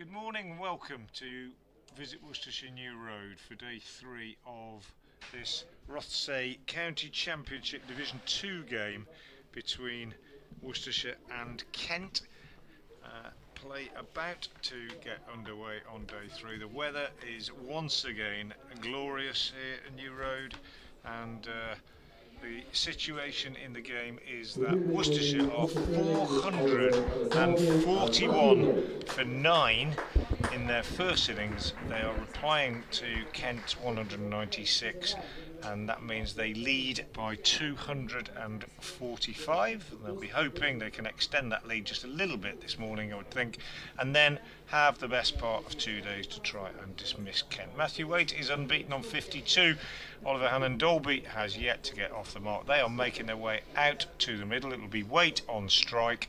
Good morning and welcome to Visit Worcestershire New Road for day 3 of this Rothesay County Championship Division 2 game between Worcestershire and Kent. Play about to get underway on day 3. The weather is once again glorious here at New Road, and the situation in the game is that Worcestershire are 441 for 9 in their first innings. They are replying to Kent 196, and that means they lead by 245. They'll be hoping they can extend that lead just a little bit this morning, I would think, and then have the best part of 2 days to try and dismiss Kent. Matthew Waite is unbeaten on 52. Oliver Hannon-Dolby has yet to get off the mark. They are making their way out to the middle. It will be Waite on strike.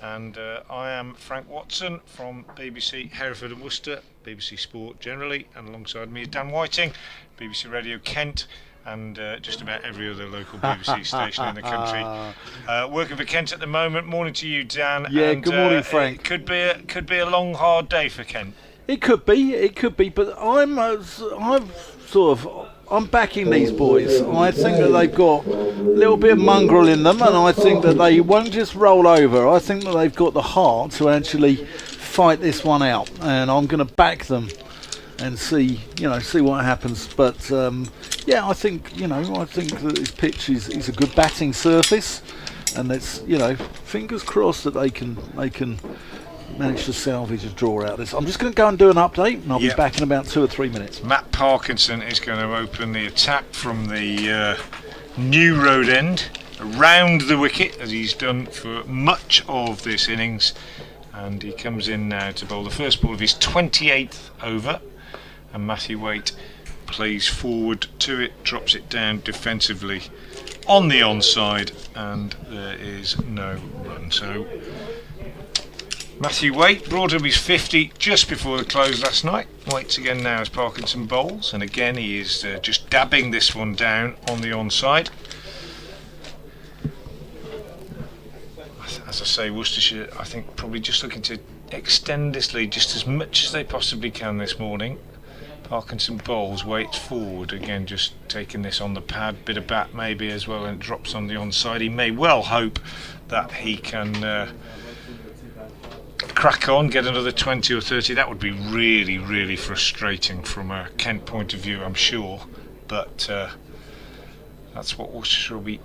And I am Frank Watson from BBC Hereford and Worcester, BBC Sport generally, and alongside me is Dan Whiting, BBC Radio Kent, and just about every other local BBC station in the country. Working for Kent at the moment. Morning to you, Dan. Yeah, and, good morning, Frank. It could be a long, hard day for Kent. It could be, but I'm backing these boys. I think that they've got a little bit of mongrel in them, and I think that they won't just roll over. I think that they've got the heart to actually fight this one out, and I'm going to back them and see what happens. But I think that this pitch is a good batting surface, and it's fingers crossed that they can manage to salvage a draw out of this. I'm just going to go and do an update, and I'll be back in about 2 or 3 minutes. Matt Parkinson is going to open the attack from the New Road end, around the wicket, as he's done for much of this innings, and he comes in now to bowl the first ball of his 28th over, and Matthew Waite plays forward to it, drops it down defensively on the onside, and there is no run. So Matthew Waite brought up his 50 just before the close last night. Waits again now as Parkinson bowls, and again he is just dabbing this one down on the onside. As I say, Worcestershire, I think, probably just looking to extend this lead just as much as they possibly can this morning. Parkinson bowls, Waits forward, again just taking this on the pad, bit of bat maybe as well, and it drops on the onside. He may well hope that he can crack on, get another 20 or 30. That would be really, really frustrating from a Kent point of view, I'm sure, but that's what Worcestershire will be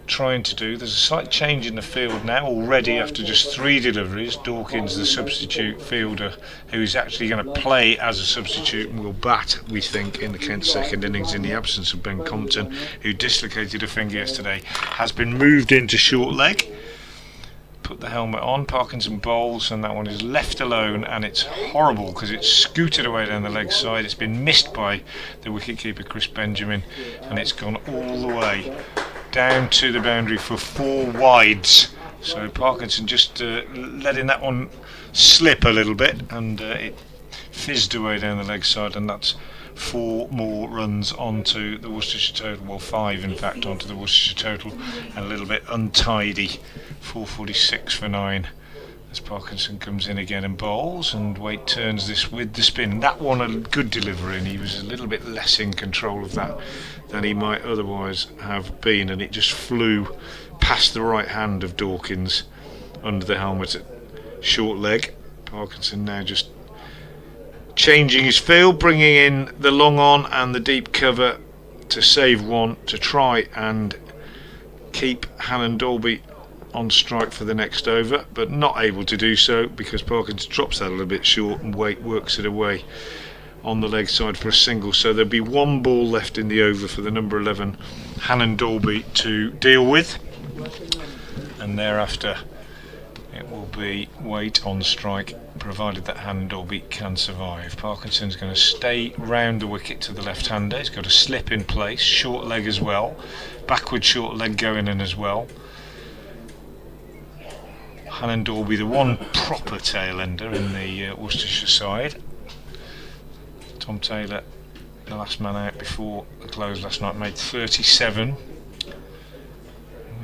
trying to do. There's a slight change in the field now already after just 3 deliveries. Dawkins, the substitute fielder, who is actually going to play as a substitute and will bat, we think, in the Kent second innings in the absence of Ben Compton, who dislocated a finger yesterday, has been moved into short leg. Put the helmet on, Parkinson bowls, and that one is left alone, and it's horrible because it's scooted away down the leg side. It's been missed by the wicketkeeper Chris Benjamin, and it's gone all the way down to the boundary for 4 wides. So Parkinson just letting that one slip a little bit, and it fizzed away down the leg side, and that's 4 more runs onto the Worcestershire total, well 5 in fact onto the Worcestershire total, and a little bit untidy. 446 for 9 as Parkinson comes in again and bowls, and Waite turns this with the spin. That one a good delivery, and he was a little bit less in control of that than he might otherwise have been, and it just flew past the right hand of Dawkins under the helmet at short leg. Parkinson now just changing his field, bringing in the long on and the deep cover to save one, to try and keep Hannon-Dolby on strike for the next over, but not able to do so because Parkinson drops that a little bit short, and Waite works it away on the leg side for a single. So there'll be 1 ball left in the over for the number 11 Hannon-Dolby to deal with, and thereafter it will be Waite on strike, provided that Hannon-Dolby can survive. Parkinson's going to stay round the wicket to the left-hander. He's got a slip in place, short leg as well, backward short leg going in as well. Hannon-Dolby, the one proper tail ender in the Worcestershire side. Tom Taylor, the last man out before the close last night, made 37.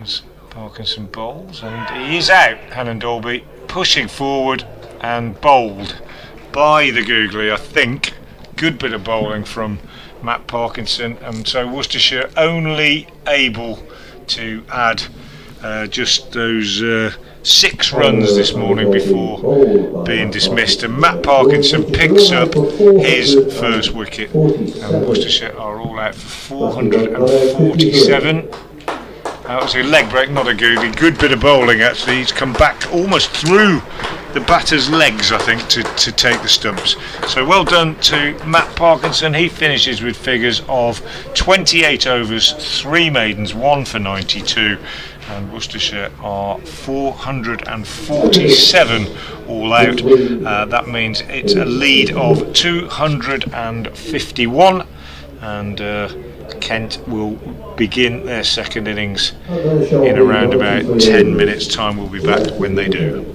As Parkinson bowls, and he is out. Hannon-Dolby pushing forward, and bowled by the googly, I think. Good bit of bowling from Matt Parkinson, and so Worcestershire only able to add just those 6 runs this morning before being dismissed, and Matt Parkinson picks up his first wicket, and Worcestershire are all out for 447. That was a leg break, not a googly. Good bit of bowling actually. He's come back almost through the batter's legs, I think, to take the stumps. So well done to Matt Parkinson. He finishes with figures of 28 overs, 3 maidens, 1 for 92. And Worcestershire are 447 all out. That means it's a lead of 251, and Kent will begin their second innings in around about 10 minutes time. We'll be back when they do.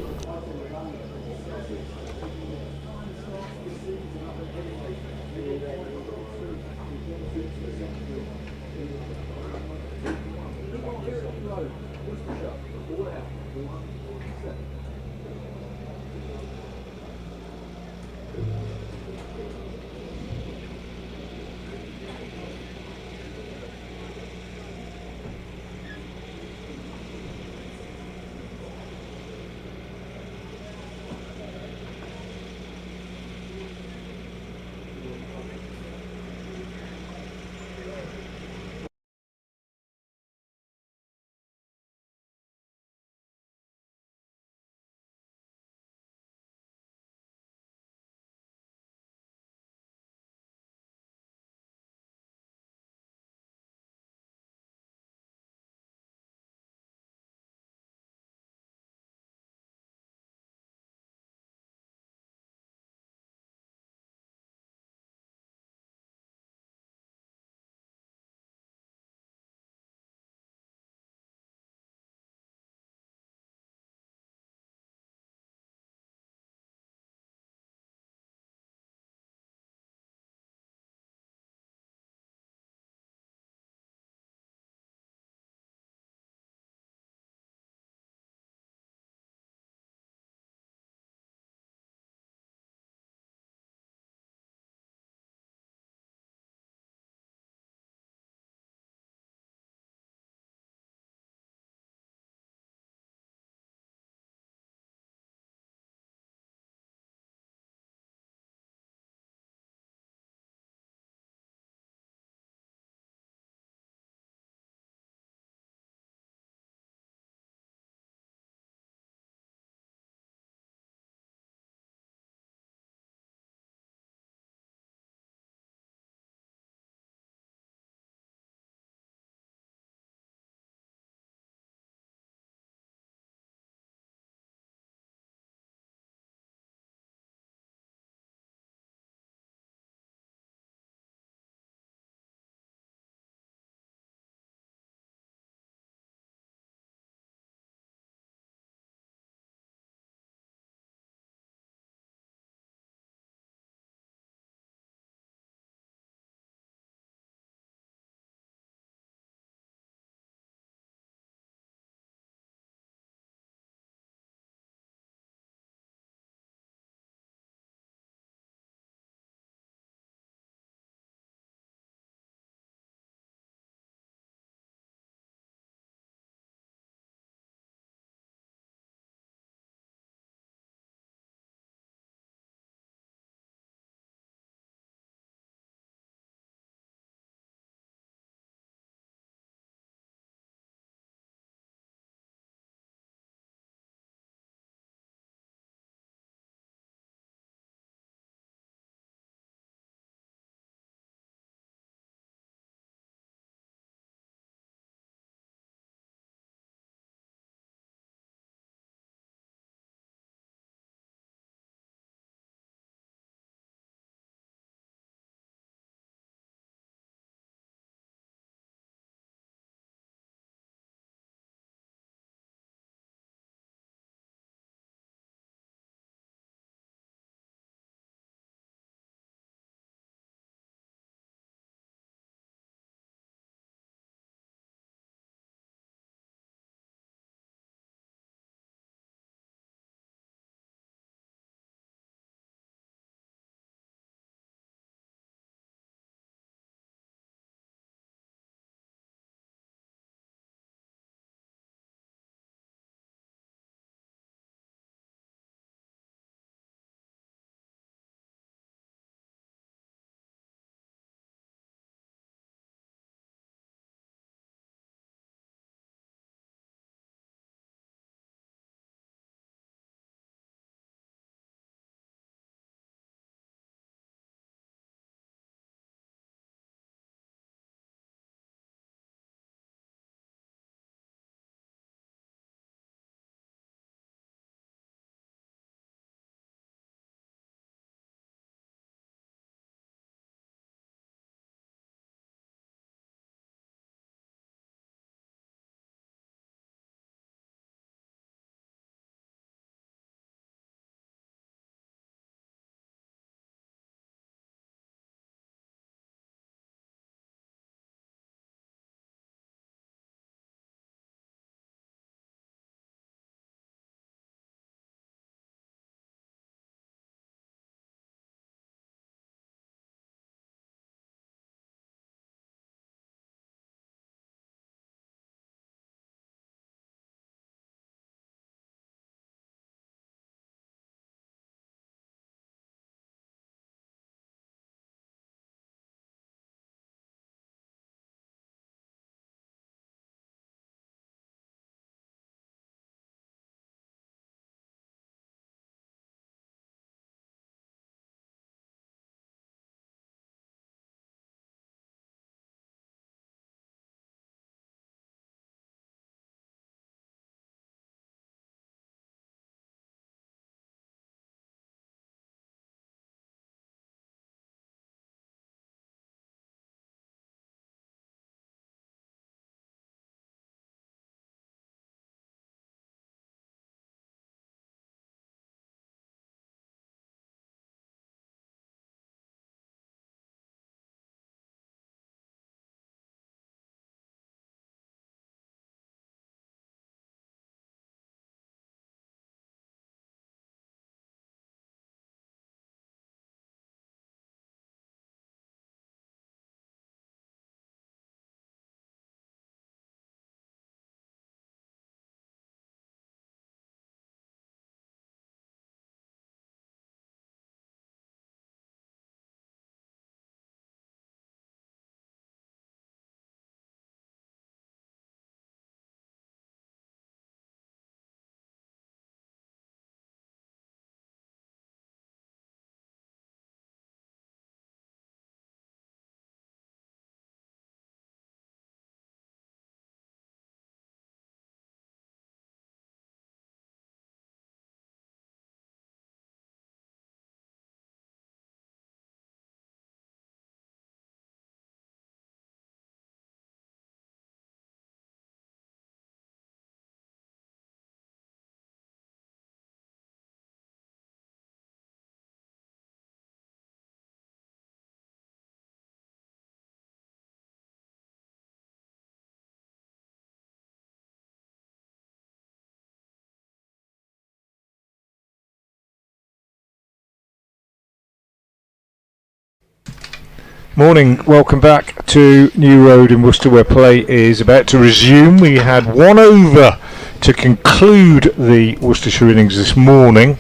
Morning, welcome back to New Road in Worcester, where play is about to resume. We had 1 over to conclude the Worcestershire innings this morning,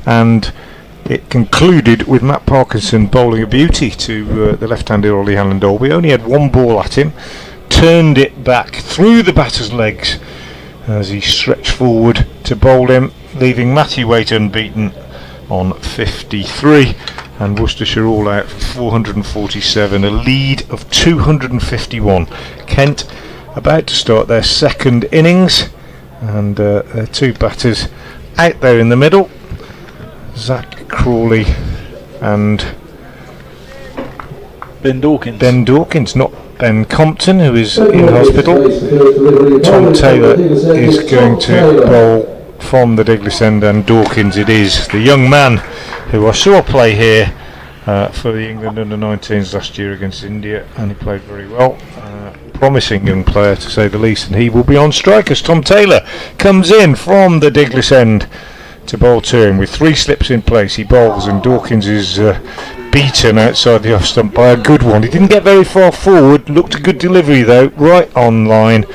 and it concluded with Matt Parkinson bowling a beauty to the left-hander Ollie Hallandall. We only had 1 ball at him, turned it back through the batter's legs as he stretched forward to bowl him, leaving Matthew Waite unbeaten on 53. And Worcestershire all out for 447, a lead of 251. Kent about to start their second innings, and their 2 batters out there in the middle, Zach Crawley and Ben Dawkins, not Ben Compton, who is in hospital. Tom Taylor is going to bowl from the Diglis end, and Dawkins it is, the young man who I saw play here for the England under-19s last year against India, and he played very well. Promising young player to say the least, and he will be on strike as Tom Taylor comes in from the Diglis end to bowl to him with 3 slips in place. He bowls, and Dawkins is beaten outside the off stump by a good one. He didn't get very far forward, looked a good delivery though, right on line,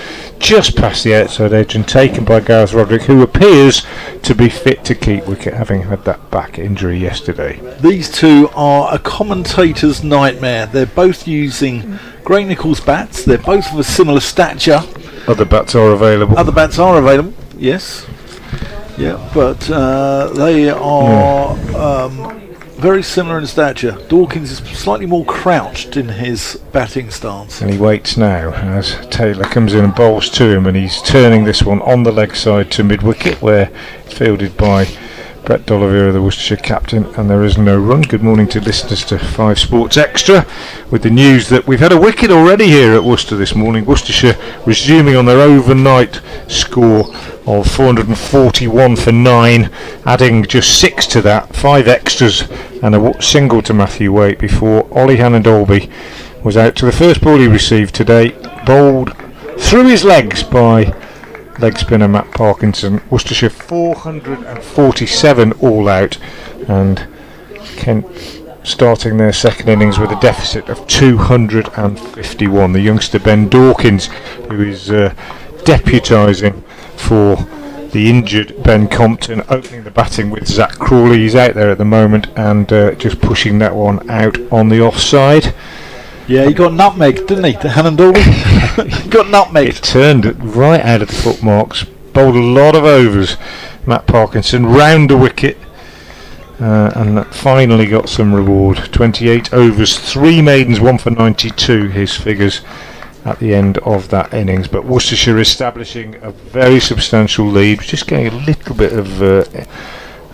just past the outside edge, and taken by Gareth Roderick, who appears to be fit to keep wicket, having had that back injury yesterday. These two are a commentator's nightmare. They're both using Gray Nichols bats. They're both of a similar stature. Other bats are available. Yes. Yeah, but they are very similar in stature. Dawkins is slightly more crouched in his batting stance. And he waits now as Taylor comes in and bowls to him, and he's turning this one on the leg side to mid-wicket, where it's fielded by Brett D'Oliveira, the Worcestershire captain, and there is no run. Good morning to listeners to 5 Sports Extra, with the news that we've had a wicket already here at Worcester this morning. Worcestershire resuming on their overnight score of 441 for 9, adding just 6 to that, 5 extras and a single to Matthew Waite before Ollie Hallandall was out to the first ball he received today, bowled through his legs by leg spinner Matt Parkinson. Worcestershire 447 all out, and Kent starting their second innings with a deficit of 251. The youngster Ben Dawkins, who is deputising for the injured Ben Compton, opening the batting with Zach Crawley. He's out there at the moment, and just pushing that one out on the offside. Yeah, he got nutmegged, didn't he, to Hallandall? He got nutmegged. It turned right out of the footmarks, bowled a lot of overs. Matt Parkinson round the wicket, and that finally got some reward. 28 overs, 3 maidens, 1 for 92, his figures at the end of that innings. But Worcestershire establishing a very substantial lead, just getting a little bit of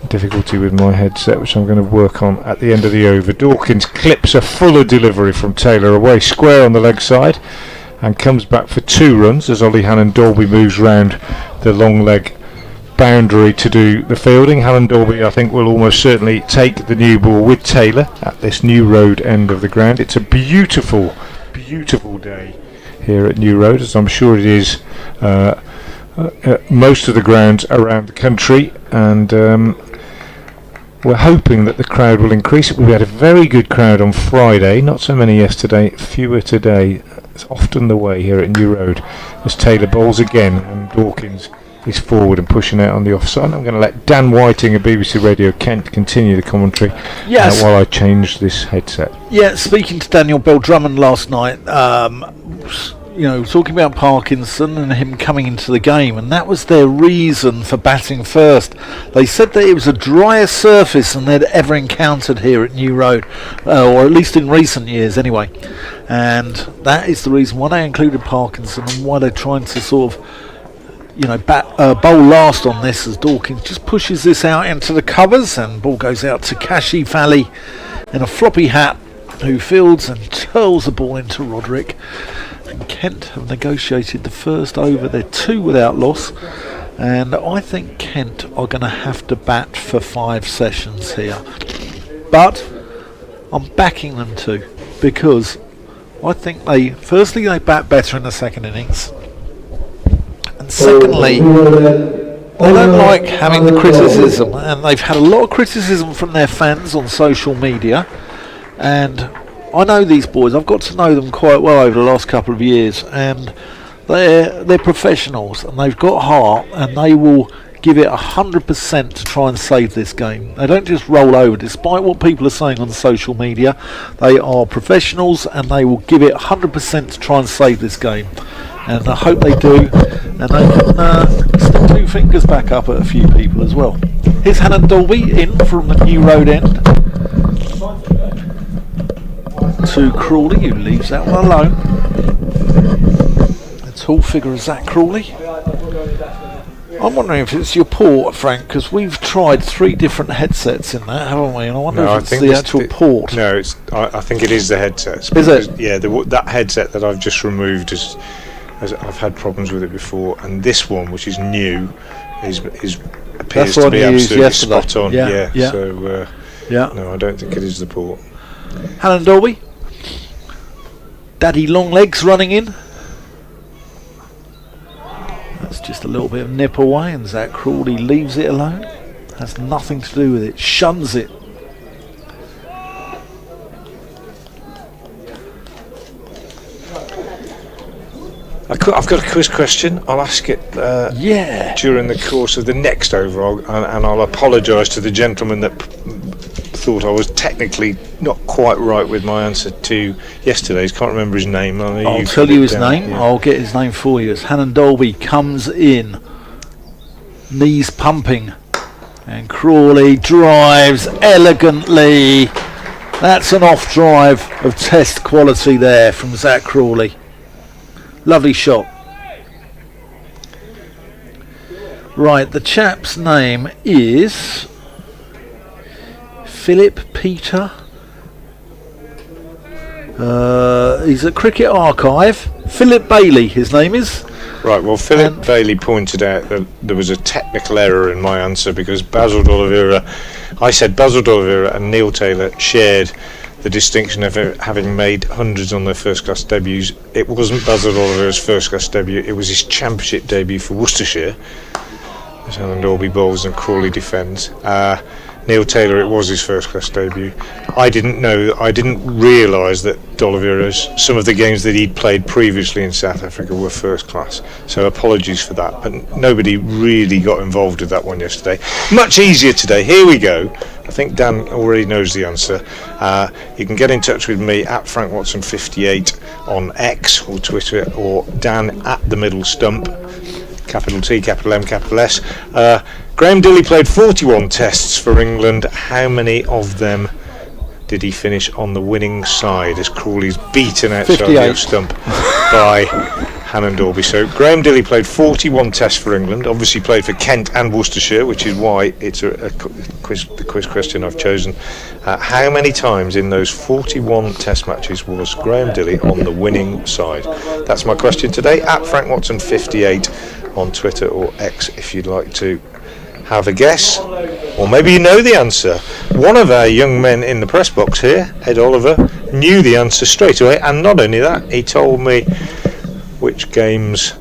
difficulty with my headset, which I'm going to work on at the end of the over. Dawkins clips a fuller delivery from Taylor away square on the leg side, and comes back for 2 runs as Ollie Hallandall moves round the long leg boundary to do the fielding. Hallandall, I think, will almost certainly take the new ball with Taylor at this New Road end of the ground. It's a beautiful, beautiful day here at New Road, as I'm sure it is most of the grounds around the country, and we're hoping that the crowd will increase. We had a very good crowd on Friday, not so many yesterday, fewer today. It's often the way here at New Road as Taylor bowls again, and Dawkins is forward and pushing out on the offside. I'm going to let Dan Whiting of BBC Radio Kent continue the commentary while I change this headset. Yeah, speaking to Daniel Bell-Drummond last night, talking about Parkinson and him coming into the game, and that was their reason for batting first. They said that it was a drier surface than they'd ever encountered here at New Road, or at least in recent years anyway, and that is the reason why they included Parkinson, and why they're trying to sort of bowl last on this, as Dawkins just pushes this out into the covers, and ball goes out to Kashi Valley in a floppy hat, who fields and twirls the ball into Roderick. And Kent have negotiated the first over. They're 2 without loss, and I think Kent are going to have to bat for 5 sessions here, but I'm backing them to, because I think they bat better in the second innings, and secondly they don't like having the criticism, and they've had a lot of criticism from their fans on social media, and I know these boys. I've got to know them quite well over the last couple of years, and they're professionals, and they've got heart, and they will give it 100% to try and save this game. They don't just roll over, despite what people are saying on social media. They are professionals, and they will give it 100% to try and save this game. And I hope they do, and they can stick 2 fingers back up at a few people as well. Here's Hannon Dolby in from the New Road end to Crawley, who leaves that one alone. A tall figure of Zach Crawley. I'm wondering if it's your port, Frank, because we've tried 3 different headsets in that, haven't we? And I wonder if it's the actual port. No, I think it is the headsets. Is it? Yeah, that headset that I've just removed I've had problems with it before, and this one, which is new, appears to be absolutely spot on. Yeah. So no, I don't think it is the port. Hannon Dolby, Daddy Longlegs running in. That's just a little bit of nip away, and Zach Crawley leaves it alone. Has nothing to do with it, shuns it. I've got a quiz question. I'll ask it during the course of the next over, and I'll apologise to the gentleman that thought I was technically not quite right with my answer to yesterday's. Can't remember his name. I'll tell you his name. Yeah. I'll get his name for you. As Hannon Dolby comes in, knees pumping, and Crawley drives elegantly. That's an off drive of test quality there from Zach Crawley. Lovely shot. Right, the chap's name is Philip Peter. He's at Cricket Archive. Philip Bailey, his name is. Right, well, Philip Bailey pointed out that there was a technical error in my answer, because I said Basil D'Oliveira and Neil Taylor shared the distinction of having made hundreds on their first class debuts. It wasn't Basil D'Oliveira's first class debut, it was his championship debut for Worcestershire, as Hannon Dolby bowls and Crawley defends. Neil Taylor, it was his first class debut. I didn't realise that D'Oliveira's, some of the games that he'd played previously in South Africa were first class, so apologies for that, but nobody really got involved with that one yesterday. Much easier today. Here we go. I think Dan already knows the answer. You can get in touch with me at FrankWatson58 on X or Twitter, or Dan at the middle stump, capital T, capital M, capital S. Graham Dilley played 41 tests for England. How many of them did he finish on the winning side, as Crawley's beaten outside the stump by Hannon Dolby? So Graham Dilley played 41 tests for England, obviously played for Kent and Worcestershire, which is why it's the quiz question I've chosen. How many times in those 41 test matches was Graham Dilley on the winning side? That's my question today, at FrankWatson58 on Twitter or X, if you'd like to have a guess, or maybe you know the answer. One of our young men in the press box here, Ed Oliver, knew the answer straight away, and not only that, he told me which games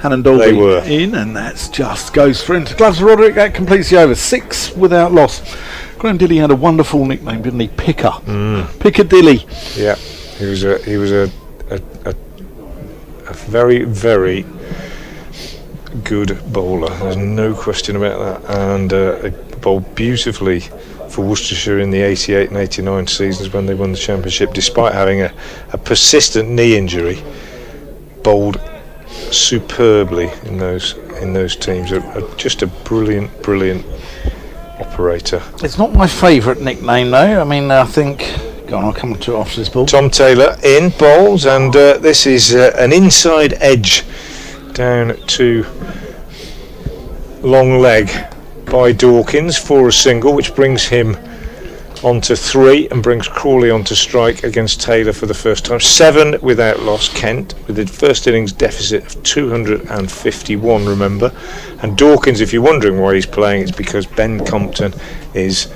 Hannon Dolby they were in, and that's just goes for into gloves. Roderick, that completes the over. 6 without loss. Graham Dilley had a wonderful nickname, didn't he? Picker. Piccadilly. Yeah, he was a very, very good bowler. There's no question about that, and he bowled beautifully for Worcestershire in the 88 and 89 seasons when they won the championship, despite having a persistent knee injury. Bowled superbly in those teams. Just a brilliant operator. It's not my favourite nickname though. I mean, I think, go on, I'll come to it after this ball. Tom Taylor in bowls, and this is an inside edge down to long leg by Dawkins for a single, which brings him onto 3 and brings Crawley onto strike against Taylor for the first time. 7 without loss, Kent, with the first innings deficit of 251, remember. And Dawkins, if you're wondering why he's playing, it's because Ben Compton is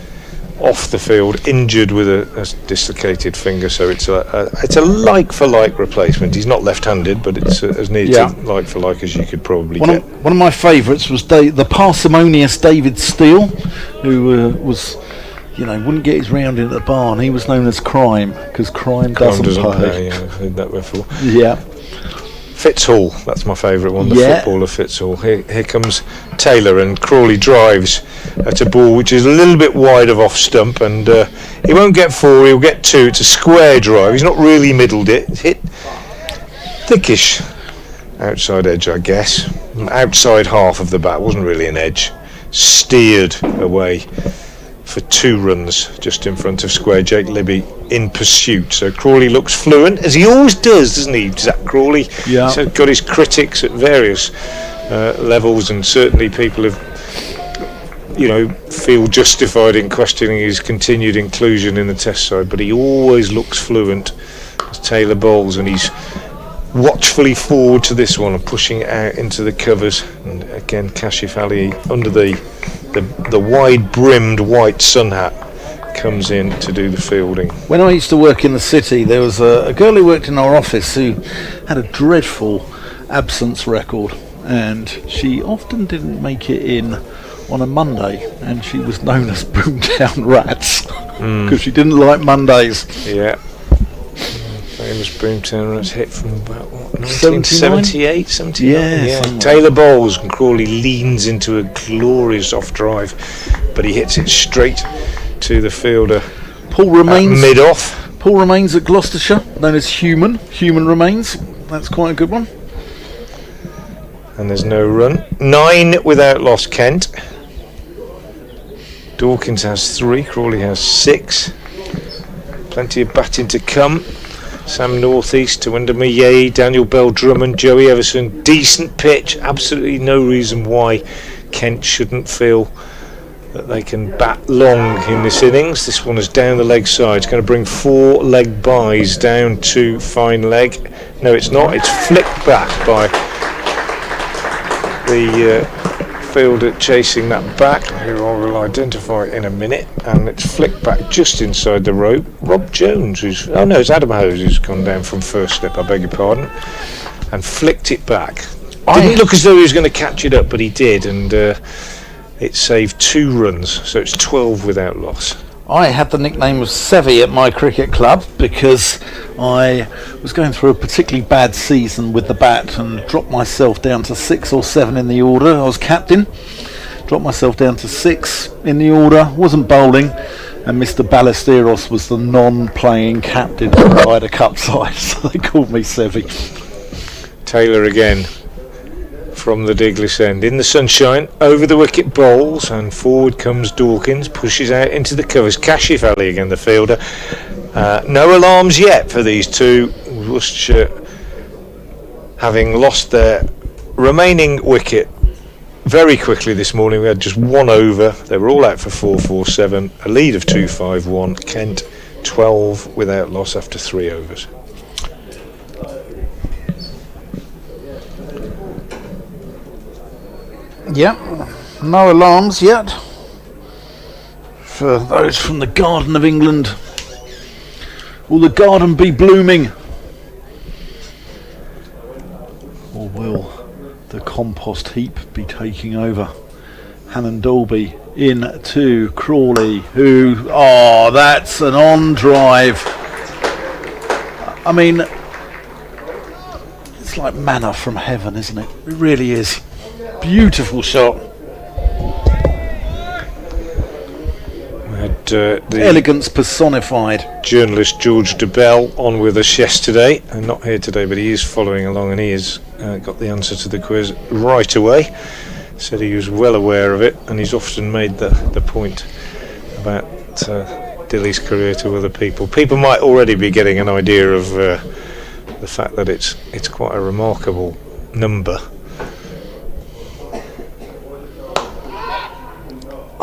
off the field, injured with a dislocated finger, so it's a like-for-like replacement. He's not left-handed, but it's as near to like-for-like as you could probably get. One of my favourites was the parsimonious David Steele, who was wouldn't get his round in at the barn. He was known as Crime, because crime doesn't pay. Yeah, I've heard that before. Yeah. Fitzhall, that's my favourite one, the Yeah. footballer Fitzhall. Here comes Taylor, and Crawley drives at a ball which is a little bit wide of off stump, and he won't get 4, he'll get 2. It's a square drive. He's not really middled it. It's hit thickish outside edge, I guess. Outside half of the bat, wasn't really an edge. Steered away for 2 runs just in front of square. Jake Libby in pursuit. So Crawley looks fluent, as he always does, doesn't he, Zach Crawley? Yeah. So got his critics at various levels, and certainly people have, feel justified in questioning his continued inclusion in the Test side. But he always looks fluent as Taylor bowls, and he's watchfully forward to this one and pushing it out into the covers. And again, Kashif Ali under the wide-brimmed white sun hat comes in to do the fielding. When I used to work in the city, there was a girl who worked in our office who had a dreadful absence record, and she often didn't make it in on a Monday, and she was known as Boomtown Rats because she didn't like Mondays. Yeah. Famous Boomtown Rats hit from about 1978, 79? Yeah. Taylor bowls and Crawley leans into a glorious off drive, but he hits it straight to the fielder. Paul remains mid-off. Paul remains at Gloucestershire, known as Human remains. That's quite a good one. And there's no run. 9 without loss, Kent. Dawkins has 3, Crawley has 6. Plenty of batting to come. Sam Northeast to Windermere, Yea, Daniel Bell Drummond, Joey Everson. Decent pitch. Absolutely no reason why Kent shouldn't feel that they can bat long in this innings. This one is down the leg side. It's going to bring 4 leg byes down to fine leg. No, it's not. It's flicked back by the fielder chasing that back, who I will identify in a minute, and it's flicked back just inside the rope. Rob Jones, it's Adam Hose who's gone down from first slip, I beg your pardon, and flicked it back. Didn't look as though he was going to catch it up, but he did, and it saved 2 runs, so it's 12 without loss. I had the nickname of Sevy at my cricket club because I was going through a particularly bad season with the bat and dropped myself down to 6 or 7 in the order. I was captain, dropped myself down to 6 in the order, wasn't bowling, and Mr. Ballesteros was the non-playing captain of the Ryder Cup side, so they called me Sevy. Taylor again from the Diglis end, in the sunshine, over the wicket bowls, and forward comes Dawkins, pushes out into the covers. Kashif Ali again, the fielder. No alarms yet for these two. Worcestershire having lost their remaining wicket very quickly this morning. We had just 1 over. They were all out for 4-4-7, a lead of 2-5-1. Kent 12 without loss after 3 overs. Yep, no alarms yet for those from the Garden of England. Will the garden be blooming? Or will the compost heap be taking over? Hannon Dolby in to Crawley, who, that's an on drive. I mean, it's like manna from heaven, isn't it? It really is. Beautiful shot. We had the elegance personified. Journalist George DeBell on with us yesterday, and not here today, but he is following along, and he has got the answer to the quiz right away. Said he was well aware of it, and he's often made the point about Dilly's career to other people. People might already be getting an idea of the fact that it's quite a remarkable number.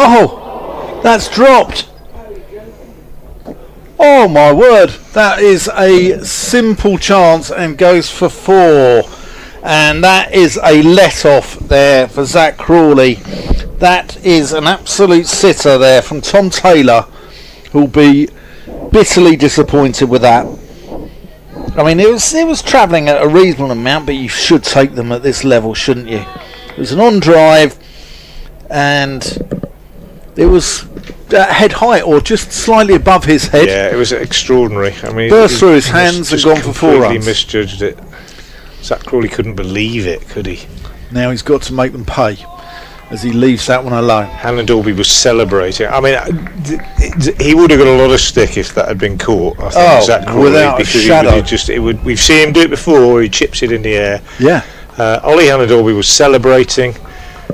Oh, that's dropped. Oh my word, that is a simple chance and goes for 4. And that is a let off there for Zach Crawley. That is an absolute sitter there from Tom Taylor, who'll be bitterly disappointed with that. I mean, it was travelling at a reasonable amount, but you should take them at this level, shouldn't you? It was an on drive, and it was head height or just slightly above his head. Yeah, it was extraordinary. I mean, burst through his hands and gone for 4 runs. Completely misjudged it. Zach Crawley couldn't believe it, could he? Now he's got to make them pay as he leaves that one alone. Hannah Dolby was celebrating. I mean, he would have got a lot of stick if that had been caught. I think Zach Crawley, without a shadow. We've seen him do it before. He chips it in the air. Yeah. Ollie Hannah Dolby was celebrating.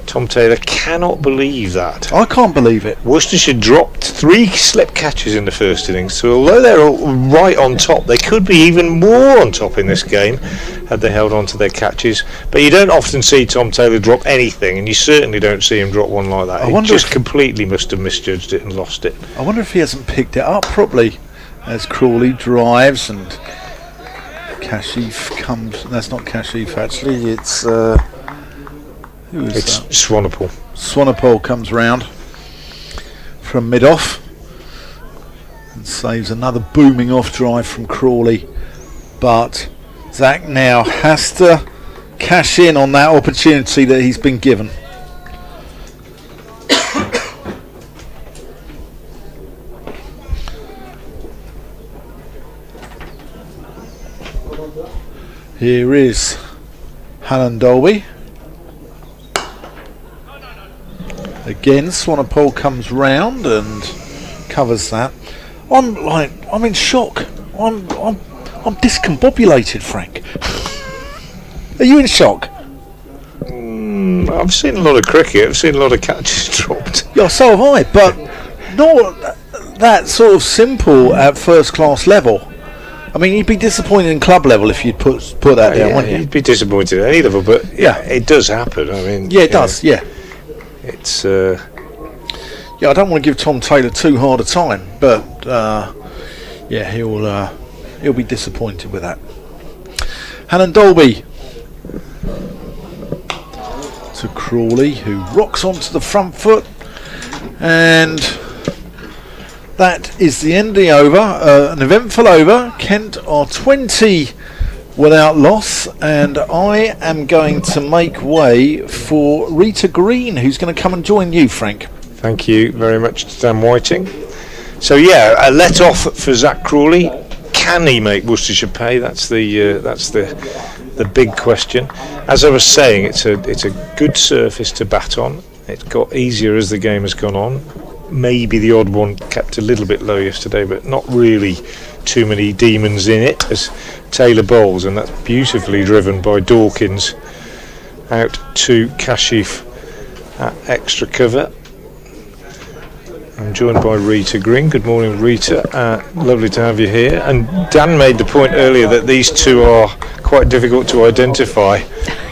Tom Taylor cannot believe that. I can't believe it. Worcestershire dropped 3 slip catches in the first innings, so although they're all right on top, they could be even more on top in this game had they held on to their catches. But you don't often see Tom Taylor drop anything, and you certainly don't see him drop one like that. He just completely must have misjudged it and lost it. I wonder if he hasn't picked it up properly as Crawley drives and Kashif comes. That's not Kashif actually, it's it's Swanepoel. Swanepoel comes round from mid-off and saves another booming off drive from Crawley, but Zach now has to cash in on that opportunity that he's been given. Here is Hannah Dolby. Again, Swanepoel comes round and covers that. I'm in shock. I'm discombobulated, Frank. Are you in shock? I've seen a lot of cricket. I've seen a lot of catches dropped. Yeah, so have I, but not that sort of simple at first class level. I mean, you'd be disappointed in club level if you'd put that down, wouldn't you? You'd be disappointed at any level, but yeah, it does happen. I mean, yeah, it does. Yeah. It's I don't want to give Tom Taylor too hard a time, but yeah, he'll be disappointed with that. Hannah Dolby to Crawley, who rocks onto the front foot, and that is the end of the over. An eventful over. Kent are 20 without loss, and I am going to make way for Rita Green, who's going to come and join you, Frank. Thank you very much to Dan Whiting. So yeah, a let off for Zach Crawley. Can he make Worcestershire pay? That's the big question. As I was saying, it's a good surface to bat on. It's got easier as the game has gone on. Maybe the odd one kept a little bit low yesterday, but not really too many demons in it as Taylor bowls, and that's beautifully driven by Dawkins out to Kashif at extra cover. I'm joined by Rita Green. Good morning, Rita. Lovely to have you here. And Dan made the point earlier that these two are quite difficult to identify,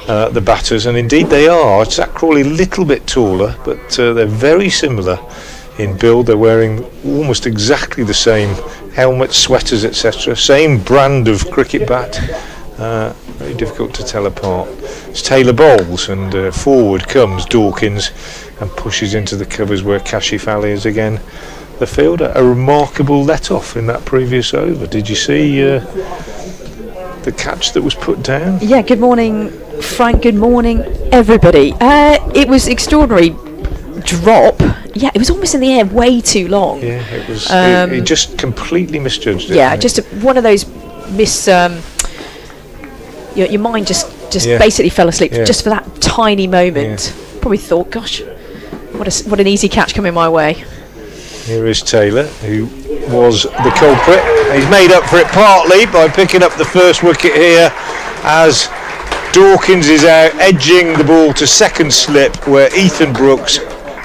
the batters, and indeed they are. Zach Crawley a little bit taller, but they're very similar in build. They're wearing almost exactly the same helmets, sweaters, etc. Same brand of cricket bat. Very difficult to tell apart. It's Taylor bowls, and forward comes Dawkins and pushes into the covers where Kashif Ali is again the fielder. A remarkable let-off in that previous over. Did you see the catch that was put down? Yeah, good morning, Frank. Good morning, everybody. It was extraordinary drop. Yeah, it was almost in the air way too long. Yeah, it was. He just completely misjudged it. Yeah, just one of those your mind just basically fell asleep just for that tiny moment. Yeah. Probably thought, gosh, what an easy catch coming my way. Here is Taylor, who was the culprit. He's made up for it partly by picking up the first wicket here as Dawkins is out, edging the ball to second slip where Ethan Brooks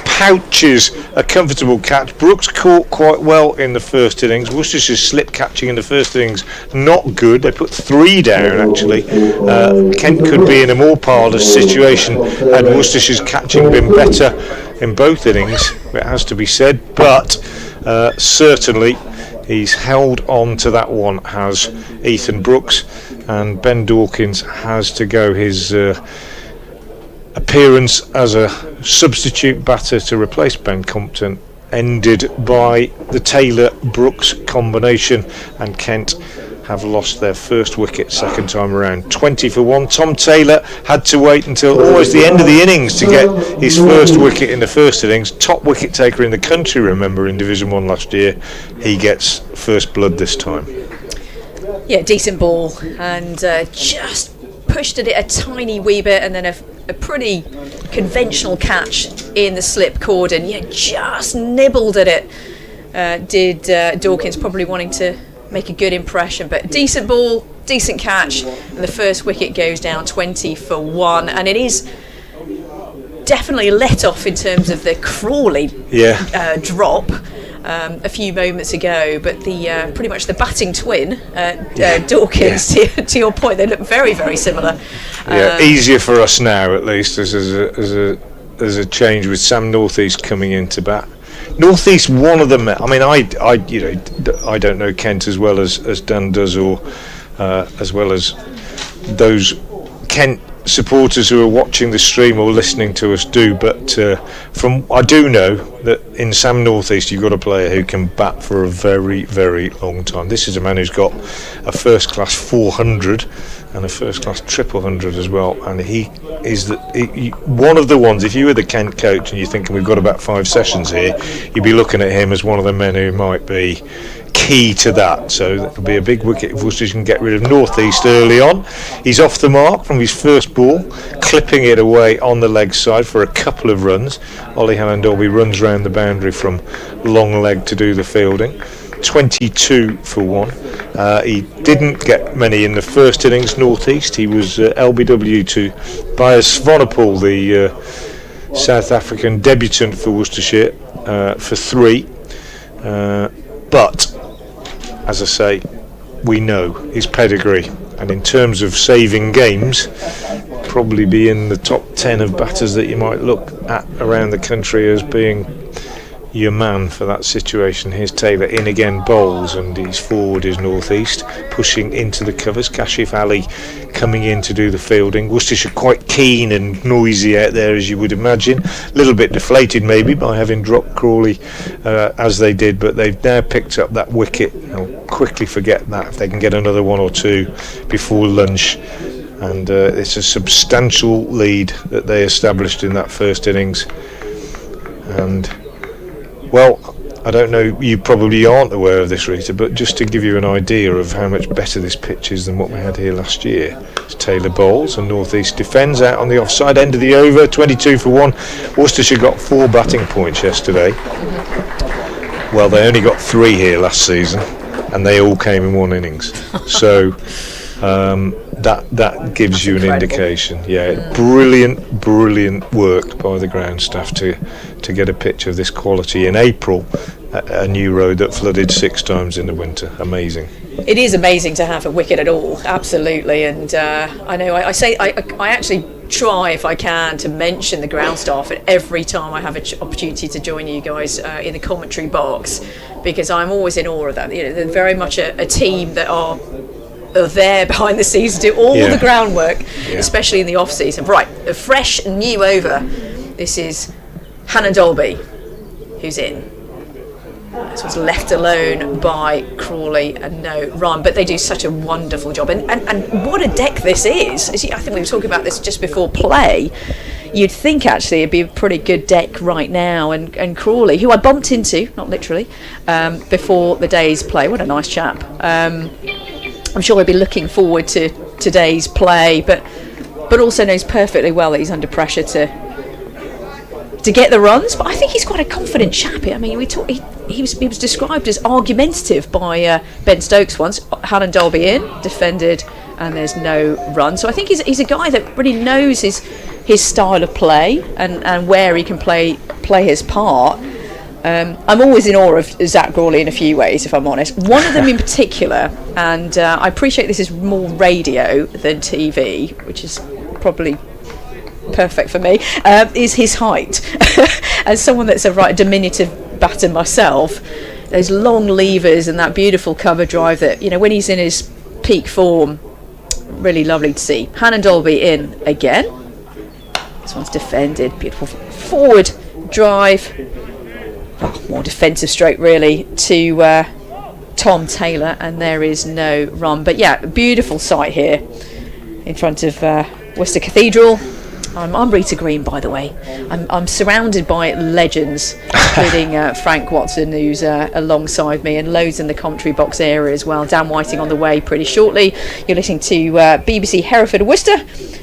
pouches a comfortable catch. Brooks caught quite well in the first innings. Worcestershire's slip catching in the first innings not good. They put 3 down actually. Kent could be in a more parlous situation had Worcestershire's catching been better in both innings, it has to be said, but certainly he's held on to that one, has Ethan Brooks, and Ben Dawkins has to go. His appearance as a substitute batter to replace Ben Compton ended by the Taylor-Brooks combination, and Kent have lost their first wicket second time around. 20 for 1. Tom Taylor had to wait until almost the end of the innings to get his first wicket in the first innings. Top wicket taker in the country, remember, in Division 1 last year. He gets first blood this time. Yeah, decent ball, and just pushed at it a tiny wee bit, and then a pretty conventional catch in the slip cordon. Yeah, just nibbled at it. Did Dawkins, probably wanting to make a good impression, but decent ball, decent catch, and the first wicket goes down 20 for 1, and it is definitely let off in terms of the Crawley drop a few moments ago, but the pretty much the batting twin, Dawkins, to your point, they look very, very similar. Easier for us now, at least, as a change with Sam Northeast coming into bat. Northeast, one of them. I mean, I don't know Kent as well as Dan does, or as well as those Kent supporters who are watching the stream or listening to us do. But I do know that in Sam Northeast, you've got a player who can bat for a very, very long time. This is a man who's got a first-class 400 and a first-class triple hundred as well, and he is one of the ones. If you were the Kent coach and you're thinking we've got about 5 sessions here, you'd be looking at him as one of the men who might be key to that. So that'll be a big wicket if Worcestershire can get rid of Northeast early on. He's off the mark from his first ball, clipping it away on the leg side for a couple of runs. Ollie Hallandolby runs round the boundary from long leg to do the fielding. 22 for 1. He didn't get many in the first innings, Northeast. He was LBW to Bias Vonapol, the South African debutant for Worcestershire, for 3. But, as I say, we know his pedigree, and in terms of saving games, probably be in the top 10 of batters that you might look at around the country as being your man for that situation. Here's Taylor in again, bowls, and his forward is Northeast, pushing into the covers. Kashif Ali coming in to do the fielding. Worcestershire quite keen and noisy out there, as you would imagine. A little bit deflated maybe by having dropped Crawley as they did, but they've now picked up that wicket. They'll quickly forget that if they can get another 1 or 2 before lunch. And it's a substantial lead that they established in that first innings. And well, I don't know, you probably aren't aware of this, Rita, but just to give you an idea of how much better this pitch is than what we had here last year. It's Taylor bowls and Northeast defends out on the offside end of the over, 22 for 1. Worcestershire got 4 batting points yesterday. Well, they only got 3 here last season, and they all came in 1 innings. So that gives you an indication. Brilliant work by the ground staff to get a pitch of this quality in April, a new road that flooded 6 times in the winter. Amazing. It is amazing to have a wicket at all, absolutely. And I know I actually try, if I can, to mention the ground staff at every time I have an opportunity to join you guys in the commentary box, because I'm always in awe of that. You know, they're very much a team that are there behind the scenes, do all the groundwork, especially in the off season. Right, a fresh new over. This is Hallandolby, who's in. This was left alone by Crawley and no run, but they do such a wonderful job. And what a deck this is. I think we were talking about this just before play. You'd think actually it'd be a pretty good deck right now. And Crawley, who I bumped into, not literally, before the day's play. What a nice chap. I'm sure he'll be looking forward to today's play, but also knows perfectly well that he's under pressure to get the runs. But I think he's quite a confident chap. I mean, he was described as argumentative by Ben Stokes once. Hallandolby in, defended, and there's no run. So I think he's a guy that really knows his style of play and where he can play his part. I'm always in awe of Zach Crawley in a few ways, if I'm honest. One of them in particular, and I appreciate this is more radio than TV, which is probably perfect for me, is his height. As someone that's a right diminutive batter myself, those long levers and that beautiful cover drive that, you know, when he's in his peak form, really lovely to see. Hallandolby in again. This one's defended, beautiful forward drive. More defensive stroke really to Tom Taylor, and there is no run. But yeah, beautiful sight here in front of Worcester Cathedral. I'm Rita Green, by the way. I'm surrounded by legends, including Frank Watson, who's alongside me, and loads in the commentary box area as well. Dan Whiting on the way pretty shortly. You're listening to BBC Hereford and Worcester,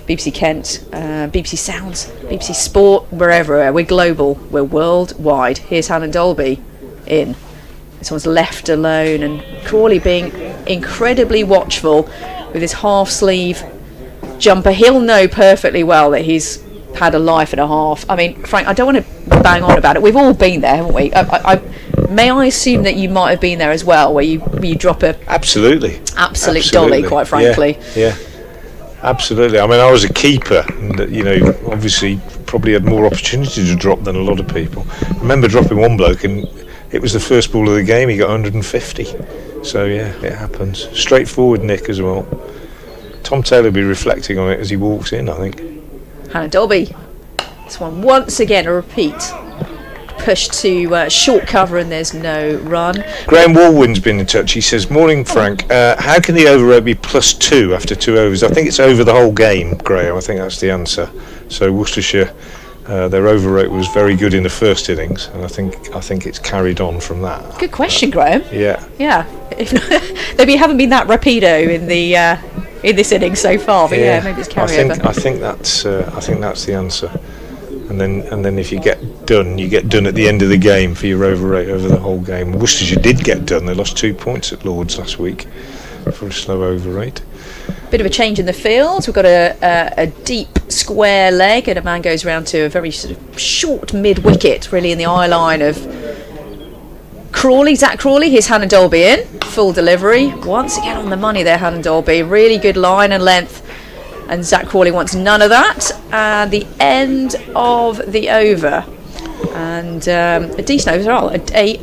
BBC Kent, BBC Sounds, BBC Sport, wherever. We're global, we're worldwide. Here's Hannah Dolby in. This one's left alone, and Crawley being incredibly watchful with his half sleeve jumper. He'll know perfectly well that he's had a life and a half. I mean, Frank, I don't want to bang on about it. We've all been there, haven't we? May I assume that you might have been there as well, where you drop a absolute dolly, quite frankly. Yeah, absolutely. I mean, I was a keeper, and obviously probably had more opportunity to drop than a lot of people. I remember dropping one bloke, and it was the first ball of the game. He got 150. So yeah, it happens. Straightforward nick as well. Tom Taylor will be reflecting on it as he walks in, I think. Hannah Dolby. This one once again a repeat. Push to short cover, and there's no run. Graham Walwyn's been in touch. He says, "Morning, Frank. How can the over rate be +2 after 2 overs?" I think it's over the whole game, Graham. I think that's the answer. So Worcestershire, their over rate was very good in the first innings, and I think it's carried on from that. Good question, Graham. Yeah. If not, maybe you haven't been that rapido in the in this innings so far, but yeah, maybe it's carryover. I think that's the answer. And then if you get done at the end of the game for your over rate over the whole game. Worcestershire did get done. They lost 2 points at Lords last week for a slow over rate. Bit of a change in the field. We've got a deep square leg, and a man goes round to a very sort of short mid wicket, really in the eye line of Crawley, Zach Crawley. Here's Hannah Dolby in, full delivery. Once again on the money there, Hannah Dolby. Really good line and length. And Zach Crawley wants none of that. And the end of the over. And a decent over, a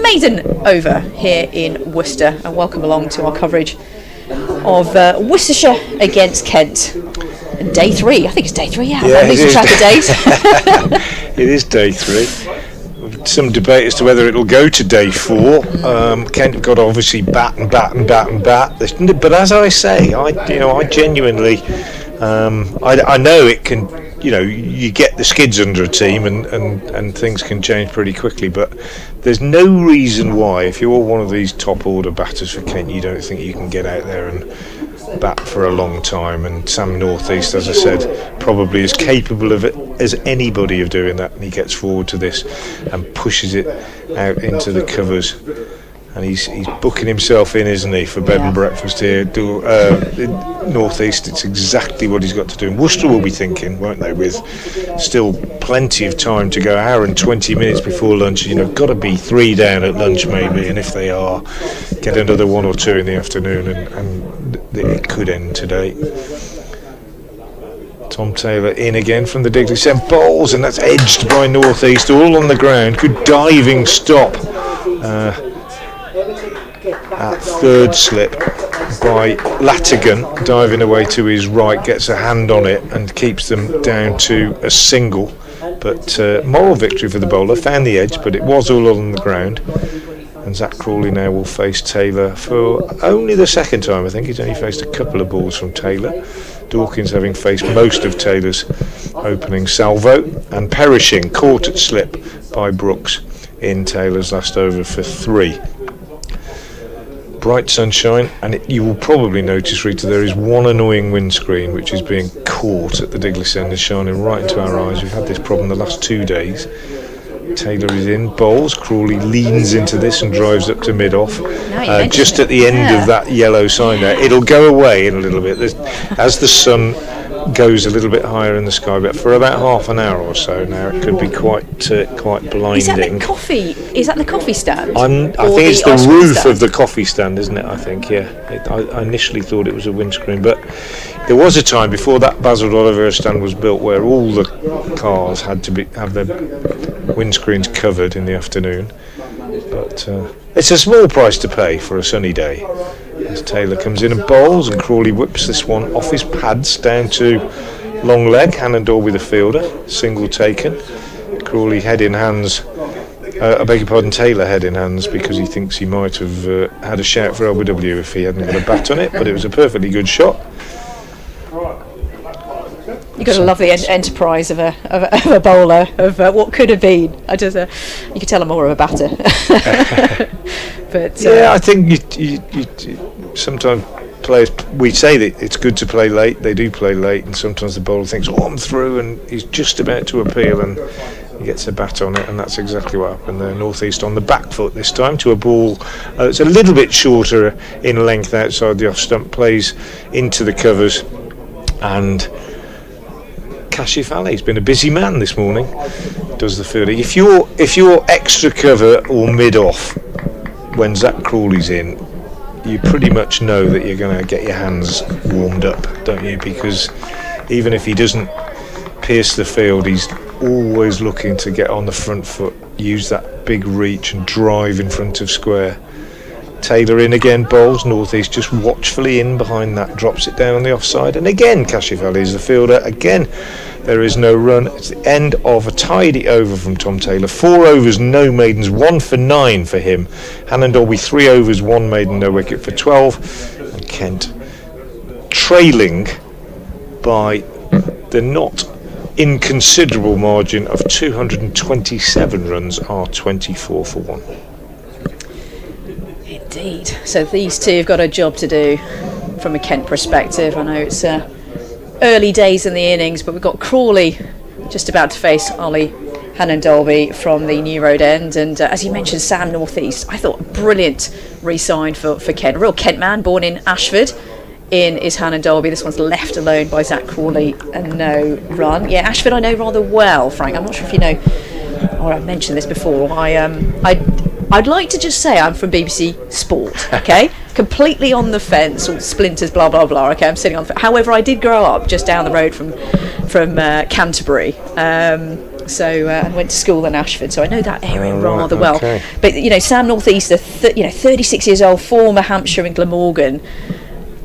maiden over here in Worcester. And welcome along to our coverage of Worcestershire against Kent. And day 3, I think it's day 3, yeah. I'm losing track of days. It is day 3. Some debate as to whether it'll go to day 4. Kent have got to obviously bat. But as I say, I genuinely, I know it can. You get the skids under a team, and things can change pretty quickly. But there's no reason why, if you're one of these top order batters for Kent, you don't think you can get out there and bat for a long time. And Sam Northeast, as I said, probably as capable of it as anybody of doing that, and he gets forward to this and pushes it out into the covers, and he's booking himself in, isn't he, for bed and breakfast here. Northeast, it's exactly what he's got to do. And Worcester will be thinking, won't they, with still plenty of time to go, hour and 20 minutes before lunch, got to be 3 down at lunch maybe, and if they are, get another 1 or 2 in the afternoon, and it could end today. Tom Taylor in again from the Digley Centre, bowls, and that's edged by Northeast, all on the ground. Good diving stop at third slip by Latigan, diving away to his right, gets a hand on it and keeps them down to a single. But moral victory for the bowler, found the edge, but it was all on the ground. And Zach Crawley now will face Taylor for only the second time. I think he's only faced a couple of balls from Taylor. Dawkins having faced most of Taylor's opening salvo, and perishing, caught at slip by Brooks in Taylor's last over for 3. Bright sunshine, and you will probably notice, Rita, there is one annoying windscreen which is being caught at the Digley Centre, shining right into our eyes. We've had this problem the last 2 days. Taylor is in, bowls, Crawley leans into this and drives up to mid-off, just at the end of that yellow sign there. It'll go away in a little bit as the sun goes a little bit higher in the sky, but for about half an hour or so now it could be quite blinding. Is that the coffee? Is that the coffee stand? I think it's the roof of the coffee stand, isn't it? I think, yeah. I initially thought it was a windscreen, but there was a time before that Basil Oliveira stand was built where all the cars had to have their windscreens covered in the afternoon. But it's a small price to pay for a sunny day. As Taylor comes in and bowls, and Crawley whips this one off his pads down to long leg, Hannah Dolby the fielder, single taken. Crawley head in hands I beg your pardon, Taylor head in hands, because he thinks he might have had a shout for LBW if he hadn't got a bat on it, but it was a perfectly good shot. You've got to love the enterprise of a bowler, of what could have been. You could tell I'm more of a batter. But yeah, I think you sometimes players, we say that it's good to play late, they do play late, and sometimes the bowler thinks, oh, I'm through, and he's just about to appeal, and he gets a bat on it, and that's exactly what happened there. Northeast on the back foot this time to a ball that's a little bit shorter in length outside the off stump, plays into the covers, and Kashif-Ali's been a busy man this morning, does the fielding. If you're extra cover or mid off when Zach Crawley's in, you pretty much know that you're going to get your hands warmed up, don't you? Because even if he doesn't pierce the field, he's always looking to get on the front foot, use that big reach and drive in front of square. Taylor in again, bowls. Northeast just watchfully in behind that, drops it down on the offside, and again Kashif-Ali is the fielder. Again there is no run. It's the end of a tidy over from Tom Taylor. 4 overs, no maidens, 1 for 9 for him. Hannon Dolby 3 overs, 1 maiden, no wicket for 12, and Kent trailing by the not inconsiderable margin of 227 runs are 24 for 1. Indeed. So these two have got a job to do from a Kent perspective. I know it's early days in the innings, but we've got Crawley just about to face Ollie Hannon Dolby from the New Road End, and as you mentioned, Sam Northeast, I thought a brilliant re-sign for Kent, a real Kent man, born in Ashford. In is Hannon Dolby. This one's left alone by Zach Crawley and no run. Yeah, Ashford I know rather well, Frank. I'm not sure if you know, or I've mentioned this before. I'd like to just say I'm from BBC Sport, okay? Completely on the fence, all splinters, blah, blah, blah, okay? I'm sitting on the fence. However, I did grow up just down the road from Canterbury. I went to school in Ashford, so I know that area rather well. But, Sam Northeast, 36 years old, former Hampshire and Glamorgan,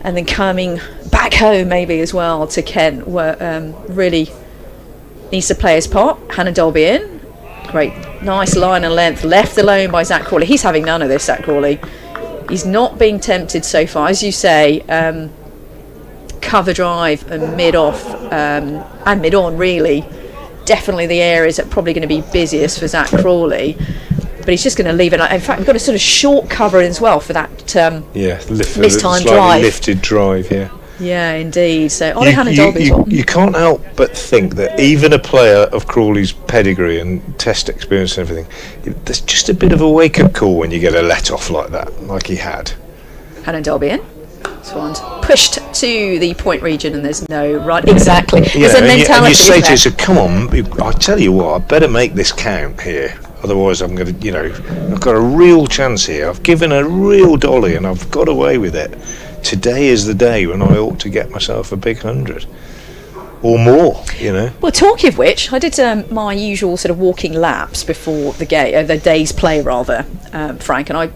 and then coming back home maybe as well to Kent, where really needs to play his part. Hannon Dolby in. Great, nice line and length, left alone by Zach Crawley. He's having none of this, Zach Crawley. He's not being tempted so far. As you say, cover drive and mid-off and mid-on, really. Definitely the areas that are probably going to be busiest for Zach Crawley. But he's just going to leave it. In fact, we've got a sort of short cover as well for that this time drive. Lifted drive, yeah. Yeah, indeed. So Ollie Hannon Dolby. You can't help but think that even a player of Crawley's pedigree and test experience and everything, there's just a bit of a wake-up call when you get a let-off like that, like he had. Hannon Dolby in. This one's pushed to the point region and there's no run. Exactly. There's a mentality. And you say to yourself, come on, I tell you what, I better make this count here. Otherwise I'm going to, I've got a real chance here. I've given a real dolly and I've got away with it. Today is the day when I ought to get myself a big 100 or more, Well, talking of which, I did my usual sort of walking laps before the day's play, rather, Frank, and I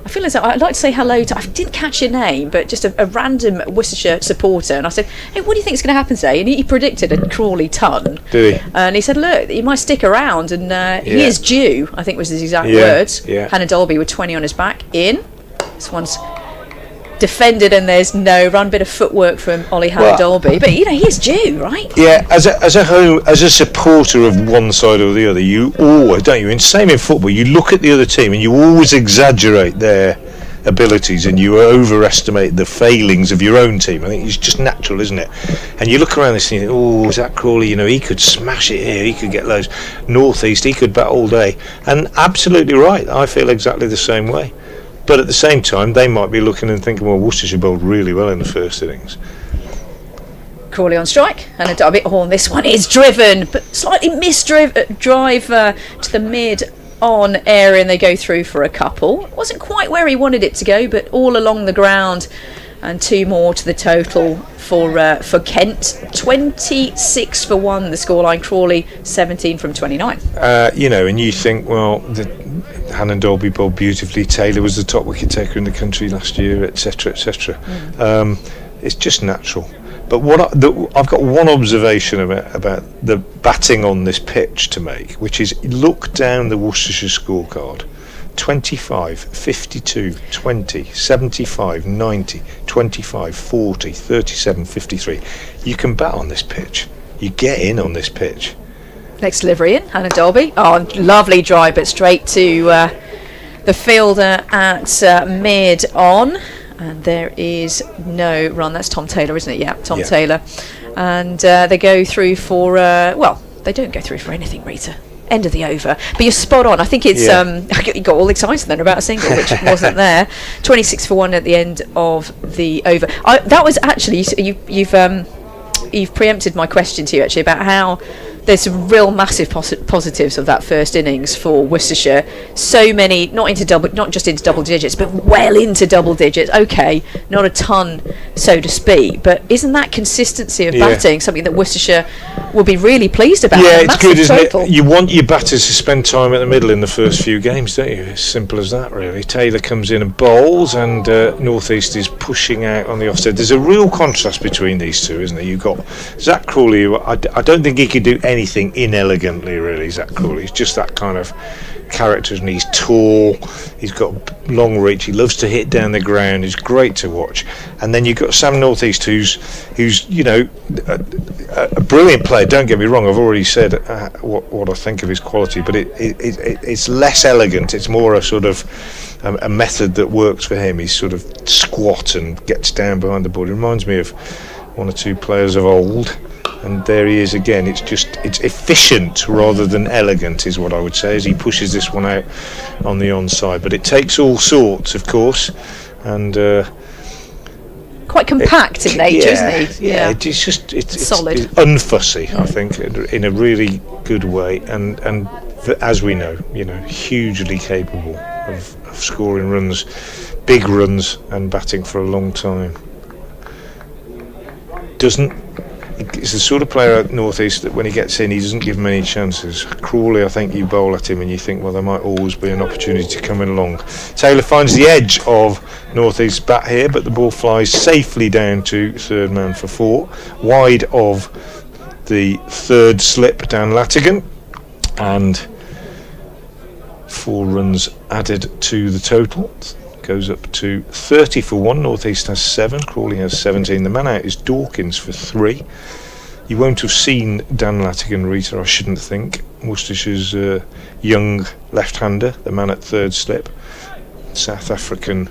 feel as though I'd like to say hello to, I didn't catch your name, but just a random Worcestershire supporter, and I said, hey, what do you think is going to happen today? And he predicted a Crawley ton. Did he? And he said, look, he might stick around, and he is due, I think was his exact words. Yeah. Hannon Dolby with 20 on his back, in. This one's defended and there's no run. Bit of footwork from Ollie Hannon Dolby, but he is due, right? Yeah, as a supporter of one side or the other, you always, don't you? And same in football, you look at the other team and you always exaggerate their abilities and you overestimate the failings of your own team. I think it's just natural, isn't it? And you look around this and you think, Zach Crawley, he could smash it here, he could get loads. Northeast, he could bat all day. And absolutely right, I feel exactly the same way. But at the same time, they might be looking and thinking, well, Worcestershire bowled really well in the first innings. Crawley on strike, and a bit horn. This one is driven, but slightly drive to the mid-on area, and they go through for a couple. It wasn't quite where he wanted it to go, but all along the ground, and 2 more to the total for Kent. 26 for 1, the scoreline. Crawley 17 from 29. And you think, well, Hannon Dolby bowled beautifully. Taylor was the top wicket taker in the country last year, etc., etc. It's just natural. But I've got one observation about the batting on this pitch to make, which is look down the Worcestershire scorecard. 25, 52, 20, 75, 90, 25, 40, 37, 53. You can bat on this pitch. You get in on this pitch. Next delivery in, Hannah Dolby. Oh, lovely drive, but straight to the fielder at mid on. And there is no run. That's Tom Taylor, isn't it? Yeah, Tom Taylor. And they go through for, they don't go through for anything, Rita. End of the over, but you're spot on. I think it's you got all excited then about a single which wasn't there. 26 for 1 at the end of the over. That was actually you've preempted my question to you actually about how there's some real massive positives of that first innings for Worcestershire. So many, not just into double digits, but well into double digits. Okay, not a ton, so to speak, but isn't that consistency of batting something that Worcestershire will be really pleased about? Yeah, it's good, isn't it? You want your batters to spend time at the middle in the first few games, don't you? It's simple as that, really. Taylor comes in and bowls, and North East is pushing out on the offside. There's a real contrast between these two, isn't there? You've got Zach Crawley, who I don't think he could do anything inelegantly, really. Zach Crawley, he's just that kind of character, and he's tall, he's got long reach, he loves to hit down the ground, he's great to watch. And then you've got Sam Northeast, who's you know a brilliant player, don't get me wrong. I've already said what I think of his quality, but it's less elegant. It's more a sort of a method that works for him. He's sort of squat and gets down behind the ball. It reminds me of one or two players of old. And there he is again. It's efficient rather than elegant, is what I would say, as he pushes this one out on the onside. But it takes all sorts, of course, and quite compact in nature, isn't he? Yeah, it's solid, it's unfussy, I think, in a really good way, and as we know, hugely capable of scoring runs, big runs, and batting for a long time. He's the sort of player at North East that when he gets in, he doesn't give many chances. Crawley, I think you bowl at him and you think, well, there might always be an opportunity to come in along. Taylor finds the edge of North East's bat here, but the ball flies safely down to third man for 4, wide of the third slip Dan Latigan, and 4 runs added to the total. Goes up to 30 for 1. North East has 7, Crawley has 17. The man out is Dawkins for 3. You won't have seen Dan Latigan, Rita, I shouldn't think. Worcestershire's young left-hander, the man at third slip. South African,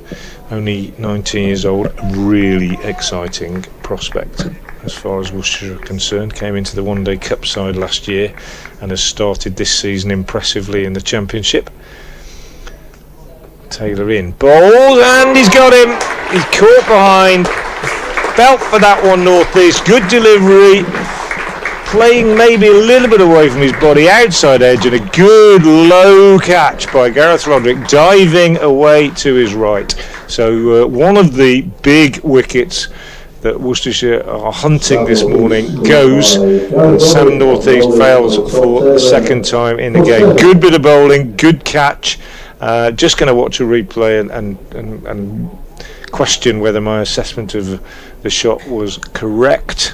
only 19 years old, really exciting prospect as far as Worcestershire are concerned. Came into the One Day Cup side last year and has started this season impressively in the Championship. Taylor in, bowls, and he's got him. He's caught behind, felt for that one, North East. Good delivery, playing maybe a little bit away from his body, outside edge, and a good low catch by Gareth Roderick, diving away to his right. So one of the big wickets that Worcestershire are hunting this morning goes, and Sam North East fails for the second time in the game. Good bit of bowling, good catch. Just going to watch a replay and question whether my assessment of the shot was correct.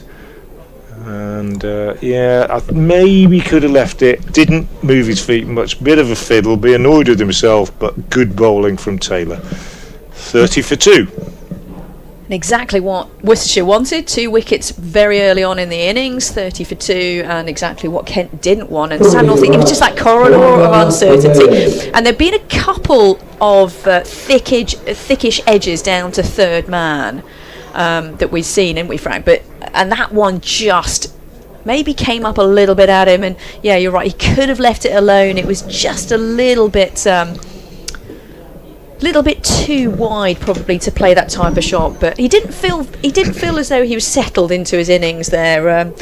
And I maybe could have left it. Didn't move his feet much. Bit of a fiddle. Be annoyed with himself, but good bowling from Taylor. 30 for 2. Exactly what Worcestershire wanted. 2 wickets very early on in the innings, 30 for 2, and exactly what Kent didn't want. And Sam North, it was just that corridor of uncertainty. And there've been a couple of thickish edges down to third man that we've seen, haven't we, Frank? And that one just maybe came up a little bit at him. And yeah, you're right. He could have left it alone. It was just a little bit too wide probably to play that type of shot, but he didn't feel as though he was settled into his innings there.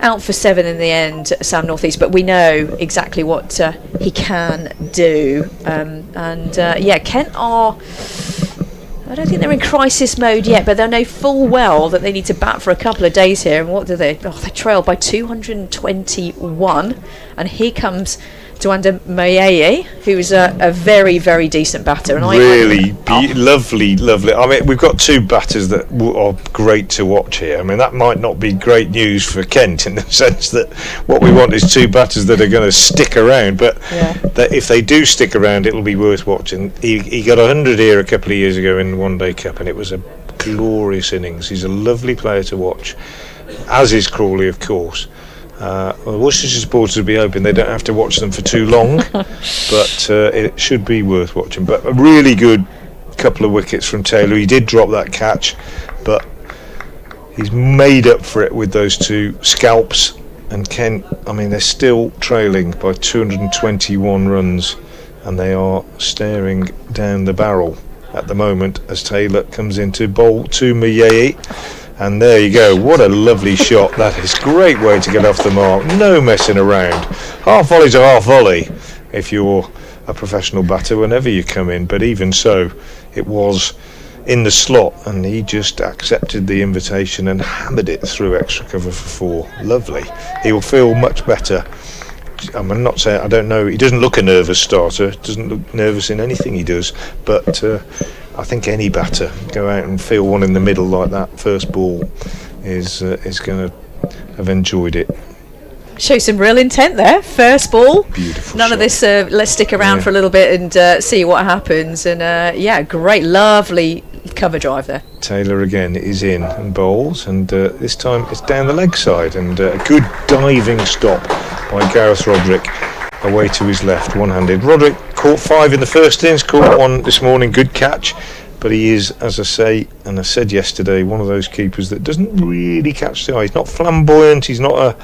Out for 7 in the end, Sam North East, but we know exactly what he can do. Kent are, I don't think they're in crisis mode yet, but they know full well that they need to bat for a couple of days here. And what do they? They trail by 221, and here comes to under Mayeye, who's a very, very decent batter. And lovely. I mean, we've got two batters that are great to watch here. I mean, that might not be great news for Kent in the sense that what we want is two batters that are going to stick around, but that if they do stick around, it'll be worth watching. He got 100 here a couple of years ago in the One Day Cup, and it was a glorious innings. He's a lovely player to watch, as is Crawley, of course. Worcestershire supporters will be hoping they don't have to watch them for too long, but it should be worth watching. But a really good couple of wickets from Taylor. He did drop that catch, but he's made up for it with those two scalps. And Kent, I mean, they're still trailing by 221 runs, and they are staring down the barrel at the moment as Taylor comes into bowl to Mayeye. And there you go, what a lovely shot. That is a great way to get off the mark, no messing around. Half volley's a half volley if you're a professional batter whenever you come in, but even so, it was in the slot and he just accepted the invitation and hammered it through extra cover for 4. Lovely. He will feel much better. I'm not saying, I don't know, he doesn't look a nervous starter, doesn't look nervous in anything he does, but I think any batter go out and feel one in the middle like that first ball is going to have enjoyed it. Show some real intent there. First ball. Beautiful. None shot. of this. Let's stick around for a little bit and see what happens. And great, lovely cover drive there. Taylor again is in and bowls, and this time it's down the leg side, and a good diving stop by Gareth Roderick away to his left, one-handed. Roderick caught 5 in the first innings, caught 1 this morning, good catch, but he is, as I say, and I said yesterday, one of those keepers that doesn't really catch the eye. He's not flamboyant, he's not a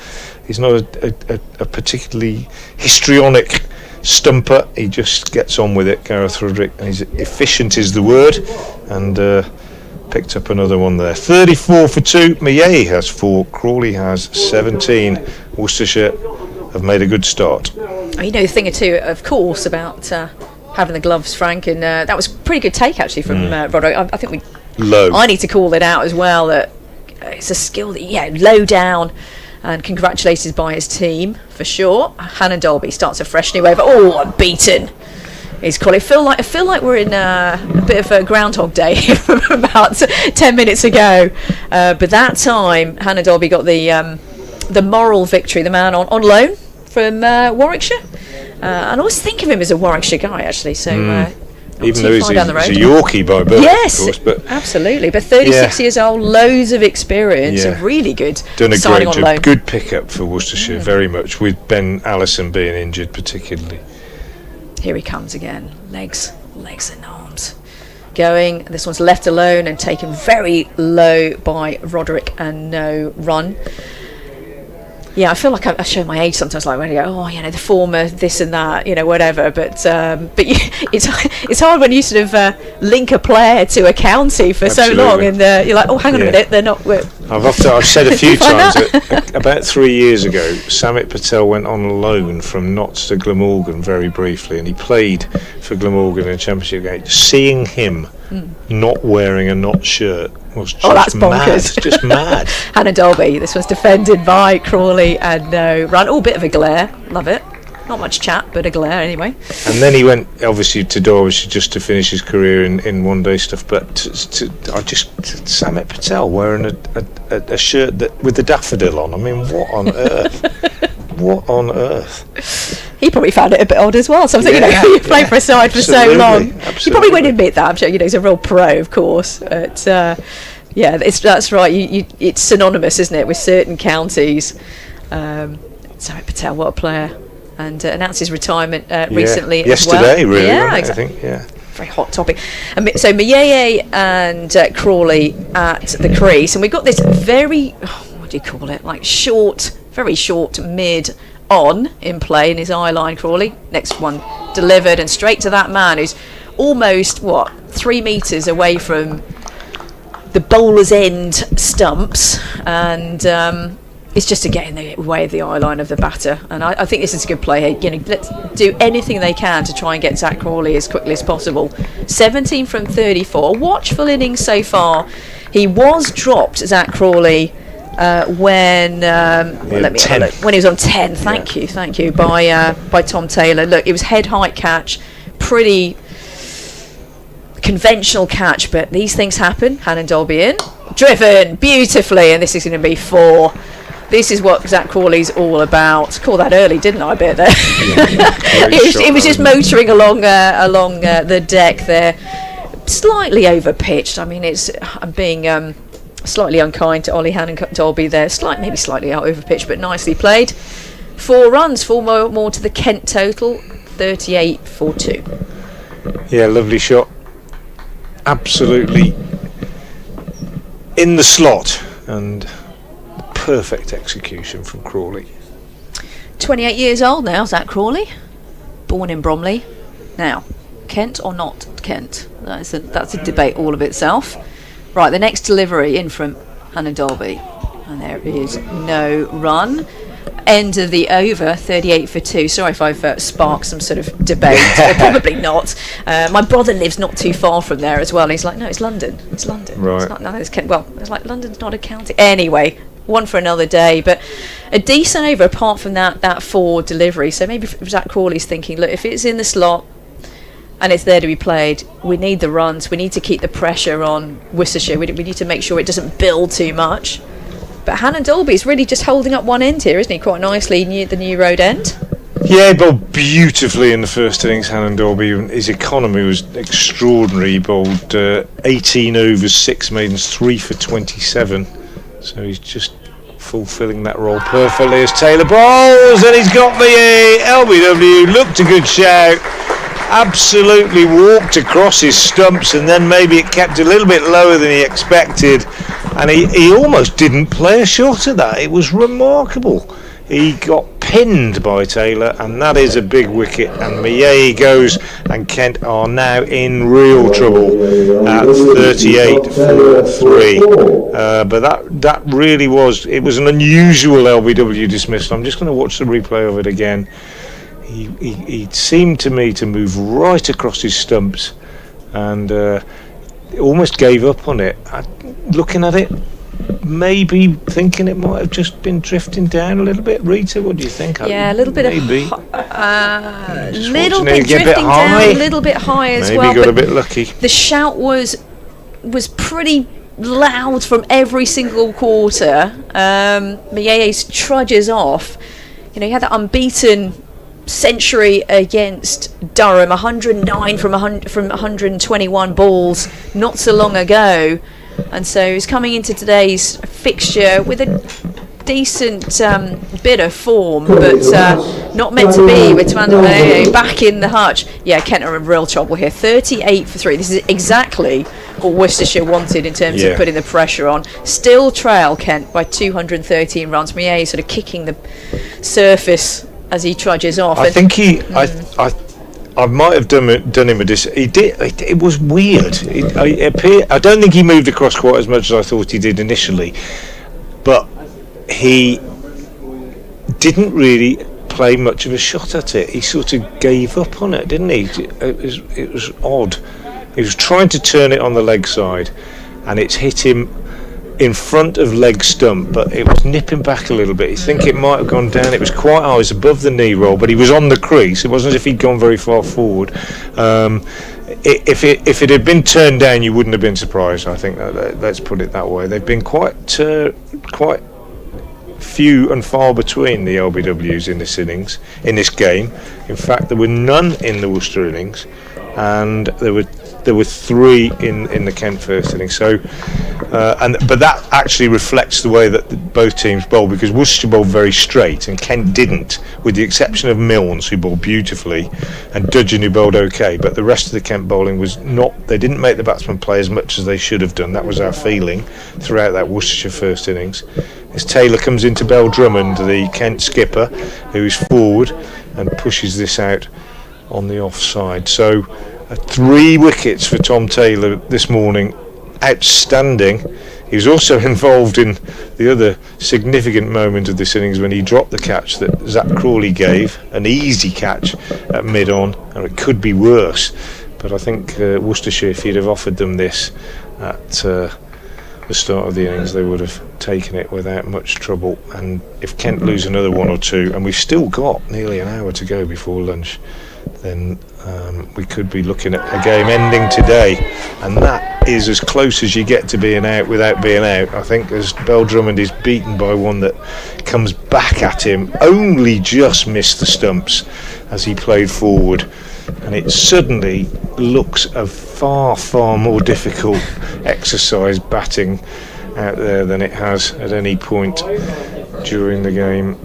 particularly histrionic stumper, he just gets on with it, Gareth Roderick, and he's efficient is the word, and picked up another one there. 34 for 2, Mayeye has 4, Crawley has 17. Worcestershire have made a good start. You know, a thing or two, of course, about having the gloves, Frank, and that was a pretty good take actually from Roderick. I think I need to call it out as well, that it's a skill that, low down, and congratulated by his team for sure. Hannon Dolby starts a fresh new over. Oh, unbeaten is Crawley. I feel like we're in a bit of a Groundhog Day from about 10 minutes ago, but that time Hannon Dolby got the moral victory, the man on loan from Warwickshire, and I always think of him as a Warwickshire guy actually, so even though he's a Yorkie by birth, yes, of course, but absolutely, but 36 years old, loads of experience, and really good. Done a signing great on job, loan. good pickup for Worcestershire, very much, with Ben Allison being injured particularly. Here he comes again, legs and arms going. This one's left alone and taken very low by Roderick, and no run. Yeah, I feel like I show my age sometimes, like when I go, the former this and that, whatever. But it's hard when you sort of link a player to a county for so long, and you're like, oh, hang on a minute, they're not. I've said a few times that about 3 years ago, Samit Patel went on loan from Notts to Glamorgan very briefly, and he played for Glamorgan in a championship game. Seeing him not wearing a Notts shirt was just that's bonkers. mad, just mad. Hannah Dolby, this was defended by Crawley, and no run. Oh, bit of a glare, love it. Not much chat, but a glare anyway. And then he went obviously to Derbyshire just to finish his career in one day stuff. But Samit Patel wearing a shirt with the daffodil on. I mean, what on earth? What on earth? He probably found it a bit odd as well. So I'm thinking, you played for a side for so long. He probably wouldn't admit that. I'm sure he's a real pro, of course. But that's right. It's synonymous, isn't it, with certain counties. Samit Patel, what a player, and announced his retirement recently as well. Yesterday, really. Yeah, exactly. I think, yeah. Very hot topic. So Mayeye and Crawley at the crease, and we've got this very, what do you call it? Like very short mid on in play in his eye line. Crawley, next one delivered and straight to that man who's almost 3 metres away from the bowler's end stumps, and it's just to get in the way of the eye line of the batter. And I think this is a good play here. Let's do anything they can to try and get Zach Crawley as quickly as possible. 17 from 34, watchful innings so far. He was dropped, Zach Crawley, when let me have a look. When he was on 10. Thank you by Tom Taylor. Look, it was head height catch, pretty conventional catch, but these things happen. Hannon Dolby in, driven beautifully, and this is going to be 4. This is what Zach Crawley's all about. Call that early, didn't I? A bit there. It was just motoring along the deck there, slightly over pitched. I mean, I'm being slightly unkind to Ollie Hannon Dolby there. Maybe slightly out over pitch, but nicely played. 4 runs, 4 more to the Kent total, 38 for 2. Yeah, lovely shot. Absolutely in the slot, and perfect execution from Crawley. 28 years old now, Zach Crawley, born in Bromley. Now, Kent or not Kent? That's a debate all of itself. Right, the next delivery in from Hannon Dolby, and there is no run. End of the over, 38 for 2. Sorry if I've sparked some sort of debate. Probably not. My brother lives not too far from there as well. He's like, no, it's London. It's London. Right. It's not. No, it's Kent. Well, it's like London's not a county. Anyway, one for another day. But a decent over apart from that 4 delivery. So maybe Zach Crawley's thinking, look, if it's in the slot and it's there to be played, we need the runs. We need to keep the pressure on Worcestershire. We need to make sure it doesn't build too much. But Hannon Dolby's really just holding up one end here, isn't he? Quite nicely near the New Road end. Yeah, he bowled beautifully in the first innings, Hannon Dolby. His economy was extraordinary. He bowled 18 overs, 6 maidens, 3 for 27. So he's just fulfilling that role perfectly as Taylor bowls, and he's got the LBW. Looked a good shout. Absolutely walked across his stumps, and then maybe it kept a little bit lower than he expected. And he almost didn't play a shot at that. It was remarkable. He got pinned by Taylor, and that is a big wicket. And Miei goes, and Kent are now in real trouble at 38 for 3. But that really was an unusual LBW dismissal. I'm just going to watch the replay of it again. He seemed to me to move right across his stumps, and almost gave up on it. Looking at it, maybe thinking it might have just been drifting down a little bit. Rita, what do you think? Yeah, a little bit maybe. Little bit drifting down, a little bit high as well. Maybe got a bit lucky. The shout was pretty loud from every single quarter. Miei trudges off. You know, he had that unbeaten century against Durham, 109 from 121 balls not so long ago, and so he's coming into today's fixture with a decent bit of form, but not meant to be with Tuanda back in the hutch. Yeah, Kent are in real trouble here. 38 for 3. This is exactly what Worcestershire wanted in terms of putting the pressure on. Still trail Kent by 213 runs. Miei sort of kicking the surface as he trudges off. I think I might have done him a He did. It was weird. I don't think he moved across quite as much as I thought he did initially, but he didn't really play much of a shot at it. He sort of gave up on it, didn't he? It was odd. He was trying to turn it on the leg side, and it's hit him in front of leg stump, but it was nipping back a little bit. You think it might have gone down. It was quite high, it was above the knee roll, but he was on the crease. It wasn't as if he'd gone very far forward. If it had been turned down, you wouldn't have been surprised. I think let's put it that way. They've been quite few and far between, the LBWs in this game. In fact, there were none in the Worcester innings, and there were 3 in the Kent first innings. So, but that actually reflects the way that both teams bowled, because Worcestershire bowled very straight and Kent didn't, with the exception of Milnes, who bowled beautifully, and Dudgeon, who bowled okay. But the rest of the Kent bowling was not. They didn't make the batsmen play as much as they should have done. That was our feeling throughout that Worcestershire first innings. As Taylor comes into Bell Drummond, the Kent skipper, who is forward and pushes this out on the offside. So 3 wickets for Tom Taylor this morning. Outstanding. He was also involved in the other significant moment of this innings when he dropped the catch that Zach Crawley gave, an easy catch at mid-on, and it could be worse. But I think Worcestershire, if he'd have offered them this at the start of the innings, they would have taken it without much trouble. And if Kent lose another 1 or 2, and we've still got nearly an hour to go before lunch, then we could be looking at a game ending today, and that is as close as you get to being out without being out. I think as Drummond is beaten by one that comes back at him, only just missed the stumps as he played forward, and it suddenly looks a far more difficult exercise batting out there than it has at any point during the game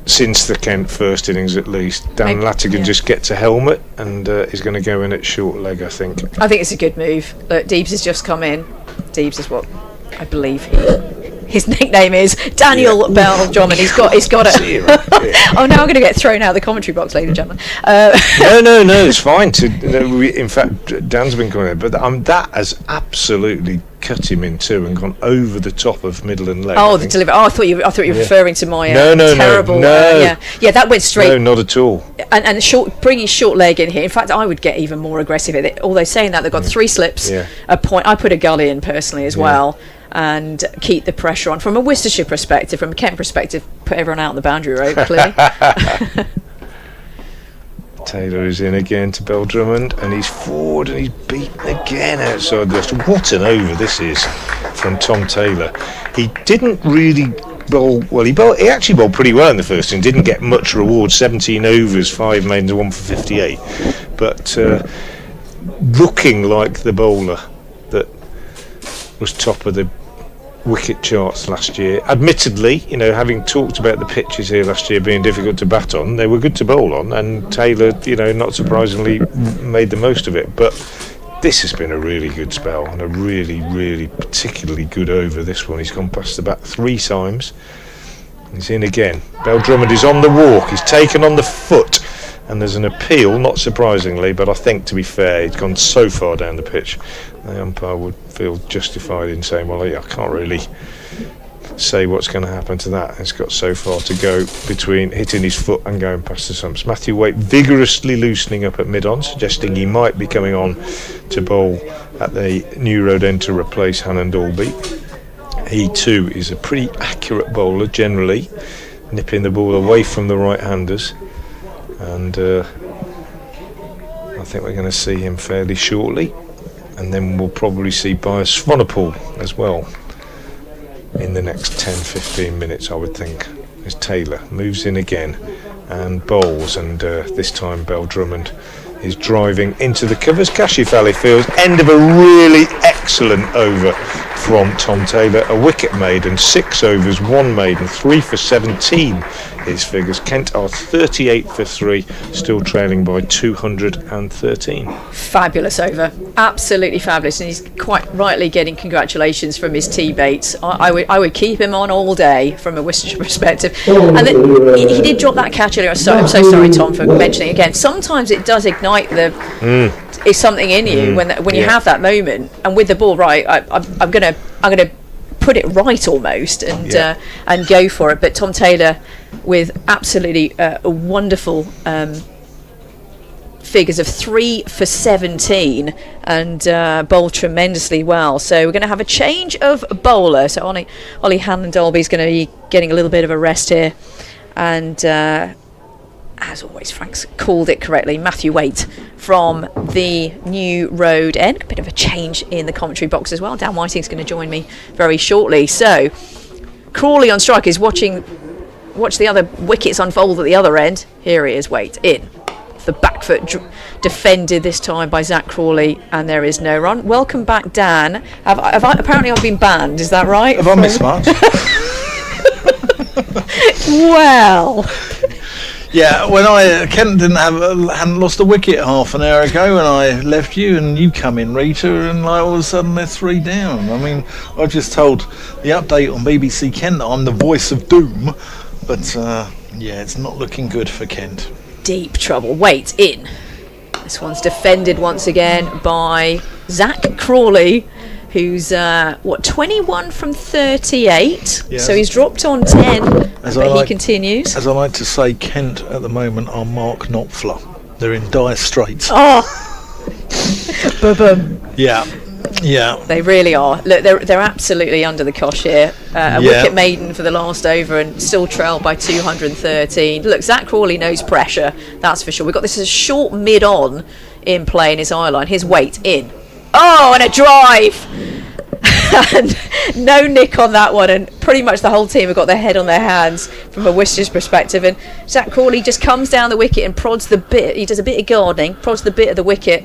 since the Kent first innings, at least. Dan Latigan just gets a helmet and is going to go in at short leg, I think. I think it's a good move. Look, Deebs has just come in. Deebs is what I believe his nickname is. Daniel Bell Drummond. He's got it. Oh, now I'm going to get thrown out of the commentary box, ladies and gentlemen. No, it's fine. In fact, Dan's been coming in, but that has absolutely cut him in two and gone over the top of middle and leg. Oh, the delivery. Oh, I thought you were referring to my terrible. No. Yeah, that went straight. No, not at all. And bringing short leg in here. In fact, I would get even more aggressive at it. Although saying that, they've got 3 slips, a point. I put a gully in personally as well, and keep the pressure on. From a Worcestershire perspective, from a Kent perspective, put everyone out on the boundary rope, clearly. Taylor is in again to Bell Drummond, and he's forward and he's beaten again outside the left. What an over this is from Tom Taylor. He didn't really bowl well. He actually bowled pretty well in the first inning. Didn't get much reward. 17 overs, 5 maidens, 1 for 58. But looking like the bowler that was top of the wicket charts last year. Admittedly, having talked about the pitches here last year being difficult to bat on, they were good to bowl on, and Taylor, not surprisingly, made the most of it. But this has been a really good spell and a really, really particularly good over, this one. He's gone past the bat 3 times. He's in again. Bell Drummond is on the walk. He's taken on the foot, and there's an appeal, not surprisingly, but I think, to be fair, he's gone so far down the pitch, the umpire would feel justified in saying, well, I can't really say what's going to happen to that. It's got so far to go between hitting his foot and going past the stumps. Matthew Waite vigorously loosening up at mid-on, suggesting he might be coming on to bowl at the New Road End to replace Hannon Dalby. He too is a pretty accurate bowler generally, nipping the ball away from the right-handers, and I think we're going to see him fairly shortly, and then we'll probably see Bias Swanepoel as well in the next 10-15 minutes, I would think, as Taylor moves in again and bowls, and this time Bell Drummond is driving into the covers. Kashif Valley Fields, end of a really excellent over from Tom Taylor, a wicket maiden, 6 overs, 1 maiden, 3 for 17 his figures. Kent are 38 for 3, still trailing by 213. Fabulous over, absolutely fabulous, and he's quite rightly getting congratulations from his teammates. I would keep him on all day from a Worcestershire perspective. And then he did drop that catch earlier. I'm so sorry, Tom, for mentioning it again. Sometimes it does ignite is something in you when you have that moment, and with the ball right, I'm gonna put it right almost and go for it. But Tom Taylor with absolutely wonderful figures of 3 for 17 and bowled tremendously well. So we're going to have a change of bowler. So Ollie Hannon Dalby is going to be getting a little bit of a rest here, and as always, Frank's called it correctly. Matthew Waite from the New Road End. A bit of a change in the commentary box as well. Dan Whiting's going to join me very shortly. So Crawley on strike is watch the other wickets unfold at the other end. Here he is, Waite in. The back foot defended this time by Zach Crawley, and there is no run. Welcome back, Dan. Apparently I've been banned, is that right? Have I missed much? Well... Yeah, when Kent hadn't lost a wicket half an hour ago when I left you, and you come in, Rita, and all of a sudden they're 3 down. I mean, I just told the update on BBC Kent that I'm the voice of doom, but it's not looking good for Kent. Deep trouble. Wait, in. This one's defended once again by Zach Crawley, who's 21 from 38, yes. So he's dropped on 10, but he continues. As I like to say, Kent at the moment are Mark Knopfler. They're in dire straits. Oh, boom. Yeah, Yeah. They really are. Look, they're absolutely under the cosh here. A wicket maiden for the last over and still trailed by 213. Look, Zach Crawley knows pressure, that's for sure. We've got this as a short mid-on in play in his eye line. His weight in. Oh, and a drive! And no nick on that one, and pretty much the whole team have got their head on their hands from a Worcestershire perspective. And Zach Crawley just comes down the wicket and prods the bit. He does a bit of gardening, prods the bit of the wicket,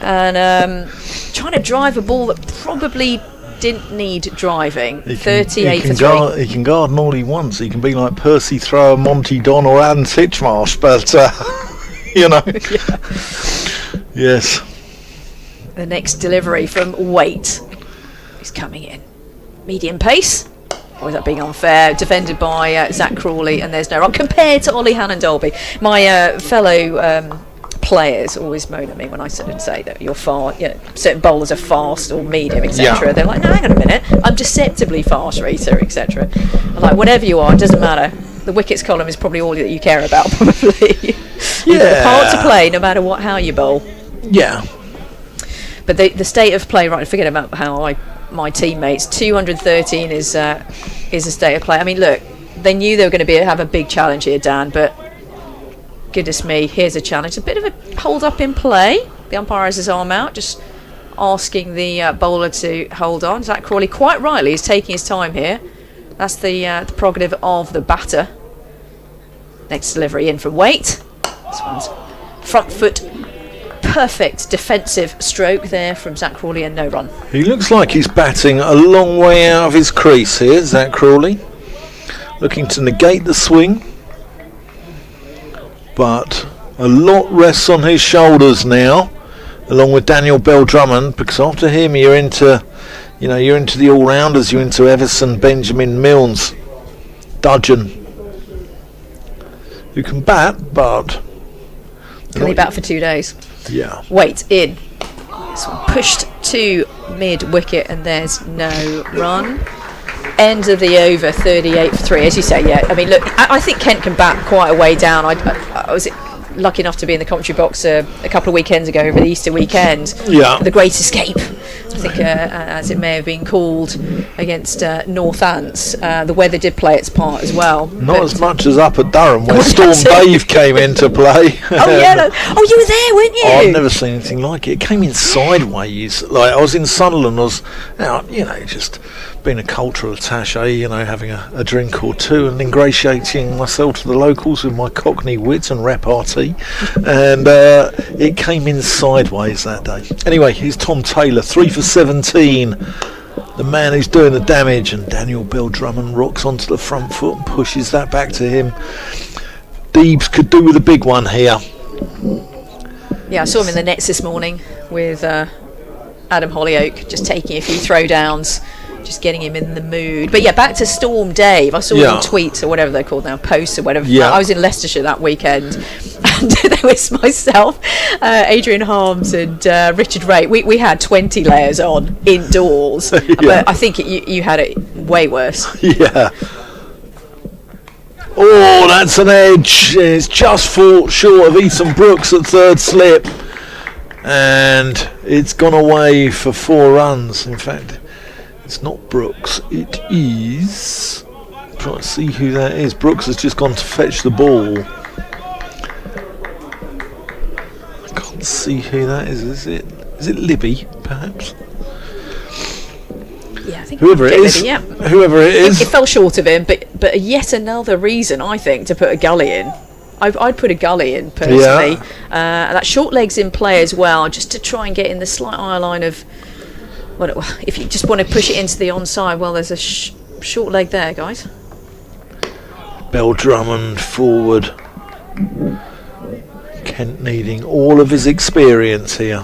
and trying to drive a ball that probably didn't need driving. 38 for 3. He can garden all he wants. He can be like Percy Thrower, Monty Don, or Alan Titchmarsh, but you know. Yes. The next delivery from Waite is coming in. Medium pace. Or is that being unfair? Defended by Zach Crawley, and there's no run. Compared to Ollie Hannon-Dolby, my fellow players always moan at me when I sort of say that you're certain bowlers are fast or medium, etc. Yeah. They're like, no, hang on a minute, I'm deceptively fast, Rita, etc. I'm like, whatever you are, it doesn't matter. The wickets column is probably all that you care about, probably. You've got a part to play, no matter how you bowl. Yeah. But the state of play, right, forget about how my teammates, 213 is a state of play. I mean, look, they knew they were going to have a big challenge here, Dan, but goodness me, here's a challenge. A bit of a hold up in play. The umpire has his arm out, just asking the bowler to hold on. Zach Crawley, quite rightly, is taking his time here. That's the prerogative of the batter. Next delivery in from Waite. This one's front foot. Perfect defensive stroke there from Zach Crawley, and no run. He looks like he's batting a long way out of his crease here, Zach Crawley. Looking to negate the swing. But a lot rests on his shoulders now, along with Daniel Bell-Drummond, because after him you're into the all-rounders, you're into Everson, Benjamin, Milnes, Dudgeon, who can bat, but... Can he bat for 2 days? Yeah. Waite in. This one pushed to mid-wicket, and there's no run. End of the over, 38 for 3. As you say, yeah. I mean, look, I think Kent can bat quite a way down. I was lucky enough to be in the commentary box a couple of weekends ago over the Easter weekend. Yeah. The Great Escape, I think, as it may have been called, against Northants. The weather did play its part as well. Not as much as up at Durham, where Storm Dave came into play. Oh, yeah. No. Oh, you were there, weren't you? I've never seen anything like it. It came in sideways. Like, I was in Sunderland, I was out, just being a cultural attaché, having a drink or two and ingratiating myself to the locals with my Cockney wit and repartee, and it came in sideways that day. Anyway, here's Tom Taylor, 3 for 17, the man who's doing the damage, and Daniel Bell-Drummond rocks onto the front foot and pushes that back to him. Deebs could do with a big one here. Yeah, I saw him in the nets this morning with Adam Hollyoake, just taking a few throwdowns, just getting him in the mood. But yeah, back to Storm Dave. I saw him on tweets or whatever they're called now, posts or whatever. Yeah. I was in Leicestershire that weekend, and there was myself, Adrian Harms, and Richard Ray. We had 20 layers on indoors, but I think you had it way worse. Yeah. Oh, that's an edge. It's just short of Ethan Brooks at third slip, and it's gone away for 4 runs. In fact, it's not Brooks, it is... I'm trying to see who that is. Brooks has just gone to fetch the ball. I can't see who that is. Is it Libby, perhaps? Yeah, I think whoever it is. Libby, yeah. Whoever it is. It fell short of him, but yet another reason, I think, to put a gully in. I'd put a gully in, personally. Yeah. That short leg's in play as well, just to try and get in the slight eye line of... Well, if you just want to push it into the onside, well, there's a short leg there, guys. Bell-Drummond forward. Kent needing all of his experience here.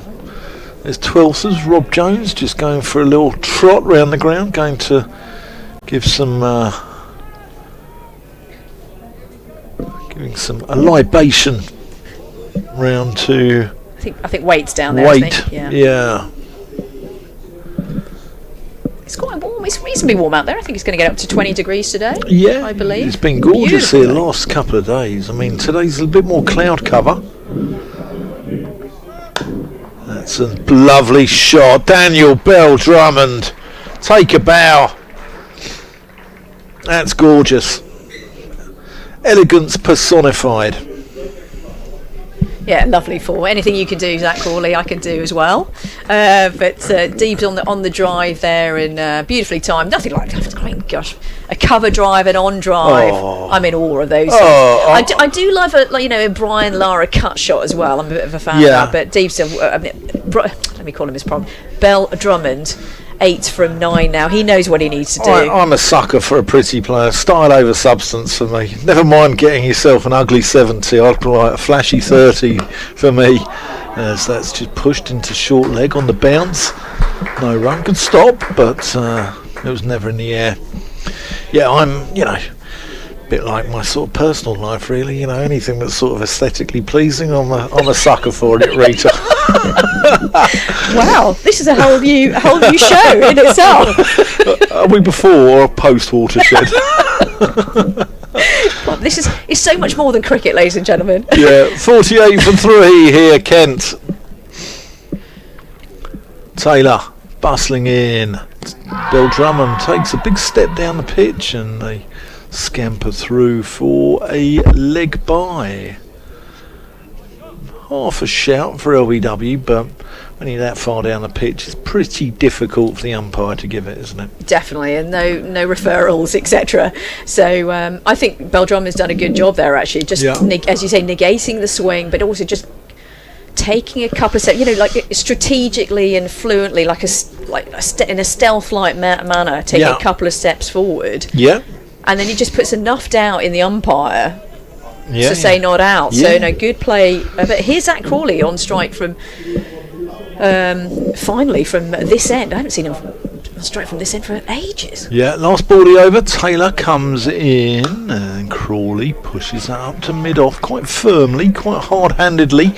There's Twilson's Rob Jones just going for a little trot round the ground, going to give some giving a libation round to... I think Waite's down there. Waite, I think. yeah. It's quite warm. It's reasonably warm out there. I think it's going to get up to 20 degrees today. Yeah, I believe. It's been gorgeous Beautiful here the last couple of days. I mean, today's a bit more cloud cover. That's a lovely shot. Daniel Bell Drummond, take a bow. That's gorgeous. Elegance personified. Yeah, lovely four. Anything you can do, Zach Crawley, I can do as well. But Deeb's on the drive there and beautifully timed. Nothing like, I mean, gosh, a cover drive and on drive. Oh. I'm in awe of those. I do love a Brian Lara cut shot as well. I'm a bit of a fan of that. But Deeb's, let me call him his problem. Bell Drummond. 8 from 9 now. He knows what he needs to do. I'm a sucker for a pretty player. Style over substance for me. Never mind getting yourself an ugly 70. I'd like a flashy 30 for me. As that's just pushed into short leg on the bounce. No run. Could stop, but it was never in the air. Yeah, I'm, a bit like my sort of personal life, really. Anything that's sort of aesthetically pleasing, I'm a sucker for it, Rita. Wow, this is a whole new show in itself. Are we before or post Watershed? Well, this is so much more than cricket, ladies and gentlemen. Yeah, 48 for 3 here, Kent. Taylor bustling in. Bill Drummond takes a big step down the pitch and they scamper through for a leg bye. Half a shout for LBW, but when you're that far down the pitch, it's pretty difficult for the umpire to give it, isn't it? Definitely, and no referrals, etc. So I think Bell Drummond's done a good job there, actually. Just as you say, negating the swing, but also just taking a couple of steps, like strategically and fluently, in a stealth-like manner, taking a couple of steps forward. Yeah. And then he just puts enough doubt in the umpire to say not out. Yeah. So, no, good play. But here's Zach Crawley on strike from, finally, from this end. I haven't seen him on strike from this end for ages. Yeah, last ballie over. Taylor comes in and Crawley pushes that up to mid-off quite firmly, quite hard-handedly.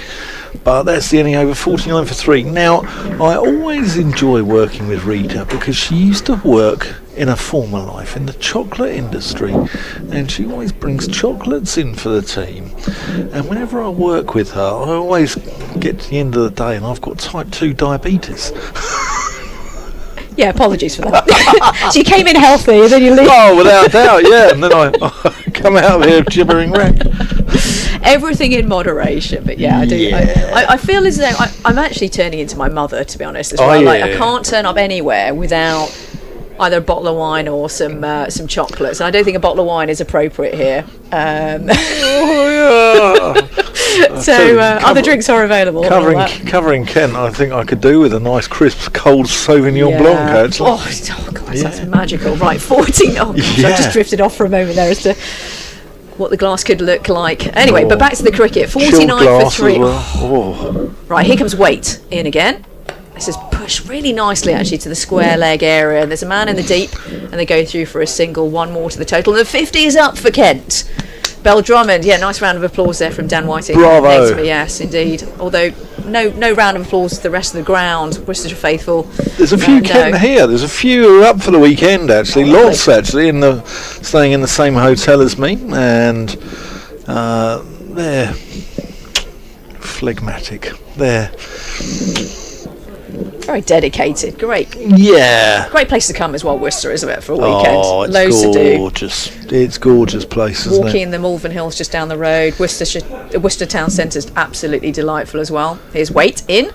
But that's the inning over, 49 for 3. Now, I always enjoy working with Rita because she used to work in a former life in the chocolate industry, and she always brings chocolates in for the team. And whenever I work with her, I always get to the end of the day and I've got type 2 diabetes. Yeah, apologies for that. So you came in healthy and then you leave. Oh, without doubt, yeah. And then I come out of here gibbering wreck. Everything in moderation, but yeah, I do. Yeah. I feel as though I'm actually turning into my mother, to be honest, as well. I can't turn up anywhere without either a bottle of wine or some chocolates. And I don't think a bottle of wine is appropriate here. So other drinks are available. Covering Kent, I think I could do with a nice crisp cold Sauvignon Blanc, actually. Oh God, that's magical. Right, 14. Oh gosh, I just drifted off for a moment there as to what the glass could look like. Anyway, but back to the cricket. 49 for 3. Well. Right, here comes Waite in again. This is pushed really nicely actually to the square leg area. There's a man in the deep and they go through for a single, one more to the total. And the 50 is up for Kent. Bell Drummond, nice round of applause there from Dan Whiting. Bravo. Yes, indeed. Although no round of applause to the rest of the ground. Worcestershire faithful. There's a few Kent here. There's a few who are up for the weekend actually. Lots actually staying in the same hotel as me, and they're phlegmatic. They're very dedicated. Great. Yeah. Great place to come as well, Worcester, isn't it, for a weekend? Oh, it's Loads gorgeous. to do. It's gorgeous place, isn't Walking it? in the Malvern Hills just down the road. Worcester Town Centre is absolutely delightful as well. Here's Waite in.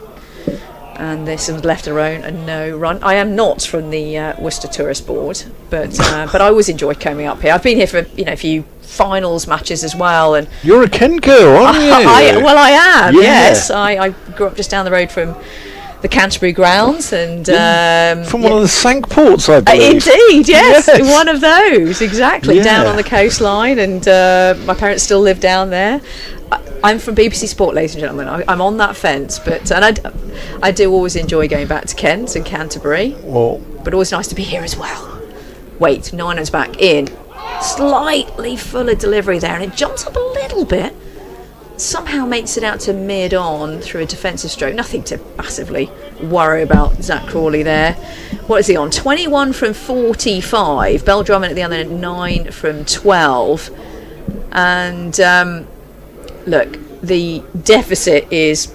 And this is left alone and no run. I am not from the Worcester Tourist Board, but I always enjoy coming up here. I've been here for a few finals matches as well. And you're a Kent girl, aren't you? I am. Yeah. Yes, I grew up just down the road from the Canterbury grounds, and from one of the Sank Ports, I believe. Indeed, yes, one of those exactly down on the coastline, and my parents still live down there. I'm from BBC Sport, ladies and gentlemen. I'm on that fence, but I do always enjoy going back to Kent and Canterbury. But always nice to be here as well. Wait, Nina's back in, slightly fuller delivery there, and it jumps up a little bit. Somehow makes it out to mid-on through a defensive stroke. Nothing to massively worry about. Zach Crawley there. What is he on? 21 from 45. Bell Drummond at the other end, 9 from 12. And look, the deficit is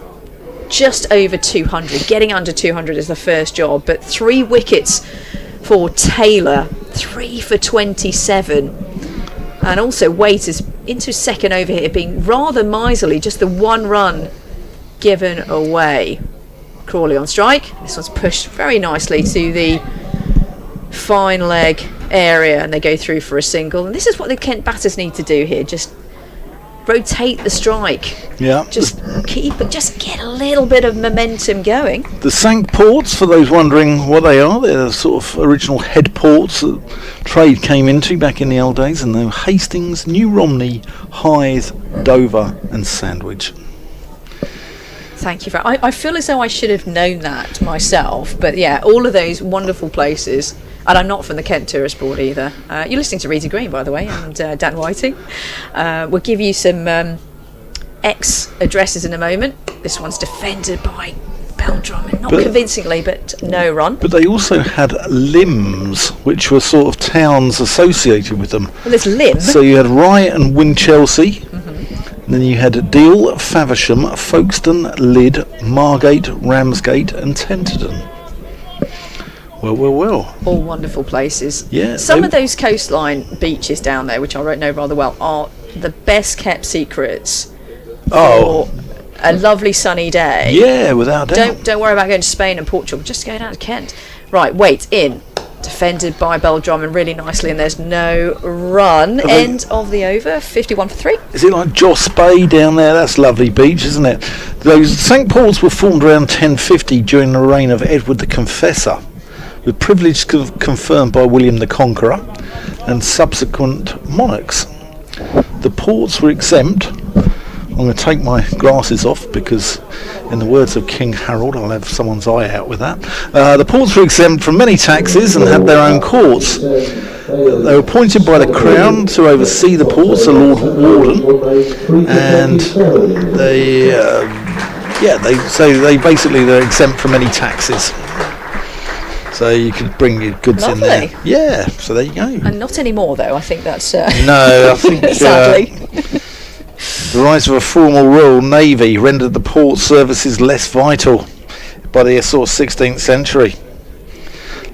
just over 200. Getting under 200 is the first job, but 3 wickets for Taylor, 3 for 27. And also Waite is into second over here, being rather miserly, just the 1 run given away. Crawley on strike. This one's pushed very nicely to the fine leg area, and they go through for a single. And this is what the Kent batters need to do here, just rotate the strike. Yeah. Just get a little bit of momentum going. The Sank ports, for those wondering what they are, they're the sort of original head ports that trade came into back in the old days, and they were Hastings, New Romney, Hythe, Dover and Sandwich. Thank you for. I feel as though I should have known that myself, but yeah, all of those wonderful places. And I'm not from the Kent Tourist Board either. You're listening to Rita Green, by the way, and Dan Whiting. We'll give you some X addresses in a moment. This one's defended by Beldrum, not convincingly, but no run. But they also had limbs, which were sort of towns associated with them. Well, there's Lim. So you had Rye and Winchelsea. And then you had Deal, Faversham, Folkestone, Lydd, Margate, Ramsgate and Tenterden. Well. All wonderful places. Yeah. Some of those coastline beaches down there, which I know rather well, are the best kept secrets for a lovely sunny day. Yeah, without doubt. Don't worry about going to Spain and Portugal. Just go down to Kent. Right, Waite in. Defended by Beldrum really nicely, and there's no run. End of the over, 51 for 3. Is it like Joss Bay down there? That's lovely beach, isn't it? Those St Paul's were formed around 1050 during the reign of Edward the Confessor, with privilege confirmed by William the Conqueror and subsequent monarchs. The ports were exempt. I'm going to take my glasses off because, in the words of King Harold, I'll have someone's eye out with that. The ports were exempt from many taxes and had their own courts. They were appointed by the Crown to oversee the ports, the Lord Warden, and they're exempt from any taxes. So you could bring your goods in there. Yeah, so there you go. And not anymore, though. I think that's no, I think sadly. The rise of a formal Royal Navy rendered the port services less vital by the sort of 16th century.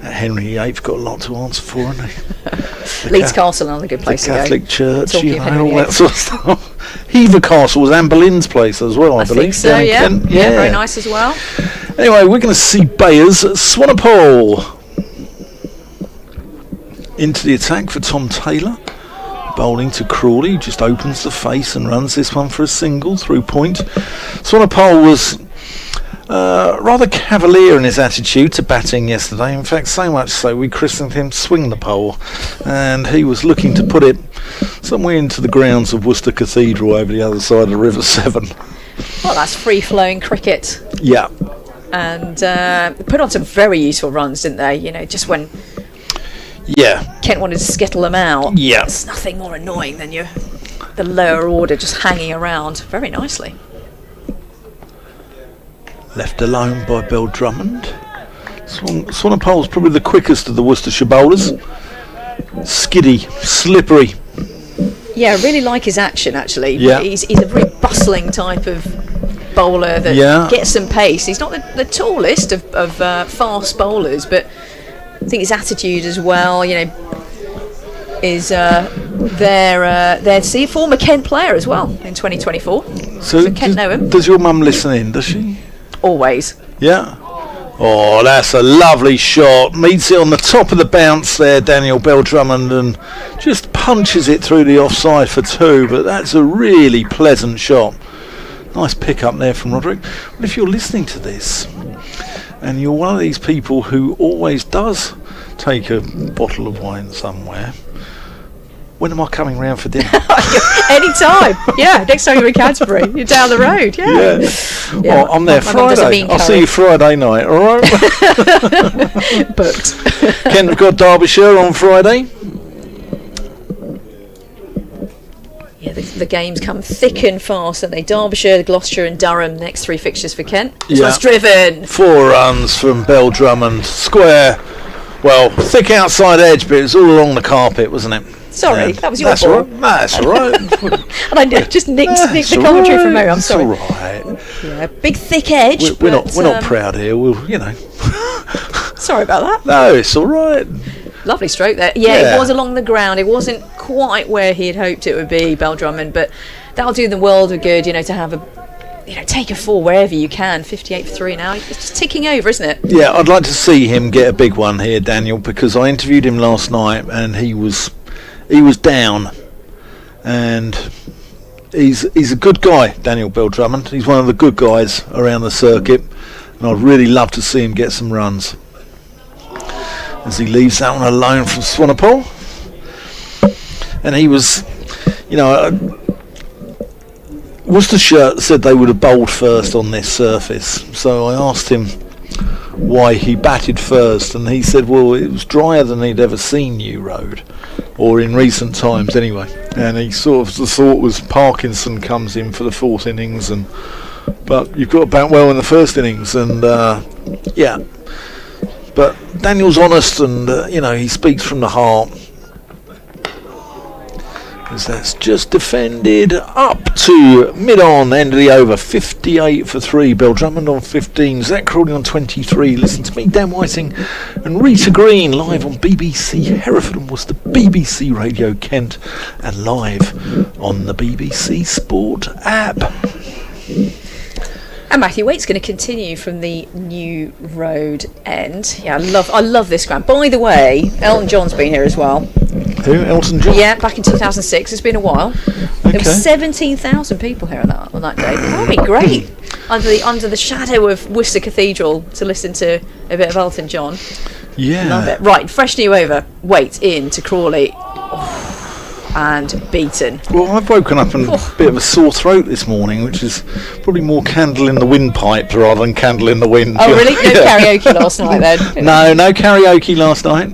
Henry VIII got a lot to answer for, hasn't he? Leeds Castle, another good place to go. The Catholic Church, Talking all that sort of stuff. Hever Castle was Anne Boleyn's place as well, I believe. Think so, yeah. Yeah, very nice as well. Anyway, we're going to see Bayers at Swanepoel. Into the attack for Tom Taylor. Bowling to Crawley, who just opens the face and runs this one for a single through point. Swanepoel was rather cavalier in his attitude to batting yesterday. In fact, so much so we christened him Swing the Pole, and he was looking to put it somewhere into the grounds of Worcester Cathedral over the other side of River Severn. Well, that's free-flowing cricket. Yeah. And put on some very useful runs, didn't they? You know, just when Kent wanted to skittle them out. Yeah. There's nothing more annoying than the lower order just hanging around very nicely. Left alone by Bell Drummond. Swanepoel's probably the quickest of the Worcestershire bowlers. Skiddy, slippery. Yeah, I really like his action, actually. Yeah. He's a very bustling type of bowler that gets some pace. He's not the tallest of fast bowlers, but I think his attitude as well, you know, is there to see. Former Kent player as well in 2024. So Kent know him. Does your mum listen in, does she? Always. Yeah. Oh, that's a lovely shot. Meets it on the top of the bounce there, Daniel Bell Drummond, and just punches it through the offside for 2. But that's a really pleasant shot. Nice pick up there from Roderick. Well, if you're listening to this and you're one of these people who always does take a bottle of wine somewhere, when am I coming round for dinner? Anytime. Yeah, next time you're in Canterbury, you're down the road. Yeah. Well, I'm there Friday. I'll see you Friday night, all right? Booked. Kent have got Derbyshire on Friday. Yeah, the games come thick and fast, and they Derbyshire, Gloucestershire and Durham, next 3 fixtures for Kent. This one's driven. 4 runs from Bell Drummond. Square, well, thick outside edge, but it was all along the carpet, wasn't it? Sorry, that was your that's ball. All right. That's all right. And I just nicked the commentary from Mo. I'm It's sorry. all right. Yeah, big thick edge. We're not proud here. We'll, Sorry about that. No, it's all right. Lovely stroke there. Yeah, it was along the ground. It wasn't quite where he had hoped it would be, Bell Drummond, but that'll do the world of good, to have take a 4 wherever you can. 58 for 3 now. It's just ticking over, isn't it? Yeah, I'd like to see him get a big one here, Daniel, because I interviewed him last night and he was down, and he's a good guy, Daniel Bell Drummond. He's one of the good guys around the circuit, and I'd really love to see him get some runs. As he leaves that one alone from Swanepoel. And he was, Worcestershire said they would have bowled first on this surface, so I asked him why he batted first, and he said, well, it was drier than he'd ever seen New Road, or in recent times anyway. And he sort of, the thought was Parkinson comes in for the 4th innings, but you've got to bat well in the 1st innings, and but Daniel's honest, and he speaks from the heart. As that's just defended up to mid-on, end of the over, 58 for 3. Bell Drummond on 15, Zach Crawley on 23. Listen to me, Dan Whiting and Rita Green, live on BBC Hereford and Worcester, BBC Radio Kent, and live on the BBC Sport app. And Matthew Waite's going to continue from the New Road end. Yeah, I love this ground. By the way, Elton John's been here as well. Who? Elton John? Yeah, back in 2006. It's been a while. There were 17,000 people here on that day. That would be great. under the shadow of Worcester Cathedral to listen to a bit of Elton John. Yeah. Love it. Right, fresh new over. Waite in to Crawley. And beaten. Well, I've woken up in a bit of a sore throat this morning, which is probably more candle in the windpipe rather than candle in the wind. Oh, really? No karaoke last night then? No karaoke last night,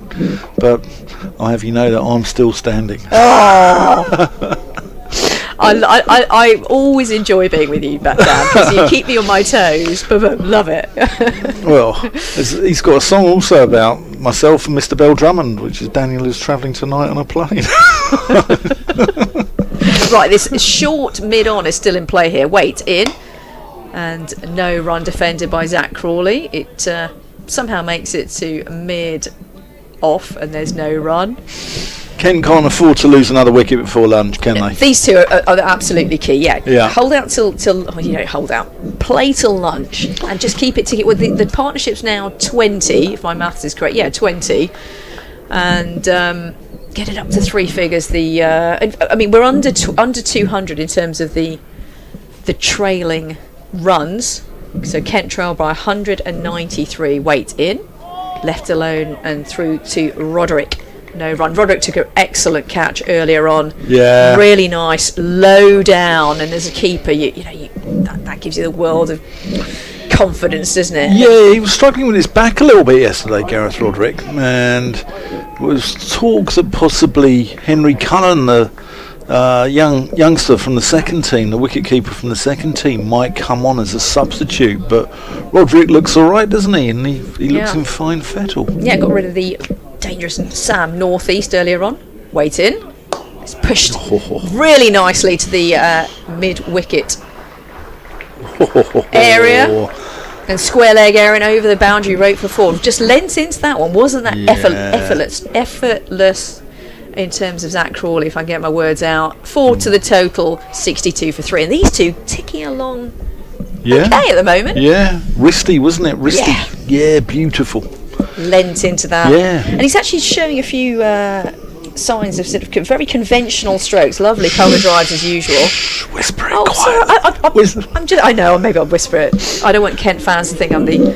but I have you know that I'm still standing. Oh. I always enjoy being with you, Dan, because you keep me on my toes. Love it. Well, he's got a song also about myself and Mr. Bell Drummond, which is Daniel is travelling tonight on a plane. Right, this short mid-on is still in play here. Waite in, and no run defended by Zach Crawley. It somehow makes it to mid-off, and there's no run. Kent can't afford to lose another wicket before lunch, can they? These two are absolutely key. Yeah. Hold out till hold out. Play till lunch and just keep it ticking. Well, the partnership's now 20, if my maths is correct. Yeah, 20, and get it up to 3 figures. We're under 200 in terms of the trailing runs. So Kent trail by 193. Waite in, left alone and through to Roderick. No run. Roderick took an excellent catch earlier on. Yeah. Really nice. Low down, and as a keeper, that gives you the world of confidence, doesn't it? Yeah, he was struggling with his back a little bit yesterday, Gareth Roderick, and there was talk that possibly Henry Cullen, the youngster from the second team, the wicket-keeper from the second team, might come on as a substitute, but Roderick looks all right, doesn't he? And he looks in fine fettle. Yeah, got rid of the dangerous Sam northeast earlier on. Waite in. It's pushed really nicely to the mid-wicket area. And square leg airing over the boundary rope for 4. Just lent into that one. Wasn't that effortless in terms of Zach Crawley, if I get my words out. 4 to the total, 62 for 3. And these two ticking along okay at the moment. Yeah, wristy, wasn't it? Wristy. Yeah, beautiful. Lent into that. Yeah. And he's actually showing a few signs of sort of very conventional strokes. Lovely cover drives as usual. Whisper it quietly. I know, maybe I'll whisper it. I don't want Kent fans to think I'm the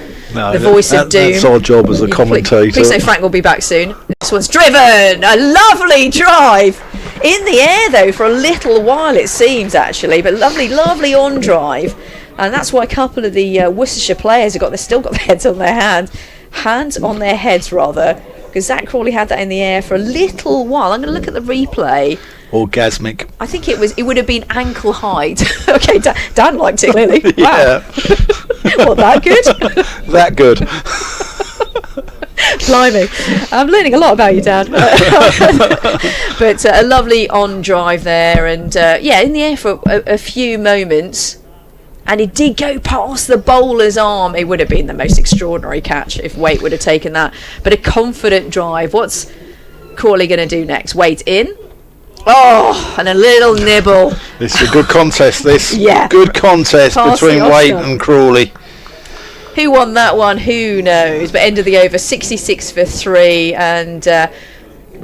voice of doom. That's our job as a commentator. Please say Frank will be back soon. This one's driven. A lovely drive. In the air though for a little while it seems actually, but lovely on drive. And that's why a couple of the Worcestershire players have still got their heads on their hands on their heads rather, because Zach Crawley had that in the air for a little while. I'm going to look at the replay. Orgasmic. I think it would have been ankle height. Okay, Dan liked it clearly. Wow. Yeah. Well, that good? That good. Blimey, I'm learning a lot about you, Dad. But a lovely on drive there, and in the air for a few moments. And he did go past the bowler's arm. It would have been the most extraordinary catch if Waite would have taken that. But a confident drive. What's Crawley going to do next? Waite in. Oh, and a little nibble. This is a good contest, this. Yeah. Good contest Past between the Waite Oscar. and Crawley. Who won that one? Who knows? But end of the over, 66 for 3. And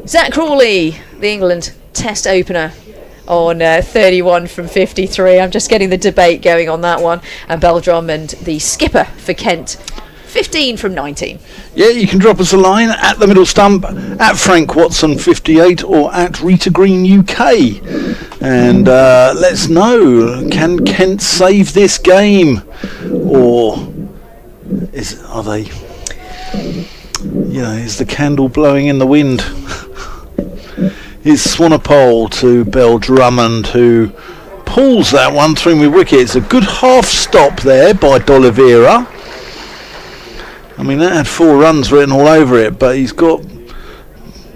Zach Crawley, the England Test opener, on 31 from 53. I'm just getting the debate going on that one. And Bell Drummond, the skipper for Kent, 15 from 19. Yeah, you can drop us a line at the middle stump, at Frank Watson 58 or at Rita Green UK. And let us know, can Kent save this game? Or is the candle blowing in the wind? Is Swanepoel to Bell Drummond, who pulls that one through mid-wicket. It's a good half stop there by D'Oliveira. I mean, that had 4 runs written all over it, but he's got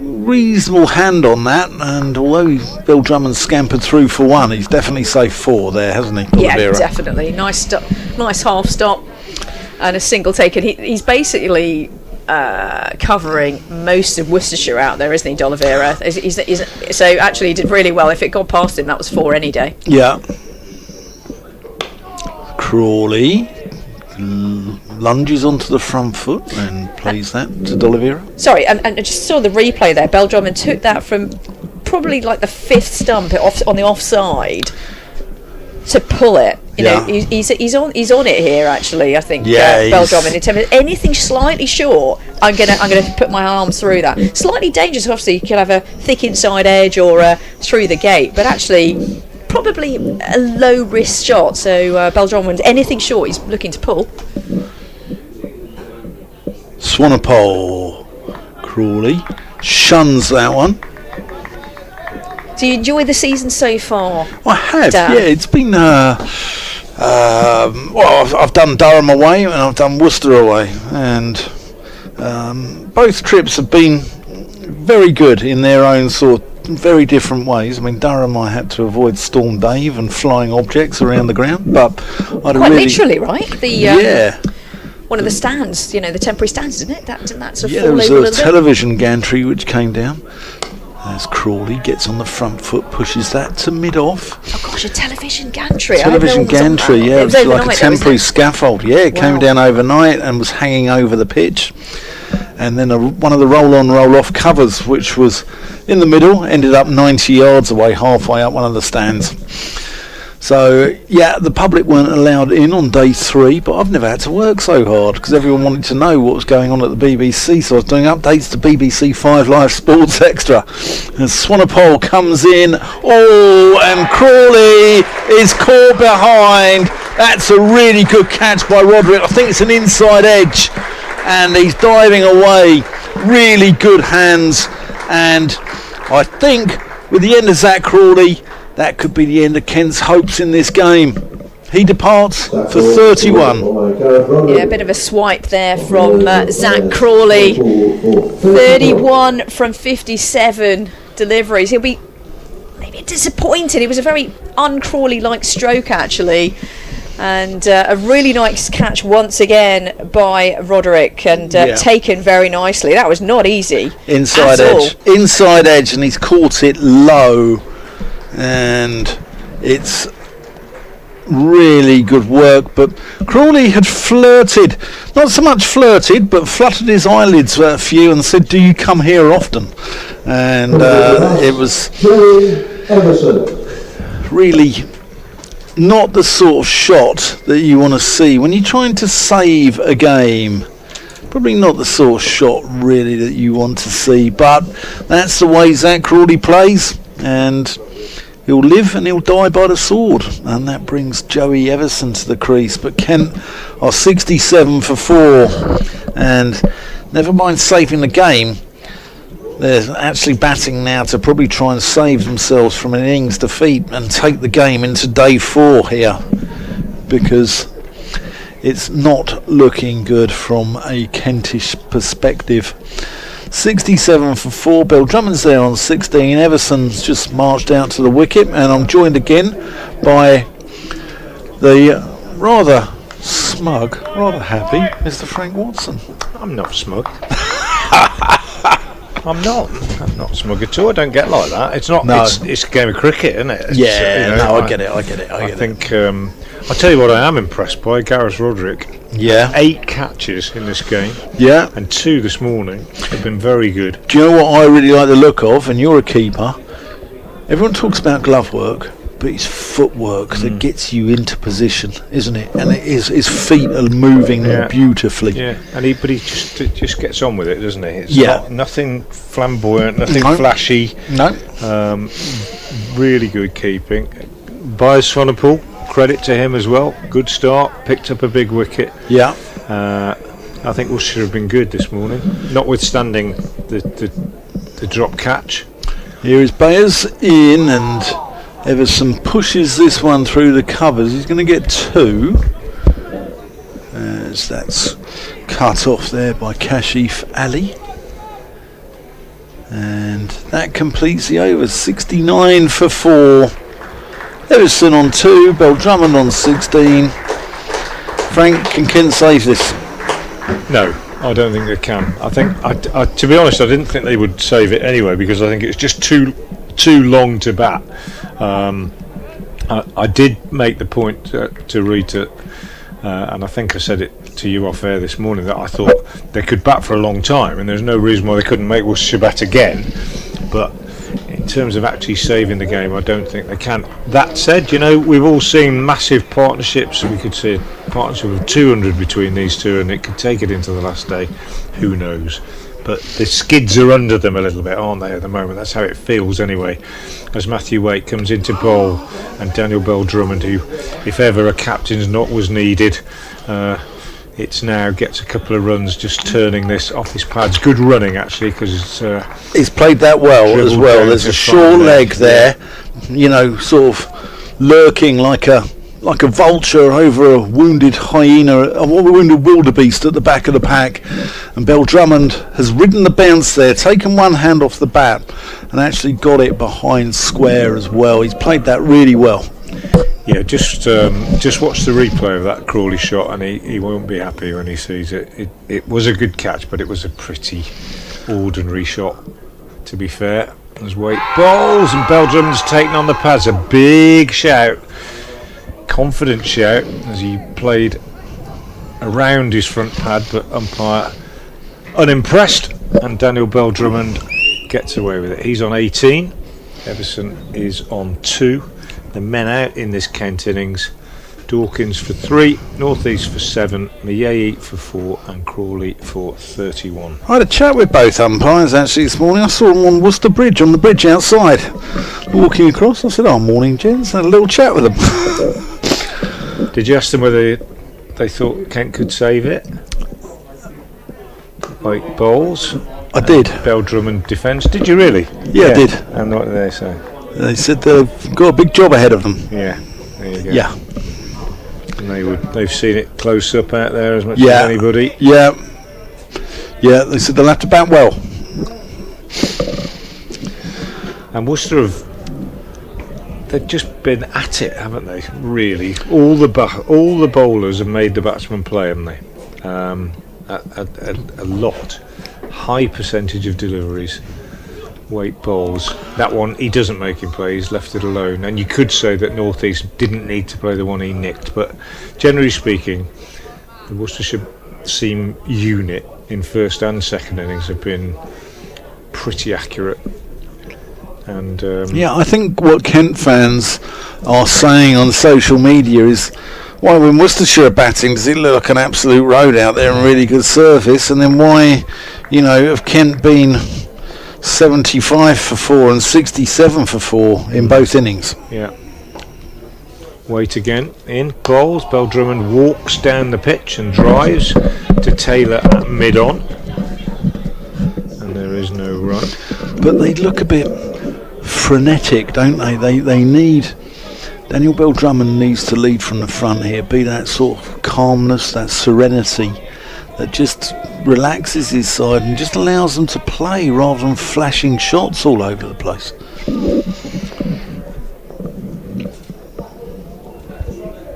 reasonable hand on that, and although Bell Drummond scampered through for 1, he's definitely saved 4 there, hasn't he, D'Oliveira? Yeah, definitely. Nice stop, nice half stop, and a single taken. He's basically covering most of Worcestershire out there, isn't he, D'Oliveira? So actually he did really well. If it got past him, that was 4 any day. Yeah. Crawley lunges onto the front foot and plays that to D'Oliveira. Sorry, and I just saw the replay there. Bell Drummond took that from probably like the 5th stump on the offside to pull it. You know, he's on it here actually. I think. Yeah, Bell Drummond. In terms of anything slightly short, I'm gonna put my arms through that. Slightly dangerous. Obviously, you could have a thick inside edge or through the gate, but actually, probably a low risk shot. So Bell Drummond, anything short, he's looking to pull. Swanepoel, Crawley shuns that one. Do you enjoy the season so far? I have, Dan? yeah. It's been I've done Durham away and I've done Worcester away, and both trips have been very good in their own sort of very different ways. I mean, Durham, I had to avoid Storm Dave and flying objects around the ground, but Quite literally, right? Yeah. One of the stands, the temporary stands, isn't it? Didn't that sort of Yeah, fall there was over a a little bit? television gantry which came down. As Crawley gets on the front foot, pushes that to mid-off. Oh gosh, a television gantry. Television gantry, yeah, it was like a temporary though, scaffold. Yeah, it came down overnight and was hanging over the pitch. And then one of the roll-on, roll-off covers, which was in the middle, ended up 90 yards away, halfway up one of the stands. So, yeah, the public weren't allowed in on day 3, but I've never had to work so hard because everyone wanted to know what was going on at the BBC, so I was doing updates to BBC 5 Live Sports Extra. And Swanepoel comes in, and Crawley is caught behind. That's a really good catch by Roderick. I think it's an inside edge, and he's diving away. Really good hands, and I think with the end of Zach Crawley, that could be the end of Kent's hopes in this game. He departs for 31. Yeah, a bit of a swipe there from Zach Crawley. 31 from 57 deliveries. He'll be maybe disappointed. It was a very un-Crawley-like stroke, actually. And a really nice catch once again by Roderick, and taken very nicely. That was not easy. Inside edge, and he's caught it low. And it's really good work, but Crawley had flirted, not so much flirted, but fluttered his eyelids at a few and said, "Do you come here often?" And it was really not the sort of shot that you want to see when you're trying to save a game. Probably not the sort of shot really that you want to see, but that's the way Zach Crawley plays, and he'll live and he'll die by the sword. And that brings Joey Everson to the crease. But Kent are 67 for 4. And never mind saving the game, they're actually batting now to probably try and save themselves from an innings defeat and take the game into day 4 here. Because it's not looking good from a Kentish perspective. 67 for 4. Bill Drummond's there on 16. Everson's just marched out to the wicket, and I'm joined again by the rather smug, rather happy Mr. Frank Watson. I'm not smug. I'm not smug at all. I don't get like that. It's not. No. It's a game of cricket, isn't it? It's, I get it. I think. I'll tell you what I am impressed by. Gareth Roderick. Yeah. 8 catches in this game. Yeah. And 2 this morning have been very good. Do you know what I really like the look of? And you're a keeper. Everyone talks about glove work, but it's footwork that gets you into position, isn't it? And his feet are moving beautifully. Yeah, but he just gets on with it, doesn't he? It's nothing flamboyant, nothing flashy. No. Really good keeping. By Sonapol, credit to him as well. Good start, picked up a big wicket. Yeah. I think Worcestershire have been good this morning, notwithstanding the drop catch. Here is Bayers in, and Everson pushes this one through the covers. He's going to get 2. As that's cut off there by Kashif Ali. And that completes the over. 69 for 4. Everson on 2. Bell Drummond on 16. Frank, can Kent save this? No, I don't think they can. I think, to be honest, I didn't think they would save it anyway, because I think it's just too long to bat. I did make the point to Rita, and I think I said it to you off air this morning, that I thought they could bat for a long time, and there's no reason why they couldn't make Worcestershire bat again. But in terms of actually saving the game, I don't think they can. That said, we've all seen massive partnerships. We could see a partnership of 200 between these two, and it could take it into the last day. Who knows? But the skids are under them a little bit, aren't they, at the moment? That's how it feels anyway. As Matthew Waite comes into bowl, and Daniel Bell Drummond, who, if ever a captain's knock was needed, it's now gets a couple of runs just turning this off his pads. Good running, actually, because he's played that well as well. There's a short leg there, sort of lurking like a vulture over a wounded hyena, a wounded wildebeest at the back of the pack, and Bell Drummond has ridden the bounce there, taken one hand off the bat, and actually got it behind square as well. He's played that really well. Yeah, just watch the replay of that Crawley shot, and he won't be happy when he sees it. It was a good catch, but it was a pretty ordinary shot, to be fair. As Waite bowls, and Bell Drummond's taken on the pads. A big shout, confident shout, as he played around his front pad, but umpire unimpressed, and Daniel Bell Drummond gets away with it. He's on 18. Everson is on 2. The men out in this Kent innings: Dawkins for 3, North East for 7, Miyehi for 4, and Crawley for 31. I had a chat with both umpires actually this morning. I saw them on Worcester Bridge, on the bridge outside, walking across. I said, morning gents, and had a little chat with them. Did you ask them whether they thought Kent could save it? Like bowls? I did. Bell Drummond defence. Did you really? Yeah, I did. And what did they say? They said they've got a big job ahead of them. Yeah, there you go. Yeah. And they've seen it close up out there as much as anybody. Yeah. Yeah, they said they'll have to bat well. And Worcester they've just been at it, haven't they? Really, all the bowlers have made the batsmen play, haven't they? A lot, high percentage of deliveries. Waite bowls. That one he doesn't make him play. He's left it alone. And you could say that North East didn't need to play the one he nicked, but generally speaking, the Worcestershire seam unit in first and second innings have been pretty accurate. And I think what Kent fans are saying on social media is, why when Worcestershire are batting does it look like an absolute road out there and really good service, and then why have Kent been 75 for 4 and 67 for 4 in both innings? Yeah. Waite again in bowls. Bell Drummond walks down the pitch and drives to Taylor at mid-on, and there is no run. But they look a bit frenetic, don't they? They need Daniel Bell-Drummond needs to lead from the front here, be that sort of calmness, that serenity that just relaxes his side and just allows them to play rather than flashing shots all over the place.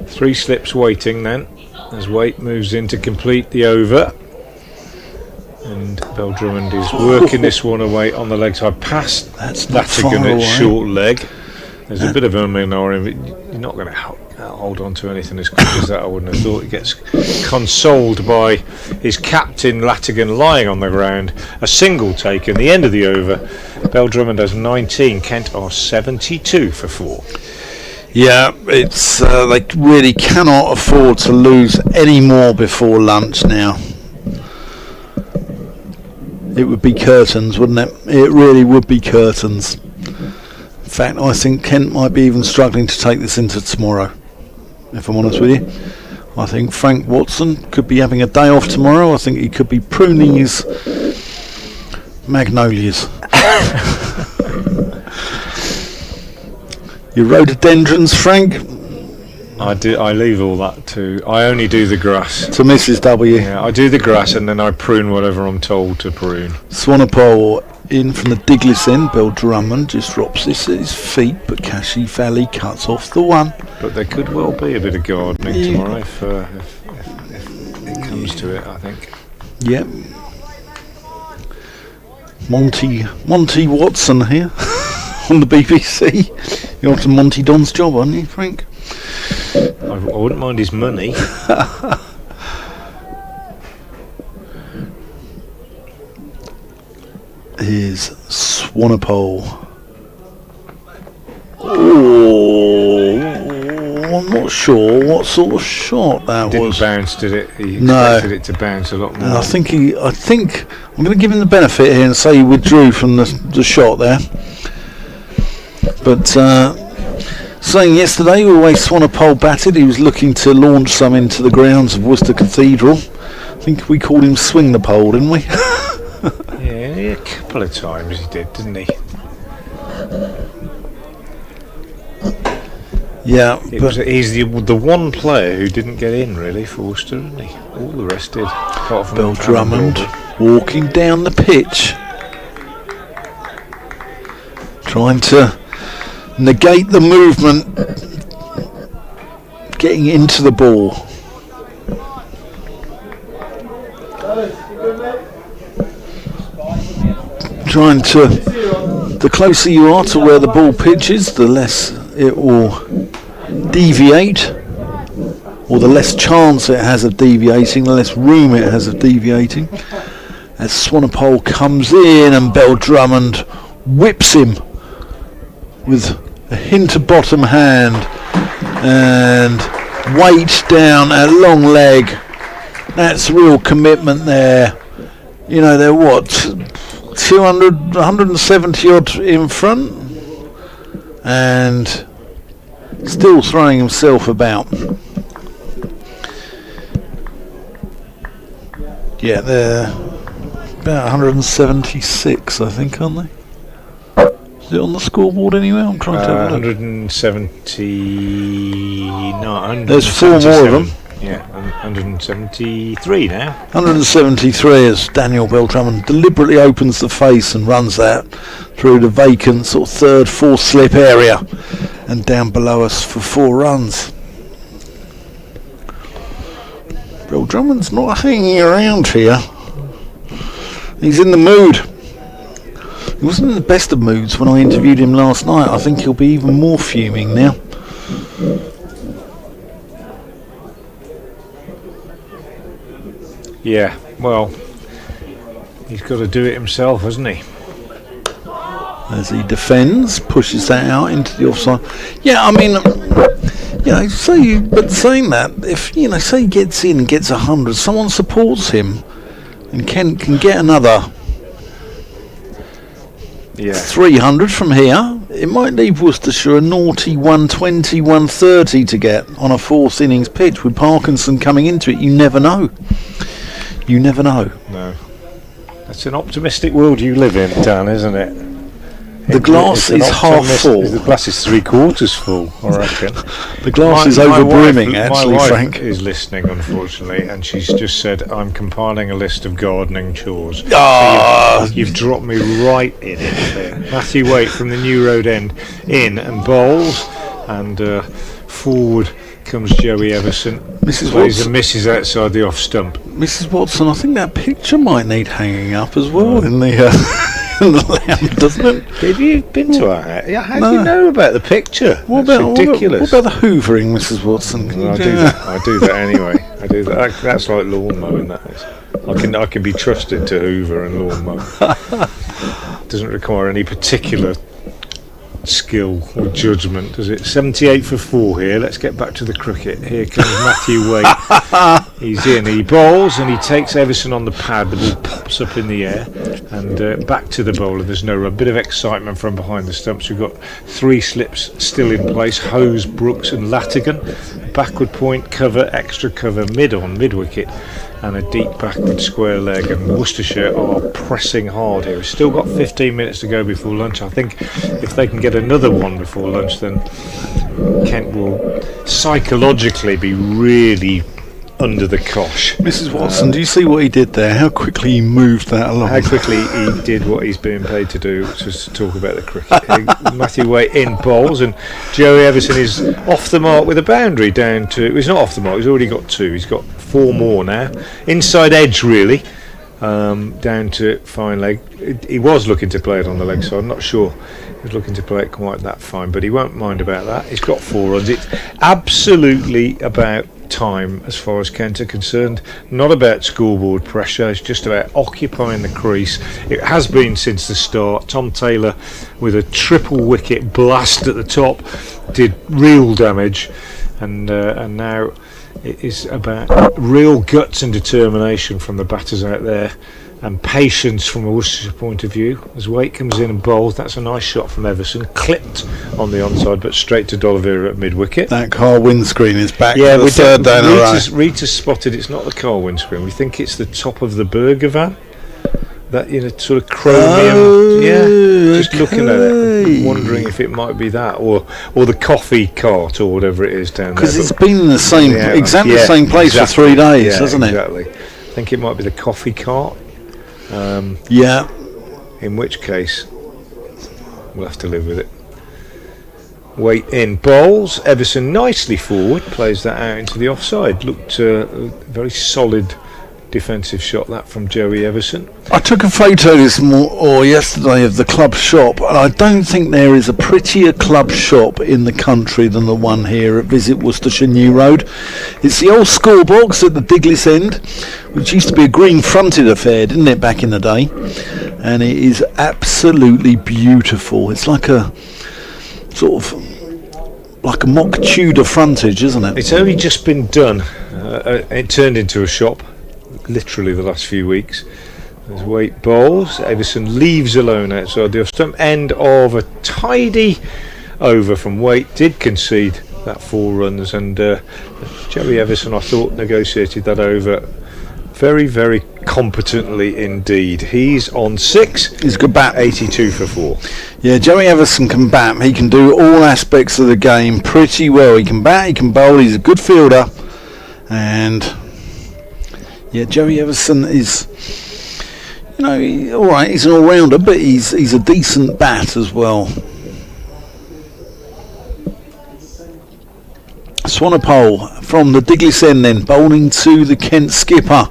Three slips waiting then, as Waite moves in to complete the over. And Bell-Drummond is working this one away on the leg side past Latigan at short leg. There's a bit of a minority, but you're not going to hold on to anything as quick as that, I wouldn't have thought. He gets consoled by his captain Latigan lying on the ground. A single taken, the end of the over. Bell-Drummond has 19, Kent are 72 for 4. Yeah, it's they really cannot afford to lose any more before lunch now. It would be curtains, wouldn't it? It really would be curtains. In fact, I think Kent might be even struggling to take this into tomorrow, if I'm honest with you. I think Frank Watson could be having a day off tomorrow. I think he could be pruning his magnolias. Your rhododendrons, Frank? I leave all that to... I only do the grass. To Mrs. W. Yeah, I do the grass and then I prune whatever I'm told to prune. Swanepoel in from the Diglis end. Bell-Drummond just drops this at his feet, but Cashy Valley cuts off the one. But there could well be a bit of gardening tomorrow if it comes to it, I think. Yep. Monty Watson here on the BBC. You're on to Monty Don's job, aren't you, Frank? I wouldn't mind his money. Here's Swanepoel. Oh, I'm not sure what sort of shot that Didn't was. bounce, did it? He expected it to bounce a lot more. And I think I'm going to give him the benefit here and say he withdrew from the shot there. But saying yesterday, the way Swanepoel batted, he was looking to launch some into the grounds of Worcester Cathedral. I think we called him swing the pole, didn't we? Yeah, a couple of times he did, didn't he? Yeah, he's the one player who didn't get in really for Worcester, isn't he? All the rest did. Apart from Bell-Drummond walking down the pitch, trying to negate the movement, getting into the ball. The closer you are to where the ball pitches, the less it will deviate, or the less chance it has of deviating, the less room it has of deviating. As Swanepoel comes in and Bell-Drummond whips him with a hint of bottom hand and weight down at long leg. That's real commitment there. You know, they're what, 170 odd in front and still throwing himself about. Yeah, they're about 176, I think, aren't they? Is it on the scoreboard anywhere? I'm trying to have a look. 170. No, there's four more of them. Yeah, 173 now. 173 as Daniel Bell-Drummond deliberately opens the face and runs that through the vacant sort of third, fourth slip area and down below us for 4 runs. Bell-Drummond's not hanging around here. He's in the mood. He wasn't in the best of moods when I interviewed him last night. I think he'll be even more fuming now. Yeah, well, he's got to do it himself, hasn't he? As he defends, pushes that out into the offside. Yeah, I mean, you know, saying that, if, you know, say he gets in and gets 100, someone supports him and can get another 300 from here, it might leave Worcestershire a naughty 120, 130 to get on a fourth innings pitch. With Parkinson coming into it, you never know. You never know. No. That's an optimistic world you live in, Dan, isn't it? The glass is half full. The glass is 3/4 full, I reckon. The glass is over brimming, my actually, wife Frank. is listening, unfortunately, and she's just said, I'm compiling a list of gardening chores. Ah. So you've dropped me right in it there. Matthew Waite from the New Road End in and bowls, and forward comes Joey Everson. Mrs. Plays Watson. and misses outside the off stump. Mrs. Watson, I think that picture might need hanging up as well in the, in the lamp, doesn't it? Have you been to our? Yeah, how do No. you know about the picture? What That's about, ridiculous. What about the hoovering, Mrs. Watson? Can Well, you I do that anyway. I do that. That's like lawn mowing. That is. I can be trusted to hoover and lawn mow. Doesn't require any particular skill or judgment, does it? 78 for 4 here. Let's get back to the cricket. Here comes Matthew Waite. He's in. He bowls and he takes Everson on the pad. The ball pops up in the air and back to the bowler. There's no run. Bit of excitement from behind the stumps. We've got 3 slips still in place. Hose, Brooks and Latigan. Backward point, cover, extra cover, mid wicket, and a deep backward square leg. And Worcestershire are pressing hard here. We've still got 15 minutes to go before lunch. I think if they can get another one before lunch, then Kent will psychologically be really under the cosh. Mrs. Watson, do you see what he did there? How quickly he moved that along? How quickly he did what he's being paid to do, which is to talk about the cricket. Matthew Waite in bowls, and Joey Everson is off the mark with a boundary down to. He's not off the mark. He's already got 2. He's got 4 more now. Inside edge, really. Down to fine leg. He was looking to play it on the leg side. I'm not sure he was looking to play it quite that fine, but he won't mind about that. He's got 4 runs. It's absolutely about time as far as Kent are concerned. Not about scoreboard pressure. It's just about occupying the crease. It has been since the start. Tom Taylor with a triple wicket blast at the top did real damage, and now it is about real guts and determination from the batters out there, and patience from a Worcestershire point of view. As Waite comes in and bowls, that's a nice shot from Everson, clipped on the onside, but straight to D'Oliveira at mid-wicket. That car windscreen is back Yeah, for the third day in a row. Rita's spotted it's not the car windscreen. We think it's the top of the burger van. That, sort of chromium. Just looking at it, wondering if it might be that, or the coffee cart or whatever it is down there. Because it's been in the same, exactly the same place for 3 days, hasn't it? Exactly. I think it might be the coffee cart. In which case, we'll have to live with it. Waite in bowls. Everson nicely forward, plays that out into the offside. Looked a very solid defensive shot, that from Joey Everson. I took a photo yesterday of the club shop, and I don't think there is a prettier club shop in the country than the one here at Visit Worcestershire New Road. It's the old school box at the Diglis End, which used to be a green fronted affair, didn't it, back in the day? And it is absolutely beautiful. It's like a sort of like a mock Tudor frontage, isn't it? It's only just been done. It turned into a shop literally the last few weeks. There's Waite bowls. Everson leaves alone outside the off stump. End of a tidy over from Waite. Did concede that 4 runs, and Joey Everson, I thought, negotiated that over very, very competently indeed. He's on 6. He's a good bat. 82 for 4. Yeah, Joey Everson can bat. He can do all aspects of the game pretty well. He can bat, he can bowl, he's a good fielder, and yeah, Joey Everson is, alright, he's an all-rounder, but he's a decent bat as well. Swanepoel from the Diglis End then, bowling to the Kent skipper.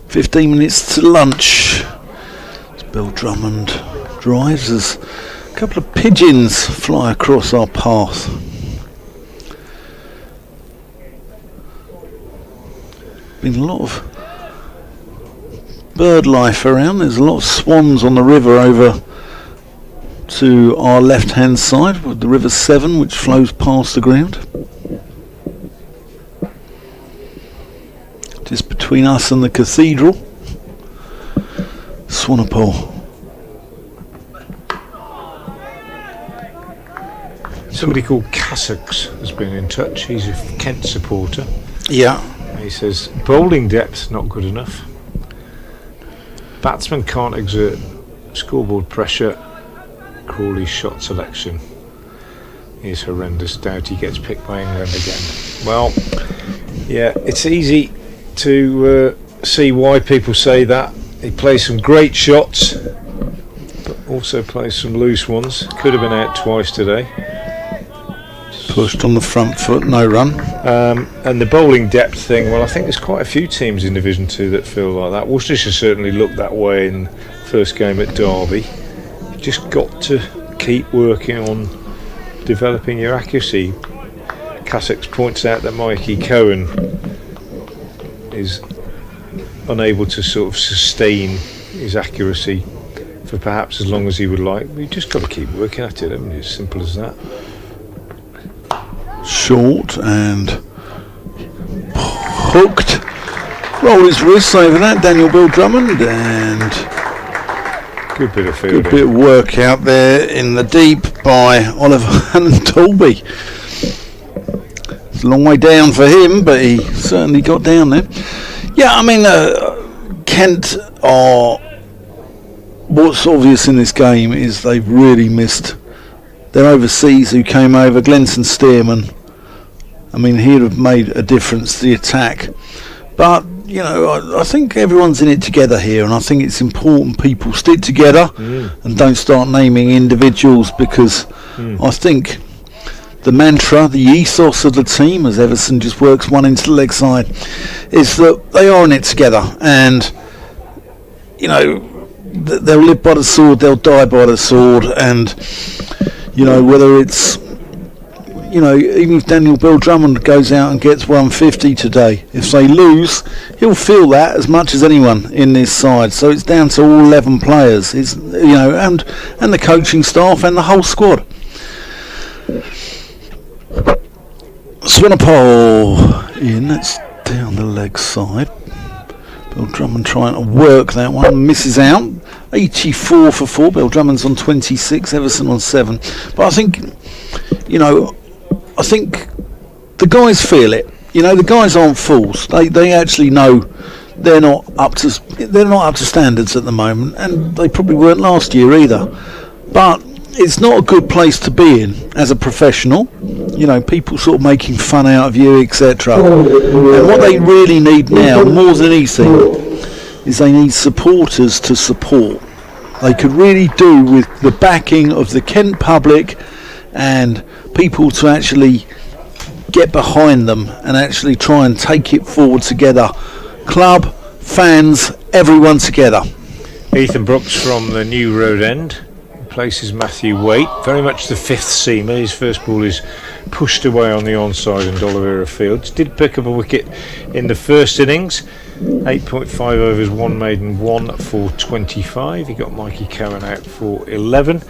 15 minutes to lunch. As Bill Drummond drives, as a couple of pigeons fly across our path. Been a lot of bird life around. There's a lot of swans on the river over to our left hand side with the River Severn, which flows past the ground. Just between us and the cathedral. Swanepoel. Somebody called Cassocks has been in touch. He's a Kent supporter. Yeah. He says bowling depth not good enough. Batsmen can't exert scoreboard pressure. Crawley's shot selection is horrendous. Doubt he gets picked by England again. Well, yeah, it's easy to see why people say that. He plays some great shots, but also plays some loose ones. Could have been out twice today. Pushed on the front foot, no run. And the bowling depth thing, well, I think there's quite a few teams in Division 2 that feel like that. Worcestershire certainly looked that way in the first game at Derby. You've just got to keep working on developing your accuracy. Cassex points out that Mikey Cohen is unable to sort of sustain his accuracy for perhaps as long as he would like. But you just got to keep working at it, haven't you? As simple as that. Short and hooked. Roll his wrists over that, Daniel Bill Drummond, and good bit of fielding. Good bit of work out there in the deep by Oliver and Dolby. It's a long way down for him, but he certainly got down there. Yeah, I mean, Kent are... What's obvious in this game is they've really missed their overseas who came over. Glenson Stearman, I mean, he'd have made a difference to the attack. But, you know, I think everyone's in it together here, and I think it's important people stick together and don't start naming individuals, because I think the mantra, the ethos of the team, as Everson just works one into the leg side, is that they are in it together, and, you know, they'll live by the sword, they'll die by the sword, and, you know, whether it's, you know, even if Daniel Bill Drummond goes out and gets 150 today, if they lose, he'll feel that as much as anyone in this side. So it's down to all 11 players, it's, you know, and the coaching staff and the whole squad. Swinnapole in, that's down the leg side. Bill Drummond trying to work that one, misses out. 84 for 4. Bill Drummond's on 26, Everson on 7. But I think, you know, I think the guys feel it. You know, the guys aren't fools. They actually know they're not up to standards at the moment, and they probably weren't last year either. But it's not a good place to be in as a professional. You know, people sort of making fun out of you, etc. And what they really need now, more than anything, is they need supporters to support. They could really do with the backing of the Kent public and people to actually get behind them and actually try and take it forward together. Club, fans, everyone together. Ethan Brooks from the New Road End places Matthew Waite, very much the fifth seamer. His first ball is pushed away on the onside and Oliveira Fields. Did pick up a wicket in the first innings. 8.5 overs, 1 maiden, 1 for 25. He got Mikey Cowan out for 11.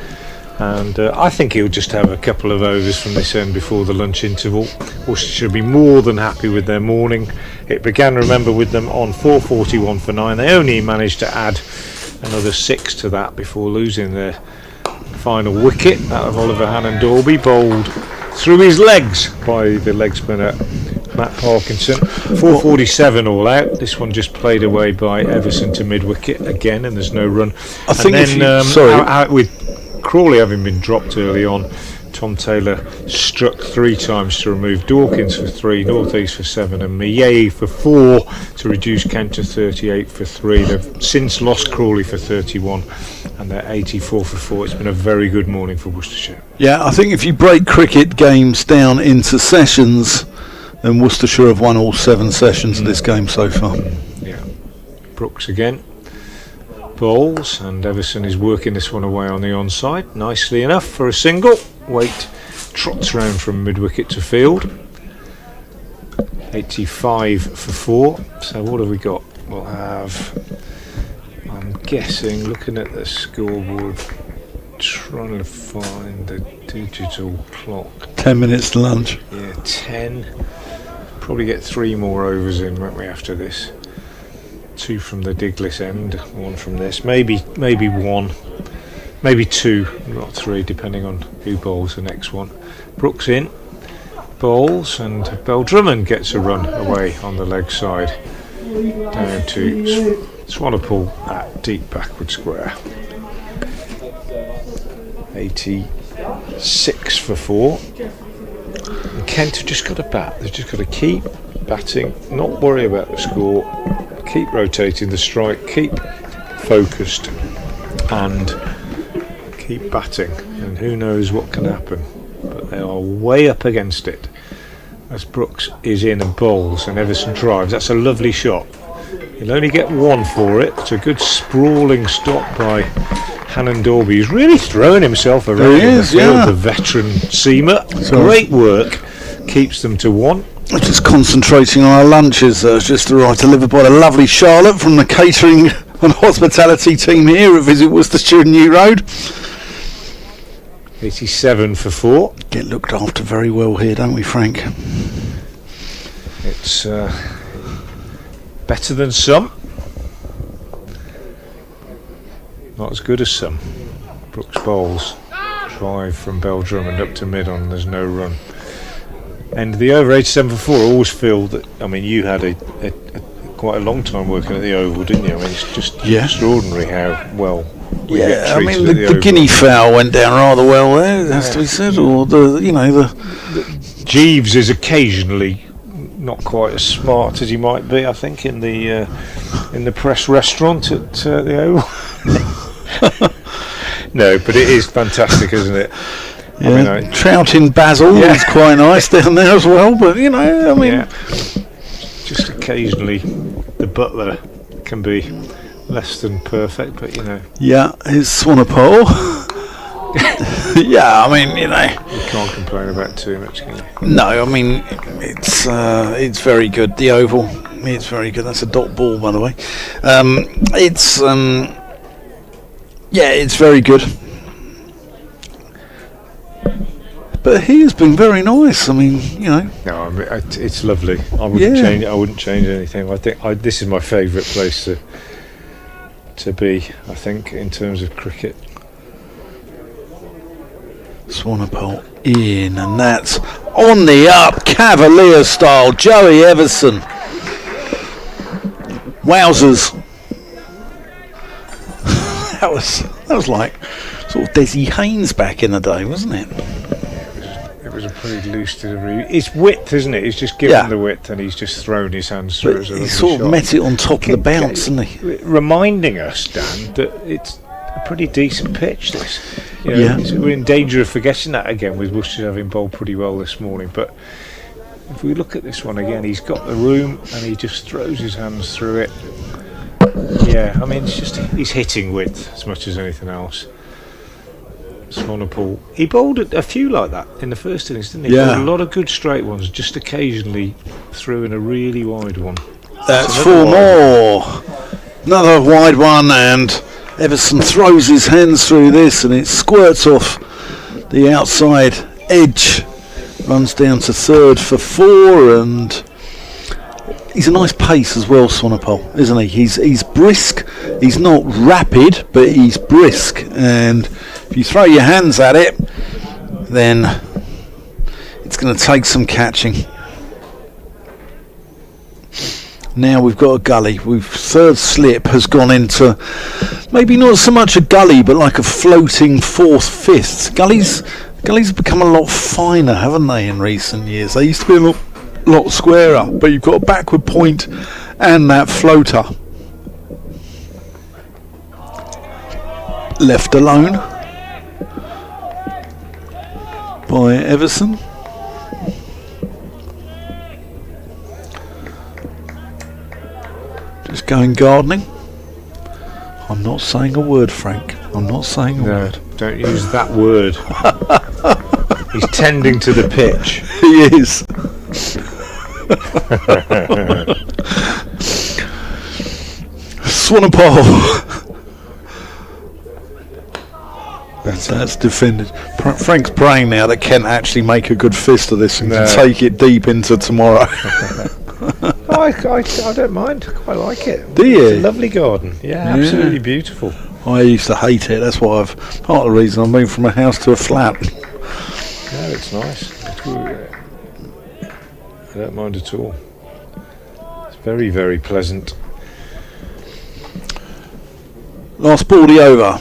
And I think he'll just have a couple of overs from this end before the lunch interval. Worcestershire should be more than happy with their morning. It began, remember, with them on 4:41 for 9. They only managed to add another 6 to that before losing their final wicket. That of Oliver Hannon Dorby, bowled through his legs by the leg spinner Matt Parkinson. 4:47 all out. This one just played away by Everson to mid wicket again, and there's no run. I think out with Crawley having been dropped early on, Tom Taylor struck 3 times to remove Dawkins for 3, North East for 7 and Miye for 4 to reduce Kent to 38 for 3. They've since lost Crawley for 31 and they're 84 for 4. It's been a very good morning for Worcestershire. Yeah, I think if you break cricket games down into sessions, then Worcestershire have won all 7 sessions of this game so far. Yeah. Brooks again bowls, and Everson is working this one away on the onside nicely enough for a single. Waite trots round from mid-wicket to field. 85 for 4. So what have we got? We'll have, I'm guessing, looking at the scoreboard, trying to find the digital clock. 10 minutes to lunch. Yeah, 10. Probably get 3 more overs in, won't we, after this? 2 from the Diglis end, 1 from this, maybe 1, maybe 2, not 3, depending on who bowls the next one. Brooks in, bowls, and Bell Drummond gets a run away on the leg side down to Swanepoel at deep backward square. 86 for 4. And Kent have just got to bat. They've just got to keep batting, not worry about the score, keep rotating the strike, keep focused, and keep batting. And who knows what can happen. But they are way up against it. As Brooks is in and bowls and Everson drives. That's a lovely shot. He'll only get 1 for it. It's a good sprawling stop by Hannon Dorby. He's really throwing himself around in the field, the veteran seamer. Great work. Keeps them to 1. We're just concentrating on our lunches. Just arrived delivered by the lovely Charlotte from the catering and hospitality team here at Visit Worcestershire New Road. 87 for 4. Get looked after very well here, don't we, Frank? It's better than some. Not as good as some. Brooks bowls. Drive from Beldrum up to mid-on. There's no run. And the over 87 for 4, I always feel that, I mean, you had a quite a long time working at the Oval, didn't you? I mean, it's just extraordinary how well we get I treated mean, at the guinea fowl went down rather well there, has to be said, or the Jeeves is occasionally not quite as smart as he might be, I think, in the press restaurant at the Oval. No, but it is fantastic, isn't it? Yeah, I mean, trout in basil is quite nice down there as well, but I mean, just occasionally the butler can be less than perfect, but yeah, his Swanepoel. Yeah, I mean, you can't complain about too much, can you? No, I mean, it's very good. The Oval, it's very good. That's a dot ball, by the way. It's very good. But he has been very nice. I mean, No, I mean, it's lovely. I wouldn't change. I wouldn't change anything. I think this is my favourite place to be. I think in terms of cricket. Swanepoel in, and that's on the up, Cavalier style. Joey Everson. Wowzers. that was like sort of Desi Haynes back in the day, wasn't it? It was a pretty loose delivery. It's width, isn't it? He's just given the width and he's just thrown his hands through. He sort of met it on top of the bounce, isn't he? Reminding us, Dan, that it's a pretty decent pitch, this. We're in danger of forgetting that again with Worcestershire having bowled pretty well this morning. But if we look at this one again, he's got the room and he just throws his hands through it. Yeah, I mean, he's hitting width as much as anything else. Swanepoel, he bowled a few like that in the first innings, didn't he? Yeah. Bowled a lot of good straight ones, just occasionally threw in a really wide one. That's 4 more. Another wide one, and Everson throws his hands through this, and it squirts off the outside edge. Runs down to 3rd for 4, and he's a nice pace as well, Swanepoel, isn't he? He's brisk. He's not rapid, but he's brisk, and if you throw your hands at it, then it's going to take some catching. Now we've got a gully. 3rd slip has gone into maybe not so much a gully, but like a floating 4th, 5th. Gullies have become a lot finer, haven't they, in recent years? They used to be a lot squarer, but you've got a backward point and that floater. Left alone by Everson. Just going gardening. I'm not saying a word, Frank. I'm not saying a word. Don't use that word. He's tending to the pitch. He is. Swanepoel. That's defended. Frank's praying now that Kent actually make a good fist of this and can take it deep into tomorrow. I don't mind. I quite like it. Do you? It's a lovely garden. Yeah, absolutely beautiful. I used to hate it. That's why part of the reason I moved from a house to a flat. No, it's nice. I don't mind at all. It's very, very pleasant. Last baldy over.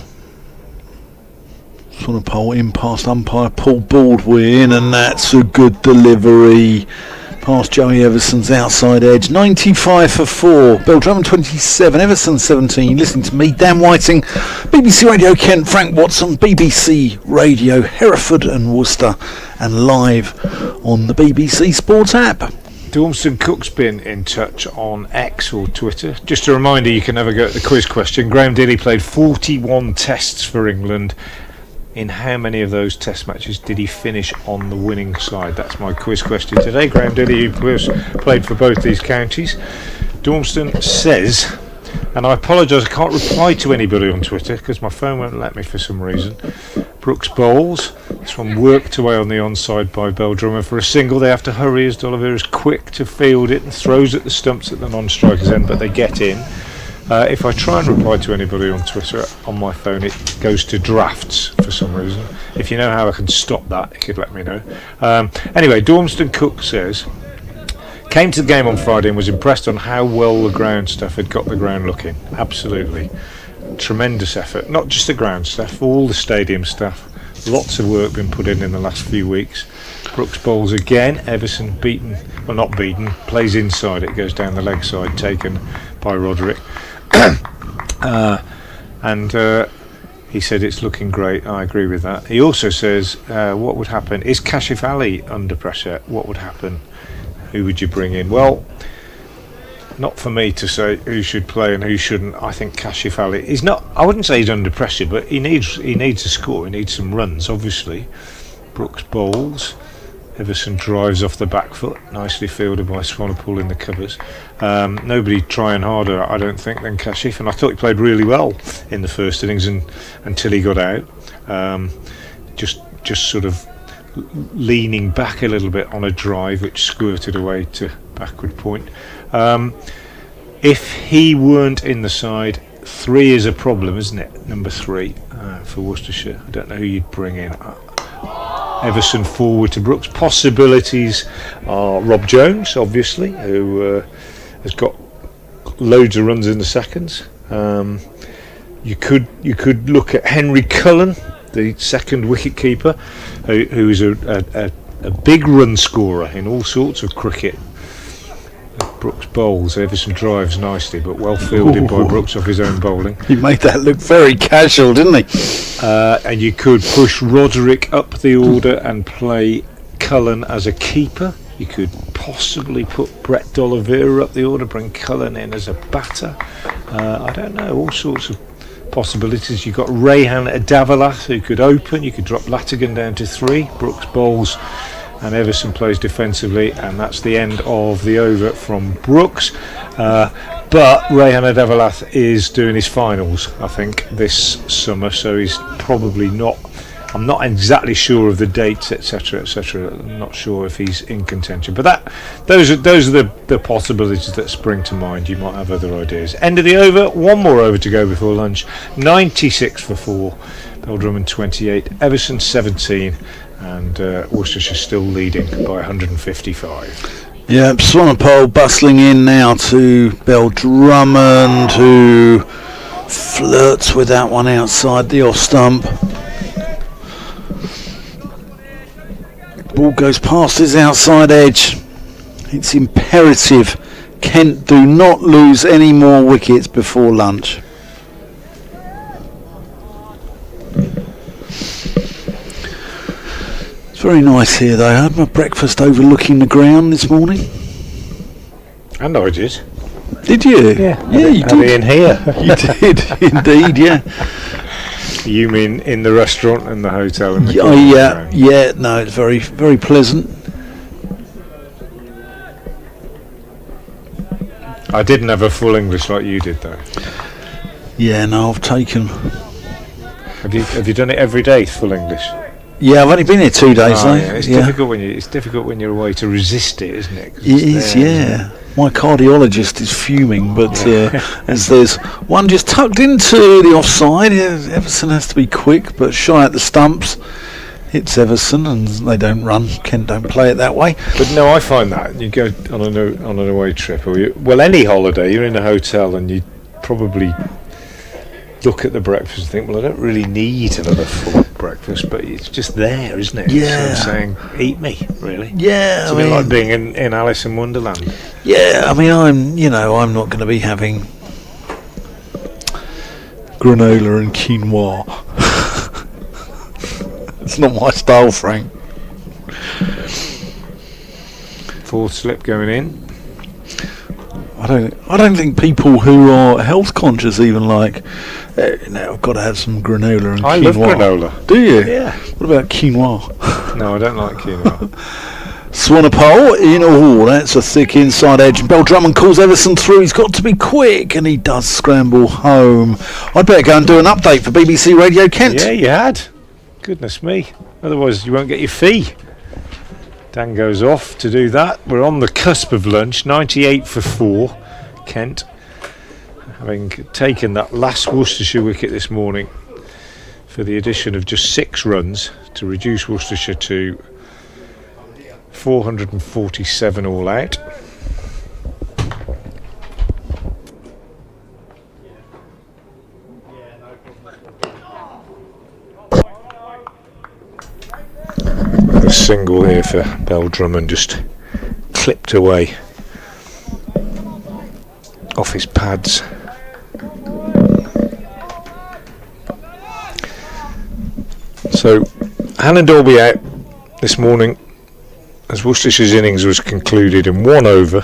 Swanepoel in past umpire Paul Baldwin, and that's a good delivery past Joey Everson's outside edge. 95 for 4. Bill Drummond 27, Everson 17. Listening to me, Dan Whiting, BBC Radio Kent, Frank Watson, BBC Radio Hereford and Worcester, and live on the BBC Sports app. Dormston Cook's been in touch on X or Twitter. Just a reminder, you can never go at the quiz question. Graham Dilly played 41 tests for England. In how many of those test matches did he finish on the winning side? That's my quiz question today. Graham Dilly, who played for both these counties. Dormston says, and I apologise, I can't reply to anybody on Twitter because my phone won't let me for some reason. Brooks bowls. This one worked away on the onside by Bell Drummer for a single. They have to hurry as D'Oliveira is quick to field it and throws at the stumps at the non-striker's end, but they get in. If I try and reply to anybody on Twitter on my phone, it goes to drafts for some reason. If you know how I can stop that, you could let me know. Anyway, Dormston Cook says, came to the game on Friday and was impressed on how well the ground staff had got the ground looking. Absolutely. Tremendous effort. Not just the ground staff, all the stadium staff. Lots of work been put in the last few weeks. Brooks bowls again. Everson beaten, well not beaten, plays inside. It goes down the leg side, taken by Roderick. And he said it's looking great. I agree with that. He also says, what would happen? Is Kashif Ali under pressure? What would happen? Who would you bring in? Well, not for me to say who should play and who shouldn't. I think Kashif Ali is not. I wouldn't say he's under pressure, but he needs a score. He needs some runs, obviously. Brooks bowls. Everson drives off the back foot, nicely fielded by Swanepoel in the covers. Nobody trying harder, I don't think, than Kashif, and I thought he played really well in the first innings until he got out. Just sort of leaning back a little bit on a drive which squirted away to backward point. If he weren't in the side, 3 is a problem, isn't it? Number 3 for Worcestershire. I don't know who you'd bring in. Everson forward to Brooks. Possibilities are Rob Jones, obviously, who has got loads of runs in the seconds. You could look at Henry Cullen, the second wicket keeper, who is a big run scorer in all sorts of cricket. Brooks bowls. Everson drives nicely, but well fielded by Brooks off his own bowling. He made that look very casual, didn't he? And you could push Roderick up the order and play Cullen as a keeper. You could possibly put Brett D'Oliveira up the order, bring Cullen in as a batter. I don't know, all sorts of possibilities. You've got Rayhan Adavalat who could open. You could drop Latigan down to 3. Brooks bowls and Everson plays defensively, and that's the end of the over from Brooks. But Rayhan Adavalat is doing his finals, I think, this summer, so he's probably not. I'm not exactly sure of the dates, etc., etc. I'm not sure if he's in contention, but those are the possibilities that spring to mind. You might have other ideas. End of the over. One more over to go before lunch. 96 for 4. Bell Drummond 28. Everson 17. And Worcestershire still leading by 155. Yeah, Swanepoel bustling in now to Bell Drummond, who flirts with that one outside the off stump. Ball goes past his outside edge. It's imperative Kent do not lose any more wickets before lunch. It's very nice here though. I had my breakfast overlooking the ground this morning. And I did. Did you? Yeah. Yeah, you did. In here. You did, indeed, yeah. You mean in the restaurant and the hotel? And the yeah. No, it's very, very pleasant. I didn't have a full English like you did, though. Yeah, no, I've taken. Have you done it every day, full English? Yeah, I've only been here 2 days though. Yeah. It's difficult when you're away to resist it, isn't it? It is, yeah. My cardiologist is fuming, but as there's one just tucked into the offside, Everson has to be quick, but shy at the stumps. Hits Everson, and they don't run. Kent don't play it that way. But no, I find that you go on an away trip, or any holiday, you're in a hotel, and you probably look at the breakfast and think, well, I don't really need another full. breakfast, but it's just there, isn't it? Yeah. It's saying, eat me, really. Yeah, It's a bit like being in Alice in Wonderland. Yeah, I mean, I'm not going to be having granola and quinoa. It's not my style, Frank. Fourth slip going in. I don't think people who are health conscious even like, I've got to have some granola and quinoa. I love granola. Do you? Yeah. What about quinoa? No, I don't like quinoa. Swanepoel in, that's a thick inside edge. And Bell Drummond calls Everson through. He's got to be quick, and he does scramble home. I'd better go and do an update for BBC Radio Kent. Yeah, you had. Goodness me. Otherwise, you won't get your fee. Dan goes off to do that. We're on the cusp of lunch. 98 for 4. Kent, having taken that last Worcestershire wicket this morning for the addition of just 6 runs to reduce Worcestershire to 447 all out. A single here for Bell Drummond, just clipped away off his pads. So Hannon Dolby out this morning as Worcestershire's innings was concluded in 1 over,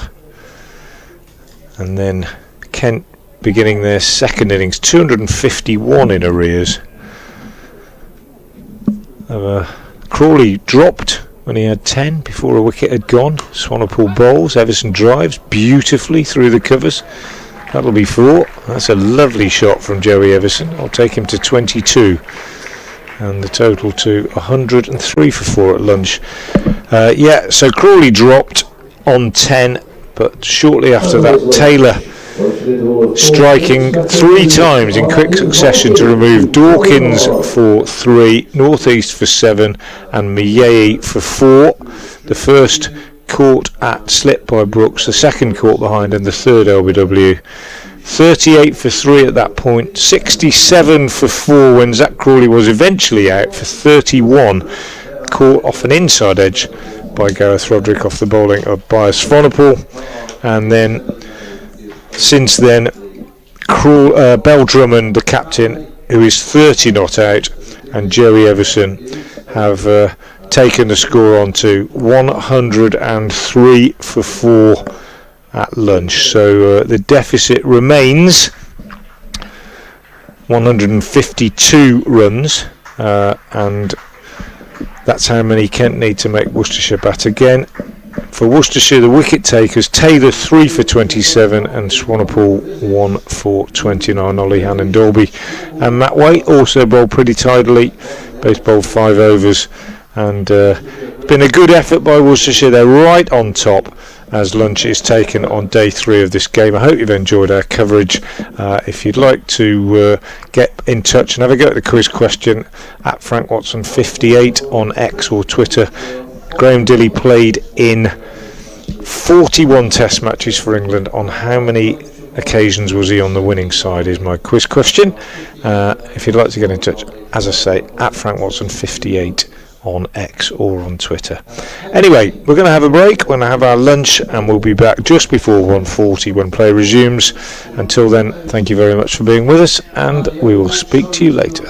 and then Kent beginning their second innings, 251 in arrears. Crawley dropped when he had 10 before a wicket had gone. Swanepoel bowls, Everson drives beautifully through the covers. That'll be 4. That's a lovely shot from Joey Everson. I'll take him to 22, and the total to 103 for 4 at lunch. So Crawley dropped on 10, but shortly after that Taylor striking 3 times in quick succession to remove Dawkins for 3, Northeast for 7, and Miei for 4. The first caught at slip by Brooks, the second caught behind, and the third LBW. 38 for 3 at that point, 67 for 4 when Zach Crawley was eventually out for 31, caught off an inside edge by Gareth Roderick off the bowling of Bias Swanepoel. And then since then, Bell Drummond, the captain, who is 30 not out, and Joey Everson have taken the score on to 103 for 4 at lunch. So the deficit remains 152 runs, and that's how many Kent need to make Worcestershire bat again. For Worcestershire, the wicket takers, Taylor 3 for 27 and Swanepoel 1 for 29. Ollie Hannon Dolby and Matt Waite also bowled pretty tidily. Both bowled 5 overs, and been a good effort by Worcestershire. They're right on top as lunch is taken on day 3 of this game. I hope you've enjoyed our coverage. If you'd like to get in touch and have a go at the quiz question, at Frank Watson 58 on X or Twitter. Graham Dilley played in 41 test matches for England. On how many occasions was he on the winning side is my quiz question. If you'd like to get in touch, as I say, at Frank Watson 58 on X or on Twitter. Anyway, we're going to have a break. We're going to have our lunch, and we'll be back just before 1:40 when play resumes. Until then, thank you very much for being with us, and we will speak to you later.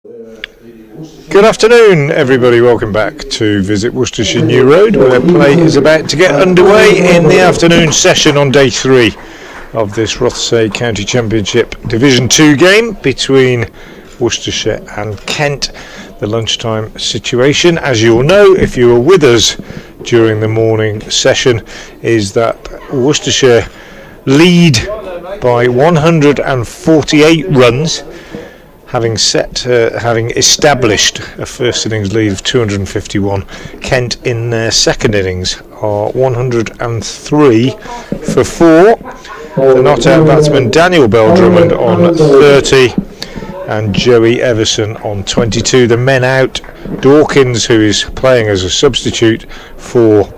Good afternoon, everybody. Welcome back to Visit Worcestershire New Road, where play is about to get underway in the afternoon session on day 3 of this Rothesay County Championship Division 2 game between Worcestershire and Kent. The lunchtime situation, as you'll know if you were with us during the morning session, is that Worcestershire lead by 148 runs, having established a first innings lead of 251. Kent in their second innings are 103 for 4. The not-out batsman Daniel Bell-Drummond on 30 and Joey Everson on 22. The men out, Dawkins, who is playing as a substitute for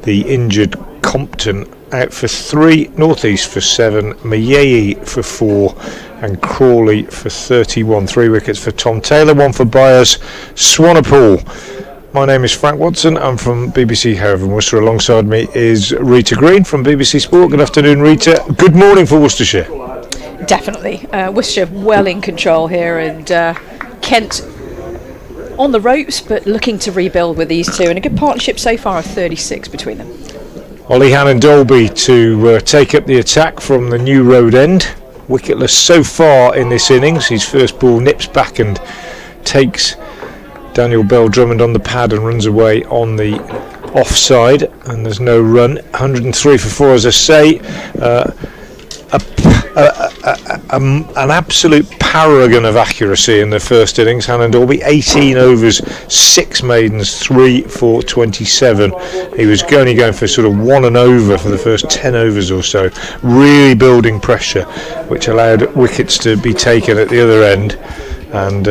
the injured Compton, out for 3, North East for 7, Mayei for 4 and Crawley for 31. 3 wickets for Tom Taylor, 1 for Byers, Swanepoel. My name is Frank Watson. I'm from BBC Hereford and Worcester. Alongside me is Rita Green from BBC Sport. Good afternoon, Rita. Good morning for Worcestershire. Definitely. Worcestershire well in control here, and Kent on the ropes, but looking to rebuild with these two, and a good partnership so far of 36 between them. Ollie Hannon-Dolby to take up the attack from the New Road end. Wicketless so far in this innings. His first ball nips back and takes Daniel Bell-Drummond on the pad and runs away on the offside, and there's no run. 103 for 4, as I say. An absolute paragon of accuracy in the first innings. Hannon-Dolby, 18 overs, 6 maidens, 3 for 27. He was only going for sort of 1 and over for the first 10 overs or so, really building pressure, which allowed wickets to be taken at the other end. And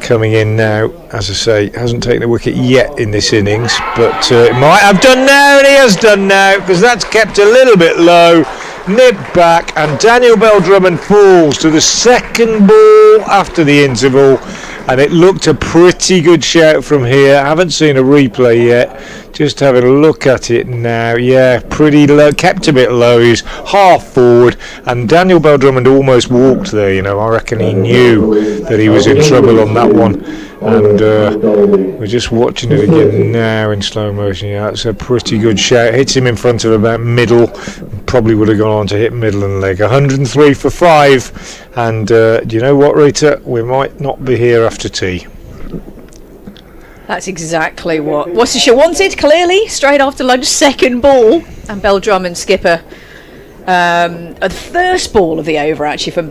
coming in now, as I say, hasn't taken a wicket yet in this innings, but it might have done now, and he has done now, because that's kept a little bit low. Nip back, and Daniel Bell-Drummond falls to the second ball after the interval, and it looked a pretty good shout from here. I haven't seen a replay yet, just having a look at it now. Yeah, pretty low, kept a bit low. He's half forward, and Daniel Bell-Drummond almost walked there. I reckon he knew that he was in trouble on that one, and we're just watching it again now in slow motion. Yeah, it's a pretty good shout. Hits him in front of about middle, probably would have gone on to hit middle and leg. 103 for 5, and do you know what, Rita? We might not be here after tea. That's exactly what Worcestershire wanted, clearly. Straight after lunch, second ball, and Bell-Drummond, skipper. The first ball of the over, actually, from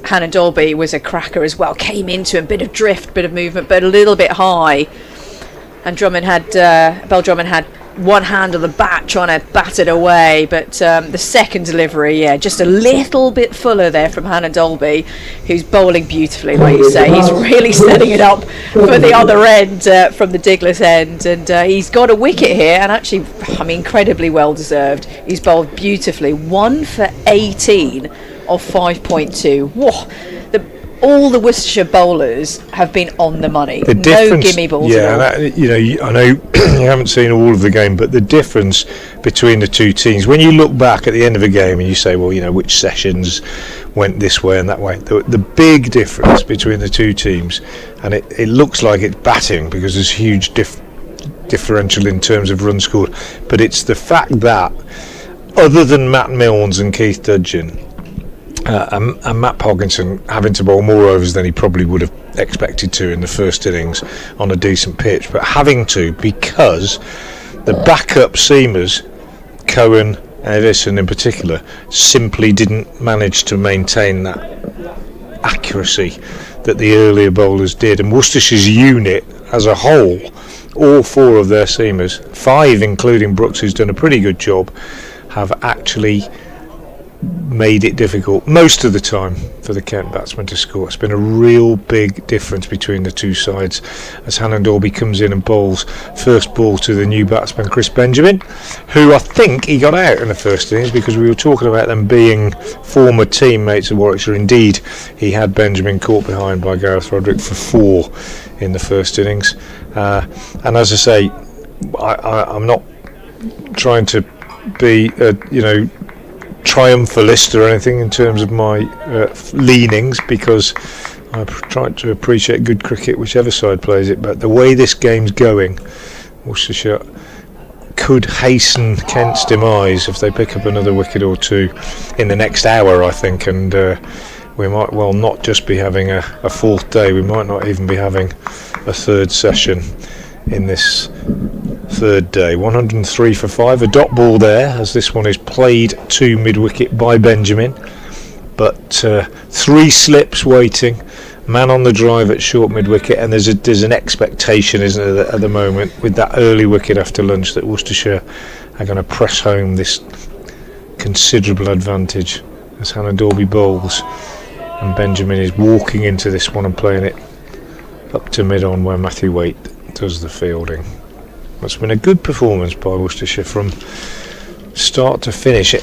Hannon-Dolby was a cracker as well. Came into him, bit of drift, bit of movement, but a little bit high. And Bell-Drummond had one hand on the bat trying to bat it away, but the second delivery, just a little bit fuller there from Hannon-Dolby, who's bowling beautifully, like you say. He's really setting it up for the other end from the Diglis end, and he's got a wicket here, and actually, incredibly well deserved. He's bowled beautifully, 1 for 18 of 5.2. Whoa! All the Worcestershire bowlers have been on the money. No gimme balls at all. I know you haven't seen all of the game, but the difference between the two teams, when you look back at the end of a game and you say, well, which sessions went this way and that way, the big difference between the two teams, and it looks like it's batting because there's huge differential in terms of runs scored, but it's the fact that other than Matt Milnes and Keith Dudgeon, and Matt Pogginson having to bowl more overs than he probably would have expected to in the first innings on a decent pitch, but having to, because the backup seamers, Cohen, Everson in particular, simply didn't manage to maintain that accuracy that the earlier bowlers did. And Worcestershire's unit as a whole, all 4 of their seamers, 5 including Brooks, who's done a pretty good job, have actually made it difficult most of the time for the Kent batsmen to score. It's been a real big difference between the two sides as Hannon-Dolby comes in and bowls first ball to the new batsman Chris Benjamin, who I think he got out in the first innings because we were talking about them being former teammates of Warwickshire. Indeed, he had Benjamin caught behind by Gareth Roderick for 4 in the first innings, and as I say, I'm not trying to be triumphalist or anything in terms of my leanings, because I try to appreciate good cricket whichever side plays it, but the way this game's going, Worcestershire could hasten Kent's demise if they pick up another wicket or two in the next hour, I think, and we might well not just be having a fourth day, we might not even be having a third session in this third day. 103 for 5, a dot ball there as this one is played to mid-wicket by Benjamin, but 3 slips waiting, man on the drive at short mid-wicket, and there's an expectation, isn't there, at the moment with that early wicket after lunch that Worcestershire are going to press home this considerable advantage as Hannah Dorby bowls, and Benjamin is walking into this one and playing it up to mid-on where Matthew Waite does the fielding. It's been a good performance by Worcestershire from start to finish.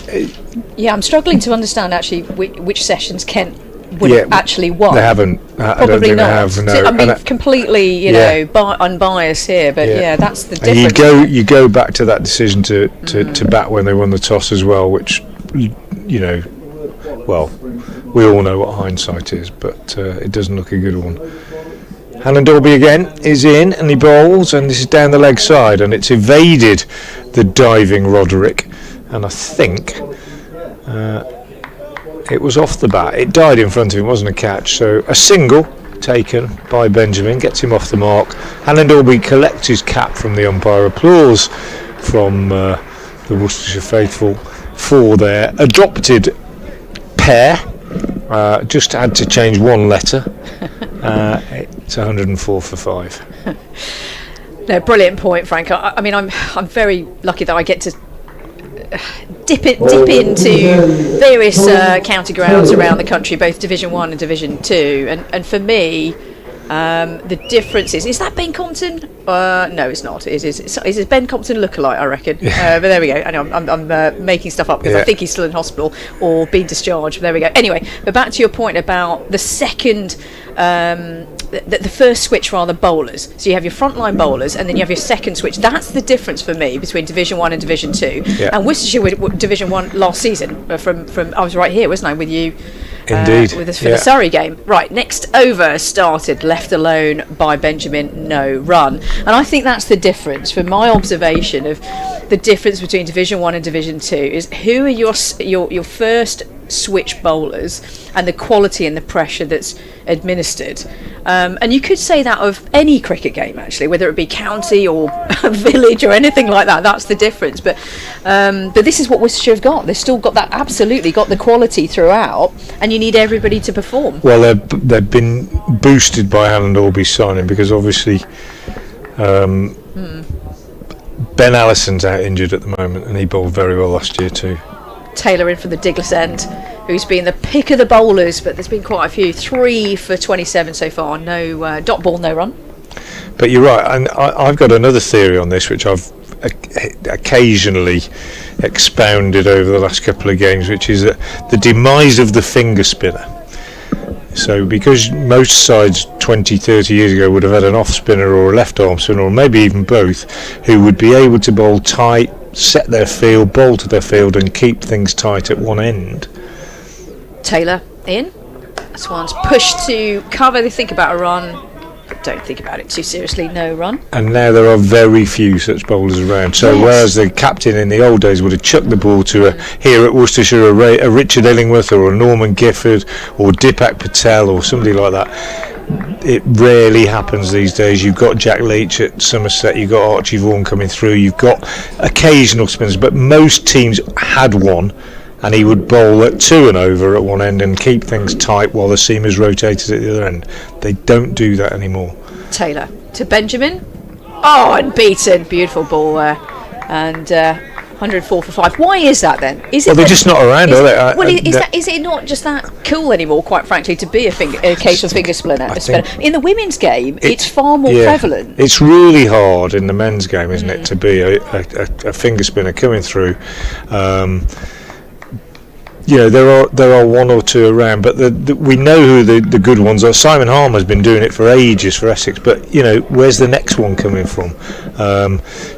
Yeah, I'm struggling to understand actually which sessions Kent would have actually won. They haven't. I don't think not. they have. No. I mean, completely, unbiased here, but that's the difference. And you go back to that decision to bat when they won the toss as well, which well, we all know what hindsight is, but it doesn't look a good one. Hannah Dorby again is in, and he bowls, and this is down the leg side, and it's evaded the diving Roderick, and I think it was off the bat. It died in front of him, wasn't a catch, so a single taken by Benjamin gets him off the mark. Hannah Dorby collects his cap from the umpire. Applause from the Worcestershire faithful for their adopted pair. Just had to change one letter. It's 104 for 5. No, brilliant point, Frank. I mean, I'm very lucky that I get to dip into various county grounds around the country, both Division 1 and Division 2, and for me, the difference is that Ben Compton? No, it's not. It's a Ben Compton lookalike, I reckon. But there we go. I know I'm making stuff up because I think he's still in hospital or been discharged. But there we go. Anyway, but back to your point about the second, the first switch rather, bowlers. So you have your frontline bowlers, and then you have your second switch. That's the difference for me between Division 1 and Division 2. Yeah. And Worcestershire were Division 1 last season. From I was right here, wasn't I, with you? Indeed. For the Surrey game. Right, next over started, left alone by Benjamin, no run. And I think that's the difference, from my observation of the difference between Division 1 and Division 2, is who are your first switch bowlers and the quality and the pressure that's administered. And you could say that of any cricket game, actually, whether it be county or village or anything like that. That's the difference. But this is what Worcestershire have got. They've still got that, absolutely got the quality throughout, and you need everybody to perform. Well, they've been boosted by Hannah Dorby's signing, because obviously Ben Allison's out injured at the moment, and he bowled very well last year too. Taylor in from the Diglas end, who's been the pick of the bowlers, but there's been quite a few. 3 for 27 so far. No dot ball, no run. But you're right, and I've got another theory on this, which I've occasionally expounded over the last couple of games, which is that the demise of the finger spinner. So because most sides 20-30 years ago would have had an off spinner or a left arm spinner, or maybe even both, who would be able to bowl tight, set their field, bowl to their field, and keep things tight at one end. Taylor in. This one's pushed to cover. They think about a run. Don't think about it too seriously. No run. And now there are very few such bowlers around. So whereas the captain in the old days would have chucked the ball to here at Worcestershire a Richard Illingworth or a Norman Gifford or Dipak Patel or somebody like that, it rarely happens these days. You've got Jack Leach at Somerset, you've got Archie Vaughan coming through, you've got occasional spinners, but most teams had one, and he would bowl at 2 and over at one end and keep things tight while the seamers rotated at the other end. They don't do that anymore. Taylor to Benjamin. Oh, and beaten. Beautiful ball there. And 104 for 5. Why is that then? Is it they're just not around, are they? Is it not just that cool anymore, quite frankly, to be a case of finger spinner? In the women's game, it's far more prevalent. It's really hard in the men's game, isn't it, to be a finger spinner coming through. There are one or two around, but we know who the good ones are. Simon Harmer's been doing it for ages for Essex, but where's the next one coming from?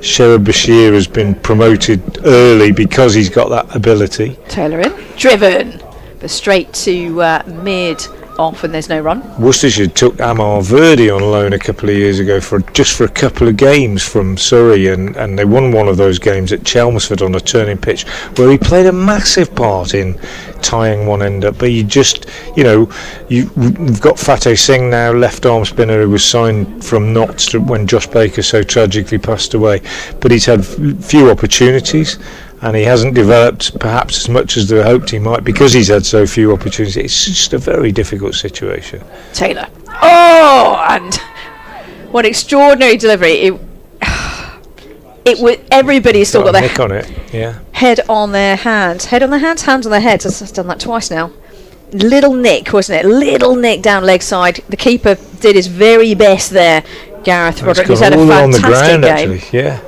Sherab Bashir has been promoted early because he's got that ability. Taylor in, driven, but straight to mid off and there's no run. Worcestershire took Amar Verdi on loan a couple of years ago for a couple of games from Surrey, and they won one of those games at Chelmsford on a turning pitch where he played a massive part in tying one end up. But you've got Fateh Singh now, left arm spinner, who was signed from Notts when Josh Baker so tragically passed away, but he's had few opportunities. And he hasn't developed perhaps as much as they hoped he might because he's had so few opportunities. It's just a very difficult situation. Taylor. Oh, and what extraordinary delivery. It was, everybody's still got their nick on it. Yeah. Head on their hands. Head on their hands, hands on their heads. I've done that twice now. Little nick, wasn't it? Little nick down leg side. The keeper did his very best there. Gareth Roderick. He's had a fantastic on the ground, game. Actually. Yeah.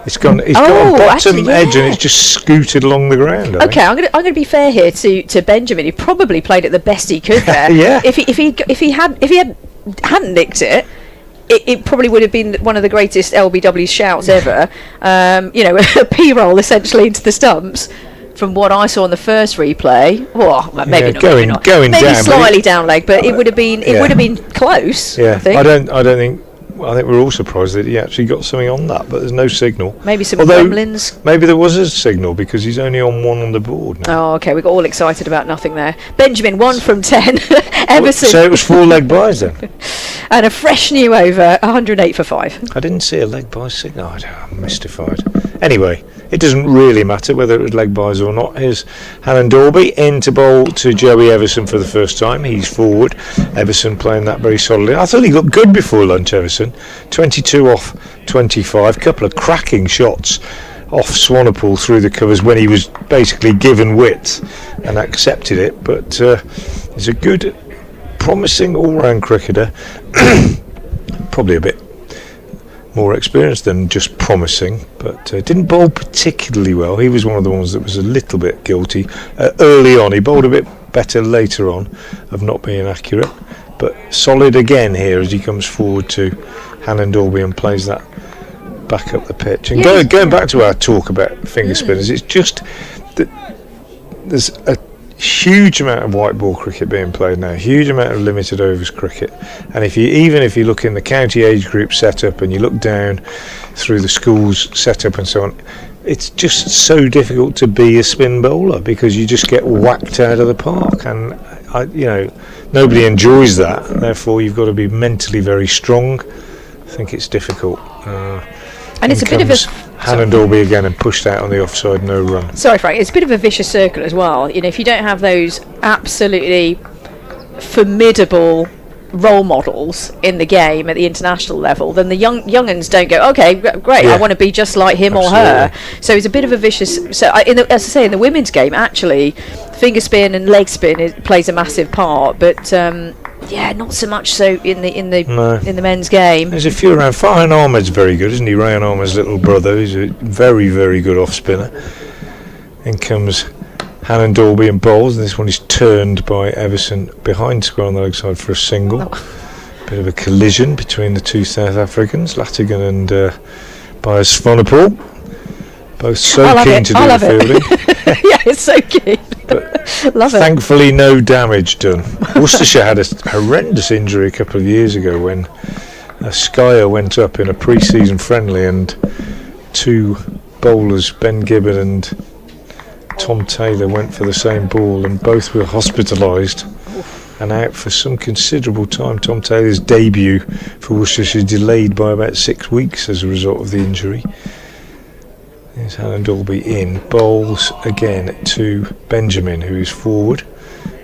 It's gone bottom edge and it's just scooted along the ground. Okay, I'm gonna be fair here to Benjamin. He probably played it the best he could there. Yeah. If he hadn't nicked it, it probably would have been one of the greatest LBW shouts ever. A P-roll essentially into the stumps. From what I saw in the first replay, maybe down, slightly down leg, but it would have been close. Yeah, I think we're all surprised that he actually got something on that, but there's no signal. Maybe some gremlins. Maybe there was a signal because he's only on one on the board now. Oh, okay. We got all excited about nothing there. Benjamin, 1 from 10. Everson. So it was 4 leg buys then. And a fresh new over, 108 for 5. I didn't see a leg buy signal. I'm mystified. Anyway, it doesn't really matter whether it was leg buys or not. Here's Hannon Dorby in to bowl to Joey Everson for the first time. He's forward. Everson playing that very solidly. I thought he looked good before lunch, Everson. 22 off 25. Couple of cracking shots off Swanepoel through the covers when he was basically given width and accepted it. But he's a good, promising all-round cricketer. Probably a bit more experienced than just promising, but didn't bowl particularly well. He was one of the ones that was a little bit guilty early on. He bowled a bit better later on of not being accurate, but solid again here as he comes forward to Hannon Dorby and plays that back up the pitch. And going back to our talk about finger spinners, it's just that there's a huge amount of white ball cricket being played now, huge amount of limited overs cricket, and if you look in the county age group setup and you look down through the schools setup and so on, it's just so difficult to be a spin bowler because you just get whacked out of the park, and nobody enjoys that. Therefore you've got to be mentally very strong. I think it's difficult. And it's a bit of a Hannon Dorby again and pushed out on the offside, no run. Sorry, Frank. It's a bit of a vicious circle as well. If you don't have those absolutely formidable role models in the game at the international level, then the young'uns don't go, okay, great, I want to be just like him or her. So it's a bit of a vicious. So as I say, in the women's game, actually, finger spin and leg spin plays a massive part, but. Not so much so in the men's game. There's a few around. Farhan Ahmed's very good, isn't he? Ryan Ahmed's little brother. He's a very, very good off spinner. In comes Hannon Dorby and bowls. This one is turned by Everson behind square on the leg side for a single. Bit of a collision between the two South Africans, Latigan and Byers Swanepoel. Both so keen to do the fielding. Yeah, it's so keen. Love it. Thankfully, no damage done. Worcestershire had a horrendous injury a couple of years ago when a skyer went up in a pre-season friendly and 2 bowlers, Ben Gibbon and Tom Taylor, went for the same ball and both were hospitalised and out for some considerable time. Tom Taylor's debut for Worcestershire delayed by about 6 weeks as a result of the injury. There's Hannon Dorby in, bowls again to Benjamin, who is forward,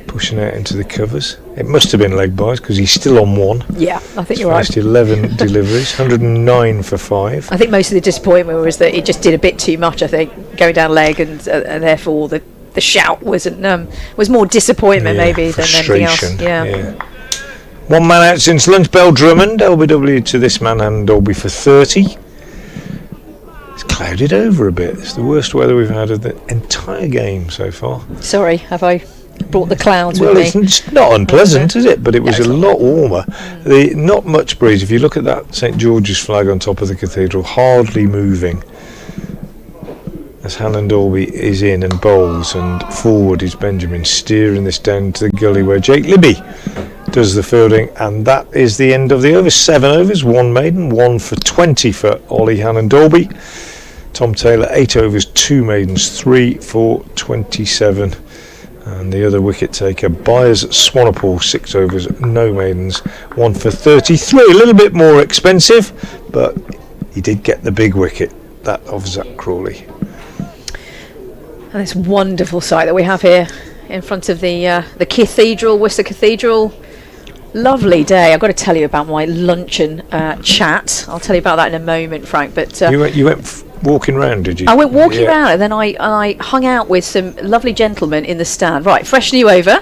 pushing out into the covers. It must have been leg buys because he's still on 1. Yeah, I think you're right. 11 deliveries, 109 for 5. I think most of the disappointment was that he just did a bit too much, I think, going down leg, and therefore the shout was more disappointment maybe than anything else. Yeah. 1 man out since lunch. Bell Drummond, LBW to this man, and Dolby for 30. It's clouded over a bit. It's the worst weather we've had of the entire game so far. Sorry, have I brought the clouds with me? Well, it's not unpleasant, is it? But it was a lot warmer. Not much breeze. If you look at that St George's flag on top of the cathedral, hardly moving. As Hannon Dorby is in and bowls, and forward is Benjamin, steering this down to the gully where Jake Libby does the fielding, and that is the end of the over. 7 overs, 1 maiden, 1 for 20 for Ollie Hannon-Dolby. Tom Taylor, 8 overs, 2 maidens, 3 for 27. And the other wicket taker, Byers Swanepoel, 6 overs, no maidens, 1 for 33. A little bit more expensive, but he did get the big wicket, that of Zach Crawley. And this wonderful sight that we have here in front of the cathedral, Worcester Cathedral. Lovely day. I've got to tell you about my luncheon chat. I'll tell you about that in a moment, Frank. But you went walking around, did you? I went walking around, and then I hung out with some lovely gentlemen in the stand. Right, fresh new over.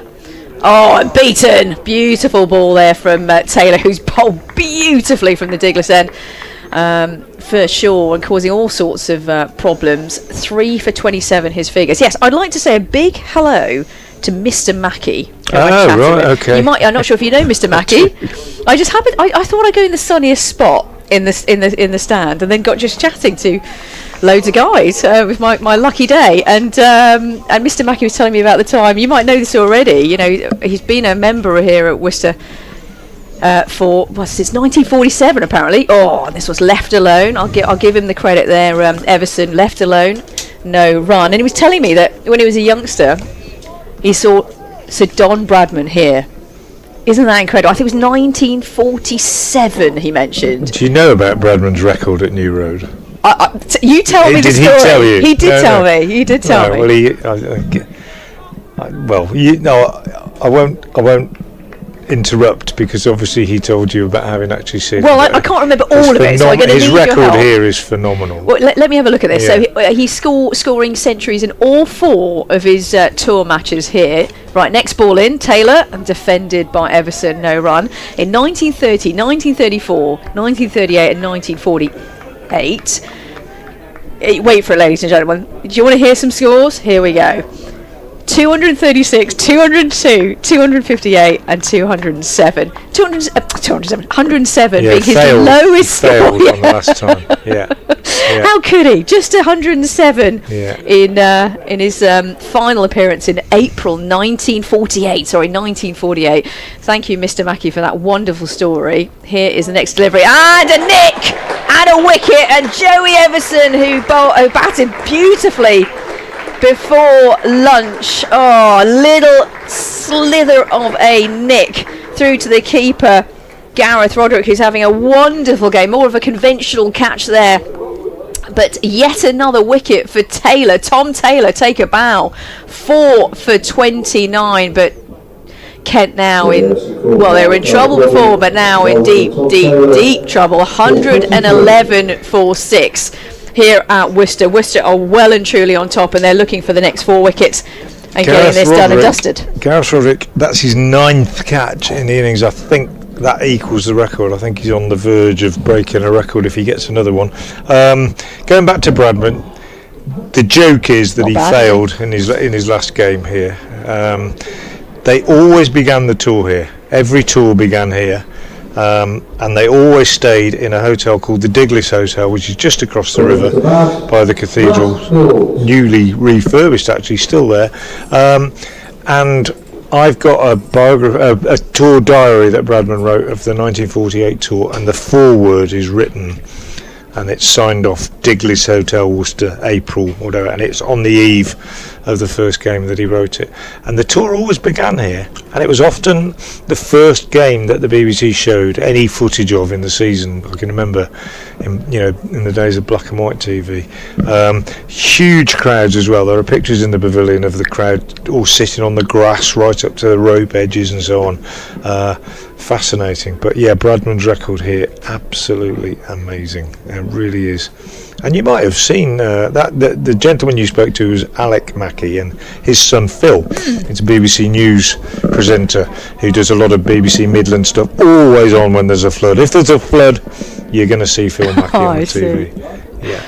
Oh, and beaten. Beautiful ball there from Taylor, who's bowled beautifully from the Diglis end. For sure, and causing all sorts of problems. 3 for 27, his figures. Yes, I'd like to say a big hello to Mr. Mackey. Oh, right, okay. I'm not sure if you know Mr. Mackey. I just happened. I thought I'd go in the sunniest spot in the stand, and then got just chatting to loads of guys with my lucky day. And Mr. Mackey was telling me about the time. You might know this already. You know, he's been a member here at Worcester since 1947 apparently. Oh, and this was left alone. I'll give him the credit there. Everson, left alone, no run. And he was telling me that when he was a youngster, he saw Sir Don Bradman here. Isn't that incredible? I think it was 1947 he mentioned. Do you know about Bradman's record at New Road? You tell me the story. Did he tell you? He did tell me. He did tell me. I won't interrupt, because obviously he told you about having actually seen well, it. I can't remember all of it, so I'm going to need your help. His record here is phenomenal. Well, let me have a look at this. Yeah. So he's scoring centuries in all 4 of his tour matches here. Right, next ball in, Taylor, and defended by Everson, no run. In 1930, 1934, 1938 and 1948. Wait for it, ladies and gentlemen. Do you want to hear some scores? Here we go. 236, 202, 258 and 207. 107 being his lowest score. On the last time. Yeah. How could he? Just 107 in his final appearance in April 1948. Thank you, Mr. Mackey, for that wonderful story. Here is the next delivery. And a nick! And a wicket! And Joey Everson, who batted beautifully before lunch. Oh, a little slither of a nick through to the keeper, Gareth Roderick, who's having a wonderful game. More of a conventional catch there. But yet another wicket for Taylor. Tom Taylor take a bow. 4 for 29. But Kent now they were in trouble before, but now in deep trouble. 111 for 6. Here at Worcester. Worcester are well and truly on top, and they're looking for the next 4 wickets and getting this done and dusted. Gareth Roderick, that's his 9th catch in the innings. I think that equals the record. I think he's on the verge of breaking a record if he gets another one. Going back to Bradman, the joke is that he failed in his last game here. They always began the tour here. Every tour began here. And they always stayed in a hotel called the Diglis Hotel, which is just across the river by the cathedral, newly refurbished actually, still there. And I've got a tour diary that Bradman wrote of the 1948 tour, and the foreword is written and it's signed off Diglis Hotel, Worcester, April, whatever, and it's on the eve of the first game that he wrote it. And the tour always began here, and it was often the first game that the BBC showed any footage of in the season. I can remember in the days of black and white TV. Huge crowds as well. There are pictures in the pavilion of the crowd all sitting on the grass right up to the rope edges and so on. Fascinating. But yeah, Bradman's record here, absolutely amazing. It really is. And you might have seen that the gentleman you spoke to was Alec Mackey, and his son Phil. It's a BBC News presenter who does a lot of BBC Midland stuff, always on when there's a flood. If there's a flood, you're going to see Phil Mackey on the TV. Yeah.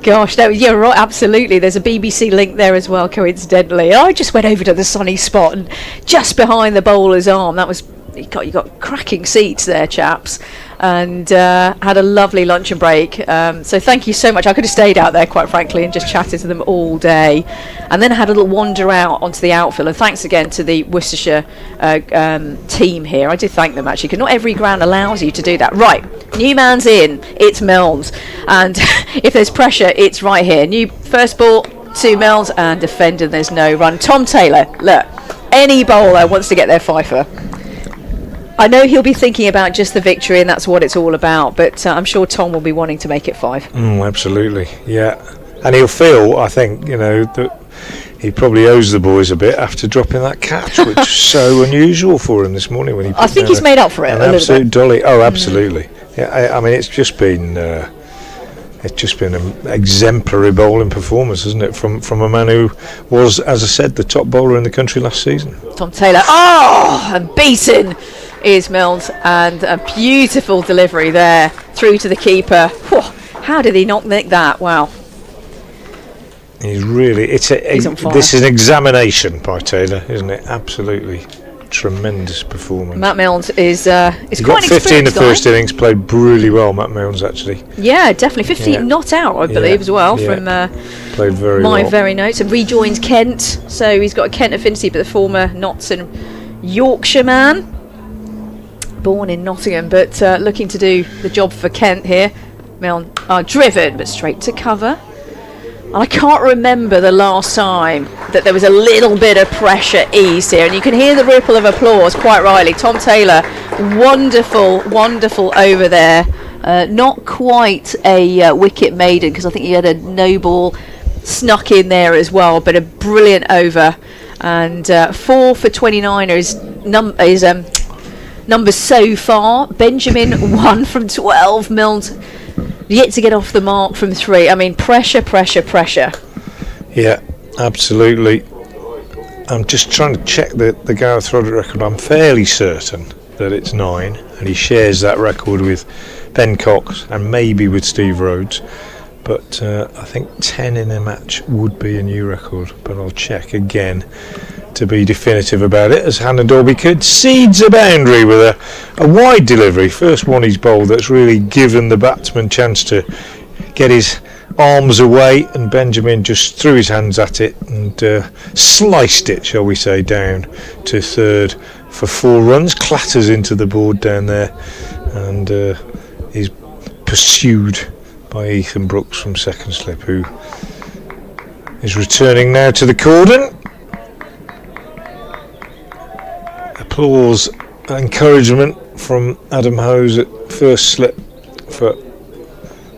Gosh, you're right, absolutely. There's a BBC link there as well, coincidentally. I just went over to the sunny spot, and just behind the bowler's arm, that was... You got cracking seats there, chaps. and had a lovely luncheon break. So thank you so much. I could have stayed out there, quite frankly, and just chatted to them all day, and then I had a little wander out onto the outfield. And thanks again to the Worcestershire team here. I did thank them actually, because not every ground allows you to do that. Right, new man's in. It's Milnes, and if there's pressure, it's right here. New first ball to Milnes, and defender. There's no run. Tom Taylor. Look, any bowler wants to get their fifer. I know he'll be thinking about just the victory, and that's what it's all about, but I'm sure Tom will be wanting to make it 5. Absolutely, yeah. And he'll feel, I think, that he probably owes the boys a bit after dropping that catch, which is so unusual for him this morning. When he I think he's made up for it an a little absolute bit. dolly. Oh, absolutely. Yeah, I mean, it's just been an exemplary bowling performance, isn't it, from a man who was, as I said, the top bowler in the country last season. Tom Taylor, and beaten is Milnes, and a beautiful delivery there through to the keeper. Whew, how did he not nick that? Wow. He's really, He's on fire. this is an examination by Taylor, isn't it? Absolutely tremendous performance. Matt Milnes is He quite got an 50 in the experienced first guy. innings, played really well, Matt Milnes, actually. Yeah, definitely 15 Yeah. not out, I believe, as well, from Played very my well. very notes. And rejoins Kent, so he's got a Kent affinity, but the former Notts and Yorkshire man, born in Nottingham, but looking to do the job for Kent here. Milnes are driven, but straight to cover. And I can't remember the last time that there was a little bit of pressure eased here, and you can hear the ripple of applause quite rightly. Tom Taylor, wonderful over there. Not quite a wicket maiden, because I think he had a no ball snuck in there as well, but a brilliant over. And 4 for 29 is numbers so far. Benjamin 1 from 12. Milnes yet to get off the mark from 3. I mean, pressure. Yeah, absolutely. I'm just trying to check the Gareth Roderick record. I'm fairly certain that it's 9, and he shares that record with Ben Cox and maybe with Steve Rhodes. But I think 10 in a match would be a new record, but I'll check again to be definitive about it, as Hannah Dolby concedes a boundary with a wide delivery. First one he's bowled that's really given the batsman chance to get his arms away, and Benjamin just threw his hands at it and sliced it, shall we say, down to third for 4 runs. Clatters into the board down there, and is pursued by Ethan Brooks from second slip, who is returning now to the cordon. Applause, encouragement from Adam Hose at first slip for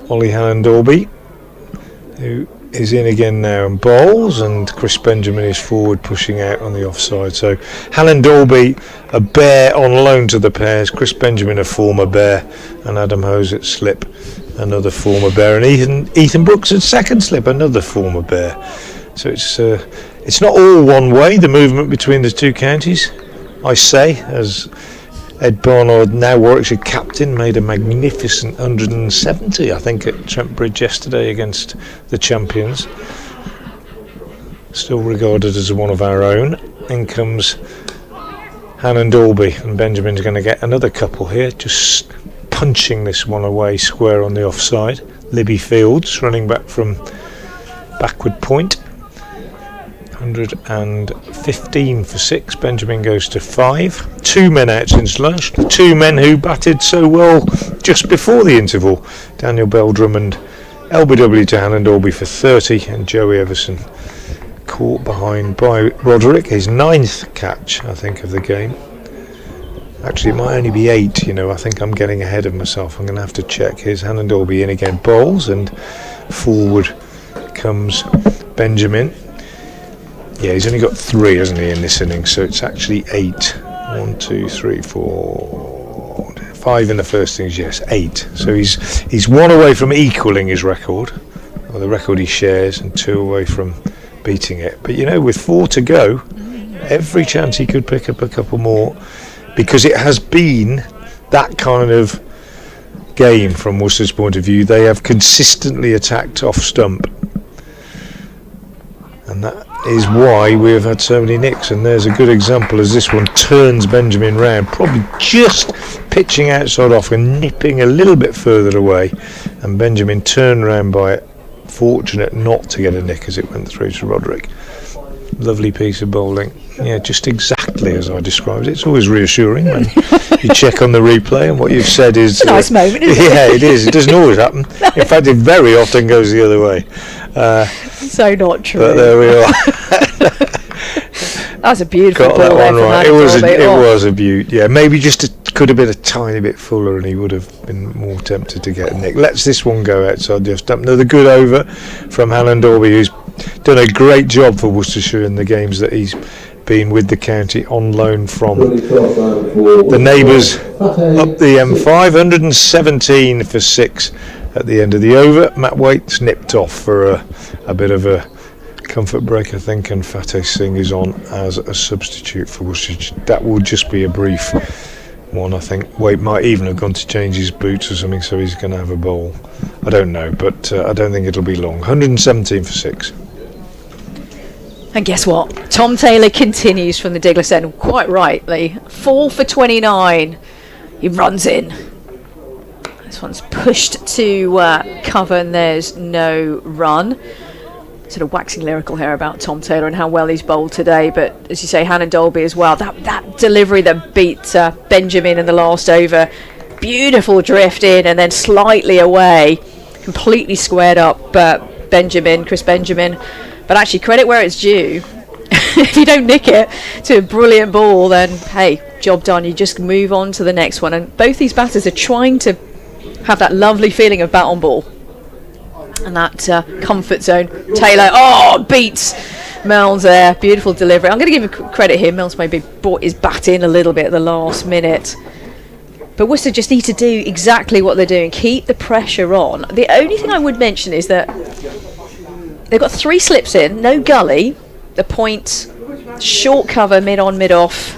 Ollie Hallandorby, who is in again now and bowls, and Chris Benjamin is forward pushing out on the offside. So Hallandorby, a bear on loan to the pairs, Chris Benjamin a former bear, and Adam Hose at slip, another former bear, and Ethan Brooks at second slip, another former bear. So it's not all one way, the movement between the two counties, I say, as Ed Barnard, now Warwickshire captain, made a magnificent 170, I think, at Trent Bridge yesterday against the champions. Still regarded as one of our own. In comes Hannon Dolby, and Benjamin's going to get another couple here, just punching this one away square on the offside. Libby Fields running back from backward point. 115 for 6. Benjamin goes to 5. 2 men out since lunch. 2 men who batted so well just before the interval. Daniel Beldrum and LBW to Hannon Dolby for 30, and Joey Everson caught behind by Roderick, his 9th catch, I think, of the game. Actually, it might only be 8, I think I'm getting ahead of myself. I'm going to have to check. Here's Hannon Dolby in again, bowls, and forward comes Benjamin. Yeah, he's only got 3, hasn't he, in this innings, so it's actually 8. 1, 2, 3, 4, 5 in the first innings, yes, 8. So he's 1 away from equalling his record, or the record he shares, and 2 away from beating it. But with 4 to go, every chance he could pick up a couple more, because it has been that kind of game from Worcester's point of view. They have consistently attacked off stump, and that is why we have had so many nicks, and there's a good example as this one turns Benjamin round, probably just pitching outside off and nipping a little bit further away, and Benjamin turned round by it, fortunate not to get a nick as it went through to Roderick. Lovely piece of bowling. Yeah, just exactly as I described it. It's always reassuring when you check on the replay and what you've said is... It's a nice moment, isn't it? Yeah, it is. It doesn't always happen. In fact, it very often goes the other way. So not true. But there we are. That's a beautiful Got ball that there one from right. Anadolu. It was a beaut. Yeah, maybe could have been a tiny bit fuller and he would have been more tempted to get a nick. Let's this one go outside the stump. Another good over from Alan Dorby, who's done a great job for Worcestershire in the games that he's been with the county on loan from the neighbours up the M5. 117 for 6 at the end of the over. Matt Waite's nipped off for a bit of a comfort break, I think, and Fateh Singh is on as a substitute for Worcestershire. That will just be a brief one, I think. Waite might even have gone to change his boots or something, so he's going to have a bowl. I don't know, but I don't think it'll be long. 117 for 6. And guess what? Tom Taylor continues from the Diglis end, quite rightly. 4 for 29. He runs in. This one's pushed to cover, and there's no run. Sort of waxing lyrical here about Tom Taylor and how well he's bowled today, but as you say, Hannon Dolby as well. That delivery that beat Benjamin in the last over, beautiful drift in and then slightly away, completely squared up Chris Benjamin. But actually, credit where it's due. If you don't nick it to a brilliant ball, then hey, job done. You just move on to the next one. And both these batters are trying to have that lovely feeling of bat on ball and that comfort zone. Taylor, beats Mills there. Beautiful delivery. I'm going to give him credit here. Mills maybe brought his bat in a little bit at the last minute. But Worcester just need to do exactly what they're doing. Keep the pressure on. The only thing I would mention is that they've got 3 slips in, no gully. The point, short cover, mid on, mid off.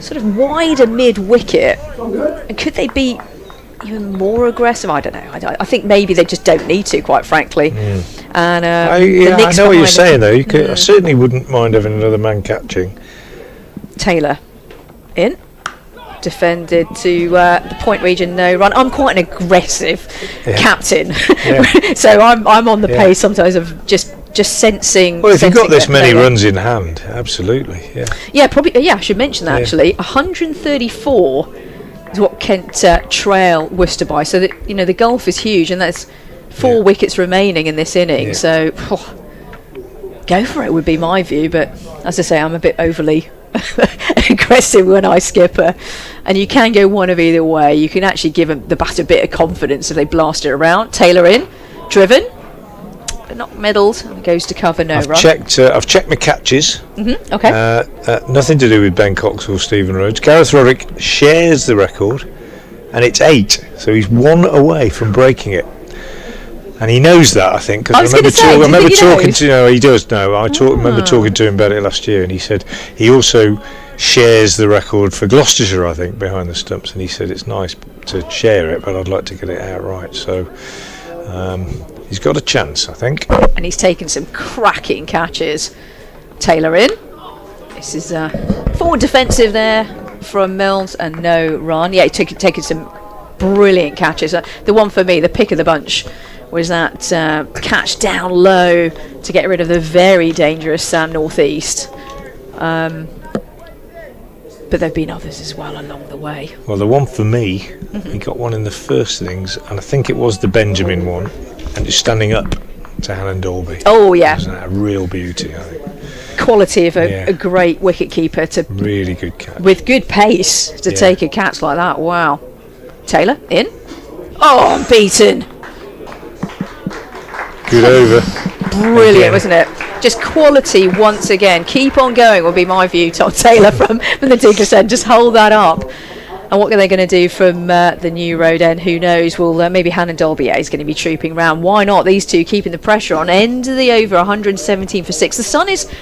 Sort of wider mid wicket. And could they be even more aggressive? I don't know. I think maybe they just don't need to, quite frankly. And I know what you're saying though. I certainly wouldn't mind having another man catching. Taylor in. Defended to the point region, no run. I'm quite an aggressive captain, so I'm on the pace sometimes of just sensing. Well, if you've got this many runs in hand, absolutely, probably. I should mention that actually. 134 is what Kent trail Worcester by. So that the gulf is huge, and there's 4 wickets remaining in this inning. So go for it would be my view, but as I say, I'm a bit overly aggressive when I skipper, and you can go one of either way. You can actually give the bat a bit of confidence if they blast it around. Taylor in, driven, but not middled, and goes to cover, no run. I've checked my catches. Okay. Nothing to do with Ben Cox or Stephen Rhodes. Gareth Roderick shares the record, and it's 8, so he's 1 away from breaking it. And he knows that, I think, because I remember talking to he does know. Remember talking to him about it last year, and he said he also shares the record for Gloucestershire, I think, behind the stumps, and he said it's nice to share it, but I'd like to get it outright. So he's got a chance, I think. And he's taken some cracking catches. Taylor in. This is forward defensive there from Mills, and no run. Yeah, he's taken some brilliant catches. The one for me, the pick of the bunch, was that catch down low to get rid of the very dangerous northeast. But there have been others as well along the way. Well, the one for me, he got one in the first innings, and I think it was the Benjamin one, and it's standing up to Alan Dolby. Oh, yeah. It was a real beauty, I think. Quality of a great wicket keeper to really good catch. With good pace to take a catch like that. Wow. Taylor, in. Oh, beaten. Good over. Brilliant, wasn't it? Just quality once again. Keep on going will be my view, Tom Taylor from the Diglis end. Just hold that up. And what are they going to do from the new road end? Who knows? Well, maybe Hannon Dolby is going to be trooping round. Why not? These two keeping the pressure on. End of the over, 117 for 6. The sun is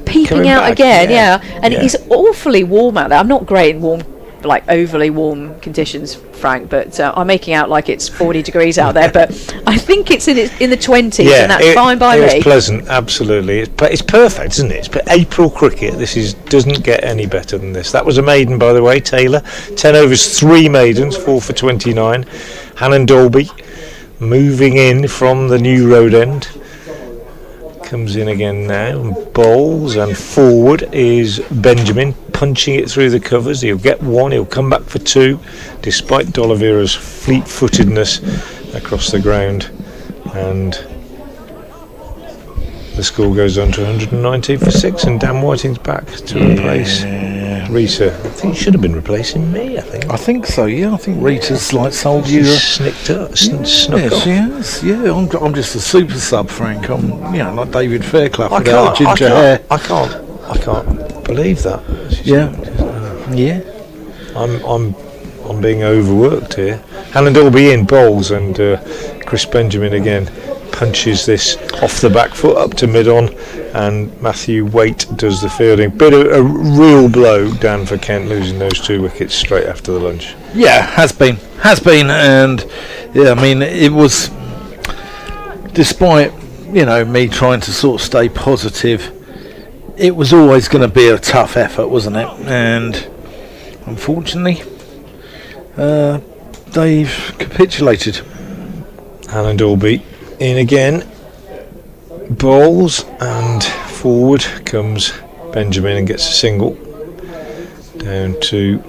peeping out again, and it is awfully warm out there. I'm not great in warm like overly warm conditions, Frank, but I'm making out like it's 40 degrees out there, but I think it's in the 20s, and that's fine by me. It's pleasant, absolutely. It's perfect, isn't it? But April cricket, doesn't get any better than this. That was a maiden, by the way, Taylor. 10 overs, 3 maidens, 4 for 29. Hannon Dolby moving in from the new road end. Comes in again now and bowls, and forward is Benjamin, punching it through the covers. He'll get 1, he'll come back for 2, despite D'Oliveira's fleet-footedness across the ground, and the score goes on to 119 for 6, and Dan Whiting's back to replace Rita. I think he should have been replacing me, I think So, yeah. I think Rita's like sold you snuck off. She has. Yeah, I'm just a super sub, Frank. I'm, like David Fairclough I without ginger hair. I can't believe that. Yeah. I'm being overworked here. Hannon Dolby in bowls, and Chris Benjamin again punches this off the back foot up to mid-on, and Matthew Waite does the fielding. Bit of a real blow, Dan, for Kent, losing those 2 wickets straight after the lunch. Yeah, has been, and it was, despite me trying to sort of stay positive, it was always going to be a tough effort, wasn't it? And unfortunately, they've capitulated. Hannon Dolby in again, bowls, and forward comes Benjamin and gets a single down to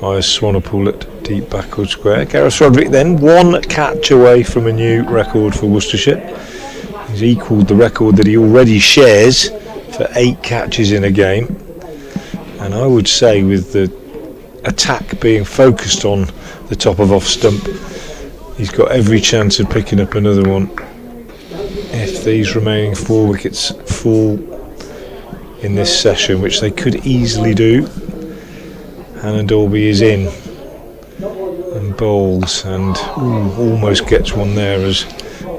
Myers Swanepoel at deep backward square. Gareth Roderick then 1 catch away from a new record for Worcestershire. He's equalled the record that he already shares for 8 catches in a game, and I would say, with the attack being focused on the top of off stump, he's got every chance of picking up another one if these remaining 4 wickets fall in this session, which they could easily do. Hannon Dolby is in and bowls, and almost gets one there as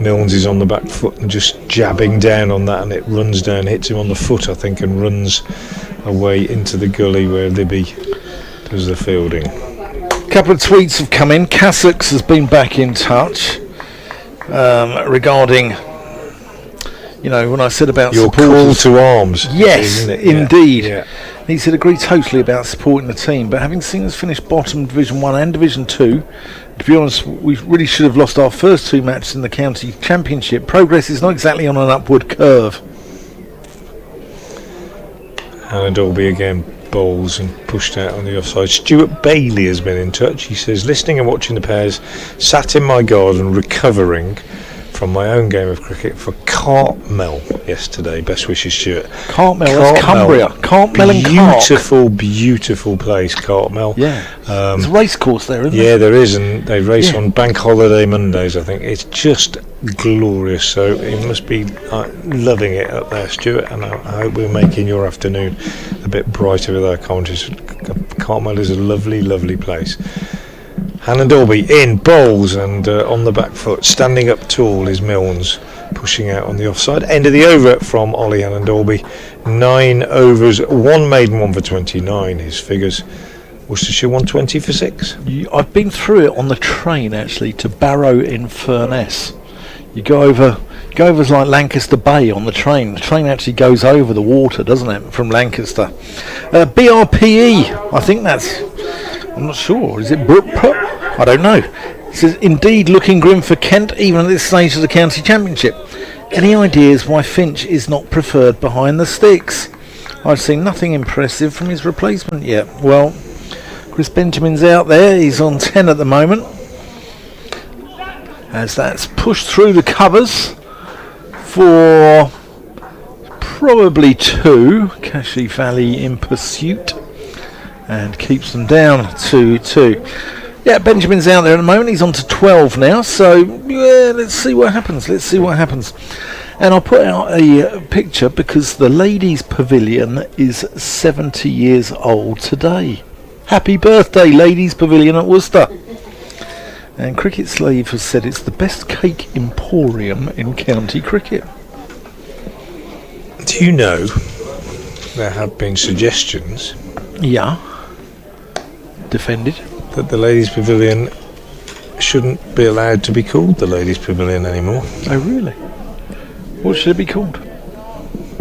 Milnes is on the back foot and just jabbing down on that, and it runs down, hits him on the foot, I think, and runs away into the gully where Libby does the fielding. A couple of tweets have come in. Cassocks has been back in touch regarding, when I said about your call to arms. Yes, indeed. Yeah. He said, agree totally about supporting the team, but having seen us finish bottom Division 1 and Division 2, to be honest, we really should have lost our first 2 matches in the county championship. Progress is not exactly on an upward curve. Hannon Dolby again bowls and pushed out on the offside. Stuart Bailey has been in touch. He says, listening and watching the pairs, sat in my garden recovering from my own game of cricket for Cartmel yesterday. Best wishes, Stuart. Cartmel, that's Cumbria. Cartmel and beautiful place, Cartmel. Yeah. There's a race course there, isn't there? Yeah, there is, and they race on Bank Holiday Mondays, I think. It's just glorious, so you must be loving it up there, Stuart, and I hope we're making your afternoon a bit brighter with our commentaries. Cartmel is a lovely, lovely place. Hannon Dolby in bowls, and on the back foot, standing up tall, is Milnes, pushing out on the offside. End of the over from Ollie Hannon Dolby. 9 overs, 1 maiden, 1 for 29. His figures: Worcestershire 120 for 6. I've been through it on the train actually to Barrow in Furness. You go over like Lancaster Bay on the train. The train actually goes over the water, doesn't it, from Lancaster? BRPE, I think that's. I'm not sure. Is it Brookput? I don't know. It says, indeed looking grim for Kent, even at this stage of the county championship. Any ideas why Finch is not preferred behind the sticks? I've seen nothing impressive from his replacement yet. Well, Chris Benjamin's out there. He's on 10 at the moment, as that's pushed through the covers for probably 2. Cashy Valley in pursuit, and keeps them down to 2. Yeah, Benjamin's out there at the moment. He's on to 12 now, so yeah, let's see what happens. And I'll put out a picture because the ladies' pavilion is 70 years old today. Happy birthday, ladies' pavilion at Worcester. And Cricket Slave has said it's the best cake emporium in county cricket. Do you know there have been suggestions defended. that the Ladies Pavilion shouldn't be allowed to be called the Ladies Pavilion anymore. Oh, really? What should it be called?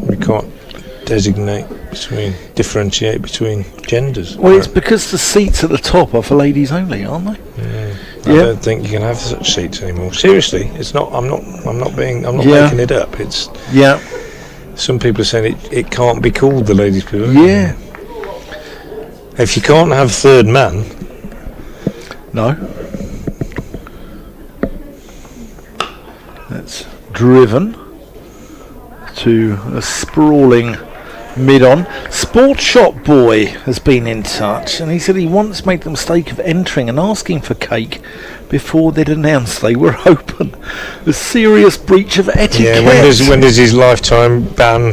We can't differentiate between genders. Well, it's because the seats at the top are for ladies only, aren't they? Yeah. I don't think you can have such seats anymore. Seriously, it's not. I'm not making it up. It's Some people are saying it can't be called the Ladies Pavilion. Yeah. If you can't have third man, no. That's driven to a sprawling mid-on. Sport Shop Boy has been in touch, and he said he once made the mistake of entering and asking for cake before they'd announced they were open. A serious breach of etiquette. Yeah, when does his lifetime ban?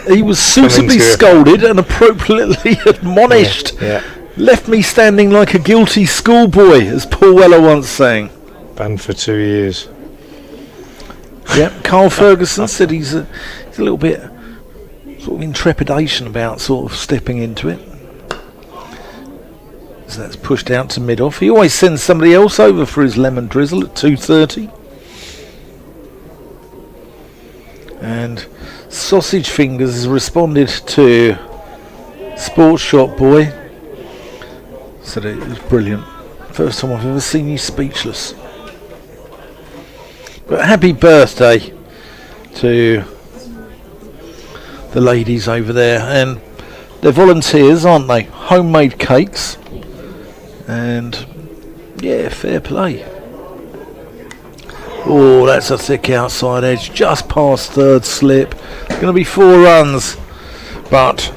He was suitably scolded and appropriately admonished. Yeah. Left me standing like a guilty schoolboy, as Paul Weller once sang. Banned for 2 years. Yep, Carl Ferguson said he's a little bit sort of in trepidation about sort of stepping into it. So that's pushed out to mid-off. He always sends somebody else over for his lemon drizzle at 2:30. And Sausage Fingers has responded to Sports Shop Boy. Said it was brilliant. First time I've ever seen you speechless. But happy birthday to the ladies over there, and they're volunteers, aren't they? Homemade cakes, and yeah, fair play. Oh, that's a thick outside edge, just past third slip. Going to be 4 runs, but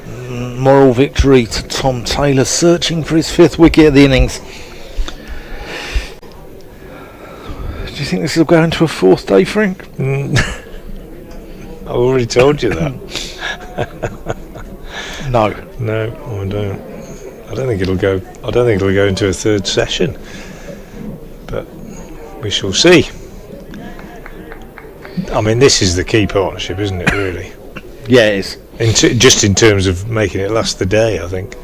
moral victory to Tom Taylor, searching for his 5th wicket of the innings. Do you think this will go into a 4th day, Frank? I already told you that. No, I don't. I don't think it'll go. I don't think it'll go into a 3rd session. But we shall see. I mean, this is the key partnership, isn't it? Really? yeah, it is. Just in terms of making it last the day, I think.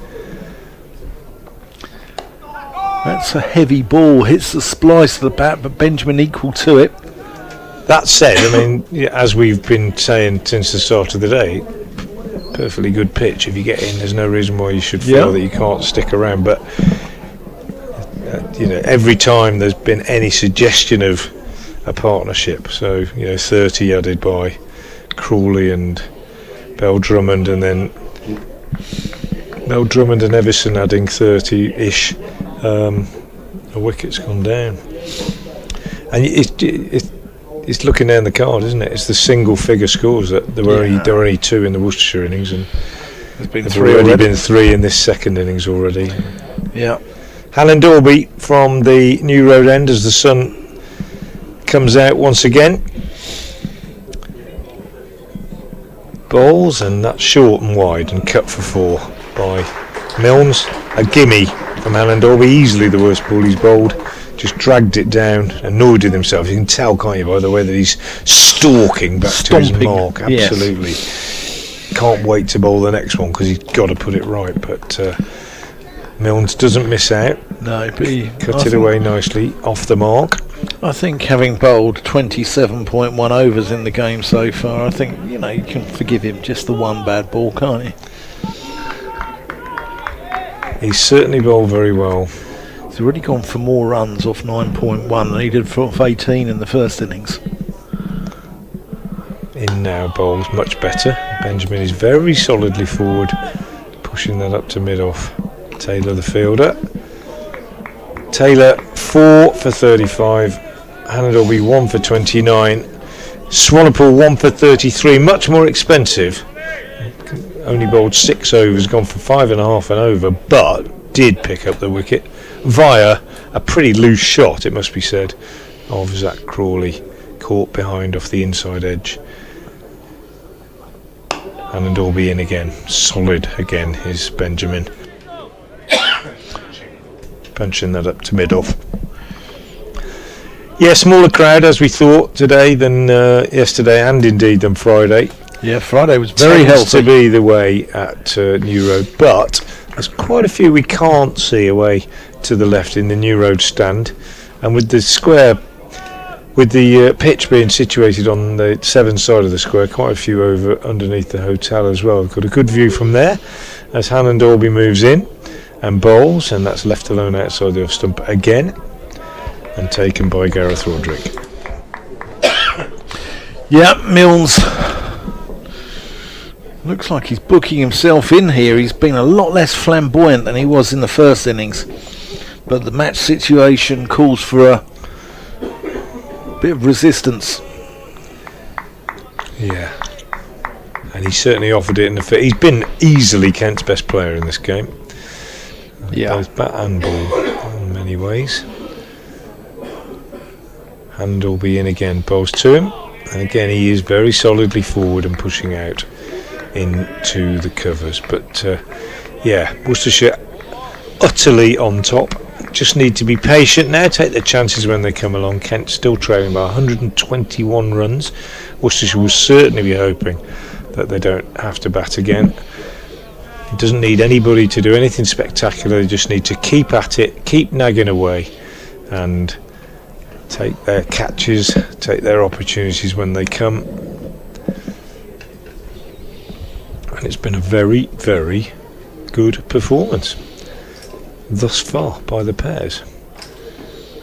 That's a heavy ball, hits the splice of the bat, but Benjamin equal to it. That said, I mean, as we've been saying since the start of the day, perfectly good pitch. If you get in, there's no reason why you should feel that you can't stick around. But every time there's been any suggestion of a partnership, so 30 added by Crawley and Bell Drummond, and then Bell Drummond and Everson adding 30-ish. A wicket's gone down, and it's looking down the card, isn't it? It's the single-figure scores that there were only 2 in the Worcestershire innings, and there's already been 3 in this second innings already. Yeah. Alan Dorby from the New Road End as the sun comes out once again. Bowls, and that's short and wide and cut for 4 by Milnes. A gimme from Alan Dorby, easily the worst ball he's bowled. Just dragged it down, annoyed with himself. You can tell, can't you, by the way that he's stalking back to his mark. Absolutely. Yes. Can't wait to bowl the next one because he's got to put it right. But Milnes doesn't miss out. No, but he cut it away nicely off the mark. I think having bowled 27.1 overs in the game so far, I think you can forgive him just the one bad ball, can't you? He's certainly bowled very well. He's already gone for more runs off 9.1 than he did off 18 in the first innings. In now bowls much better. Benjamin is very solidly forward, pushing that up to mid-off. Taylor the fielder. Taylor 4 for 35. Hannah Dorby 1 for 29. Swanepoel 1 for 33. Much more expensive. Only bowled 6 overs, gone for 5.5 and over, but did pick up the wicket via a pretty loose shot, it must be said, of Zach Crawley, caught behind off the inside edge. And Dorby in again. Solid again is Benjamin. Punching that up to mid-off. Yeah, smaller crowd as we thought today than yesterday, and indeed than Friday. Yeah, Friday was very healthy. To be the way at New Road, but There's quite a few we can't see away to the left in the New Road stand, and with the square, with the pitch being situated on the 7 side of the square, quite a few over underneath the hotel as well. We've got a good view from there as Hannon Dalby moves in and bowls, and that's left alone outside the off stump again and taken by Gareth Roderick. Yeah, Milnes looks like he's booking himself in here. He's been a lot less flamboyant than he was in the first innings, but the match situation calls for a bit of resistance. Yeah, and he certainly offered it in the fit. He's been easily Kent's best player in this game. Yeah, both bat and ball in many ways. Handel will be in again, bowls to him, and again he is very solidly forward and pushing out into the covers. But yeah, Worcestershire utterly on top. Just need to be patient now, take their chances when they come along. Kent still trailing by 121 runs. Worcestershire will certainly be hoping that they don't have to bat again. It doesn't need anybody to do anything spectacular. They just need to keep at it, keep nagging away, and take their catches, take their opportunities when they come. And it's been a very, very good performance thus far by the pairs.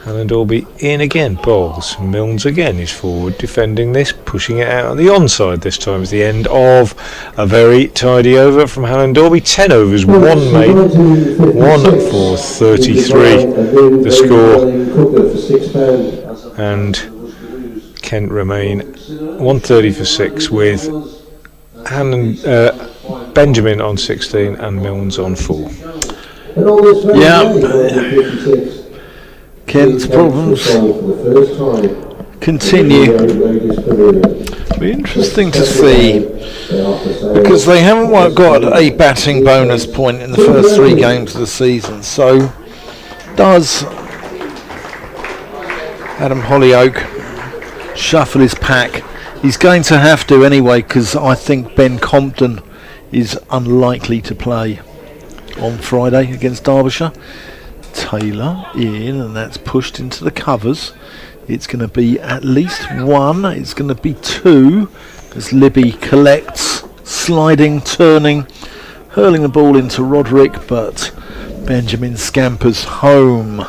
Hannon Dalby in again, bowls. Milnes again is forward defending this, pushing it out on the onside this time at the end of a very tidy over from Hannon Dalby. 10 overs, 1 made, 1 for 33 the score, and Kent remain 130 for 6 with Benjamin on 16 and Milnes on 4. Yeah, Kent's problems continue. Be interesting to see, because they haven't got a batting bonus point in the first 3 games of the season. So does Adam Hollyoake shuffle his pack? He's going to have to anyway, because I think Ben Compton is unlikely to play on Friday against Derbyshire. Taylor in, and that's pushed into the covers. It's going to be at least 1, it's going to be 2 as Libby collects, sliding, turning, hurling the ball into Roderick, but Benjamin scampers home.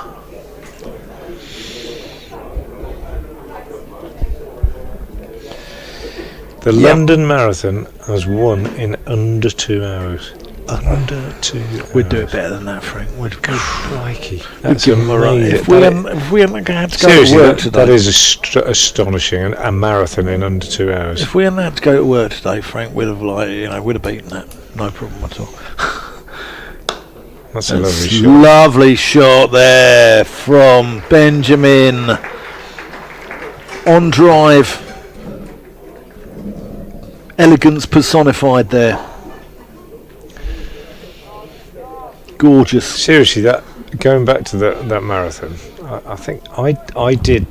The London Marathon has won in under 2 hours. Under 2 hours. We'd do it better than that, Frank. We'd go. Crikey. That's give them a run. amazing. If we hadn't had to go Seriously, to work today. that is astonishing. A marathon in under 2 hours. If we hadn't had to go to work today, Frank, we'd have we'd have beaten that. No problem at all. That's a lovely shot. Lovely shot there from Benjamin on drive. Elegance personified there. Gorgeous. Seriously, that going back to that marathon, I think I did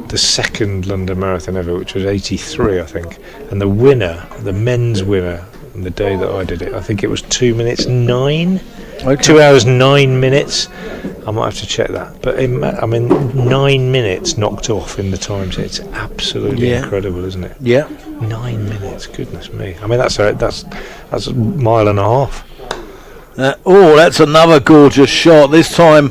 the second London Marathon ever, which was 83, I think, and the winner, the men's winner, on the day that I did it, I think it was 2 minutes 9. Okay. 2 hours 9 minutes. I might have to check that, but 9 minutes knocked off in the times. It's absolutely incredible, isn't it? Yeah. 9 minutes. Goodness me. I mean, that's a mile and a half. That's another gorgeous shot. This time,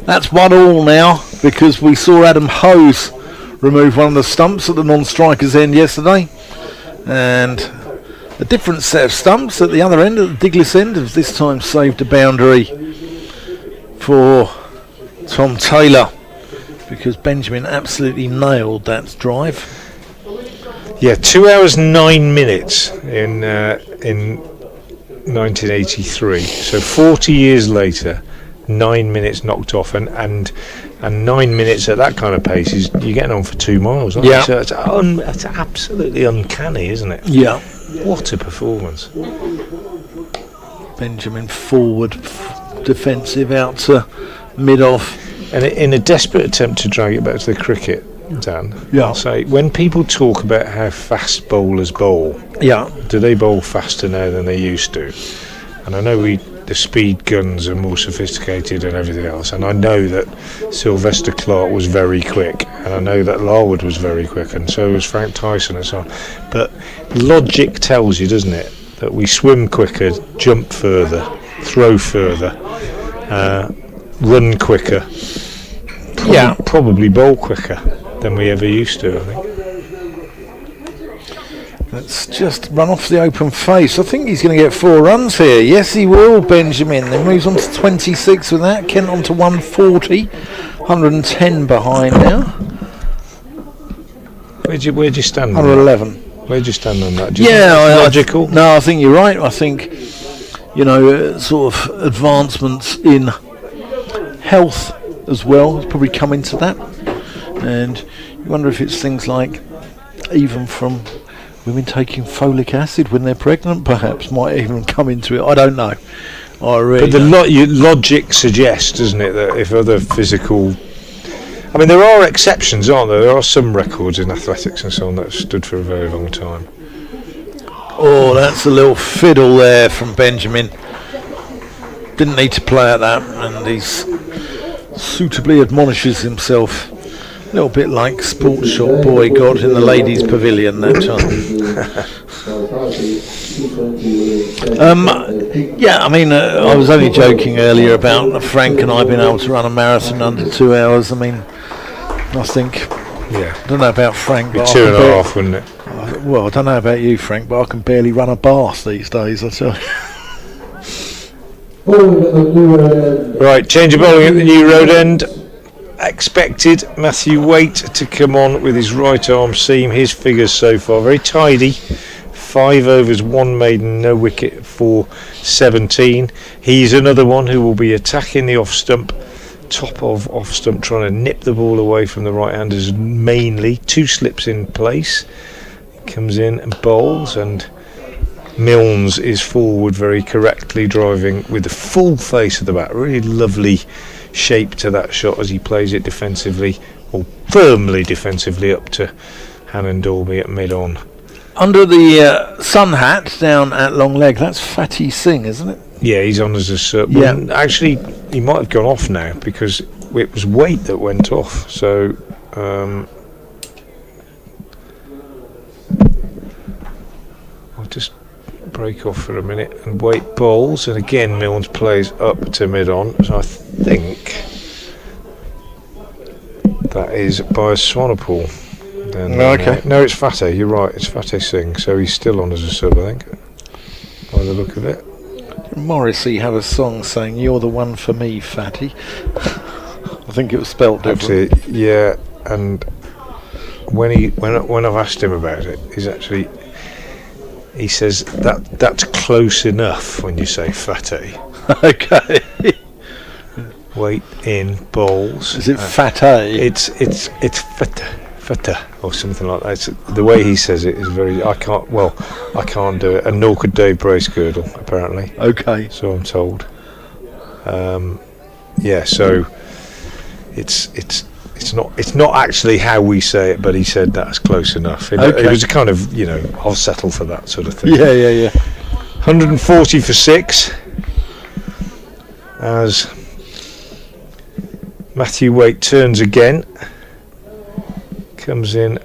that's 1-1 now, because we saw Adam Hose remove one of the stumps at the non-striker's end yesterday, and a different set of stumps at the other end, at the Diglis end, has this time saved a boundary for Tom Taylor, because Benjamin absolutely nailed that drive. Yeah, 2 hours 9 minutes in 1983. So 40 years later, 9 minutes knocked off, and 9 minutes at that kind of pace is you're getting on for 2 miles. Aren't you? So it's absolutely uncanny, isn't it? Yeah. What a performance! Benjamin forward, defensive out to mid-off. And in a desperate attempt to drag it back to the cricket, Dan, I'll say, when people talk about how fast bowlers bowl, do they bowl faster now than they used to? and I know the speed guns are more sophisticated and everything else, and I know that Sylvester Clark was very quick, and I know that Larwood was very quick, and so was Frank Tyson and so on. But logic tells you, doesn't it, that we swim quicker, jump further, throw further, run quicker, probably bowl quicker than we ever used to, I think. Let's just run off the open face. I think he's going to get 4 runs here. Yes, he will, Benjamin. Then moves on to 26 with that. Kent on to 140. 110 behind now. Where'd you stand? 111. Where'd you stand on that? Do you think it's logical? No, I think you're right. I think, sort of advancements in health as well has probably come into that. And you wonder if it's things like, even from women taking folic acid when they're pregnant, perhaps might even come into it. I don't know. But the logic suggests, doesn't it, that if other physical... I mean, there are exceptions, aren't there? There are some records in athletics and so on that have stood for a very long time. Oh, that's a little fiddle there from Benjamin. Didn't need to play at that, and he's suitably admonishes himself. A little bit like Sports Shop Boy got in the ladies' pavilion that time. I was only joking earlier about Frank and I being able to run a marathon under 2 hours. I mean, I think, I don't know about Frank, but 2.5, wouldn't it? Well, I don't know about you, Frank, but I can barely run a bath these days, I tell you. Right, change of bowling at the new road end. Expected Matthew Waite to come on with his right arm seam. His figures so far very tidy. 5 overs, 1 maiden, no wicket for 17. He's another one who will be attacking the off stump, top of off stump, trying to nip the ball away from the right handers mainly. 2 slips in place. Comes in and bowls, and Milnes is forward very correctly, driving with the full face of the bat. Really lovely shape to that shot as he plays it defensively, or firmly defensively, up to Hannon Dolby at mid-on. Under the sun hat down at long leg, that's Fatty Singh, isn't it? Yeah, he's on as a sub. Yeah. Actually, he might have gone off now because it was Waite that went off. So I'll just break off for a minute and Waite bowls, and again Milnes plays up to mid-on. So I think that is by Swanepoel. Okay. No, it's Fateh, you're right, it's Fateh Singh, so he's still on as a sub, I think, by the look of it. Morrissey have a song saying, "You're the one for me, Fatty." I think it was spelt different. Actually, yeah, and when I've asked him about it, he says that's close enough when you say Fateh. Okay. Wait in bowls. Is it Fateh? It's Fateh or something like that. The way he says it is very. I can't do it, and nor could Dave Bracegirdle apparently. Okay. So I'm told. So it's not actually how we say it, but he said that's close enough. It was a kind of, I'll settle for that sort of thing. Yeah. 140 for 6 as Matthew Waite turns again. Comes in,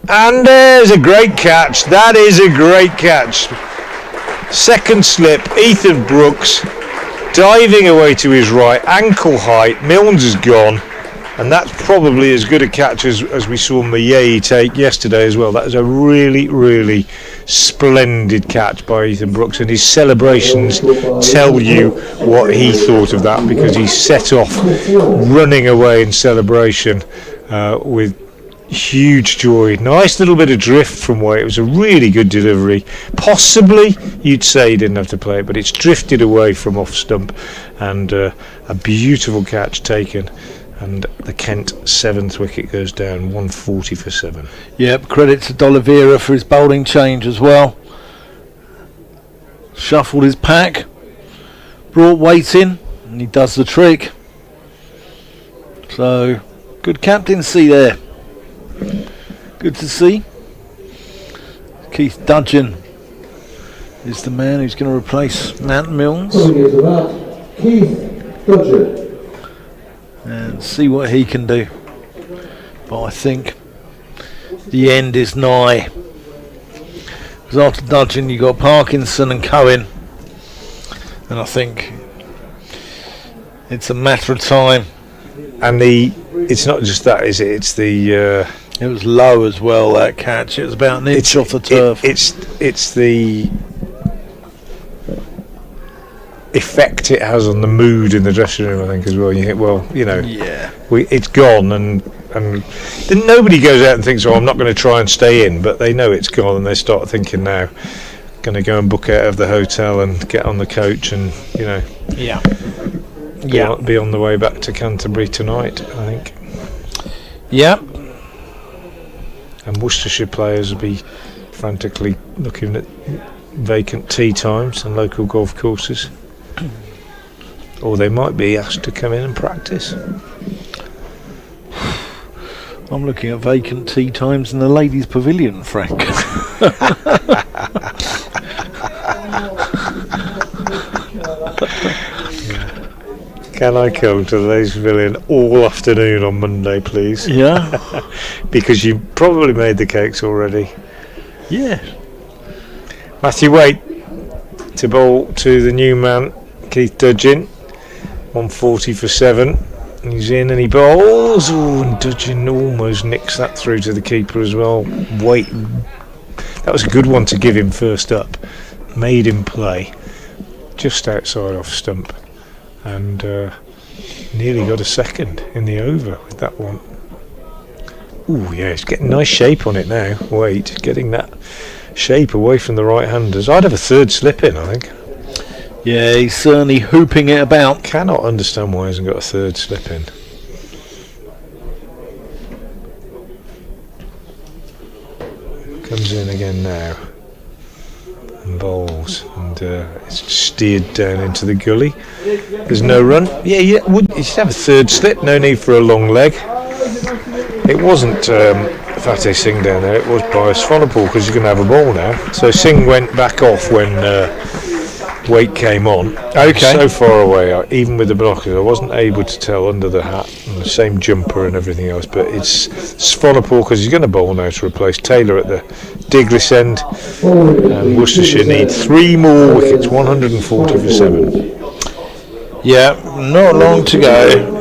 and there's a great catch. That is a great catch. Second slip, Ethan Brooks diving away to his right, ankle height. Milnes is gone, and that's probably as good a catch as we saw Mayei take yesterday as well. That is a really, really splendid catch by Ethan Brooks, and his celebrations tell you what he thought of that, because he set off running away in celebration with huge joy. Nice little bit of drift from Waite. It was a really good delivery. Possibly you'd say he didn't have to play it, but it's drifted away from off stump, and a beautiful catch taken, and the Kent 7th wicket goes down. 140 for 7. Yep, credit to D'Oliveira for his bowling change as well. Shuffled his pack, brought Waite in, and he does the trick. So good captaincy there. Good to see. Keith Dudgeon is the man who's going to replace Matt Milnes. And see what he can do. But I think the end is nigh. Because after Dudgeon you got Parkinson and Cohen. And I think it's a matter of time. And it's not just that, is it? It's the it was low as well, that catch. It was about an inch off the turf. It's the effect it has on the mood in the dressing room, I think, as well. You think, well, you know, it's gone, and then nobody goes out and thinks, oh, I'm not going to try and stay in, but they know it's gone, and they start thinking now, going to go and book out of the hotel and get on the coach, and you know, be on the way back to Canterbury tonight, I think. Yeah. And Worcestershire players will be frantically looking at vacant tee times and local golf courses. Or they might be asked to come in and practice. I'm looking at vacant tee times in the ladies' pavilion, Frank. Can I come to the ladies' pavilion all afternoon on Monday, please? Yeah. Because you probably made the cakes already. Yeah. Matthew Waite to bowl to the new man, Keith Dudgeon. 140 for 7. He's in and he bowls. Oh, and Dudgeon almost nicks that through to the keeper as well. Waite, that was a good one to give him first up. Made him play just outside off stump. And nearly got a second in the over with that one. Ooh, yeah, he's getting nice shape on it now. Wait, getting that shape away from the right-handers. I'd have a third slip in, I think. Yeah, he's certainly hooping it about. Cannot understand why he hasn't got a third slip in. Comes in again now. And bowls. And it's steered down into the gully. There's no run. Yeah, you should have a third slip. No need for a long leg. It wasn't Fateh Singh down there, it was by Swanepoel, because you're going to have a ball now. So Singh went back off when Waite came on. Okay. So far away, even with the binoculars, I wasn't able to tell under the hat, and the same jumper and everything else, but it's Swanepoel, because he's going to bowl now to replace Taylor at the Diglis end. And Worcestershire need 3 more wickets, 140 for 7. Yeah, not long to go.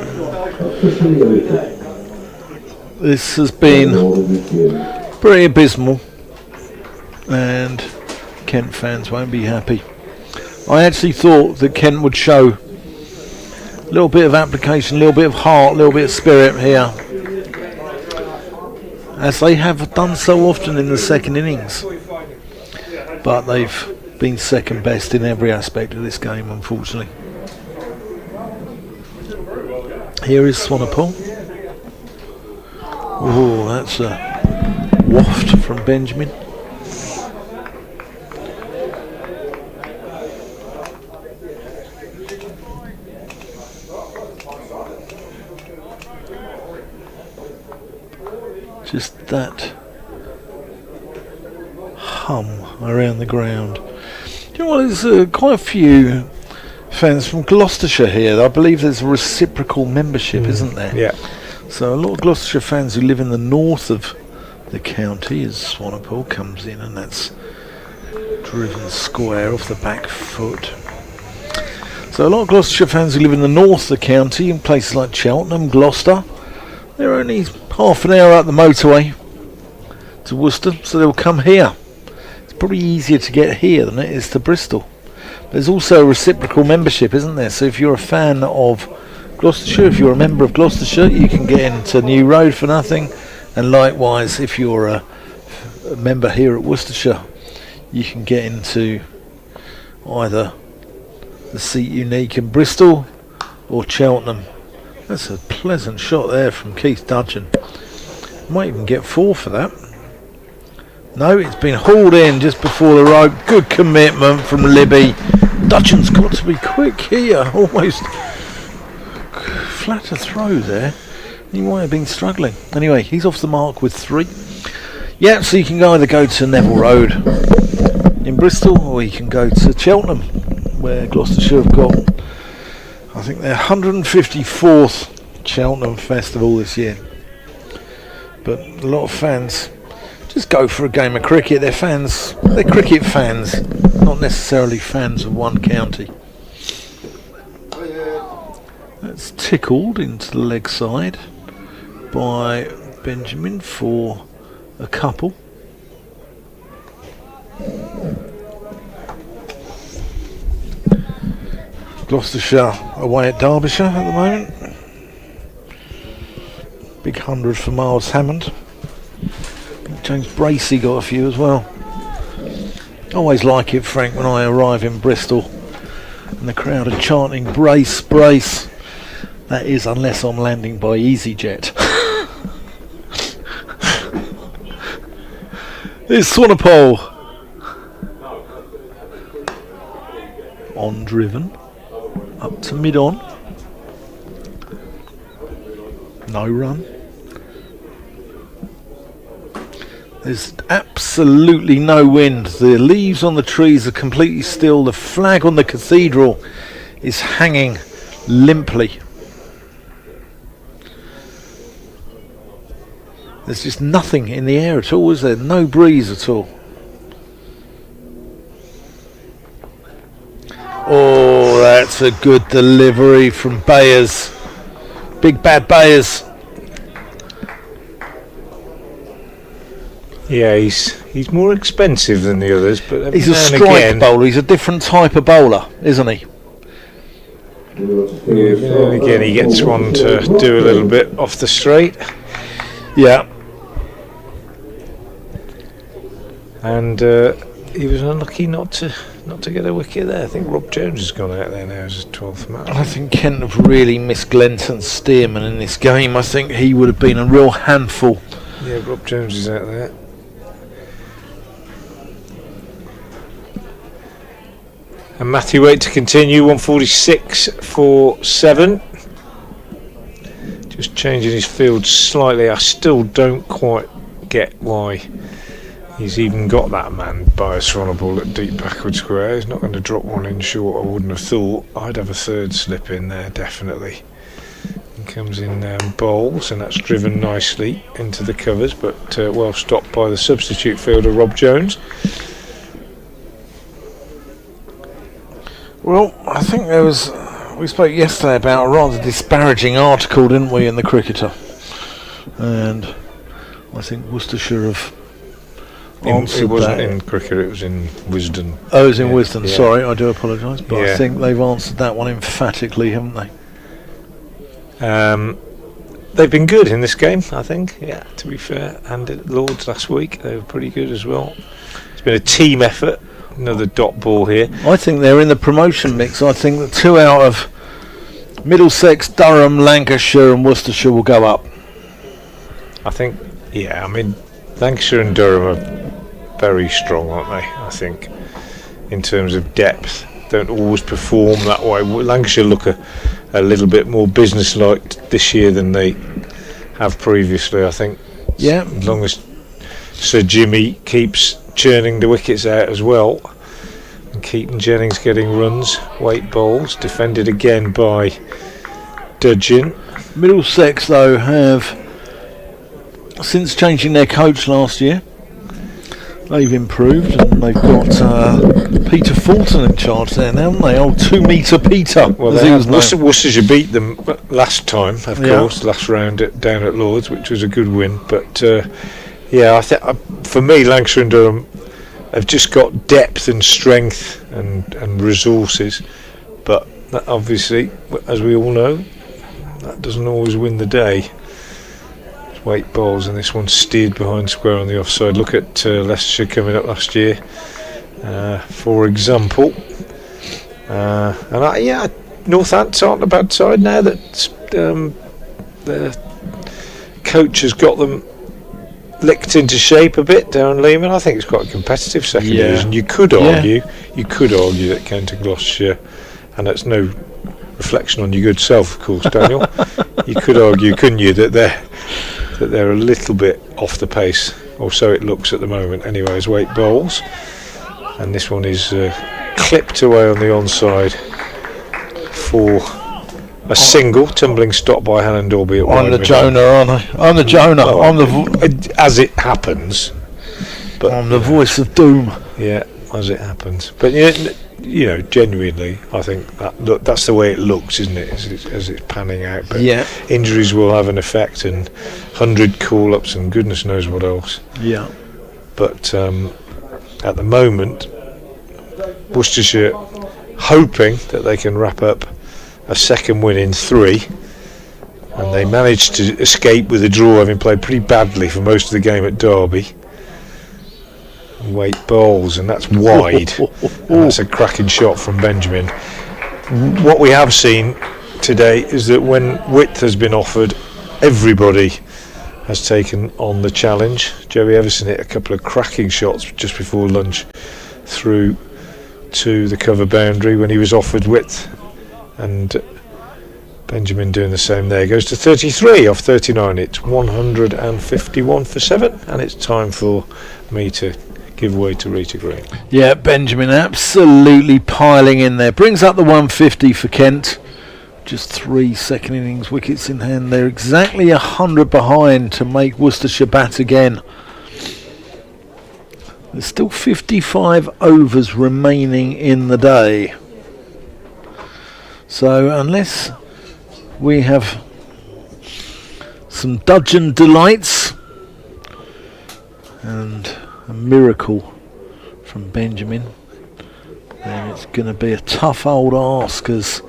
This has been pretty abysmal, and Kent fans won't be happy. I actually thought that Kent would show a little bit of application, a little bit of heart, a little bit of spirit here, as they have done so often in the second innings. But they've been second best in every aspect of this game, unfortunately. Here is Swanepoel. Oh, that's a waft from Benjamin. Just that hum around the ground. Do you know what? There's quite a few fans from Gloucestershire here. I believe there's a reciprocal membership, isn't there? Yeah. So a lot of Gloucestershire fans who live in the north of the county, as Swanepoel comes in, and that's driven square off the back foot. So a lot of Gloucestershire fans who live in the north of the county, in places like Cheltenham, Gloucester, they're only half an hour up the motorway to Worcester, so they'll come here. It's probably easier to get here than it is to Bristol. There's also a reciprocal membership, isn't there? So if you're a fan of Gloucestershire, if you're a member of Gloucestershire, you can get into New Road for nothing, and likewise if you're a member here at Worcestershire, you can get into either the Seat Unique in Bristol or Cheltenham. That's a pleasant shot there from Keith Dudgeon. Might even get 4 for that. No, it's been hauled in just before the rope. Good commitment from Libby. Dudgeon's got to be quick here. Almost flat to throw there. He might have been struggling. Anyway, he's off the mark with 3. Yeah, so you can either go to Neville Road in Bristol, or you can go to Cheltenham, where Gloucestershire have got, I think, their 154th Cheltenham Festival this year. But a lot of fans just go for a game of cricket. They're cricket fans, not necessarily fans of one county. That's tickled into the leg side by Benjamin for a couple. Gloucestershire away at Derbyshire at the moment. Big 100 for Miles Hammond. James Bracey got a few as well. Always like it, Frank, when I arrive in Bristol and the crowd are chanting "Brace, brace." That is, unless I'm landing by EasyJet. It's Swanepoel. On driven. Up to mid-on. No run. There's absolutely no wind. The leaves on the trees are completely still. The flag on the cathedral is hanging limply. There's just nothing in the air at all, is there? No breeze at all. Oh, that's a good delivery from Bayers. Big bad Bayers. Yeah, he's more expensive than the others, but every He's a now and strike again, bowler. He's a different type of bowler, isn't he? yeah, every now and again he gets one to do a little bit off the straight. Yeah. And he was unlucky not to get a wicket there. I think Rob Jones has gone out there now as his 12th match. I think Kent have really missed Glenton Stearman in this game. I think he would have been a real handful. Yeah, Rob Jones is out there. And Matthew Waite to continue, 146 for 7. Just changing his field slightly. I still don't quite get why he's even got that man by a Swanepoel at deep backward square. He's not going to drop one in short, I wouldn't have thought. I'd have a third slip in there, definitely. He comes in bowls, and that's driven nicely into the covers, but well stopped by the substitute fielder Rob Jones. Well, I think we spoke yesterday about a rather disparaging article, didn't we, in the Cricketer? And I think Worcestershire have answered it wasn't that. in cricket, it was in Wisden. Oh, it was in Yeah, Wisden, yeah. sorry, I do apologise, but Yeah. I think they've answered that one emphatically, haven't they? They've been good in this game, I think, yeah, to be fair. And at Lords last week, they were pretty good as well. It's been a team effort. Another dot ball here. I think they're in the promotion mix. I think that 2 out of Middlesex, Durham, Lancashire and Worcestershire will go up. I think, yeah, I mean, Lancashire and Durham are very strong, aren't they? I think, in terms of depth. Don't always perform that way. Lancashire look a little bit more business-like this year than they have previously, I think. Yeah. As long as Sir Jimmy keeps churning the wickets out as well, and Keaton Jennings getting runs. Weight bowls, defended again by Dudgeon. Middlesex, though, have, since changing their coach last year, they've improved, and they've got Peter Fulton in charge there now, haven't they? Old 2 metre Peter. Well, as he was known. Worcestershire beat them last time, of Yeah. course, last round down at Lords, which was a good win. But yeah, I think for me, Lancashire and Durham have just got depth and strength and resources. But that obviously, as we all know, that doesn't always win the day. Weight balls, and this one steered behind square on the offside. Look at Leicestershire coming up last year, for example. And Northampton aren't a bad side now that the coach has got them licked into shape a bit. Darren Lehman, I think it's quite a competitive second division. You could argue that County Gloucestershire, and that's no reflection on your good self, of course, Daniel. You could argue, couldn't you, that they're a little bit off the pace, or so it looks at the moment. Anyways, Weight bowls. and this one is clipped away on the onside for a single. Tumbling stop by Helen Dorby at I'm the Jonah, aren't I? I'm the Jonah. Well, I'm as it happens, but I'm the voice of doom. yeah, as it happens. But genuinely, I think that's the way it looks, isn't it? As it's panning out. But Yeah. injuries will have an effect, and 100 call-ups and goodness knows what else. Yeah. But at the moment, Worcestershire hoping that they can wrap up a second win in 3, and they managed to escape with a draw, having played pretty badly for most of the game at Derby. Waite bowls, and that's wide. And that's a cracking shot from Benjamin. What we have seen today is that when width has been offered, everybody has taken on the challenge. Joey Everson hit a couple of cracking shots just before lunch through to the cover boundary when he was offered width, and Benjamin doing the same there. Goes to 33 off 39. It's 151 for 7, and it's time for me to give way to Rita Green. Yeah, Benjamin absolutely piling in there. Brings up the 150 for Kent. Just 3 second innings wickets in hand. They're exactly 100 behind to make Worcestershire bat again. There's still 55 overs remaining in the day. So unless we have some Dudgeon delights and a miracle from Benjamin, then it's going to be a tough old ask as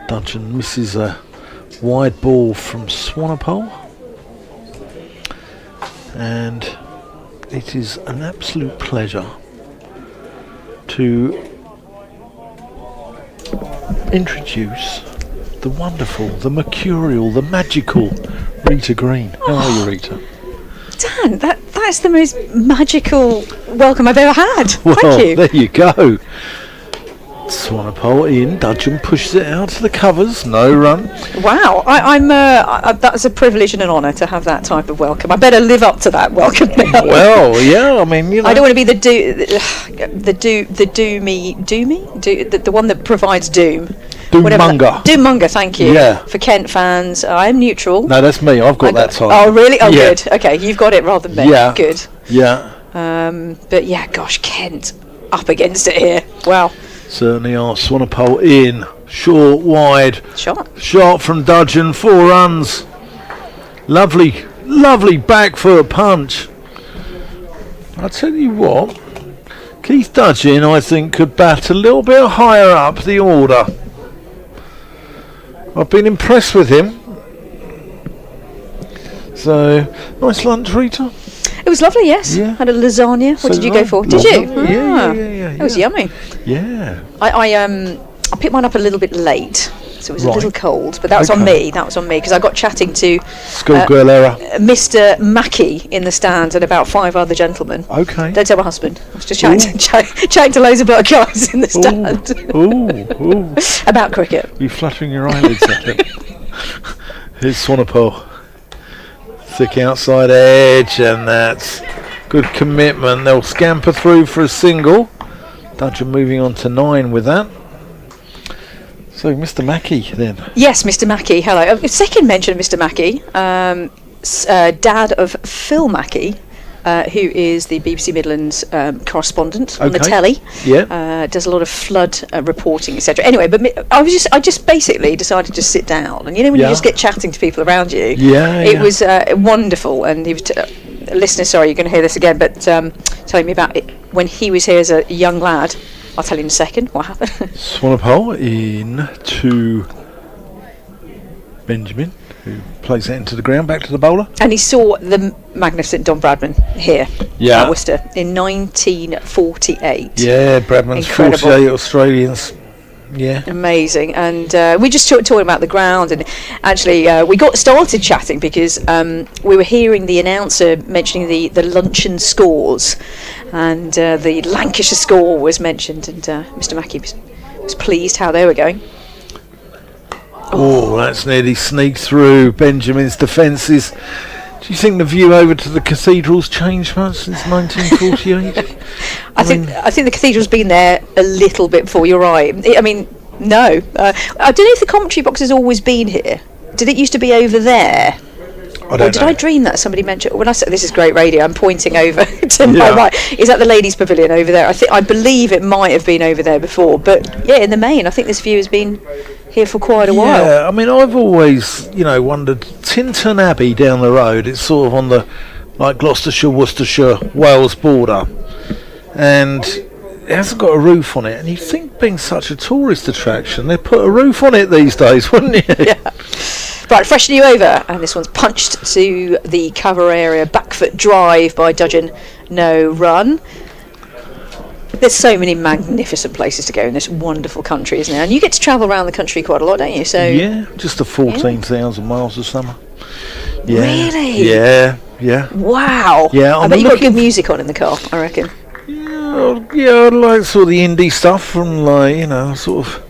Dudgeon misses a wide ball from Swanepoel, and it is an absolute pleasure to introduce the wonderful, the mercurial, the magical Rita Green. How are you, Rita? Dan, that's the most magical welcome I've ever had. Well, Thank you. there you go. Swanepoel in, Dudgeon pushes it out to the covers, no run. Wow, that's a privilege and an honour to have that type of welcome. I better live up to that welcome now. Well, yeah, I mean, I don't want to be the one that provides doom. Doom-monger. Doom-monger, thank you. Yeah. For Kent fans, I'm neutral. No, that's me, I've got that title. Oh, really? Oh, Yeah. good. Okay, you've got it rather than me. Yeah. Good. Yeah, But yeah, gosh, Kent up against it here. Wow. certainly are. Swanepoel in, short, wide. Shot from Dudgeon, 4 runs. Lovely, lovely back foot punch. I tell you what, Keith Dudgeon, I think, could bat a little bit higher up the order. I've been impressed with him. So, nice lunch, Rita. It was lovely, yes. Yeah. Had a lasagna. So What did you did I. go for? Did you? Lovely. Yeah. It was yummy. Yeah. I picked mine up a little bit late, so it was a Right. little cold. But that was on Okay. me. That was on me because I got chatting to Schoolgirl error. Mr. Mackey in the stand and about 5 other gentlemen. Okay. Don't tell my husband. I was just chatting to loads of other guys in the stand Ooh. about cricket. You fluttering your eyelids at it. Here's Swanepoel. Thick outside edge, and that's good commitment. They'll scamper through for a single. Dudgeon moving on to 9 with that. So Mr. Mackey then. Yes, Mr. Mackey. Hello. Second mention of Mr. Mackey, dad of Phil Mackey, who is the BBC Midlands correspondent on the Okay. telly. Yeah. Does a lot of flood reporting, etc. Anyway, but I just basically decided to sit down, and you know when Yeah. you just get chatting to people around you. Yeah, It yeah. was wonderful, and he was listeners. Sorry, you're going to hear this again, but telling me about it when he was here as a young lad. I'll tell you in a second what happened. Swanepoel in to Benjamin, who plays it into the ground, back to the bowler. And he saw the magnificent Don Bradman here Yeah. at Worcester in 1948. Yeah, Bradman's Incredible. 48 Australians. Yeah. Amazing. And we just talking about the ground, and actually we got started chatting because we were hearing the announcer mentioning the luncheon scores, and the Lancashire score was mentioned, and Mr. Mackey was pleased how they were going. Oh, that's nearly sneaked through Benjamin's defences. Do you think the view over to the cathedral's changed much since 1948? I think the cathedral's been there a little bit before. You're right. I mean, no. I don't know if the commentary box has always been here. Did it used to be over there? I don't know. I dream that somebody mentioned when I said this is great radio? I'm pointing over to my right. Is that the ladies' pavilion over there? I believe it might have been over there before, but yeah, in the main, I think this view has been here for quite a while. Yeah, I mean, I've always, wondered. Tintern Abbey down the road. It's sort of on the Gloucestershire, Worcestershire, Wales border, and it hasn't got a roof on it. And you'd think, being such a tourist attraction, they'd put a roof on it these days, wouldn't you? Yeah. Right, freshen you over, and this one's punched to the cover area. Back foot drive by Dudgeon, no run. There's so many magnificent places to go in this wonderful country, isn't there? And you get to travel around the country quite a lot, don't you? So yeah, just the 14,000 miles of summer. Yeah. Really? Yeah. Wow. Yeah, I bet you got good music on in the car, I reckon. Yeah, I like sort of the indie stuff from sort of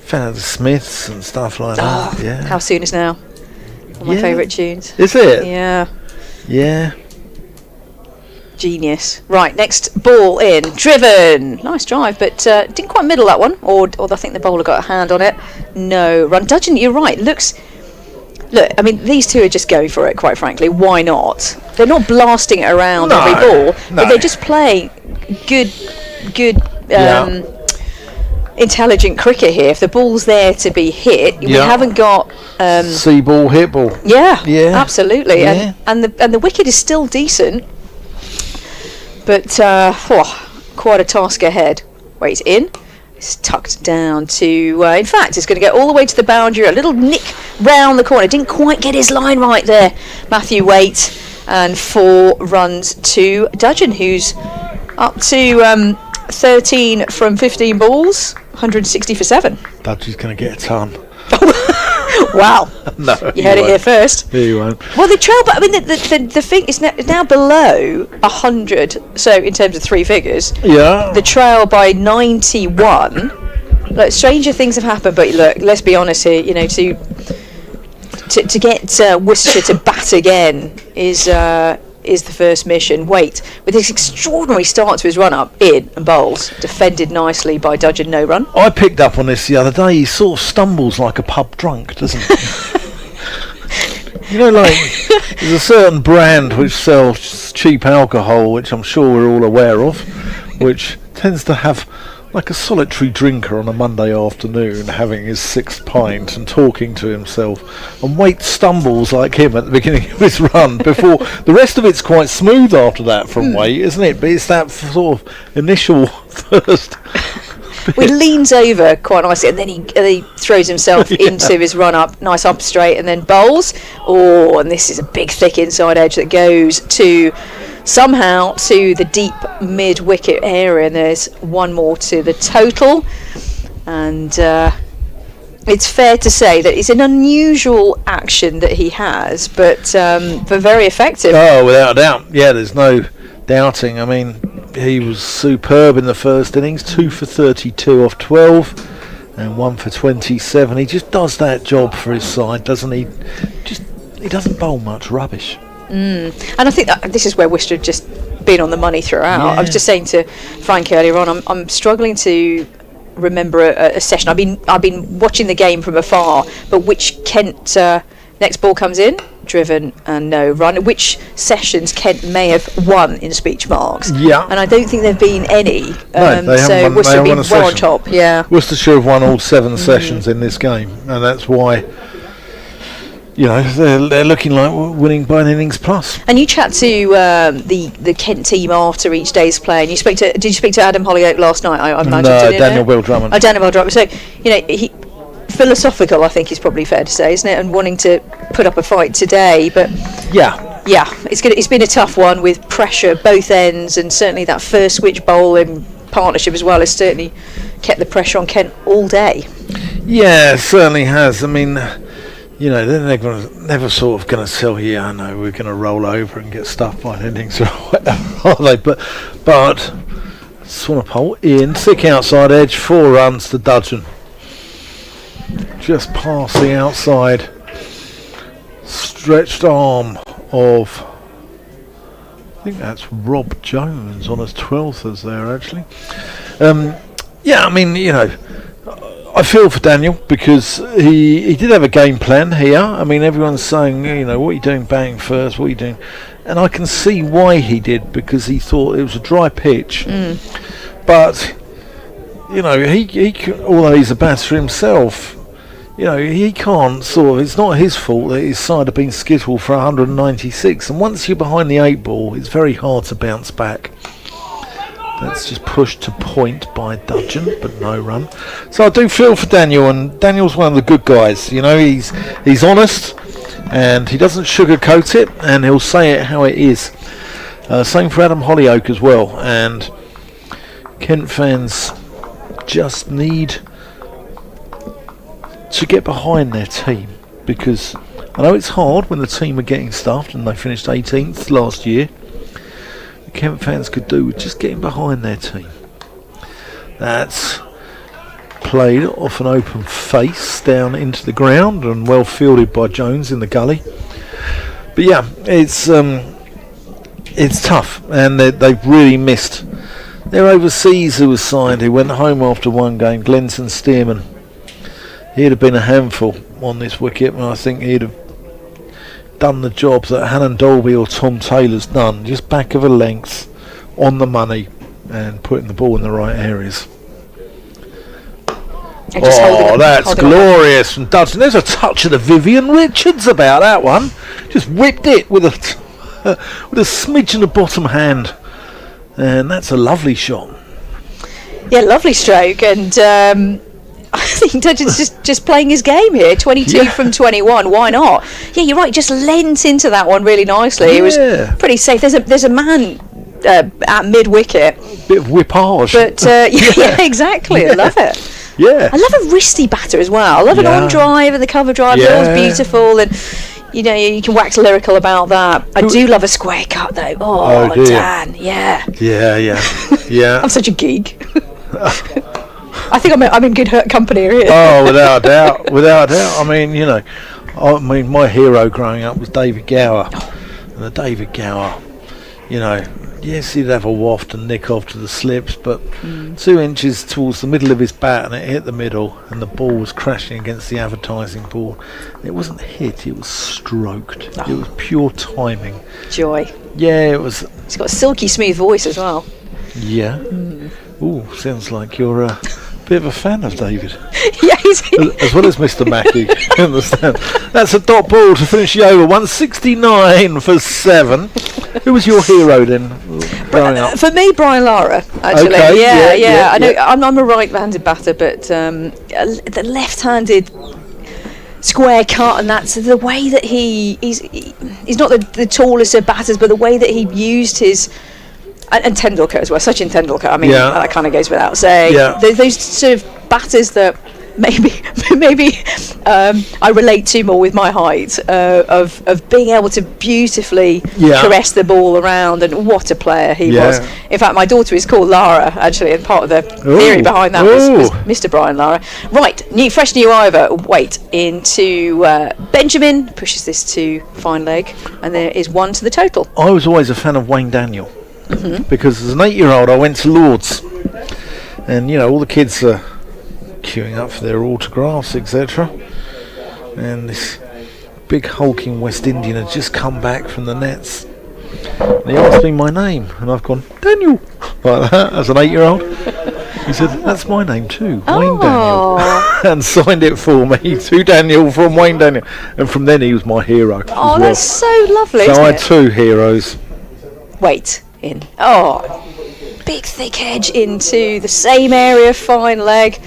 fan of the Smiths and stuff like that. Yeah. How Soon Is Now. One of my favourite tunes. Is it? Yeah. Yeah. Genius. Right, next ball in. Driven. Nice drive, but didn't quite middle that one. Or I think the bowler got a hand on it. No run. Dudgeon, you're right. Look, I mean, these two are just going for it, quite frankly. Why not? They're not blasting it around every ball, but they just play good intelligent cricket here. If the ball's there to be hit, we haven't got see ball, hit ball. Yeah, absolutely. Yeah. And the wicket is still decent, but quite a task ahead. Wait, it's in. It's tucked down to. In fact, it's going to get all the way to the boundary. A little nick round the corner. Didn't quite get his line right there, Matthew Waite, and 4 runs to Dudgeon, who's up to 13 from 15 balls, 160 for 7. Dudgeon's going to get a ton. Wow. No, you heard it here first. You won't. Well, the trail, but I mean, the thing is now below 100. So in terms of 3 figures, the trail by 91. Look, stranger things have happened, but look, let's be honest here. To get Worcestershire to bat again is the first mission. Wait, with this extraordinary start to his run-up, in and bowls, defended nicely by Dudgeon, no run. I picked up on this the other day. He sort of stumbles like a pub drunk, doesn't he? There's a certain brand which sells cheap alcohol, which I'm sure we're all aware of, which tends to have like a solitary drinker on a Monday afternoon having his 6th pint and talking to himself, and Waite stumbles like him at the beginning of his run before the rest of it's quite smooth after that from Waite, isn't it? But it's that sort of initial first he leans over quite nicely, and then he throws himself into his run up, nice up straight, and then bowls. And this is a big thick inside edge that goes somehow to the deep mid wicket area, and there's one more to the total. And it's fair to say that it's an unusual action that he has, but very effective. Oh, without a doubt. Yeah, there's no doubting. I mean, he was superb in the first innings, 2 for 32 off 12 and 1 for 27. He just does that job for his side, doesn't he? He doesn't bowl much rubbish. And I think that this is where Worcester have just been on the money throughout. I was just saying to Frank earlier on, I'm struggling to remember a session. I've been watching the game from afar, but which Kent next ball comes in, driven and no run. Which sessions Kent may have won in speech marks? Yeah, and I don't think there've been any. No, they haven't won, Worcester have been well on top. Yeah, Worcestershire have won all 7 sessions in this game, and that's why. They're looking like winning by an innings plus. And you chat to the Kent team after each day's play, and did you speak to Adam Hollyoake last night? I imagine. No, Daniel Bell Drummond. Oh, Daniel Bell Drummond. So he philosophical, I think, is probably fair to say, isn't it? And wanting to put up a fight today, but yeah, it's been a tough one with pressure both ends, and certainly that first switch bowl in partnership as well has certainly kept the pressure on Kent all day. Yeah, it certainly has. I mean, they're never sort of going to tell you, I know we're going to roll over and get stuffed by an innings or whatever, are they? But Swanepoel in, thick outside edge, 4 runs to Dudgeon. Just past the outside, stretched arm of, I think that's Rob Jones on his 12th as there actually. Yeah, I mean, I feel for Daniel because he did have a game plan here. I mean, everyone's saying, what are you doing batting first, what are you doing? And I can see why he did, because he thought it was a dry pitch. But, he although he's a batter himself, he can't it's not his fault that his side have been skittled for 196. And once you're behind the 8 ball, it's very hard to bounce back. That's just pushed to point by Dudgeon, but no run. So I do feel for Daniel, and Daniel's one of the good guys. He's honest, and he doesn't sugarcoat it, and he'll say it how it is. Same for Adam Hollyoake as well. And Kent fans just need to get behind their team, because I know it's hard when the team are getting stuffed, and they finished 18th last year. Kent fans could do with just getting behind their team. That's played off an open face down into the ground and well fielded by Jones in the gully. But yeah, it's tough, and they've really missed their overseas who was signed, who went home after one game, Glenton Stearman. He'd have been a handful on this wicket, and I think he'd have done the job that Hannon Dolby or Tom Taylor's done, just back of a length on the money and putting the ball in the right areas. That's glorious from Dudgeon. There's a touch of the Vivian Richards about that one. Just whipped it with a smidge in the bottom hand, and that's a lovely shot. Yeah, lovely stroke, and I think Dudgeon's just playing his game here. 22 from 21. Why not? Yeah, you're right. Just lent into that one really nicely. It was pretty safe. There's a man at mid wicket. Bit of whippage. But yeah, exactly. I love it. Yeah. I love a wristy batter as well. I love an on drive and the cover drive. It was beautiful, and you can wax lyrical about that. I do love a square cut though. Oh Dan, yeah. Yeah. I'm such a geek. I think I'm in good company here. Oh, without a doubt. I mean, my hero growing up was David Gower, and the David Gower, yes, he'd have a waft and nick off to the slips, but 2 inches towards the middle of his bat, and it hit the middle, and the ball was crashing against the advertising board. It wasn't hit; it was stroked. It was pure timing. Joy. Yeah, it was. He's got a silky smooth voice as well. Yeah. Ooh, sounds like you're a bit of a fan of David. Yeah, as well as Mr. Mackey. I understand. That's a dot ball to finish the over. 169 for 7. Who was your hero then, growing up? For me, Brian Lara, actually. Okay, yeah. I know I'm a right-handed batter, but the left-handed square cut, and that's the way that he's not the tallest of batters, but the way that he used his. And Tendulkar as well, Sachin Tendulkar. I mean, that kind of goes without saying. Yeah. Those sort of batters that maybe I relate to more with my height, of being able to beautifully caress the ball around, and what a player he was. In fact, my daughter is called Lara, actually, and part of the theory behind that was Mr. Brian Lara. Right, fresh new over. Wait, into Benjamin, pushes this to fine leg, and there is 1 to the total. I was always a fan of Wayne Daniel. Because as an 8-year-old I went to Lord's, and all the kids are queuing up for their autographs, etc. And this big hulking West Indian had just come back from the nets, and he asked me my name, and I've gone, Daniel, like that, as an 8-year-old. He said, that's my name too, Wayne Daniel, and signed it for me to Daniel from Wayne Daniel, and from then he was my hero. Oh, that's so lovely. So I had 2 heroes. Wait. In. Big thick edge into the same area, fine leg,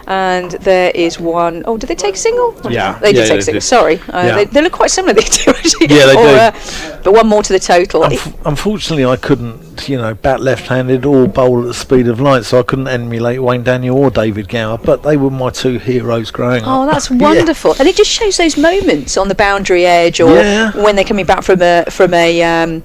and there is 1. Oh, did they take a single? Yeah, they did take a single. Sorry, they look quite similar. They do actually. Yeah, they do. But 1 more to the total. Unfortunately, I couldn't, bat left-handed or bowl at the speed of light, so I couldn't emulate Wayne Daniel or David Gower. But they were my 2 heroes growing up. Oh, that's wonderful, and it just shows those moments on the boundary edge, or when they're coming back from a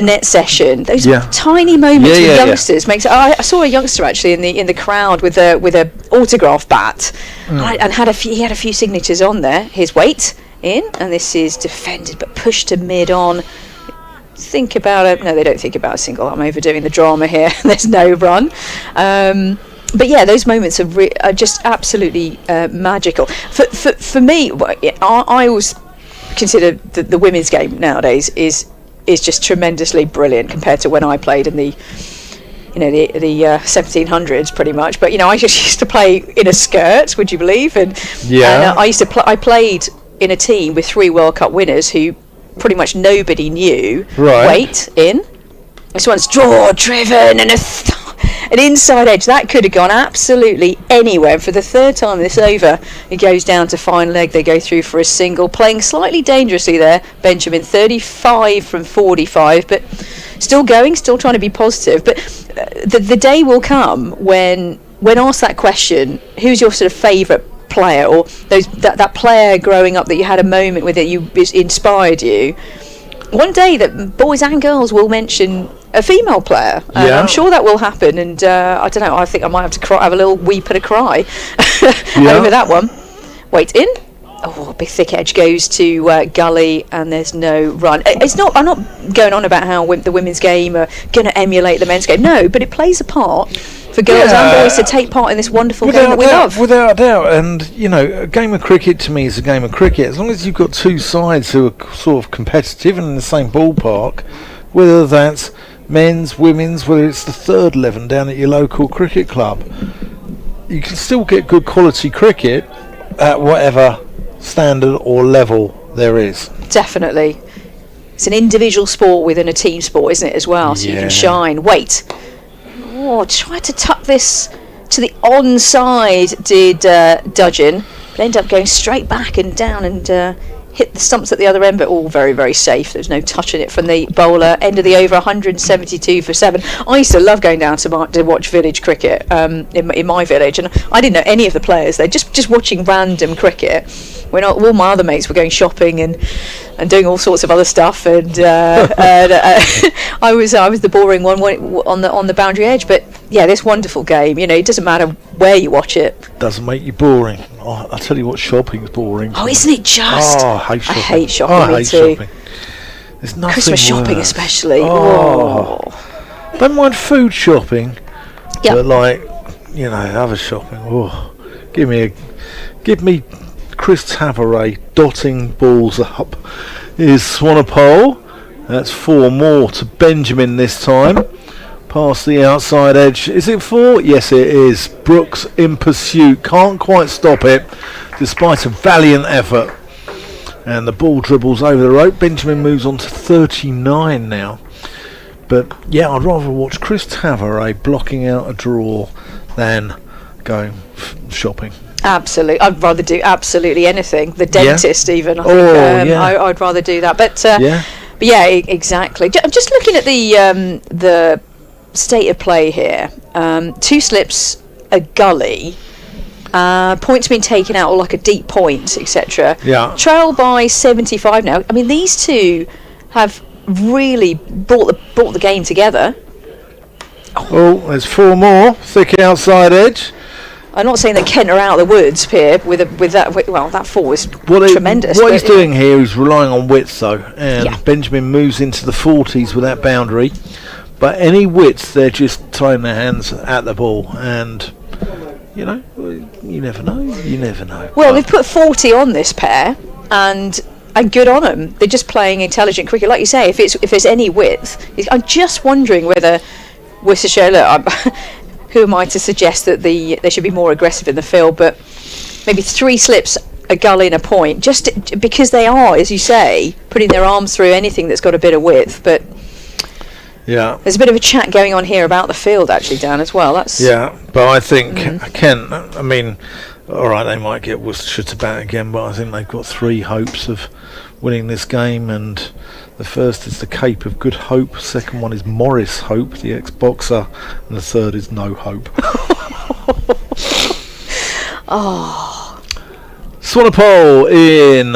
net session, those tiny moments with youngsters makes. I saw a youngster actually in the crowd with a autograph bat, and he had a few signatures on there. His weight in, and this is defended but pushed to mid on. Think about it. No, they don't think about a single. I'm overdoing the drama here. There's no run. But yeah, those moments are just absolutely magical. For me, I always consider the women's game nowadays is just tremendously brilliant compared to when I played in the 1700s pretty much. But I just used to play in a skirt, would you believe? And I played in a team with 3 World Cup winners who pretty much nobody knew. Right. Wait, in. This one's draw driven and an inside edge that could have gone absolutely anywhere. For the 3rd time this over, it goes down to fine leg. They go through for a single, playing slightly dangerously there. Benjamin 35 from 45, but still going, still trying to be positive. But the day will come when asked that question, who's your sort of favourite player, or that player growing up that you had a moment with it inspired you? One day that boys and girls will mention a female player. I'm sure that will happen, and I don't know, I think I might have to cry, have a little weep and a cry over that one. Wait, in. Oh, big thick edge goes to Gully, and there's no run. I'm not going on about how the women's game are going to emulate the men's game. No, but it plays a part for girls and boys to take part in this wonderful game that we love. Without a doubt. And, a game of cricket to me is a game of cricket. As long as you've got 2 sides who are sort of competitive and in the same ballpark, whether that's men's, women's, whether it's the 3rd 11 down at your local cricket club, you can still get good quality cricket at whatever standard or level there is. Definitely. It's an individual sport within a team sport, isn't it, as well? So you can shine. Wait. Oh, tried to tuck this to the onside, did Dudgeon, but ended up going straight back and down and hit the stumps at the other end, but all very, very safe. There's no touching it from the bowler. End of the over, 172 for 7. I used to love going down to watch village cricket in my village, and I didn't know any of the players there, just watching random cricket when all my other mates were going shopping and doing all sorts of other stuff, and I was the boring one on the boundary edge. But yeah, this wonderful game, it doesn't matter where you watch it. Doesn't make you boring. I'll tell you what, shopping's boring. Oh, isn't it just? Oh, I hate shopping. I hate shopping, I me hate too. shopping. There's nothing Christmas shopping worse. especially. Don't mind food shopping, Yep. but other shopping. Oh, give me Chris Tavaray dotting balls up. Is Swanepoel. That's 4 more to Benjamin this time. Past the outside edge. Is it 4? Yes, it is. Brooks in pursuit. Can't quite stop it, despite a valiant effort. And the ball dribbles over the rope. Benjamin moves on to 39 now. But yeah, I'd rather watch Chris Tavaray blocking out a draw than going shopping. Absolutely, I'd rather do absolutely anything. The dentist, even. I think, I'd rather do that. But yeah, exactly. I'm just looking at the state of play here. 2 slips, a gully, points being taken out, or like a deep point, etc. Yeah. Trail by 75 now. I mean, these 2 have really brought the game together. Oh, there's 4 more. Thick outside edge. I'm not saying that Kent are out of the woods here with that. Well, that 4 was tremendous. What he's doing here is relying on width, though, and Benjamin moves into the 40s with that boundary. But any width, they're just throwing their hands at the ball, and you never know. You never know. Well, they've put 40 on this pair, and good on them. They're just playing intelligent cricket, like you say. If there's any width, I'm just wondering whether Worcestershire. Look, who am I to suggest that they should be more aggressive in the field? But maybe 3 slips, a gully and a point, just because they are, as you say, putting their arms through anything that's got a bit of width. But yeah, there's a bit of a chat going on here about the field, actually, Dan, as well. But I think Kent. I mean, all right, they might get Worcestershire to bat again, but I think they've got 3 hopes of winning this game, and the first is the Cape of Good Hope, second one is Morris Hope, the ex-boxer, and the third is No Hope. Swanepoel in.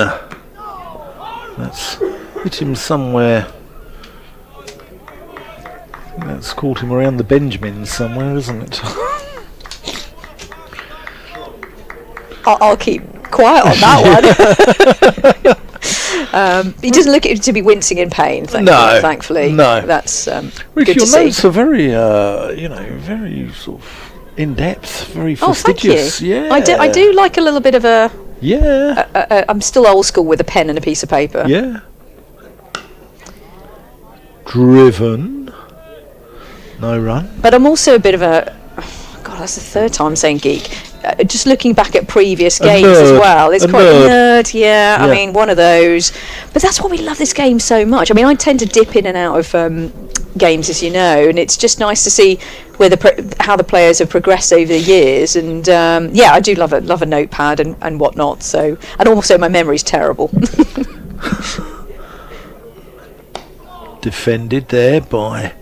That's hit him somewhere. That's caught him around the Benjamins somewhere, isn't it? I'll keep quiet on that one. He doesn't look to be wincing in pain. Thankfully. No. That's Rick, good your to see. notes are very, very sort of in depth, very fastidious. Thank you. Yeah, I do like a little bit of a. Yeah. I'm still old school with a pen and a piece of paper. Yeah. Driven. No run. But I'm also a bit of a. God, that's the third time saying geek. Just looking back at previous games as well, it's quite a nerd. Yeah, I mean, one of those. But that's why we love this game so much. I mean, I tend to dip in and out of games, as you know, and it's just nice to see where how the players have progressed over the years. And I do love a notepad and whatnot. So, and also my memory's terrible. Defended there by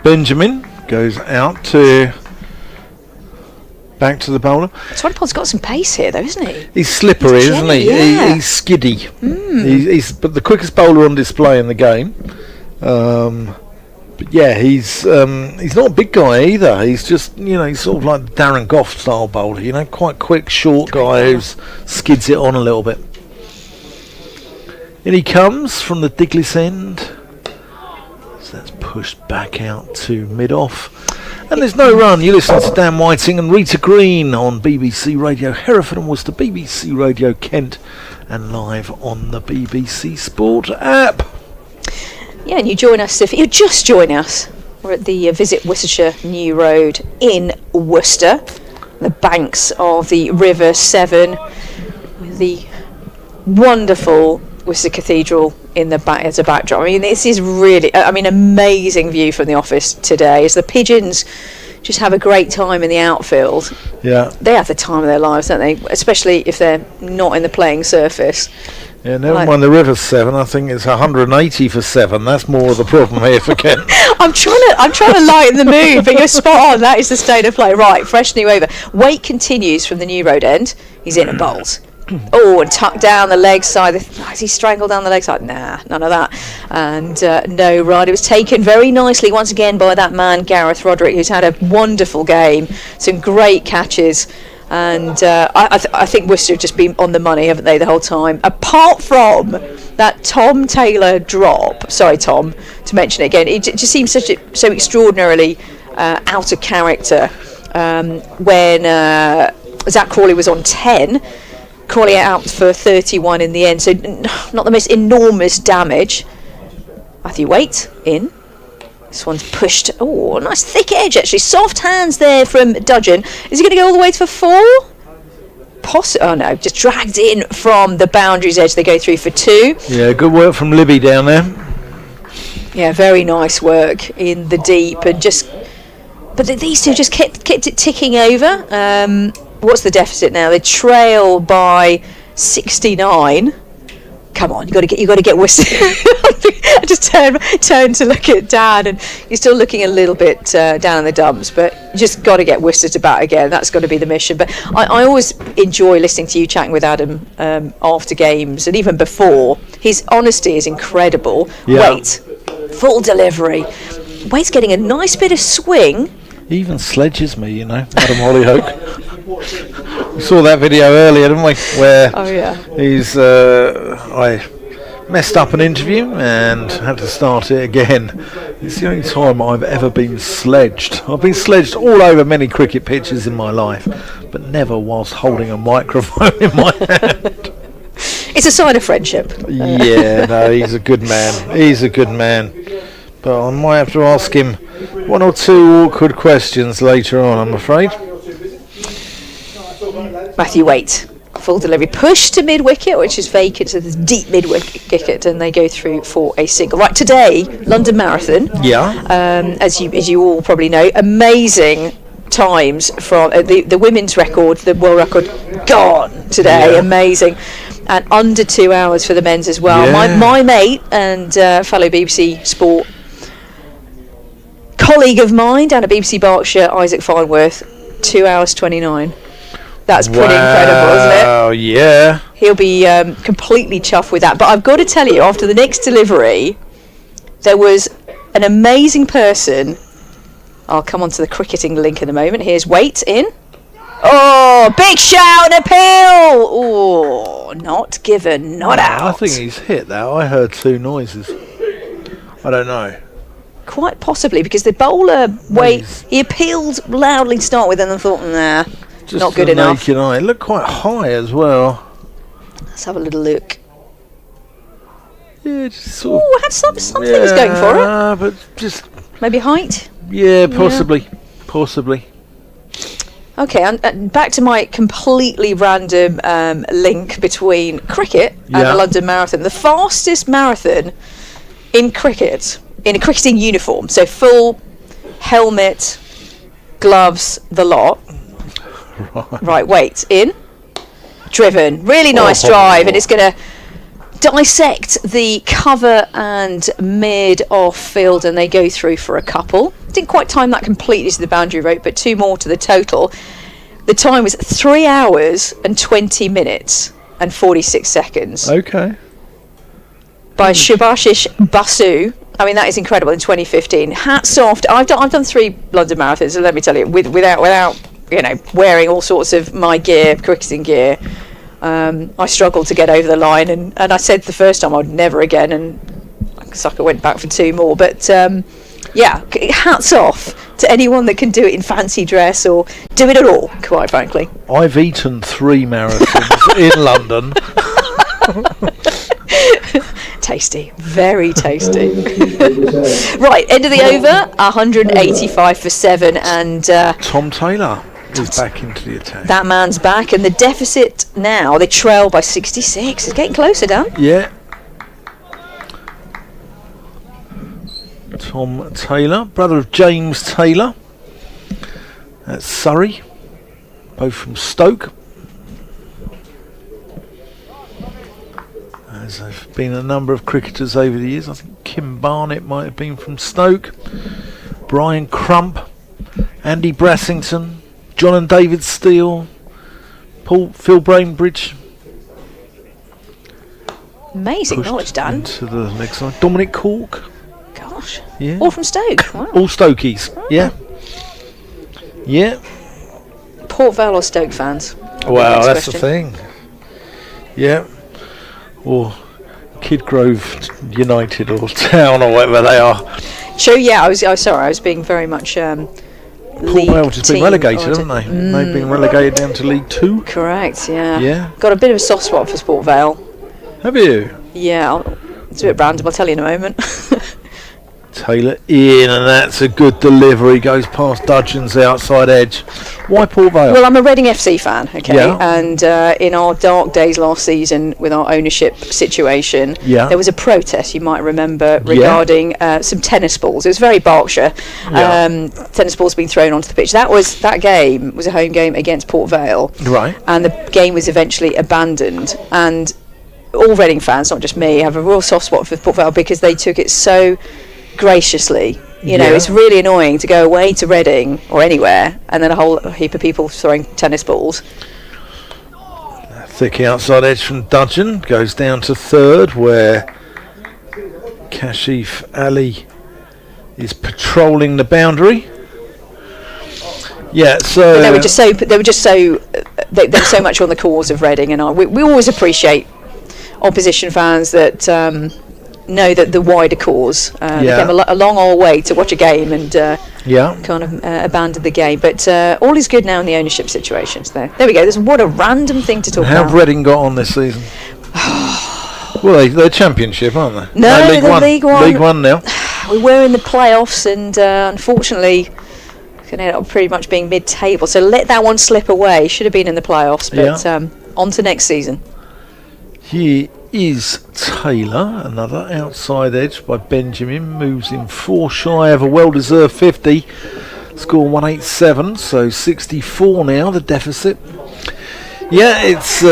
Benjamin. Goes out to. Back to the bowler. Swanpod's got some pace here, though, isn't he? He's slippery, isn't he? Yeah. He's skiddy. He's but the quickest bowler on display in the game. But yeah, he's not a big guy either. He's just he's sort of like the Darren Goff style bowler. Quite quick, short guy who skids it on a little bit. In he comes from the Diglis end. So that's pushed back out to mid off. And there's no run. You listen to Dan Whiting and Rita Green on BBC Radio Hereford and Worcester, BBC Radio Kent, and live on the BBC Sport app. Yeah, and you join us if you just join us. We're at the Visit Worcestershire New Road in Worcester, the banks of the River Severn, with the wonderful Worcester Cathedral in the back as a backdrop. I mean, this is really, amazing view from the office today as the pigeons just have a great time in the outfield. Yeah. They have the time of their lives, don't they? Especially if they're not in the playing surface. Yeah, never mind the River Severn. I think it's 180 for 7. That's more of the problem here for Kent. I'm trying to lighten the mood, but you're spot on. That is the state of play. Right, fresh new over. Waite continues from the New Road end. He's in and bowls. Oh, and tucked down the leg side. Has he strangled down the leg side? Nah, none of that. And no run. It was taken very nicely once again by that man, Gareth Roderick, who's had a wonderful game. Some great catches. And I think Worcester have just been on the money, haven't they, the whole time? Apart from that Tom Taylor drop. Sorry, Tom, to mention it again. It just seems so extraordinarily out of character when Zach Crawley was on 10. Crawley out for 31 in the end, so not the most enormous damage. Matthew Waite in. This one's pushed. Oh, nice thick edge actually. Soft hands there from Dudgeon. Is he going to go all the way for 4? Oh no, just dragged in from the boundaries edge. They go through for 2. Yeah, good work from Libby down there. Yeah, very nice work in the deep and just. But these two just kept it ticking over. What's the deficit now? They trail by 69. Come on, you got to get Worcester. I just turned to look at Dan, and he's still looking a little bit down in the dumps. But you just got to get Worcester to bat again. That's got to be the mission. But I always enjoy listening to you chatting with Adam after games, and even before. His honesty is incredible. Yeah. Waite, full delivery. Waite's getting a nice bit of swing. He even sledges me, Adam Hollyhoke. We saw that video earlier, didn't we? Where he's I messed up an interview and had to start it again. It's the only time I've ever been sledged. I've been sledged all over many cricket pitches in my life, but never whilst holding a microphone in my hand. It's a sign of friendship. Yeah, no, he's a good man. But I might have to ask him 1 or 2 awkward questions later on, I'm afraid. Matthew Waite, full delivery, push to mid-wicket, which is vacant, so there's deep mid-wicket, and they go through for a single. Right, today, London Marathon. Yeah. As you all probably know, amazing times from the women's record, the world record, gone today. Yeah. Amazing. And under 2 hours for the men's as well. Yeah. My mate and fellow BBC Sport colleague of mine down at BBC Berkshire, Isaac Farnworth, 2 hours 29. That's pretty incredible, isn't it? Oh, yeah. He'll be completely chuffed with that. But I've got to tell you, after the next delivery, there was an amazing person. I'll come on to the cricketing link in a moment. Here's Waite in. Oh, big shout and appeal. Oh, not given, not out. I think he's hit that. I heard two noises. I don't know. Quite possibly, because the bowler, he appealed loudly to start with and then thought, nah, Just not good enough. Naked eye. It looked quite high as well. Let's have a little look. Yeah, just sort Oh, had some things going for it. But just... Maybe height? Yeah, possibly. Possibly. Okay, and back to my completely random link between cricket and the London Marathon. The fastest marathon in cricket, in a cricketing uniform, so full helmet, gloves, the lot. Right, wait, in, driven, really nice drive, and it's going to dissect the cover and mid off field, and they go through for a couple. Didn't quite time that completely to the boundary rope, but 2 more to the total. The time was 3 hours and 20 minutes and 46 seconds. Okay. By Shubhashish Basu. I mean, that is incredible in 2015. Hats off. I've done 3 London marathons, and let me tell you, without wearing all sorts of my gear, cricketing gear, I struggled to get over the line, and I said the first time I'd never again, and sucker went back for 2 more. But hats off to anyone that can do it in fancy dress or do it at all, quite frankly. I've eaten 3 marathons in London. Tasty, very tasty. Right, end of the over, 185 for 7, and Tom Taylor is back into the attack. that man's back, and the deficit now, they trail by 66. It's getting closer, Dan. Yeah. Tom Taylor, brother of James Taylor. That's Surrey. Both from Stoke. As there have been a number of cricketers over the years. I think Kim Barnett might have been from Stoke. Brian Crump. Andy Brassington. John and David Steele. Phil Brainbridge. Amazing knowledge, Dan. Into the next one. Dominic Cork. Gosh. Yeah. All from Stoke. Wow. All Stokies. Yeah. Yeah. Port Vale or Stoke fans? Well, Next that's question. the thing. Yeah. Or Kidgrove United or Town or whatever they are. So yeah, I was sorry, I was being very much Port Vale just been relegated, haven't they? They've been relegated down to League 2. Correct, yeah. Yeah. Got a bit of a soft spot for Port Vale. Have you? Yeah, it's a bit random, I'll tell you in a moment. Taylor in, and that's a good delivery. Goes past Dudgeon's outside edge. Why Port Vale? Well, I'm a Reading FC fan, okay? Yeah. And in our dark days last season with our ownership situation, Yeah. there was a protest, you might remember, regarding some tennis balls. It was very Berkshire. Yeah. Tennis balls being thrown onto the pitch. That game was a home game against Port Vale. Right. And the game was eventually abandoned. And all Reading fans, not just me, have a real soft spot for Port Vale because they took it so graciously. You know, it's really annoying to go away to Reading or anywhere and then a whole heap of people throwing tennis balls. Thick outside edge from Dudgeon. Goes down to third where Kashif Ali is patrolling the boundary. Yeah, so But they were so much on the cause of Reading, and we always appreciate opposition fans that know that the wider cause. They came a long old way to watch a game and kind of abandoned the game. But all is good now in the ownership situations. There we go. What a random thing to talk how about. have Reading got on this season? Well, they're Championship, aren't they? No, League they're One. League One. League One now. We were in the playoffs, and unfortunately, going to end up pretty much being mid-table. So let that one slip away. Should have been in the playoffs, but on to next season. Here is Taylor, another outside edge by Benjamin, moves in 4 shy of a well-deserved 50, score 187, so 64 now, the deficit. Yeah, it's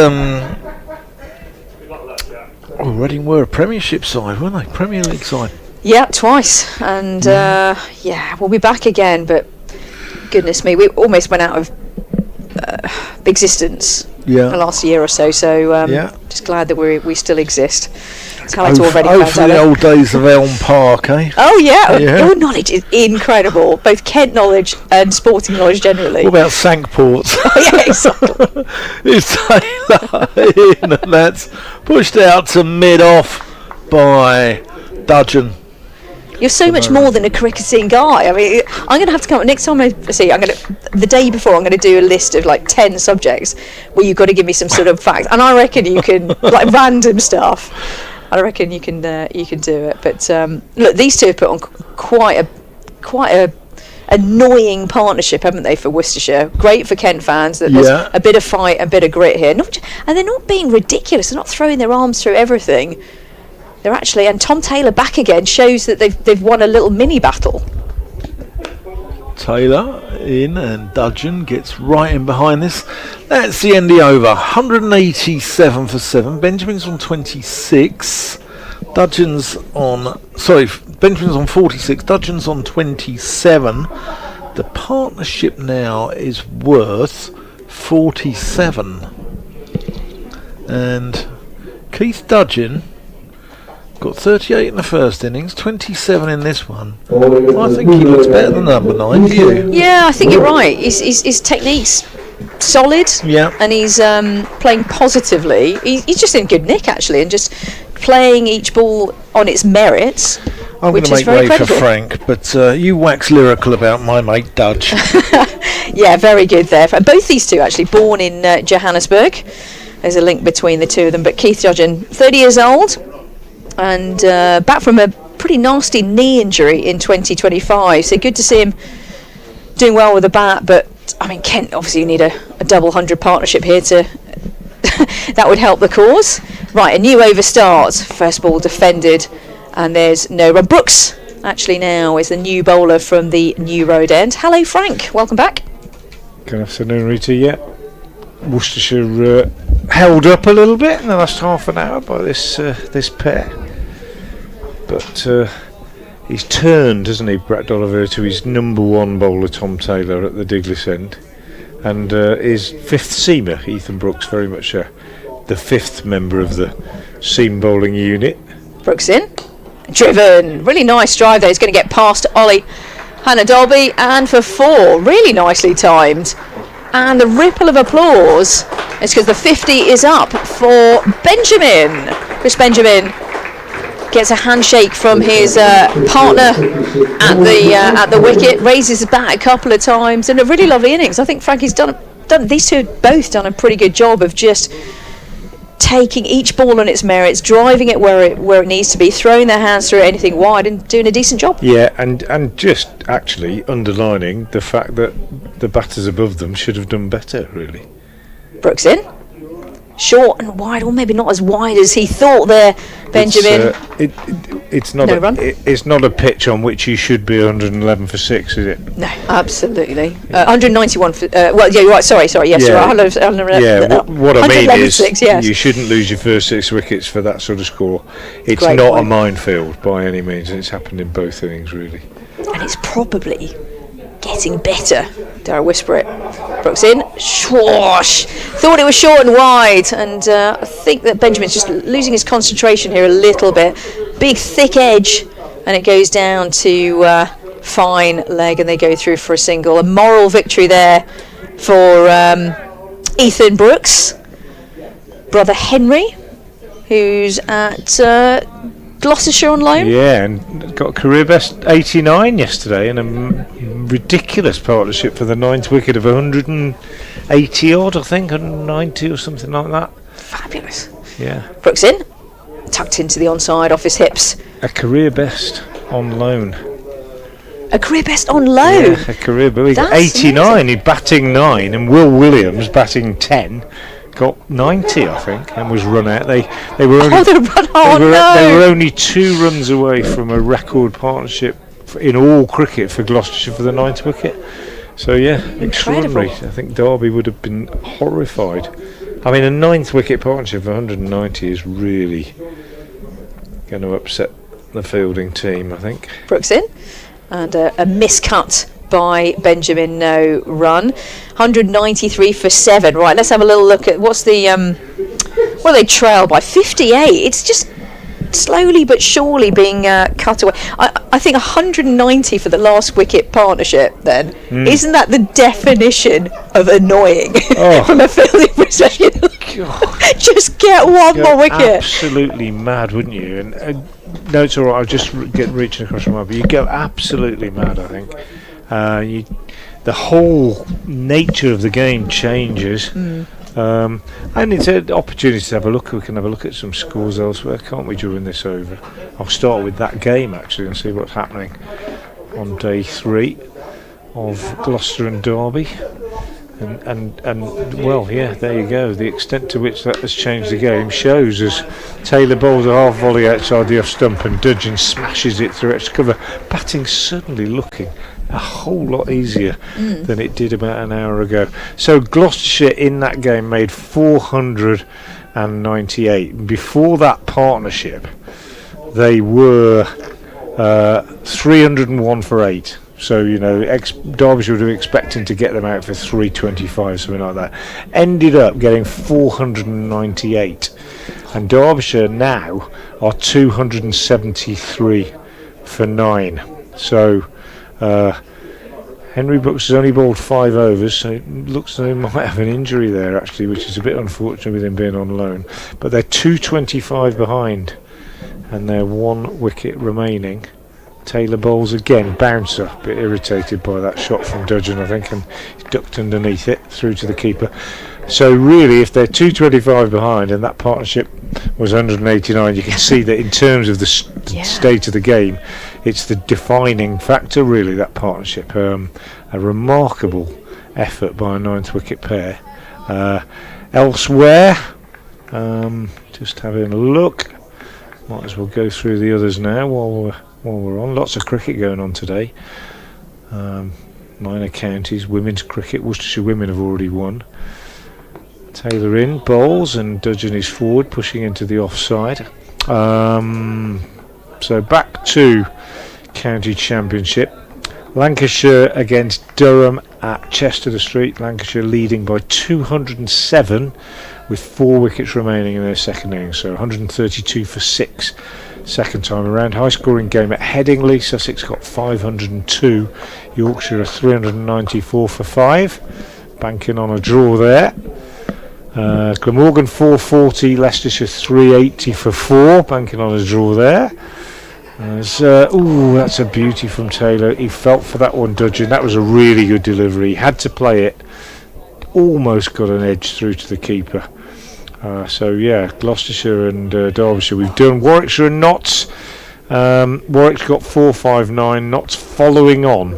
Reading were a Premiership side, weren't they? Premier League side. Yeah, twice, and we'll be back again, but goodness me, we almost went out of existence Yeah. the last year or so. So Yeah. just glad that we still exist. That's how it's already Oh, found for out. the old days of Elm Park, eh? Oh yeah. Yeah. Your knowledge is incredible, both Kent knowledge and sporting knowledge generally. What about Sankports? Oh, yeah, exactly. It's Taylor in, and that's pushed out to mid-off by Dudgeon. You're so much more than a cricketing guy. I mean, I'm going to have to come next time the day before I'm going to do a list of like 10 subjects where you've got to give me some sort of facts, and I reckon you can like random stuff. I reckon you can do it. But look, these two have put on quite a annoying partnership, haven't they, for Worcestershire? Great for Kent fans that there's a bit of fight, a bit of grit here. And they're not being ridiculous. They're not throwing their arms through everything. They're actually, and Tom Taylor back again shows that they've won a little mini battle. Taylor in, and Dudgeon gets right in behind this. That's the end of the over. 187 for 7. Benjamin's on 26. Benjamin's on 46. Dudgeon's on 27. The partnership now is worth 47. And Keith Dudgeon got 38 in the first innings, 27 in this one. I think he looks better than number 9. Do you? Yeah, I think you're right. His technique's solid, and he's playing positively. He's just in good nick, actually, and just playing each ball on its merits, I'm going which to is make very way credible. for Frank, but you wax lyrical about my mate Dudge. Yeah, very good there. And both these two actually born in Johannesburg. There's a link between the two of them. But Keith Dudgeon, 30 years old, and back from a pretty nasty knee injury in 2025. So good to see him doing well with the bat. But I mean, Kent obviously you need a double 100 partnership here to that would help the cause. Right, a new over starts. First ball defended, and there's no run. Brooks actually now is the new bowler from the New Road End. Hello, Frank. Welcome back. Good afternoon, Rita. Yeah, Worcestershire held up a little bit in the last half an hour by this pair, but he's turned, hasn't he, Brett Oliver, to his number one bowler, Tom Taylor, at the Diglis end, and his fifth seamer, Ethan Brooks, very much the fifth member of the seam bowling unit. Brooks in, driven, really nice drive there. He's going to get past Ollie Hannah-Dolby, and for 4, really nicely timed. And the ripple of applause is because the 50 is up for Benjamin. Chris Benjamin gets a handshake from his partner at the wicket, raises his bat a couple of times, and a really lovely innings. I think Frankie's done. These two have both done a pretty good job of just taking each ball on its merits, driving it where it needs to be, throwing their hands through anything wide, and doing a decent job. Yeah, and just actually underlining the fact that the batters above them should have done better, really. Brooks in, short and wide, or maybe not as wide as he thought there, Benjamin. It's not No run? it's not a pitch on which you should be 111 for 6, is it? No, absolutely. 191 for, well, yeah, you're right, sorry, yes, Yeah. you're right. What I mean is 111 for 6, yes. you shouldn't lose your first 6 wickets for that sort of score. It's Great not point. a minefield by any means, and it's happened in both innings, really. And it's probably getting better, dare I whisper it. Brooks in, swoosh, thought it was short and wide, and I think that Benjamin's just losing his concentration here a little bit. Big thick edge, and it goes down to fine leg, and they go through for a single. A moral victory there for Ethan Brooks, brother Henry, who's at Gloucestershire on loan. Yeah, and got a career best 89 yesterday, and a ridiculous partnership for the 9th wicket of 180 odd, I think, 190 or something like that. Fabulous. Yeah, Brooks in, tucked into the onside off his hips. a career best on loan. A career best on loan. Yeah, a career best. That's 89, he batting 9, and Will Williams batting 10. Got 90, I think, and was run out. They were only, they were only 2 runs away from a record partnership in all cricket for Gloucestershire for the 9th wicket. So yeah, extraordinary. I think Derby would have been horrified. I mean, a 9th wicket partnership of 190 is really going to upset the fielding team, I think. Brooks in, and a miscut by Benjamin, no run. 193 for 7. Right, let's have a little look at what's the what they trail by. 58. It's just slowly but surely being cut away. I think 190 for the last wicket partnership then. Isn't that the definition of annoying from a fielding perspective? Just get one more wicket. Absolutely mad, wouldn't you? And no, it's all right. I'll just reaching across my mind. But you go absolutely mad, I think. The whole nature of the game changes. And it's an opportunity to have a look. We can have a look at some scores elsewhere, can't we, during this over? I'll start with that game actually and see what's happening on day 3 of Gloucester and Derby. And well, yeah, there you go. The extent to which that has changed the game shows as Taylor bowls a half volley outside the off stump and Dudgeon smashes it through extra cover. Batting suddenly looking a whole lot easier than it did about an hour ago. So Gloucestershire in that game made 498. Before that partnership, they were 301 for 8. So, you know, Derbyshire would be expecting to get them out for 325, something like that. Ended up getting 498. And Derbyshire now are 273 for 9. So, Henry Brooks has only bowled 5 overs, so it looks as though he might have an injury there, actually, which is a bit unfortunate with him being on loan. But they're 225 behind, and they're 1 wicket remaining. Taylor bowls again, bouncer, a bit irritated by that shot from Dudgeon, I think, and ducked underneath it through to the keeper. So really, if they're 225 behind and that partnership was 189, you can see that in terms of the state of the game, it's the defining factor, really, that partnership. A remarkable effort by a 9th wicket pair. Elsewhere, just having a look, might as well go through the others now while we're on. Lots of cricket going on today. Minor counties, women's cricket. Worcestershire women have already won. Taylor in, bowls, and Dudgeon is forward, pushing into the offside. So back to County Championship. Lancashire against Durham at Chester Street. Lancashire leading by 207 with 4 wickets remaining in their second innings. So 132 for 6 second time around. High scoring game at Headingley. Sussex got 502. Yorkshire are 394 for 5. Banking on a draw there. Glamorgan 440, Leicestershire 380 for 4, banking on a draw there. That's a beauty from Taylor. He felt for that one, Dudgeon. That was a really good delivery. He had to play it. Almost got an edge through to the keeper. So yeah, Gloucestershire and Derbyshire we've done. Warwickshire and Notts. Warwick's got 459. Notts following on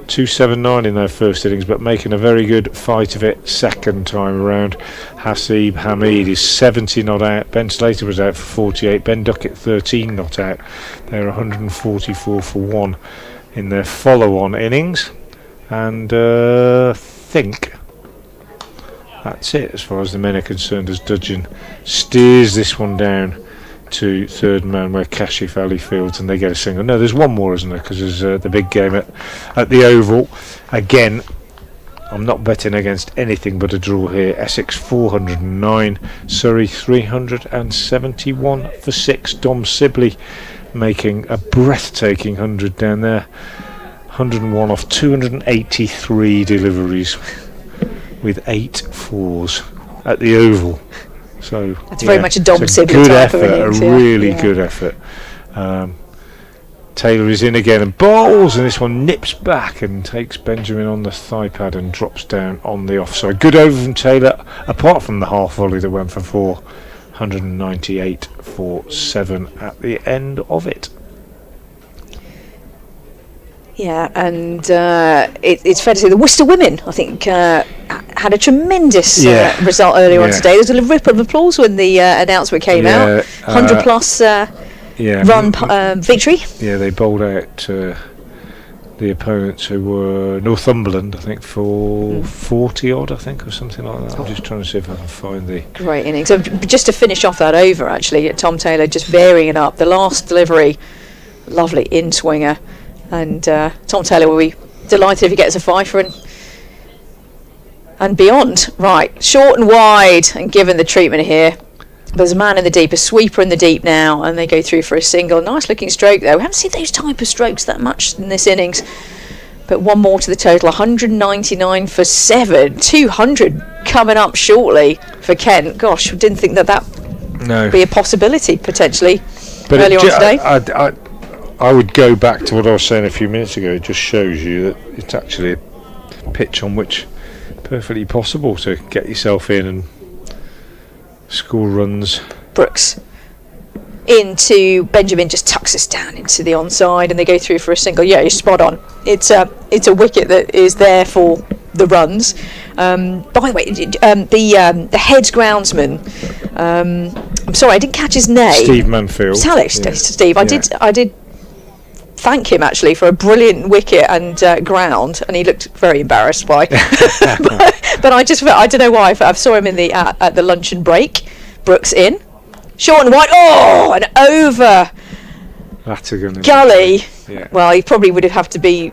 279 in their first innings, but making a very good fight of it second time around. Hasib Hamid is 70 not out. Ben Slater was out for 48. Ben Duckett 13 not out. They're 144 for 1 in their follow-on innings, and think that's it as far as the men are concerned, as Dudgeon steers this one down to third man where Kashif Ali fields, and they get a single. No, there's one more, isn't there? Because there's the big game at the Oval. Again, I'm not betting against anything but a draw here. Essex 409, Surrey 371 for 6. Dom Sibley making a breathtaking 100 down there. 101 off 283 deliveries with 8 fours at the Oval. So that's very much a Dom Sibley good type effort, of innings, a really good effort. Taylor is in again and bowls, and this one nips back and takes Benjamin on the thigh pad and drops down on the offside. Good over from Taylor, apart from the half volley that went for 4. 198 for 7 at the end of it. Yeah, and it's fair to say the Worcester women, I think, had a tremendous result earlier on today. There was a ripple of applause when the announcement came out. 100 plus run victory. Yeah, they bowled out the opponents who were Northumberland, I think, for 40 odd, I think, or something like that. I'm just trying to see if I can find the great innings. So just to finish off that over, actually, Tom Taylor just varying it up. The last delivery, lovely in swinger. And Tom Taylor will be delighted if he gets a fifer and beyond. Right, short and wide, and given the treatment here. There's a man in the deep, a sweeper in the deep now, and they go through for a single. Nice looking stroke though. We haven't seen those type of strokes that much in this innings. But one more to the total, 199 for 7. 200 coming up shortly for Kent. Gosh, didn't think that would be a possibility potentially earlier on today. I would go back to what I was saying a few minutes ago. It just shows you that it's actually a pitch on which perfectly possible to get yourself in and score runs. Brooks into Benjamin, just tucks us down into the onside, and they go through for a single. Yeah, you're spot on. It's a wicket that is there for the runs. By the way, the heads groundsman. I'm sorry, I didn't catch his name. Steve Manfield. Hello, Steve. I did thank him actually for a brilliant wicket and ground, and he looked very embarrassed by. but I don't know why. I saw him in at the luncheon break. Brooks in, short and wide. Oh, and over. That's a good gully. Yeah. Well, he probably would have to be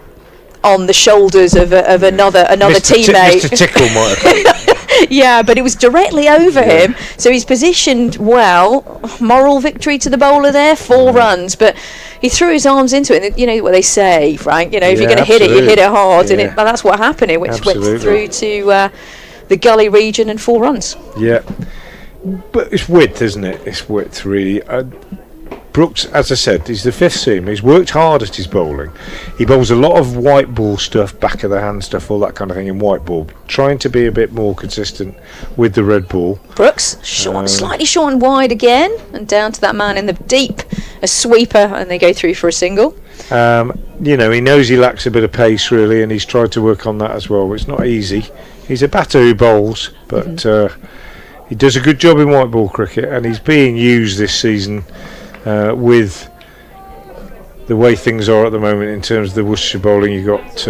on the shoulders of another teammate. Mr. Tickle might have. Yeah, but it was directly over him, so he's positioned well. Moral victory to the bowler there, 4 runs, but he threw his arms into it. And you know what they say, Frank, if you're going to hit it, you hit it hard, and that's what happened. It went through to the gully region and 4 runs. Yeah, but it's width, isn't it? It's width, really. Brooks, as I said, he's the 5th seamer. He's worked hard at his bowling. He bowls a lot of white ball stuff, back of the hand stuff, all that kind of thing in white ball, trying to be a bit more consistent with the red ball. Brooks, slightly short and wide again, and down to that man in the deep, a sweeper, and they go through for a single. He knows he lacks a bit of pace, really, and he's tried to work on that as well. It's not easy. He's a batter who bowls, but he does a good job in white ball cricket, and he's being used this season with the way things are at the moment in terms of the Worcestershire bowling. You've got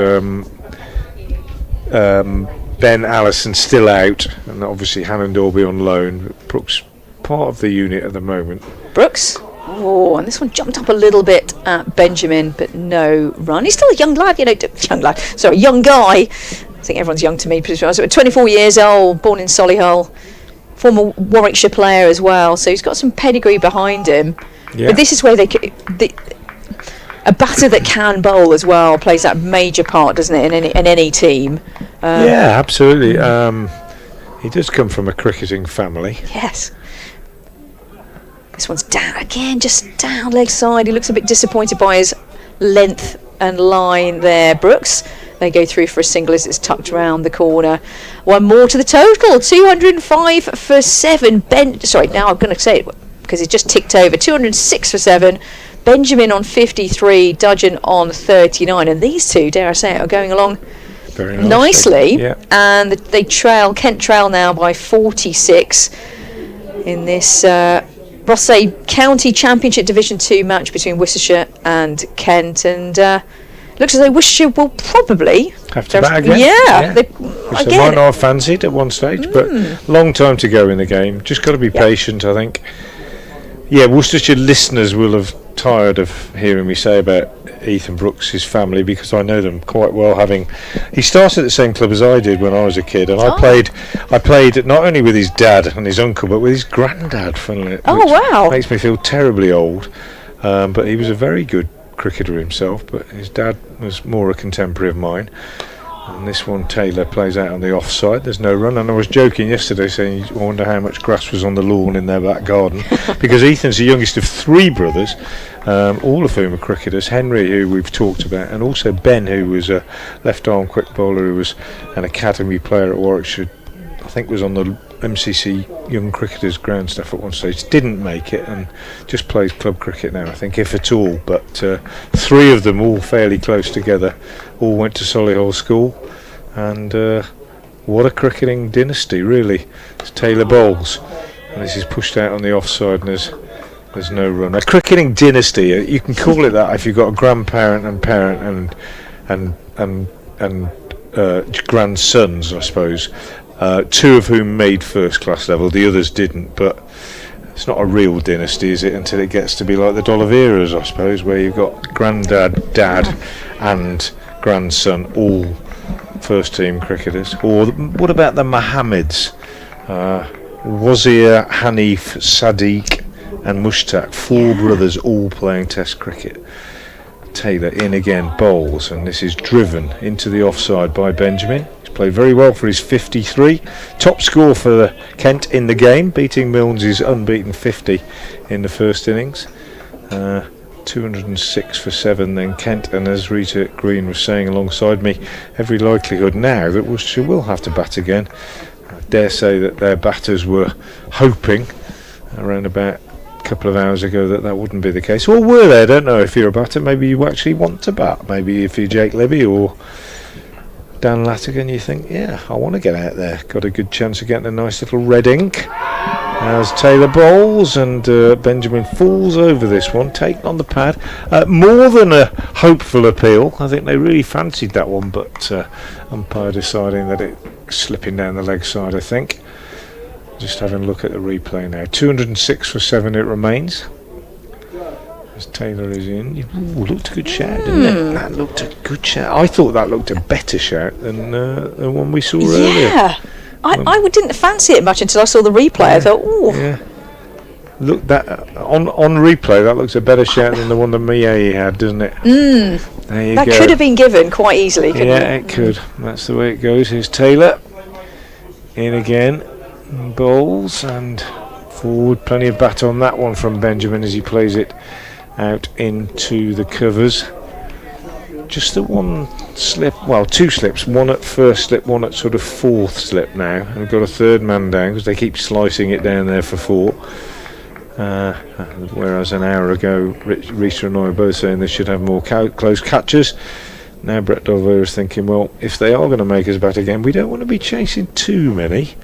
Ben Allison still out, and obviously Hannon Dorby on loan. Brooks part of the unit at the moment. Brooks, and this one jumped up a little bit at Benjamin, but no run. He's still a young lad, young guy. I think everyone's young to me. 24 years old, born in Solihull, former Warwickshire player as well, so he's got some pedigree behind him. Yeah. But this is where a batter that can bowl as well plays that major part, doesn't it, in any team? Yeah, absolutely. He does come from a cricketing family. Yes. This one's down again, just down leg side. He looks a bit disappointed by his length and line there. Brooks, they go through for a single as it's tucked around the corner. One more to the total, 205 for 7. Now I'm going to say it because it just ticked over. 206 for 7. Benjamin on 53, Dudgeon on 39, and these two, dare I say it, are going along very nicely. Yeah. And Kent trail now by 46 in this Rothesay County Championship Division 2 match between Worcestershire and Kent, and looks as though Worcestershire will probably have to bat again. Yeah. They might not have fancied at one stage, but long time to go in the game. Just got to be patient, I think. Yeah, Worcestershire listeners will have tired of hearing me say about Ethan Brooks, his family, because I know them quite well. He started at the same club as I did when I was a kid, and I played not only with his dad and his uncle, but with his granddad. Funnily, wow! Makes me feel terribly old. But he was a very good cricketer himself. But his dad was more a contemporary of mine. And this one, Taylor, plays out on the offside. There's no run, and I was joking yesterday saying I wonder how much grass was on the lawn in their back garden because Ethan's the youngest of 3 brothers, all of whom are cricketers. Henry, who we've talked about, and also Ben, who was a left-arm quick bowler who was an academy player at Warwickshire. I think was on the MCC Young Cricketers ground staff at one stage. Didn't make it and just plays club cricket now, I think, if at all. But 3 of them, all fairly close together, all went to Solihull School, and what a cricketing dynasty, really. It's Taylor bowls, and this is pushed out on the offside, and there's no run. A cricketing dynasty, you can call it that if you've got a grandparent and parent and grandsons, I suppose. 2 of whom made first class level, the others didn't, but it's not a real dynasty, is it, until it gets to be like the D'Oliveras, I suppose, where you've got granddad, dad and grandson, all first team cricketers. Or what about the Mohammeds? Wazir, Hanif, Sadiq and Mushtaq, 4 brothers all playing Test cricket. Taylor in again, bowls, and this is driven into the offside by Benjamin. He's played very well for his 53. Top score for the Kent in the game, beating Milnes' unbeaten 50 in the first innings. 206 for 7 then Kent, and as Rita Green was saying alongside me, every likelihood now that Worcestershire will have to bat again. I dare say that their batters were hoping around about couple of hours ago that wouldn't be the case, or were they? I don't know. If you're a batter, maybe you actually want to bat. Maybe if you're Jake Libby or Dan Latigan, you think, yeah, I want to get out there. Got a good chance of getting a nice little red ink. As Taylor bowls and Benjamin falls over this one, taken on the pad. More than a hopeful appeal. I think they really fancied that one, but umpire deciding that it slipping down the leg side, I think. Just having a look at the replay now. 206 for 7 it remains. As Taylor is in. Looked a good shout, didn't it? That looked a good shout. I thought that looked a better shout than the one we saw earlier. Yeah. I didn't fancy it much until I saw the replay. I thought, ooh. Yeah. Look, that on replay, that looks a better shout than the one that Miei had, doesn't it? There you that go. Could have been given quite easily, couldn't it? It could. That's the way it goes. Here's Taylor. In again. Bowls and forward. Plenty of bat on that one from Benjamin as he plays it out into the covers. Just the one slip, well, 2 slips, one at first slip, one at sort of 4th slip now, and we've got a 3rd man down because they keep slicing it down there for 4. Whereas an hour ago Rita and I were both saying they should have more close catches. Now Brett Dolver is thinking, well, if they are going to make us bat again, we don't want to be chasing too many.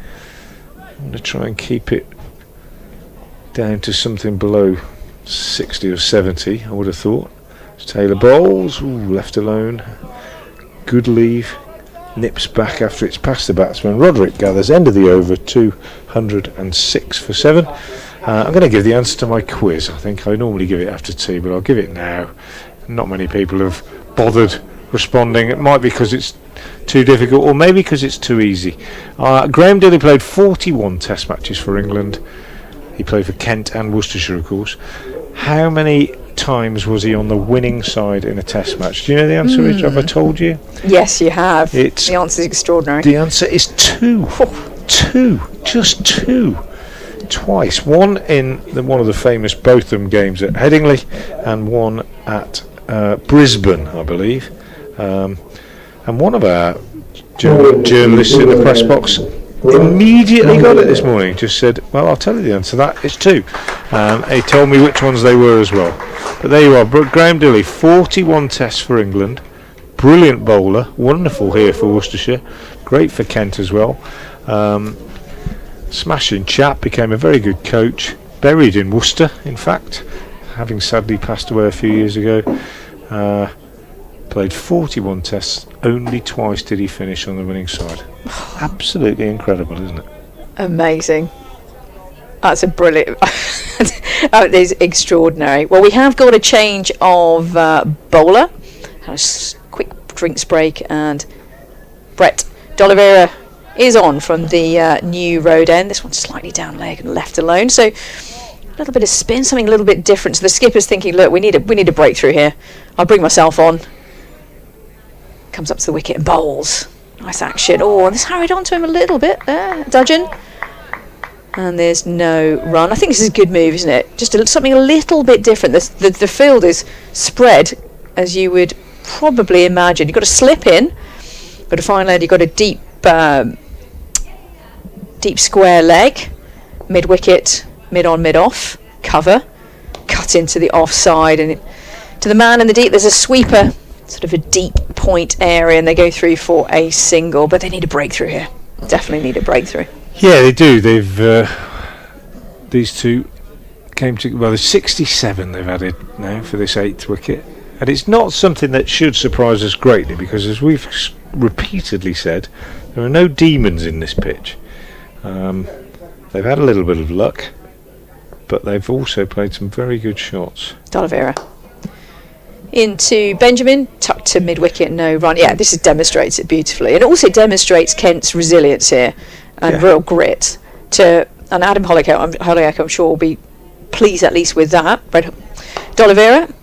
I'm going to try and keep it down to something below 60 or 70, I would have thought. Taylor bowls, left alone. Good leave. Nips back after it's past the batsman. Roderick gathers end of the over, 206 for 7. I'm going to give the answer to my quiz. I think I normally give it after tea, but I'll give it now. Not many people have bothered responding. It might be because it's too difficult, or maybe because it's too easy. Graham Dilly played 41 Test matches for England. He played for Kent and Worcestershire, of course. How many times was he on the winning side in a Test match? Do you know the answer, Rich? Have I told you? Yes, you have. The answer is extraordinary. The answer is 2. 2. Just 2. Twice. One in one of the famous Botham games at Headingley, and one at Brisbane, I believe. And one of our journalists in the press box immediately got it this morning. Just said, well, I'll tell you the answer to that. It's 2. He told me which ones they were as well. But there you are. Graham Dilly, 41 tests for England. Brilliant bowler. Wonderful here for Worcestershire. Great for Kent as well. Smashing chap. Became a very good coach. Buried in Worcester, in fact, having sadly passed away a few years ago. Played 41 tests, only twice did he finish on the winning side. Absolutely incredible, isn't it? Amazing. That's a brilliant. It is extraordinary. Well, we have got a change of bowler. Had a quick drinks break, and Brett D'Oliveira is on from the new road end. This one's slightly down leg and left alone. So a little bit of spin, something a little bit different. So the skipper's thinking, look, we need a breakthrough here. I'll bring myself on. Comes up to the wicket and bowls. Nice action. Oh, and this hurried onto him a little bit there, Dudgeon. And there's no run. I think this is a good move, isn't it? Just something a little bit different. The field is spread, as you would probably imagine. You've got to slip in, but to find out you've got a deep square leg, mid-wicket, mid-on, mid-off, cover, cut into the offside, and to the man in the deep, there's a sweeper, sort of a deep point area, and they go through for a single, but they need a breakthrough here. Definitely need a breakthrough. Yeah, they do. They've these two came to, well, there's 67 they've added now for this 8th wicket, and it's not something that should surprise us greatly, because as we've repeatedly said, there are no demons in this pitch. They've had a little bit of luck, but they've also played some very good shots. D'Oliveira into Benjamin, tucked struck to mid-wicket, no run. Yeah, this demonstrates it beautifully, and also demonstrates Kent's resilience here and real grit. And Adam Holyoake, I'm sure, will be pleased at least with that. D'Oliveira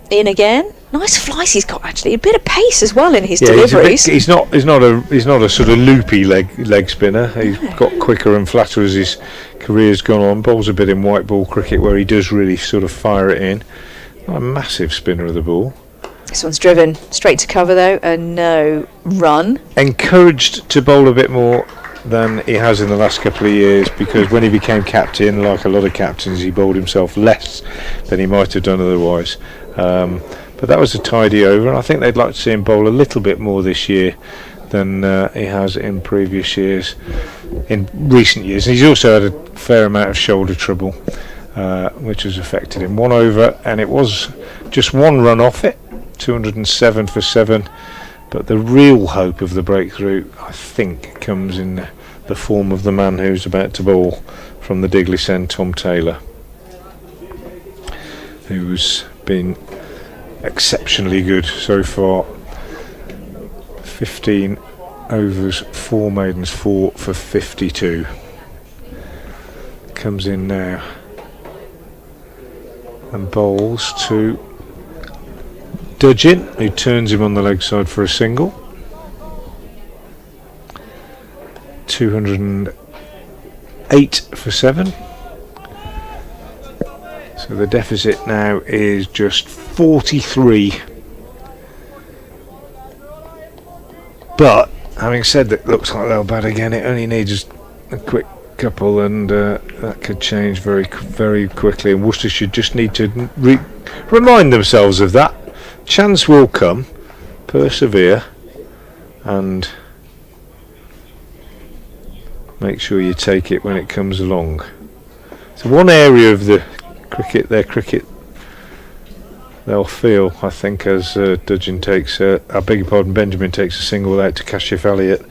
in again. Nice flies he's got, actually. A bit of pace as well in his deliveries. He's not a sort of loopy leg spinner. He's got quicker and flatter as his career's gone on. Bowls a bit in white ball cricket where he does really sort of fire it in. Not a massive spinner of the ball. This one's driven straight to cover though, and no run. Encouraged to bowl a bit more than he has in the last couple of years, because when he became captain, like a lot of captains, he bowled himself less than he might have done otherwise. But that was a tidy over, and I think they'd like to see him bowl a little bit more this year than he has in previous years, in recent years. And he's also had a fair amount of shoulder trouble, which has affected him. 1 over, and it was just 1 run off it, 207 for 7. But the real hope of the breakthrough, I think, comes in the form of the man who's about to bowl from the Digley's End, Tom Taylor, who's been exceptionally good so far. 15 overs, 4 maidens, 4 for 52. Comes in now and bowls to Dudgeon, who turns him on the leg side for a single. 208 for 7. So the deficit now is just 43. But having said that, looks like they'll bat again. It only needs a quick couple, and that could change very, very quickly. And Worcestershire just need to remind themselves of that. Chance will come, persevere, and make sure you take it when it comes along. So one area of the cricket, they'll feel, I think, as Dudgeon takes, I beg your pardon, Benjamin takes a single out to Kashif Elliott,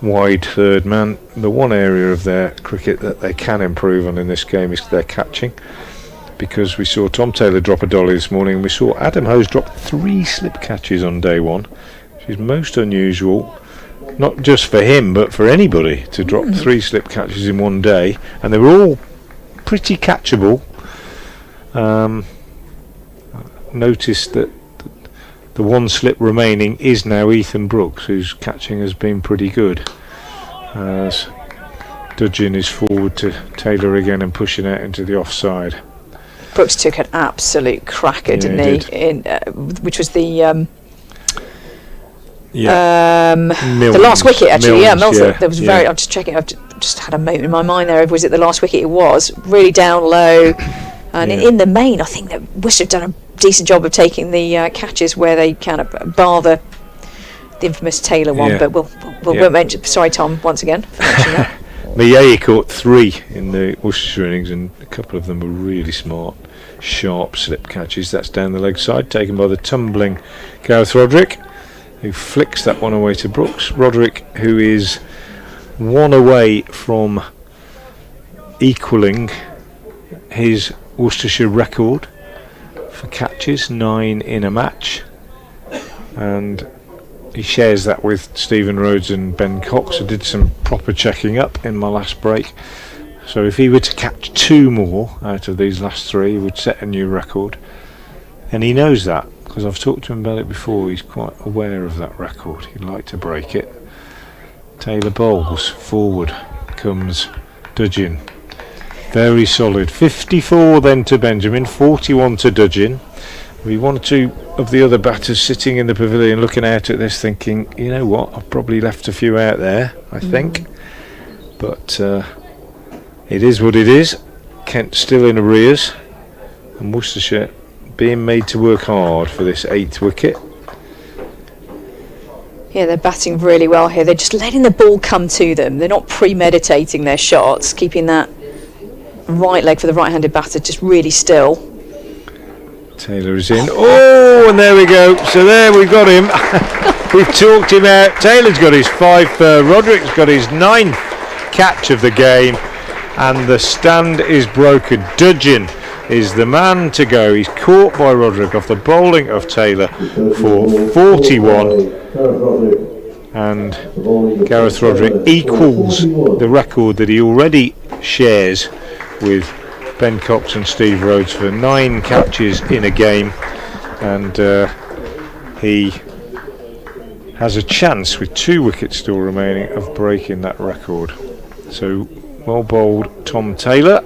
wide third man. The one area of their cricket that they can improve on in this game is their catching, because we saw Tom Taylor drop a dolly this morning, and we saw Adam Hose drop 3 slip catches on day 1, which is most unusual, not just for him but for anybody to drop 3 slip catches in one day, and they were all pretty catchable. Notice that the 1 slip remaining is now Ethan Brooks, whose catching has been pretty good, as Dudgeon is forward to Taylor again and pushing out into the offside. Brooks took an absolute cracker, didn't he? Did. Which was the Milnes, the last wicket, actually. Milnes. Yeah, There was very. I'm just checking. I've just had a moment in my mind there. Was it the last wicket? It was really down low, and in the main, I think that Worcester have done a decent job of taking the catches where they kind of bar the infamous Taylor one. Yeah. But we'll mention. Sorry, Tom, once again for mentioning that. Mayeye caught 3 in the Worcestershire innings, and a couple of them were really smart, sharp slip catches. That's down the leg side, taken by the tumbling Gareth Roderick, who flicks that one away to Brooks. Roderick, who is 1 away from equalling his Worcestershire record for catches, 9 in a match, and he shares that with Stephen Rhodes and Ben Cox, who did some proper checking up in my last break. So if he were to catch 2 more out of these last 3, he would set a new record, and he knows that, because I've talked to him about it before. He's quite aware of that record. He'd like to break it. Taylor bowls, forward comes Dudgeon, very solid. 54 then to Benjamin, 41 to Dudgeon. We 1 or 2 of the other batters sitting in the pavilion looking out at this thinking, you know what, I've probably left a few out there, I think. But it is what it is. Kent still in arrears, and Worcestershire being made to work hard for this 8th wicket. Yeah, they're batting really well here. They're just letting the ball come to them. They're not premeditating their shots, keeping that right leg for the right-handed batter just really still. Taylor is in. Oh, and there we go. So there, we've got him. We've talked him out. Taylor's got his 5th. Roderick's got his 9th catch of the game, and the stand is broken. Dudgeon is the man to go. He's caught by Roderick off the bowling of Taylor for 41, and Gareth Roderick equals the record that he already shares with Ben Cox and Steve Rhodes for 9 catches in a game, and he has a chance with 2 wickets still remaining of breaking that record. So well bowled Tom Taylor,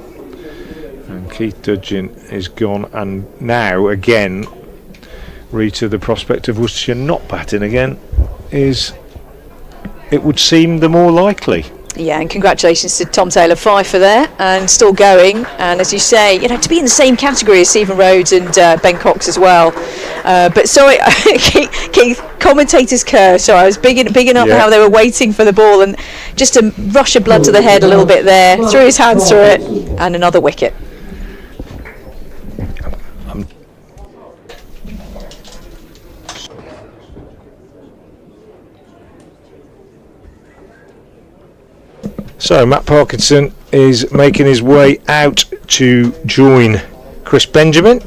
and Keith Dudgeon is gone, and now again Rita, the prospect of Worcestershire not batting again is, it would seem, the more likely. Yeah, and congratulations to Tom Taylor, 5 for there and still going. And as you say, to be in the same category as Stephen Rhodes and Ben Cox as well. But sorry, Keith, commentator's curse. So I was bigging up how they were waiting for the ball, and just a rush of blood to the head a little bit there. Threw his hands through it, and another wicket. So Matt Parkinson is making his way out to join Chris Benjamin,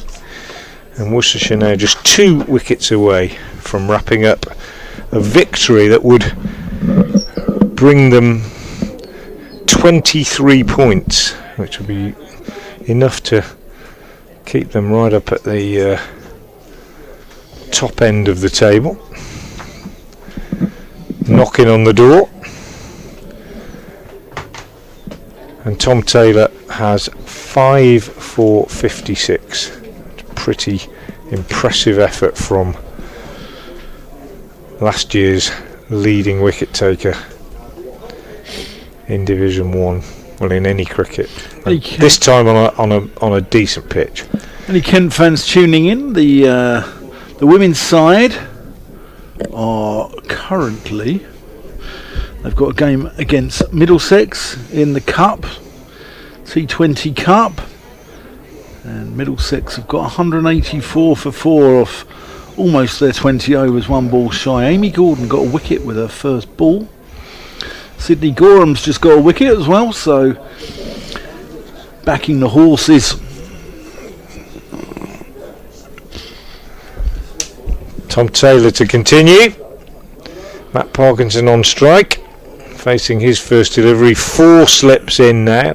and Worcestershire now just 2 wickets away from wrapping up a victory that would bring them 23 points, which would be enough to keep them right up at the top end of the table. Knocking on the door. And Tom Taylor has 5 for 56. Pretty impressive effort from last year's leading wicket taker in Division 1. Well, in any cricket. This time on a decent pitch. Any Kent fans tuning in? The women's side are currently. They've got a game against Middlesex in the Cup, T20 Cup, and Middlesex have got 184 for 4 off almost their 20 overs, 1 ball shy. Amy Gordon got a wicket with her first ball. Sydney Gorham's just got a wicket as well, so backing the horses. Tom Taylor to continue. Matt Parkinson on strike, facing his first delivery. 4 slips in now,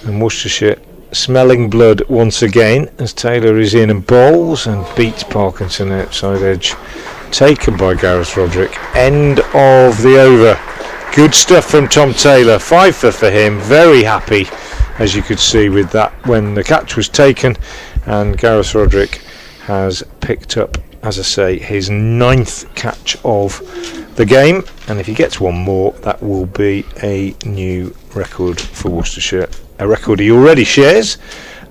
and Worcestershire smelling blood once again as Taylor is in and bowls and beats Parkinson outside edge, taken by Gareth Roderick. End of the over. Good stuff from Tom Taylor. 5 for him. Very happy, as you could see, with that when the catch was taken, and Gareth Roderick has picked up, as I say, his 9th catch of the game, and if he gets 1 more, that will be a new record for Worcestershire. A record he already shares,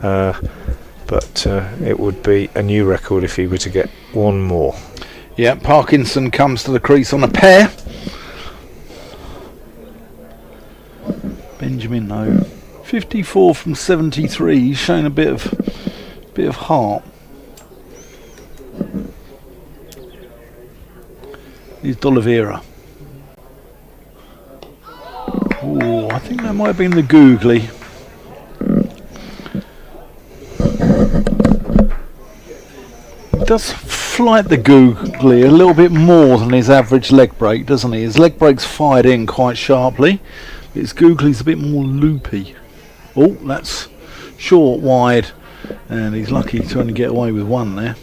but it would be a new record if he were to get 1 more. Yeah, Parkinson comes to the crease on a pair. Benjamin, though, 54 from 73. He's shown a bit of heart. Here's D'Oliveira. Oh, I think that might have been the googly. He does flight the googly a little bit more than his average leg break, doesn't he? His leg break's fired in quite sharply. His googly's a bit more loopy. Oh, that's short, wide, and he's lucky to only get away with 1 there.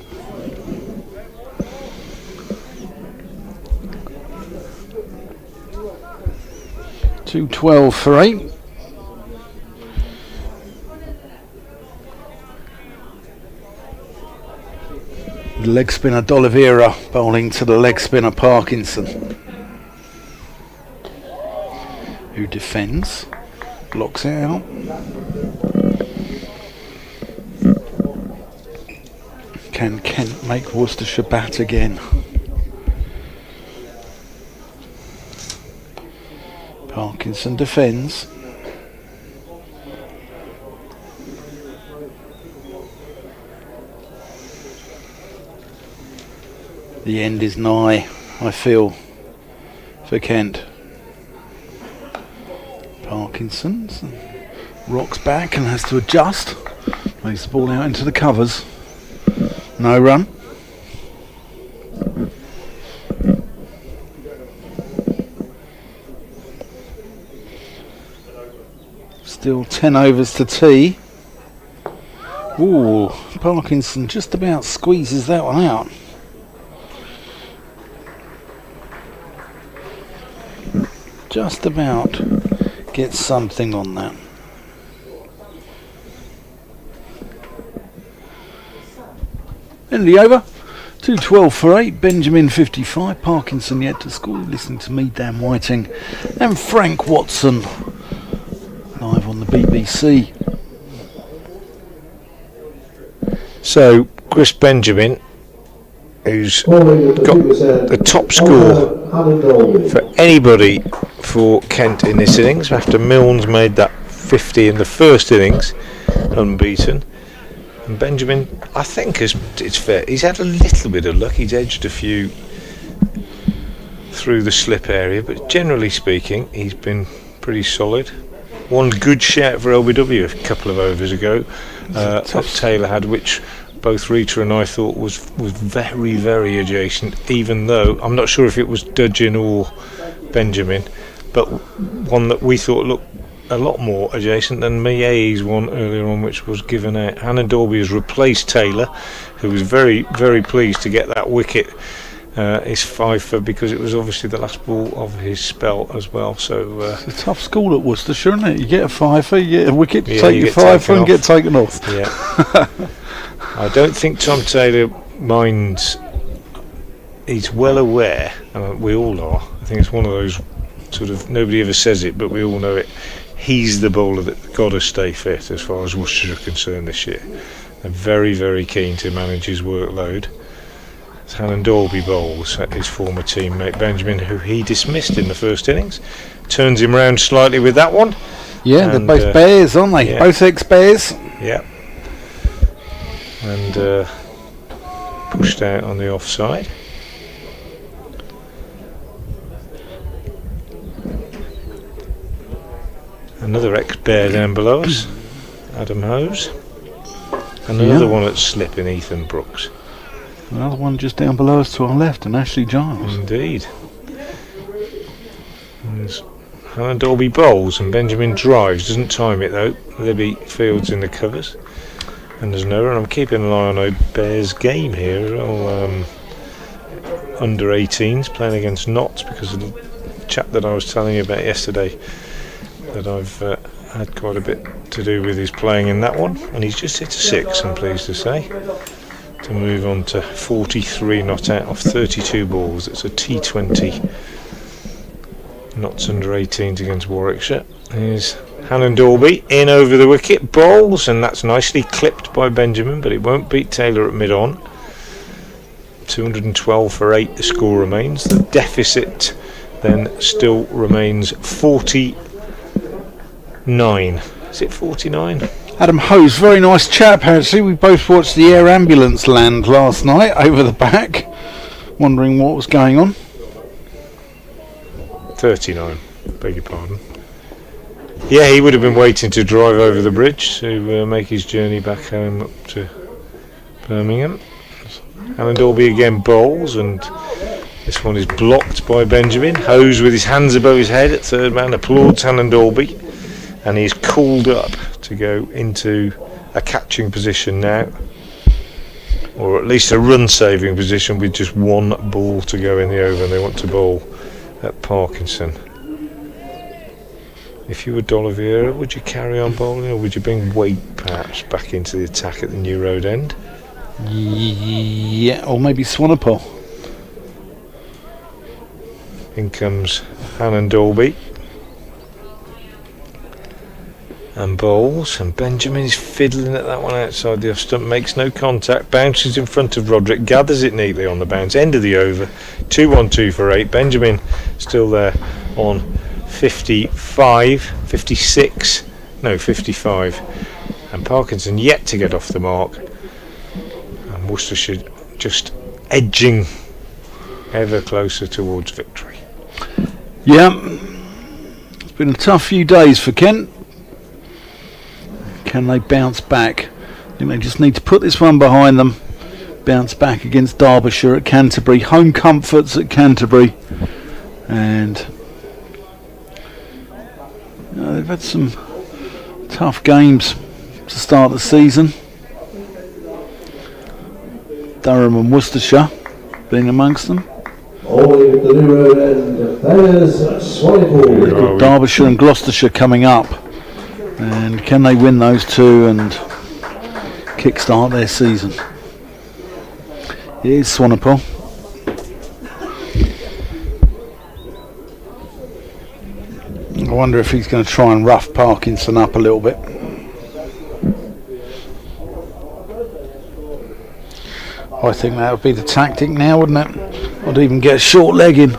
.212 for 8. The leg spinner D'Oliveira bowling to the leg spinner Parkinson, who defends, blocks it out. Can Kent make Worcestershire bat again? Parkinson defends. The end is nigh, I feel, for Kent. Parkinson rocks back and has to adjust. Plays the ball out into the covers. No run. Still 10 overs to tea. Ooh, Parkinson just about squeezes that one out. Just about gets something on that. End of the over. 2-12 for 8. Benjamin 55. Parkinson yet to score. Listening to me, Dan Whiting, and Frank Watson. Live on the BBC. So Chris Benjamin, who's got the top score for anybody for Kent in this innings, after Milnes made that 50 in the first innings, unbeaten. And Benjamin, I think it's fair, he's had a little bit of luck. He's edged a few through the slip area, but generally speaking, he's been pretty solid. One good shout for LBW a couple of overs ago that Taylor had, which both Rita and I thought was very, very adjacent, even though I'm not sure if it was Dudgeon or Benjamin, but one that we thought looked a lot more adjacent than Mia's one earlier on, which was given out. Hannah Dorby has replaced Taylor, who was very, very pleased to get that wicket. His fifer, because it was obviously the last ball of his spell as well. So it's a tough school at Worcestershire, isn't it? You get a fifer, you get a wicket, yeah, take your fifer and get taken off. Yeah. I don't think Tom Taylor minds. He's well aware, and we all are. I think it's one of those sort of, nobody ever says it, but we all know it. He's the bowler that's got to stay fit as far as Worcestershire are concerned this year. They're very, very keen to manage his workload. Hannon Dorby bowls at his former teammate Benjamin, who he dismissed in the first innings. Turns him round slightly with that one. Yeah, and, they're both Bears, aren't they? Yeah. Both ex-Bears. Yeah. And pushed out on the offside. Another ex-Bear down below us, Adam Hose. And another one at slip in Ethan Brooks. Another one just down below us to our left, and Ashley Giles. Indeed. Hannah Dorby bowls and Benjamin drives, doesn't time it though. Libby fields in the covers. And there's no run. I'm keeping an eye on a Bears game here as well. Under 18s playing against Notts, because of the chap that I was telling you about yesterday that I've had quite a bit to do with his playing in that one. And he's just hit a 6, I'm pleased to say, to move on to 43 not out of 32 balls. It's a T20 Notts under 18s against Warwickshire. Here's Hannon Dorby in over the wicket, bowls, and that's nicely clipped by Benjamin, but it won't beat Taylor at mid-on. 212 for 8 the score remains. The deficit then still remains 49. Is it 49? Adam Hose, very nice chap actually. We both watched the air ambulance land last night over the back, wondering what was going on. 39, beg your pardon. Yeah, he would have been waiting to drive over the bridge to make his journey back home up to Birmingham. Alan Dorby again bowls, and this one is blocked by Benjamin. Hose with his hands above his head at third man applauds Alan Dorby, and he's called up to go into a catching position now, or at least a run saving position, with just one ball to go in the over, and they want to bowl at Parkinson. If you were D'Oliveira, would you carry on bowling, or would you bring Waite perhaps back into the attack at the New Road end? Yeah, or maybe Swanepoel. In comes Hannon Dorby and bowls, and Benjamin is fiddling at that one outside the off stump, makes no contact, bounces in front of Roderick, gathers it neatly on the bounce, end of the over. 2-1-2 for 8. Benjamin still there on 55, 56, no 55, and Parkinson yet to get off the mark, and Worcestershire just edging ever closer towards victory. Yeah, it's been a tough few days for Kent. Can they bounce back think they just need to put this one behind them. Bounce back against Derbyshire at Canterbury. Home comforts at Canterbury. And they've had some tough games to start the season. Durham and Worcestershire being amongst them. Derbyshire and Gloucestershire coming up, and can they win those two and kickstart their season? It is Swanepoel. I wonder if he's going to try and rough Parkinson up a little bit. I think that would be the tactic now, wouldn't it? I'd even get a short leg in.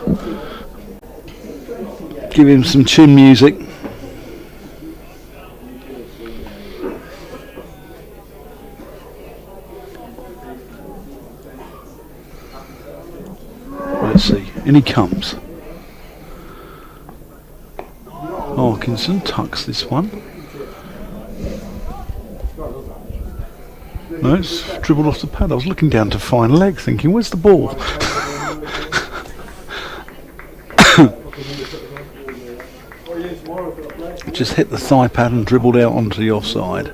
Give him some chin music. Let's see. In he comes. Parkinson tucks this one. No, it's dribbled off the pad. I was looking down to find leg, thinking, where's the ball? Just hit the thigh pad and dribbled out onto the offside.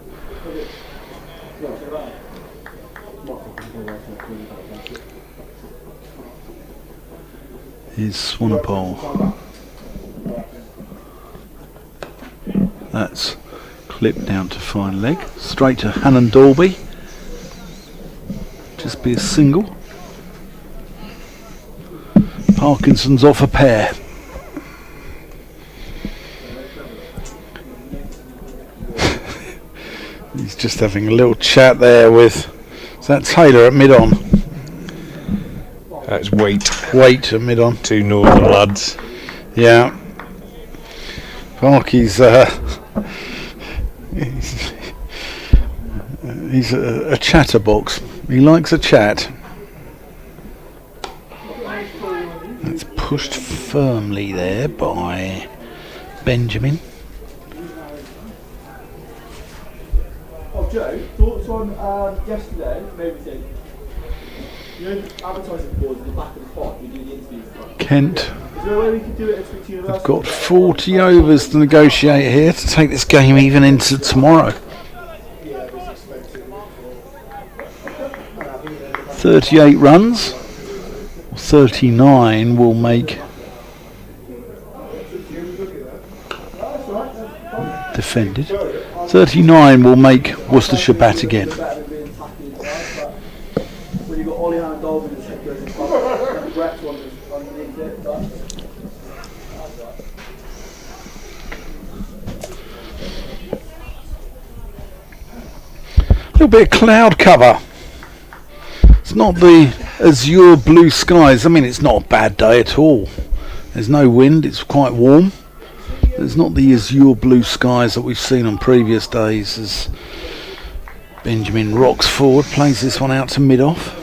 Here's Swanepoel. That's clipped down to fine leg. Straight to Hannon Dalby. Just be a single. Parkinson's off a pair. He's just having a little chat there with, is that Taylor at mid-on? That's Waite. Waite at mid-on. Two northern lads. Yeah. Parky's he's a chatterbox. He likes a chat. That's pushed firmly there by Benjamin. Joe, thoughts on yesterday, maybe you know, advertising boards at the back of the pot, we do the interviews. Kent. Is there a way we could do it at University? They've got 40 overs to negotiate here to take this game even into tomorrow. 38 runs, 39 will make defended. 39 will make Worcestershire bat again. A little bit of cloud cover. It's not the azure blue skies. I mean, it's not a bad day at all. There's no wind, it's quite warm. There's not the azure blue skies that we've seen on previous days as Benjamin rocks forward, plays this one out to mid-off.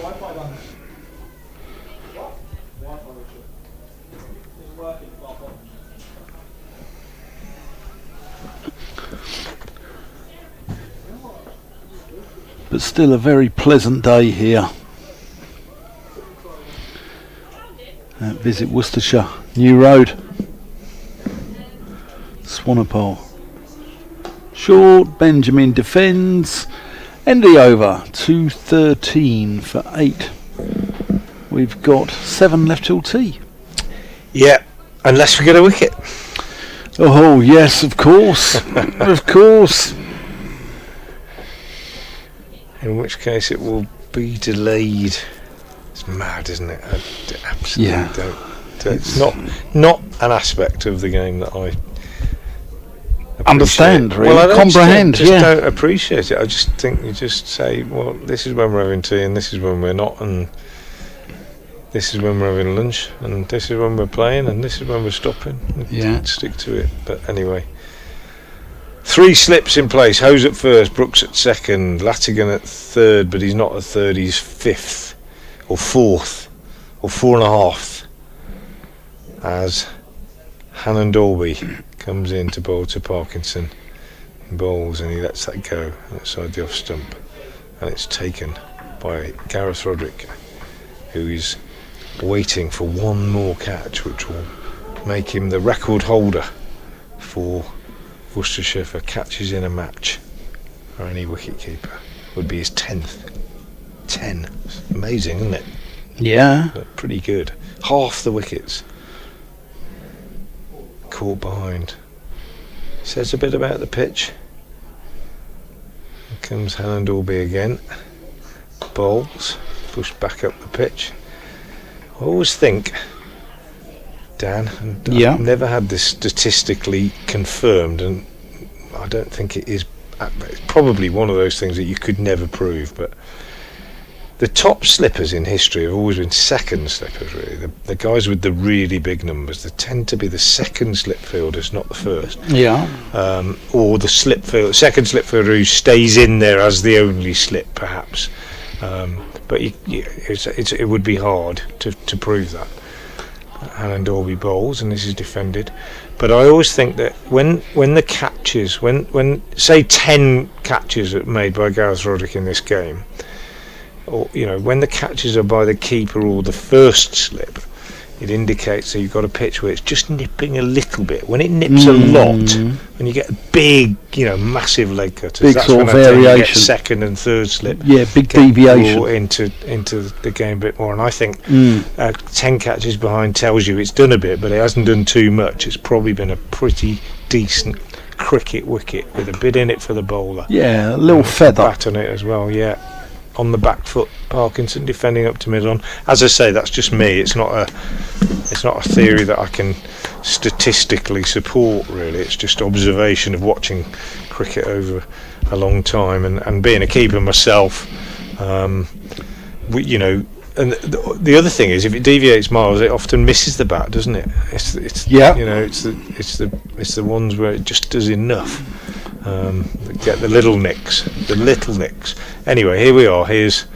But still a very pleasant day here at Visit Worcestershire, New Road. Swanepoel. Short, Benjamin defends. End the over, 2:13 for 8. We've got 7 left till tea. Yeah, unless we get a wicket. Oh yes, of course. Of course. In which case it will be delayed. It's mad, isn't it? I absolutely don't. It's not an aspect of the game that I understand, really. Well, I comprehend. Just don't appreciate it. I just think you just say, well, this is when we're having tea, and this is when we're not, and this is when we're having lunch, and this is when we're playing, and this is when we're stopping. Yeah. Stick to it. But anyway. 3 slips in place. Hose at first, Brooks at second, Latigan at third, but he's not at third, he's 5th or 4th or 4.5 as Hannon Dalby comes in to bowl to Parkinson. He bowls and he lets that go outside the off stump. and it's taken by Gareth Roderick, who is waiting for one more catch, which will make him the record holder for Worcestershire for catches in a match for any wicketkeeper. Would be his 10th. 10. It's amazing, isn't it? Yeah. But pretty good. Half the wickets caught behind. Says a bit about the pitch. Here comes Helen Dalby again. Bowls, pushed back up the pitch. I always think, Dan, and I've never had this statistically confirmed, and I don't think it is. It's probably one of those things that you could never prove, but the top slippers in history have always been second slippers, really. The guys with the really big numbers, they tend to be the second slip fielders, not the first. Yeah. Or the second slip fielder who stays in there as the only slip, perhaps. But it would be hard to prove that. Alan Dalby bowls, and this is defended. But I always think that when the catches, when say 10 catches are made by Gareth Roderick in this game, or when the catches are by the keeper or the first slip, it indicates that you've got a pitch where it's just nipping a little bit. When it nips a lot, when you get a big, massive leg cutters, big that's sort when of I think you get variation. second and third slip. Yeah, big deviation into the game a bit more. And I think 10 catches behind tells you it's done a bit, but it hasn't done too much. It's probably been a pretty decent cricket wicket with a bit in it for the bowler. Yeah, a little feather. Bat on it as well. Yeah. On the back foot, Parkinson defending up to mid on. As I say, that's just me. It's not a theory that I can statistically support, really. It's just observation of watching cricket over a long time and being a keeper myself. And the other thing is, if it deviates miles, it often misses the bat, doesn't it? It's the ones where it just does enough. Get the little nicks. Anyway, here we are. Here's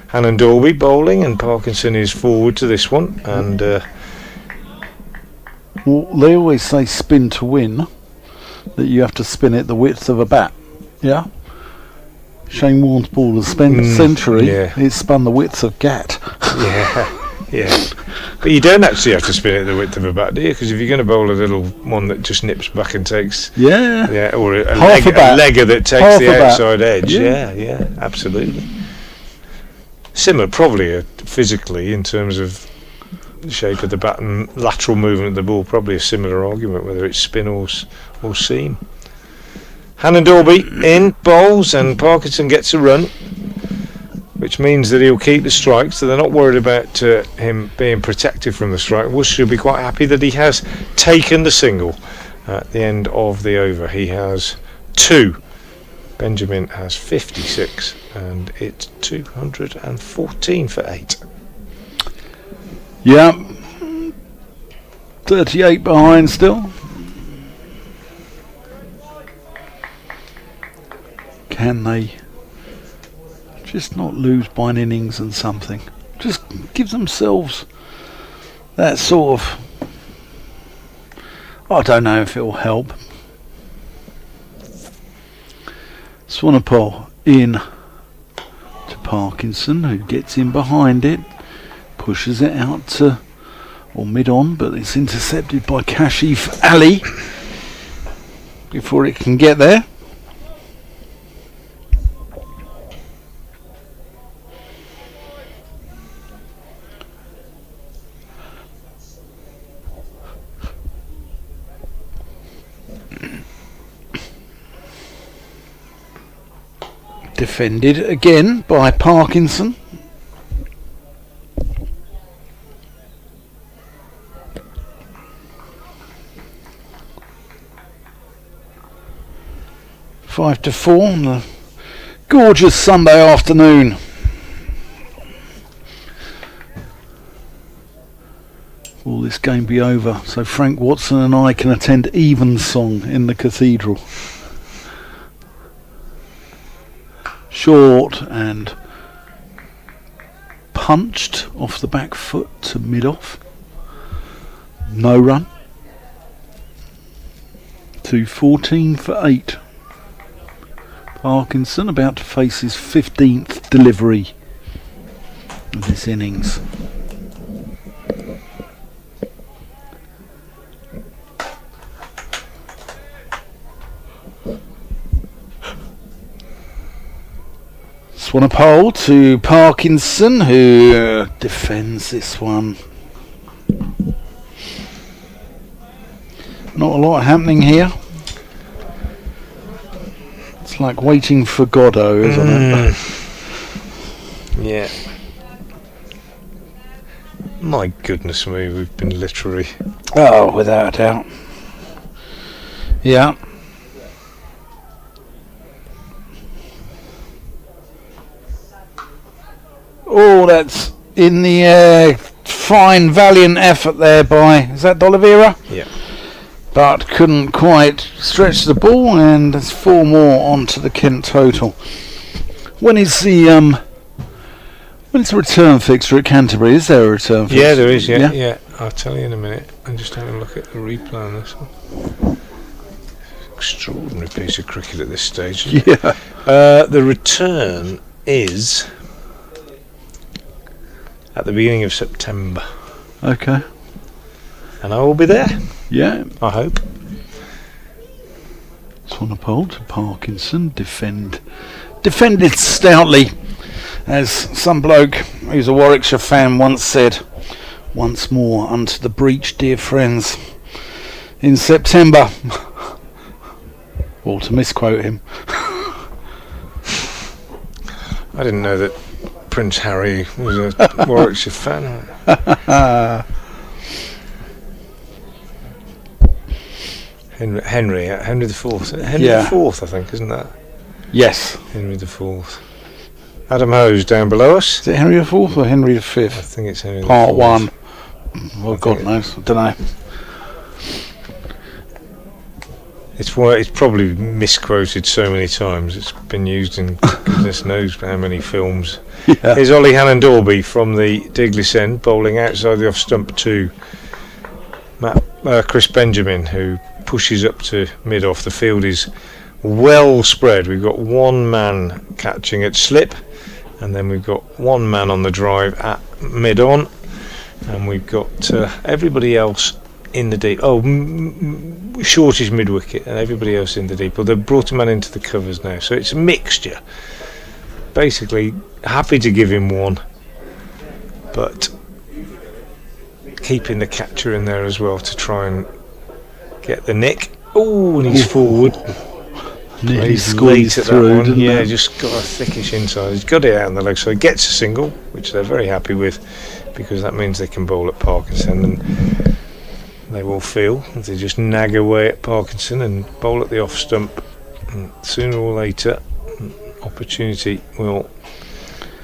Hannon Dalby bowling, and Parkinson is forward to this one. And well, they always say spin to win, that you have to spin it the width of a bat. Yeah. Shane Warne's ball has spent a century. Yeah. It's spun the width of Gat. Yeah. But you don't actually have to spin it the width of a bat, do you? Because if you're going to bowl a little one that just nips back and takes, or a legger that takes Half the a bat. outside edge, yeah, absolutely. Similar, probably physically in terms of the shape of the bat and lateral movement of the ball, probably a similar argument whether it's spin or seam. Hannon Dalby in bowls, and Parkinson gets a run, which means that he'll keep the strike, so they're not worried about him being protected from the strike. Worcestershire will be quite happy that he has taken the single at the end of the over. He has 2. Benjamin has 56, and it's 214 for 8. Yeah. 38 behind still. Can they just not lose by an innings and something? Just give themselves that sort of... I don't know if it will help. Swanepoel in to Parkinson, who gets in behind it, pushes it out to mid on, but it's intercepted by Kashif Ali before it can get there. Defended again by Parkinson. Five to 4 on a gorgeous Sunday afternoon. Will this game be over so Frank Watson and I can attend evensong in the cathedral? Short and punched off the back foot to mid off. No run. 214 for 8. Parkinson about to face his 15th delivery of this innings. Swan a pole to Parkinson, who defends this one. Not a lot happening here. It's like waiting for Godot, isn't it? Yeah. My goodness me, we've been literally... Oh, without a doubt. Yeah. Oh, that's in the air. Fine, valiant effort there by... Is that D'Oliveira? Yeah. But couldn't quite stretch the ball, and there's 4 more onto the Kent total. When is the return fixture at Canterbury? Is there a return fixture? Yeah, there is, yeah. I'll tell you in a minute. I'm just having a look at the replay on this one. Extraordinary piece of cricket at this stage. Yeah. The return is at the beginning of September. Okay. And I will be there, Yeah. I hope. Swan a pole to Parkinson. Defended stoutly, as some bloke who's a Warwickshire fan once said. Once more unto the breach, dear friends. In September. Or to misquote him. I didn't know that Prince Harry was a Warwickshire fan. Henry the Fourth. Henry Yeah. the Fourth, I think, isn't that? Yes. Henry the Fourth. Adam Ho's down below us. Is it Henry IV or Henry I V? think it's Henry Part the 1. Fourth. Well, God knows. I don't know. It's probably misquoted so many times. It's been used in goodness knows how many films. Yeah. Here's Ollie Hannon-Dorby from the Diglis end, bowling outside the off stump to Chris Benjamin, who pushes up to mid-off. The field is well spread. We've got one man catching at slip, and then we've got one man on the drive at mid-on, and we've got everybody else in the deep. Short is mid-wicket, and everybody else in the deep. Well, they've brought a man into the covers now, so it's a mixture. Basically, happy to give him one, but keeping the catcher in there as well to try and get the nick. Oh, and he's forward. Nearly He's squeezed late at through, that one. didn't Yeah, he? just got a thickish inside. He's got it out on the leg, so he gets a single, which they're very happy with, because that means they can bowl at Parkinson, and they will feel if they just nag away at Parkinson and bowl at the off stump. And sooner or later, opportunity will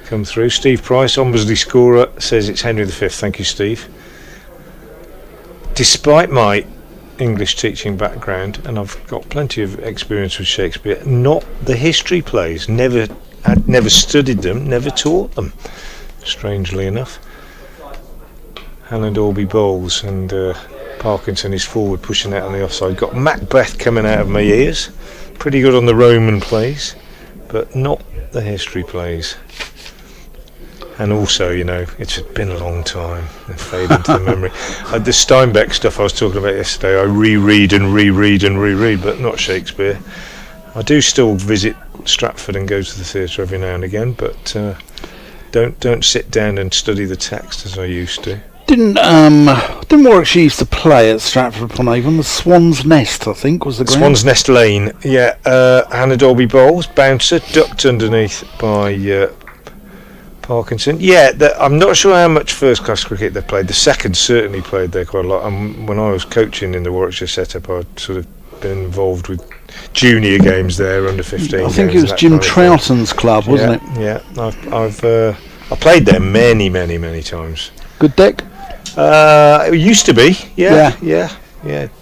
come through. Steve Price, Ombersley scorer, says it's Henry V. Thank you, Steve. Despite my English teaching background, and I've got plenty of experience with Shakespeare, not the history plays. I'd never studied them, never taught them, strangely enough. Hannon-Dorby bowls, and Parkinson is forward, pushing out on the offside. Got Macbeth coming out of my ears. Pretty good on the Roman plays, but not the history plays. And also, it's been a long time. They fade into the memory. The Steinbeck stuff I was talking about yesterday, I reread, but not Shakespeare. I do still visit Stratford and go to the theatre every now and again, but don't sit down and study the text as I used to. Didn't Warwickshire used to play at Stratford upon Avon? The Swan's Nest, I think, was the ground. Swan's Nest Lane, yeah. Hannon-Dorby bowls, bouncer, ducked underneath by Parkinson. Yeah, I'm not sure how much first-class cricket they played. The second certainly played there quite a lot. And when I was coaching in the Warwickshire setup, I'd sort of been involved with junior games there, under 15. I think it games, was that Jim kind of thing. Troughton's club, wasn't it? Yeah. I played there many times. Good deck? It used to be. Yeah,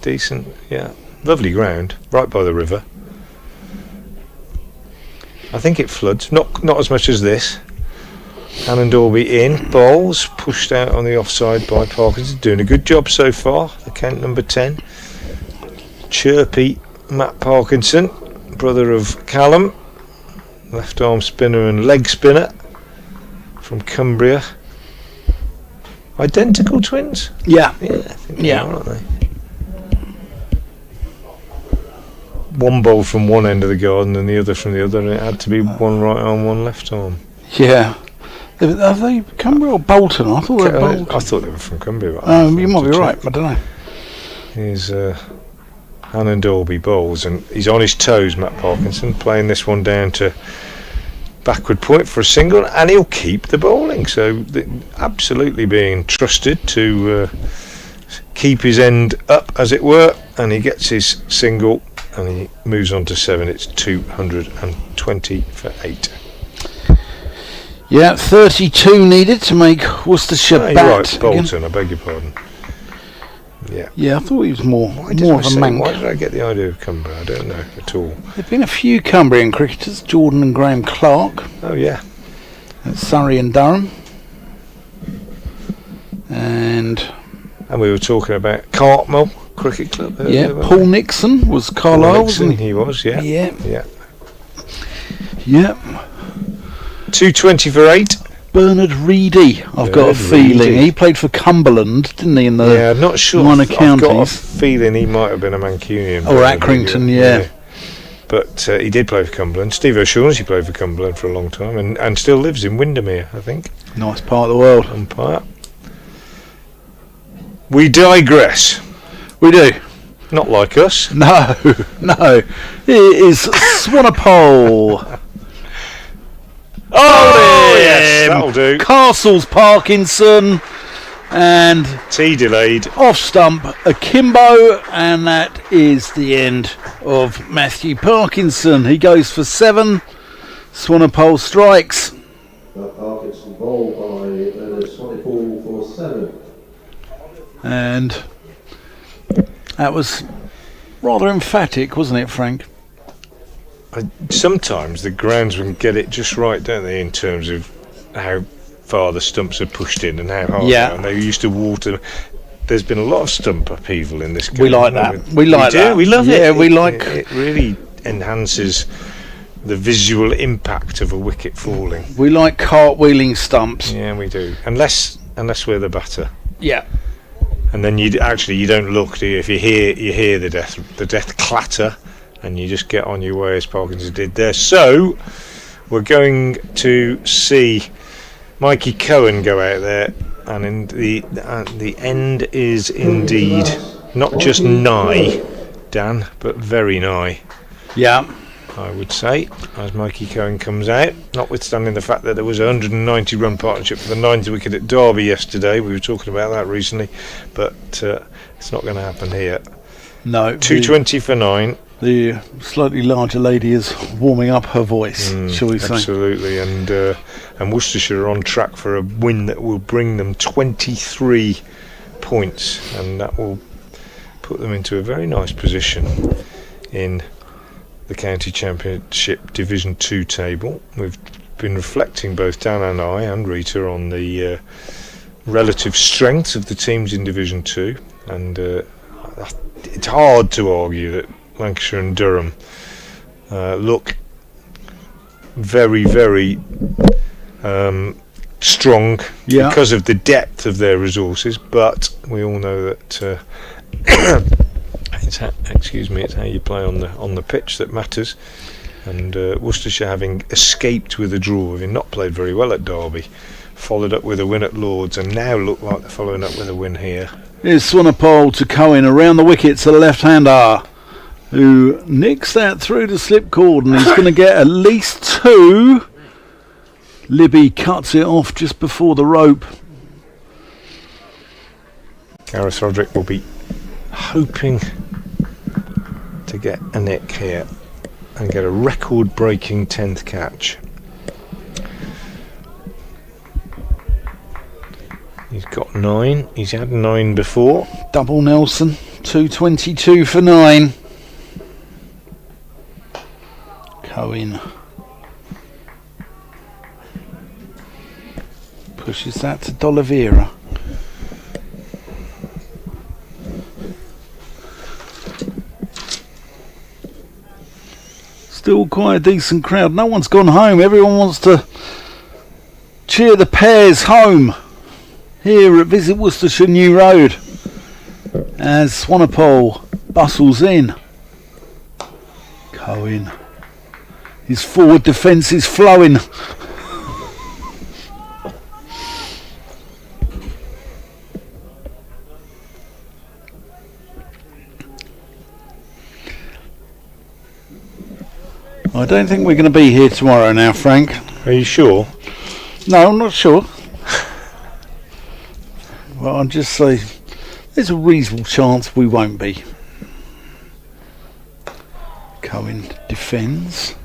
decent. Yeah, lovely ground, right by the river. I think it floods, not as much as this. Hannon-Dorby in, bowls, pushed out on the offside by Parkinson, doing a good job so far, the Kent number 10. Chirpy Matt Parkinson, brother of Callum, left arm spinner and leg spinner from Cumbria. Identical twins? Yeah. Yeah, I think they Yeah. are, aren't they? One bowled from one end of the garden and the other from the other, and it had to be one right arm, one left arm. Yeah. Are they Cumbria or Bolton? I thought they were Bolton. I thought they were from Cumbria. But You might be right. I don't know. He's Hannon Dolby bowls, and he's on his toes, Matt Parkinson, playing this one down to backward point for a single, and he'll keep the bowling. So absolutely being trusted to keep his end up, as it were, and he gets his single, and he moves on to 7. It's 220 for 8. Yeah, 32 needed to make Worcestershire You're bat. right, again. Bolton, I beg your pardon. Yeah. Yeah, I thought he was more Why of did a I say? mank. Why did I get the idea of Cumbria? I don't know at all. There've been a few Cumbrian cricketers, Jordan and Graham Clark Oh yeah. at Surrey and Durham. And And we were talking about Cartmel Cricket Club earlier, yeah, weren't Paul we? Nixon was Paul Carlisle, Nixon, wasn't he? he was, yeah. Yeah, Yeah. yeah. 220 for 8. Bernard Reedy, I've got a Bernard feeling. Reedy. He played for Cumberland, didn't he, in the Yeah, I'm not sure. minor I've got a counties. feeling he might have been a Mancunian. Or Accrington, yeah. But he did play for Cumberland. Steve O'Shaughnessy played for Cumberland for a long time, and still lives in Windermere, I think. Nice part of the world. Umpire. We digress. We do. Not like us. No, no. It is Swanepoel. Oh, yes, that'll do. Castles Parkinson and Tee delayed. off stump Akimbo, and that is the end of Matthew Parkinson. He goes for 7. Swanepoel strikes. Parkinson bowled by Leonard Swanepoel for 7. And that was rather emphatic, wasn't it, Frank? Sometimes the groundsmen get it just right, don't they, in terms of how far the stumps are pushed in and how hard Yeah. they are. And they used to water. There's been a lot of stump upheaval in this game. We like that. We like do. that. We love it. Yeah, we It- like- it really enhances the visual impact of a wicket falling. We like cartwheeling stumps. Yeah, we do. Unless we're the batter. Yeah. And then you don't look, do you? If you hear the death clatter, and you just get on your way, as Parkinson did there. So we're going to see Mikey Cohen go out there, and in the end is indeed not just nigh, Dan, but very nigh, Yeah. I would say, as Mikey Cohen comes out, notwithstanding the fact that there was a 190 run partnership for the 9th wicket at Derby yesterday. We were talking about that recently, but it's not going to happen here. No. 220 for 9. The slightly larger lady is warming up her voice, shall we say. Absolutely, and Worcestershire are on track for a win that will bring them 23 points, and that will put them into a very nice position in the County Championship Division 2 table. We've been reflecting, both Dan and I and Rita, on the relative strength of the teams in Division 2, and it's hard to argue that Lancashire and Durham look very, very strong because of the depth of their resources, but we all know that it's how you play on the pitch that matters. And Worcestershire, having escaped with a draw, having not played very well at Derby, followed up with a win at Lords, and now look like they're following up with a win here. Here's Swanepoel to Cohen around the wickets, a left-hander who nicks that through the slip cord, and he's going to get at least 2. Libby cuts it off just before the rope. Gareth Roderick will be hoping to get a nick here and get a record-breaking 10th catch. He's got 9. He's had 9 before. Double Nelson, 222 for 9. Cohen pushes that to D'Oliveira. Still quite a decent crowd. No one's gone home. Everyone wants to cheer the pairs home here at Visit Worcestershire New Road as Swanepoel bustles in. Cohen. His forward defence is flowing. I don't think we're going to be here tomorrow now, Frank. Are you sure? No, I'm not sure. Well, I'll just say there's a reasonable chance we won't be. Cohen defends.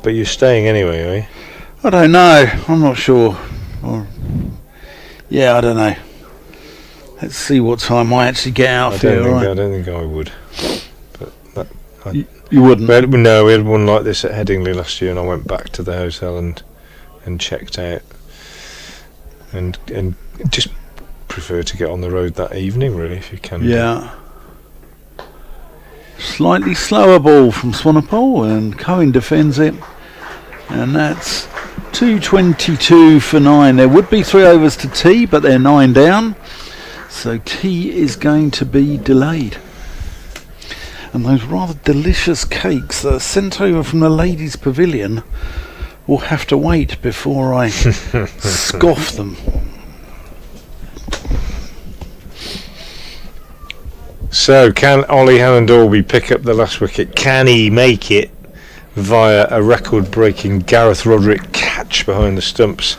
But you're staying anyway, are you? I don't know. I'm not sure. Yeah, I don't know. Let's see what time I actually get out here. I don't think I would. But you wouldn't? No, we had one like this at Headingley last year, and I went back to the hotel and checked out, and just prefer to get on the road that evening, really, if you can. Yeah. Slightly slower ball from Swanepoel, and Cohen defends it, and that's 2:22 for 9. There would be 3 overs to tea, but they're 9 down. So tea is going to be delayed. And those rather delicious cakes that are sent over from the ladies' pavilion will have to wait before I scoff them. So, can Ollie Hannon-Dalby pick up the last wicket? Can he make it via a record-breaking Gareth Roderick catch behind the stumps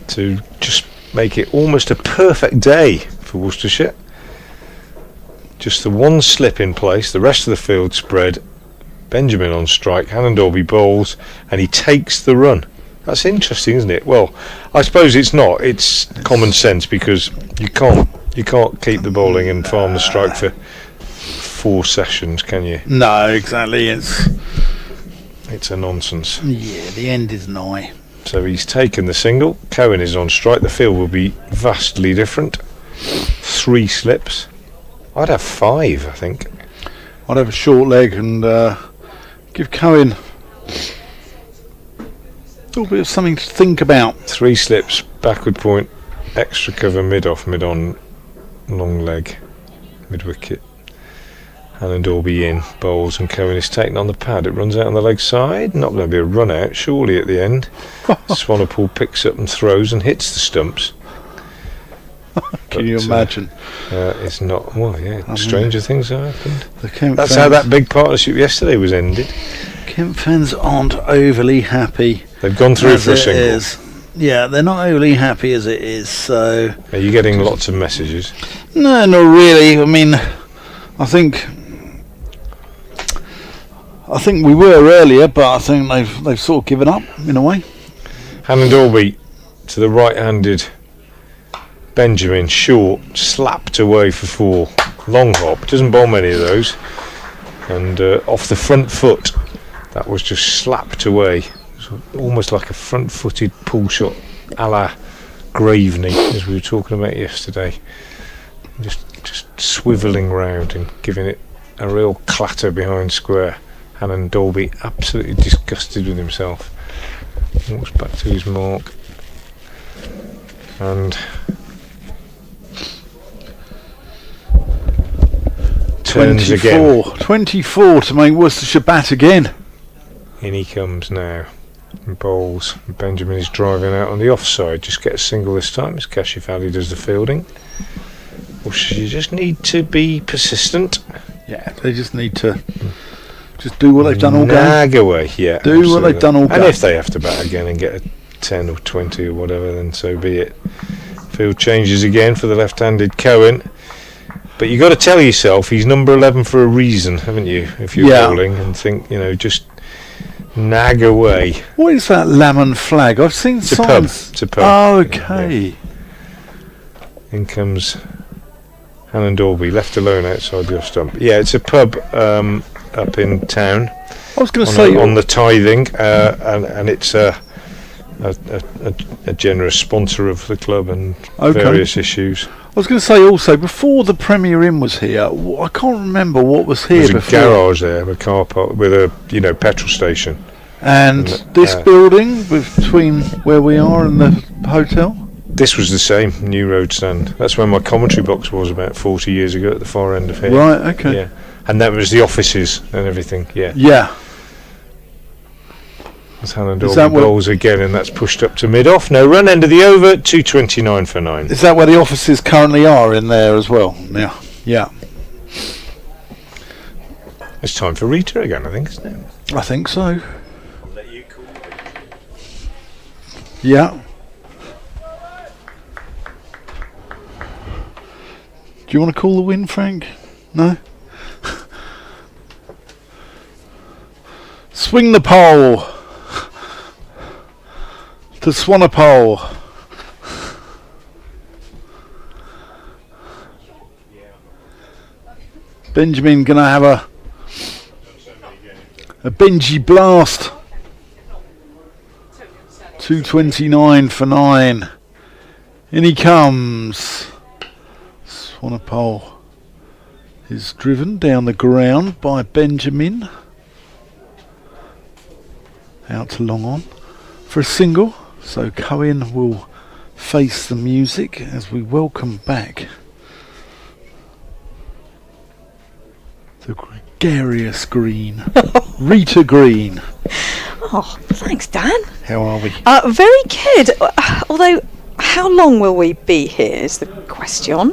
to just make it almost a perfect day for Worcestershire? Just the one slip in place, the rest of the field spread, Benjamin on strike, Hannon-Dalby bowls, and he takes the run. That's interesting, isn't it? Well, I suppose it's not. It's common sense, because you can't keep the bowling and farm the strike for 4 sessions, can you? No, exactly. It's a nonsense. Yeah, the end is nigh. So he's taken the single. Cohen is on strike. The field will be vastly different. 3 slips. I'd have 5, I think. I'd have a short leg and give Cohen a little bit of something to think about. 3 slips, backward point, extra cover, mid off, mid on, long leg, mid wicket. Hannon-Dalby in, bowls, and Cohen is taken on the pad. It runs out on the leg side. Not going to be a run out, surely, at the end. Swanepoel picks up and throws and hits the stumps. Can you imagine? It's not. Well, yeah, stranger things have happened. That's how that big partnership yesterday was ended. Kent fans aren't overly happy. They've gone through for a single. Yeah, they're not overly happy as it is. So. Are you getting lots of messages? No, not really. I mean, I think we were earlier, but I think they've sort of given up in a way. Hannon-Dalby to the right-handed Benjamin, short, slapped away for 4. Long hop, doesn't bowl many of those, and off the front foot, that was just slapped away. It was almost like a front-footed pull shot, a la Graveney, as we were talking about yesterday. Just swivelling round and giving it a real clatter behind square. Hannon-Dalby absolutely disgusted with himself. Walks back to his mark and turns 24, again. 24 to make Worcestershire bat again. In he comes now. And bowls. Benjamin is driving out on the offside. Just get a single this time as Kashif Ali does the fielding. Worcestershire just need to be persistent. Yeah, they just need to just do what they've done all game. Nag away, yeah. Do absolutely. what they've done all game. And if they have to bat again and get a 10 or 20 or whatever, then so be it. Field changes again for the left-handed Cohen. But you've got to tell yourself he's number 11 for a reason, haven't you? If you're bowling, and think, just nag away. What is that lemon flag? I've seen signs. It's a pub. Oh, okay. Yeah. In comes Hannon-Dalby, left alone outside the off stump. Yeah, it's a pub up in town. I was going to say on the tithing, and it's a generous sponsor of the club and various issues. I was going to say also, before the Premier Inn was here, I can't remember what was here There's before. a garage there, a car park with a petrol station. And this building between where we are and the hotel? This was the same, New Road Stand. That's where my commentary box was about 40 years ago at the far end of here. Right, okay. Yeah, and that was the offices and everything. Yeah. Yeah. That's Helen Is that Dolby bowls again, and that's pushed up to mid-off. No run, end of the over, 229 for 9. Is that where the offices currently are in there as well? Yeah. Yeah. It's time for Rita again, I think, isn't it? I think so. I'll let you call it. Yeah. Do you want to call the win, Frank? No? Swing the pole to Swanepoel. Benjamin gonna have a Benji blast. 229 for 9. In he comes. Swanepoel is driven down the ground by Benjamin. Out to long on for a single. So Cohen will face the music as we welcome back the gregarious Green. Rita Green. Oh, thanks, Dan. How are we? Very good. Although, how long will we be here is the question.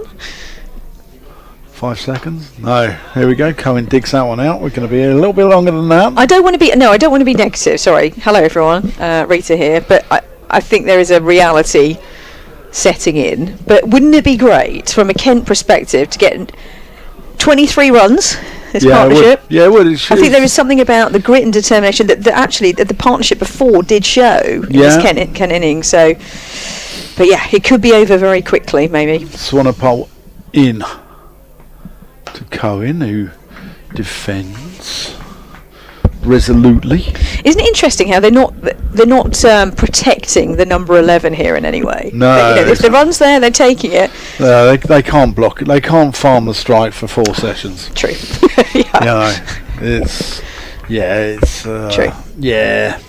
5 seconds? No. Here we go. Cohen digs that one out. We're going to be here a little bit longer than that. I don't want to be negative. Sorry. Hello, everyone. Rita here. But I think there is a reality setting in. But wouldn't it be great, from a Kent perspective, to get 23 runs? This partnership. It would. I think there is something about the grit and determination that actually the partnership before did show in this Kent innings. So, but yeah, it could be over very quickly, maybe. Swanepoel in to Cohen, who defends resolutely. Isn't it interesting how they're not protecting the number 11 here in any way? No, if the run's there, they're taking it. They can't block it. They can't farm the strike for 4 sessions. True. It's true. Yeah.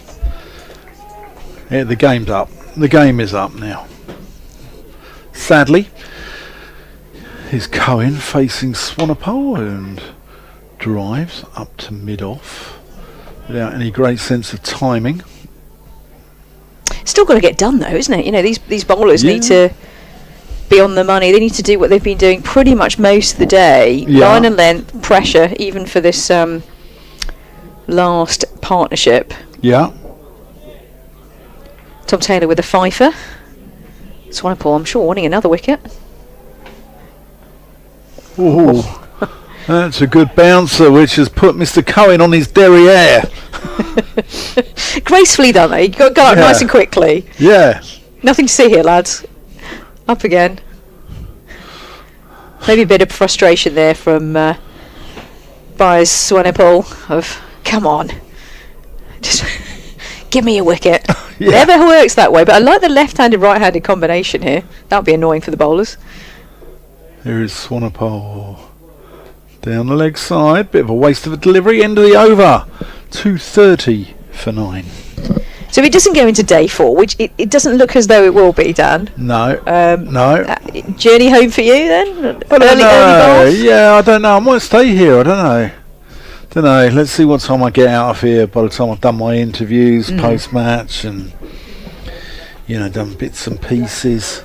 The game's up. The game is up now. Sadly, is Cohen facing Swanepoel and drives up to mid-off without any great sense of timing. Still got to get done though, isn't it? These bowlers need to be on the money. They need to do what they've been doing pretty much most of the day. Line and length, pressure, even for this last partnership. Yeah. Tom Taylor with a fifer. Swanepoel, I'm sure, wanting another wicket. Ooh. That's a good bouncer, which has put Mr. Cohen on his derriere. Gracefully done, though. You got up nice and quickly. Yeah. Nothing to see here, lads. Up again. Maybe a bit of frustration there from buyers Swanepoel of, come on, just give me a wicket. Never works that way, but I like the left-handed, right-handed combination here. That would be annoying for the bowlers. Here is Swanepoel. Down the leg side, bit of a waste of a delivery, end of the over. 230 for 9. So if it doesn't go into day 4, which it doesn't look as though it will be, Dan. No. Journey home for you then? Early bowls? Yeah, I don't know. I might stay here. I don't know. Let's see what time I get out of here by the time I've done my interviews, post-match, and done bits and pieces.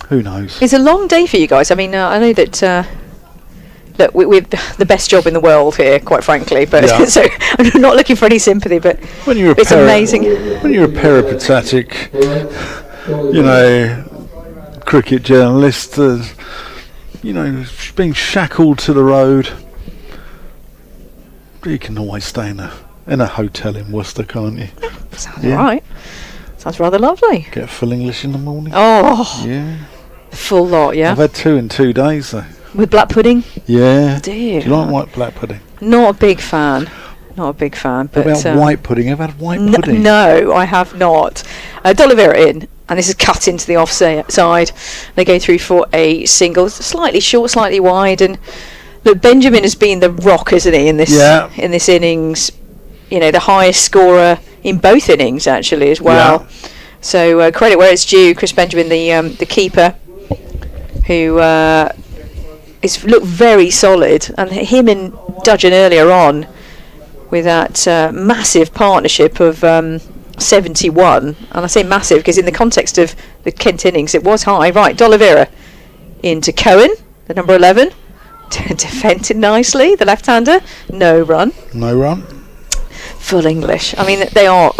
Who knows? It's a long day for you guys. I mean, I know that. Look, we've the best job in the world here, quite frankly. But so I'm not looking for any sympathy. But it's amazing. When you're a peripatetic, cricket journalist, being shackled to the road, you can always stay in a hotel in Worcester, can't you? Sounds right. Sounds rather lovely. Get full English in the morning. Oh, yeah. Full lot, yeah. I've had 2 in 2 days though. With black pudding? Yeah. Dear. Do you like white black pudding? Not a big fan. But what about white pudding? Have you had white pudding? No, I have not. D'Oliveira in, and this is cut into the offside. They go through for a single, slightly short, slightly wide, and look, Benjamin has been the rock, isn't he, in this innings? You know, the highest scorer in both innings actually as well. Yeah. So credit where it's due. Chris Benjamin, the keeper, who is looked very solid, and him and Dudgeon earlier on with that massive partnership of 71, and I say massive because in the context of the Kent innings it was high. Right, D'Oliveira into Cohen, the number 11, defended nicely, the left-hander. No run. Full English. I mean, they are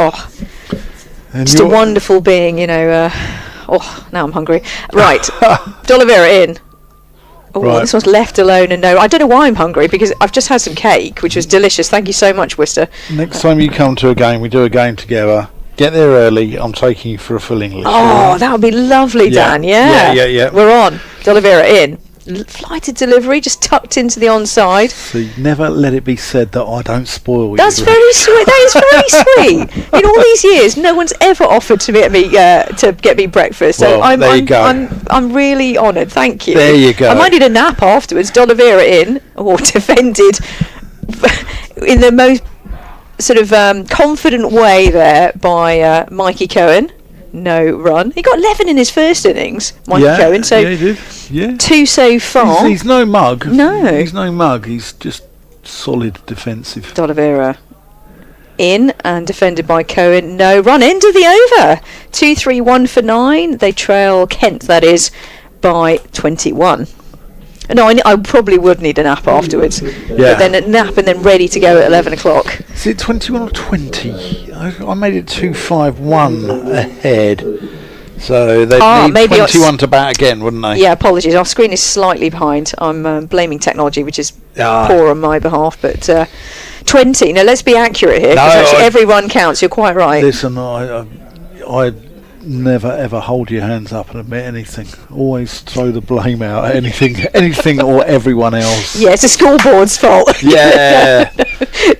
just a wonderful being, you know. Now I'm hungry. Right, D'Oliveira in. Right. This one's left alone, and no, I don't know why I'm hungry, because I've just had some cake, which was delicious. Thank you so much, Worcester. Next time you come to a game, we do a game together. Get there early. I'm taking you for a full English. Oh, that would be lovely, Dan. Yeah. We're on. D'Oliveira in. Flighted delivery, just tucked into the onside. So never let it be said that I don't spoil you. That's very sweet. That is very sweet. In all these years, no one's ever offered to get me breakfast. So I'm really honoured. Thank you. There you go. I might need a nap afterwards. D'Oliveira in, or defended in the most sort of confident way there by Mikey Cohen. No run. He got 11 in his first innings, Mikey Cohen. So he did. Yeah. 2 so far. He's no mug. No. He's no mug. He's just solid defensive. D'Oliveira in and defended by Cohen. No run. End of the over. 2-3-1 for 9. They trail Kent, that is, by 21. No, I probably would need a nap afterwards. But then a nap and then ready to go at 11 o'clock. Is it 21 or 20? I made it 2-5-1 ahead. So they'd need 21 to bat again, wouldn't they? Yeah, apologies. Our screen is slightly behind. I'm blaming technology, which is poor on my behalf. But 20. Now, let's be accurate here, because every run counts. You're quite right. Listen, I never ever hold your hands up and admit anything. Always throw the blame out at anything or everyone else. Yeah, it's a scoreboard's fault. Yeah.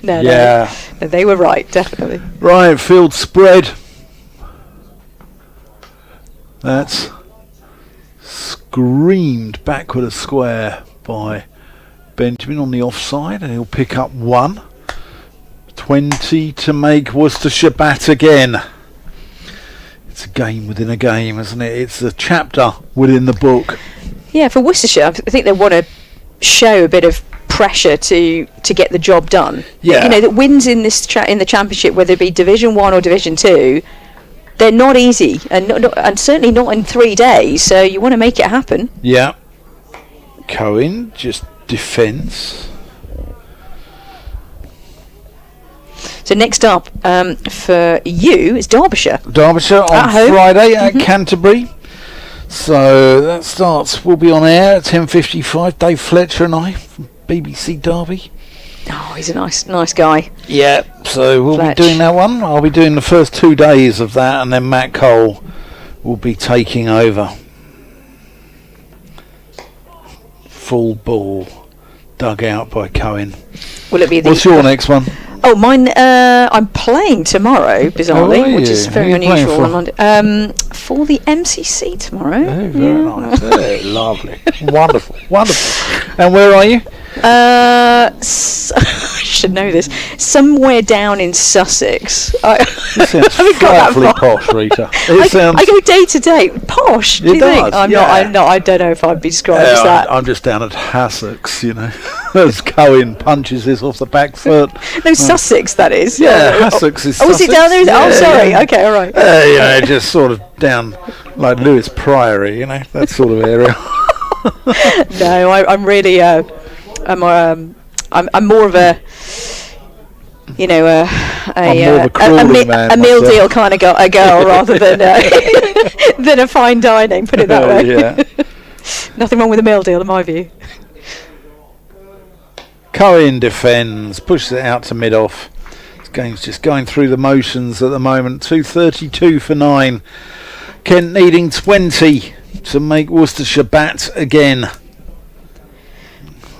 No, they were right, definitely. Right, field spread. That's screamed backward a square by Benjamin on the offside, and he'll pick up 1. 20 to make Worcestershire bat again. It's a game within a game, isn't it? It's a chapter within the book. Yeah, for Worcestershire, I think they want to show a bit of pressure to get the job done. Yeah. You know, that wins in this in the Championship, whether it be Division 1 or Division 2, they're not easy, and and certainly not in 3 days. So you want to make it happen. Yeah. Cohen just defends. So next up for you is Derbyshire. Derbyshire on Friday at Canterbury. So that starts. We'll be on air at 10:55. Dave Fletcher and I from BBC Derby. Oh, he's a nice guy. Yeah. So we'll be doing that one. I'll be doing the first 2 days of that, and then Matt Cole will be taking over. Full ball dug out by Cohen. Will it be? What's your next one? Oh, mine. I'm playing tomorrow, bizarrely, which is very unusual. For the MCC tomorrow. Oh, very nice. Very lovely. Wonderful. And where are you? I should know this. Somewhere down in Sussex. This sounds frightfully posh, Rita. I go day to day. Posh? Do you think? I'm not. I don't know if I'd be described as that. I'm just down at Sussex, you know. As Cohen punches this off the back foot. No, Sussex, that is. Yeah, Sussex is. Oh, is it down there? Yeah, sorry. Okay, all right. Yeah, just sort of down like Lewis Priory, you know, that sort of area. No, I'm really. I'm more of a, you know, a meal deal kind of a girl rather than than a fine dining. Put it that way. Yeah. Nothing wrong with a meal deal, in my view. Cohen defends, pushes it out to mid-off. This game's just going through the motions at the moment. 2:32 for 9. Kent needing 20 to make Worcestershire bat again.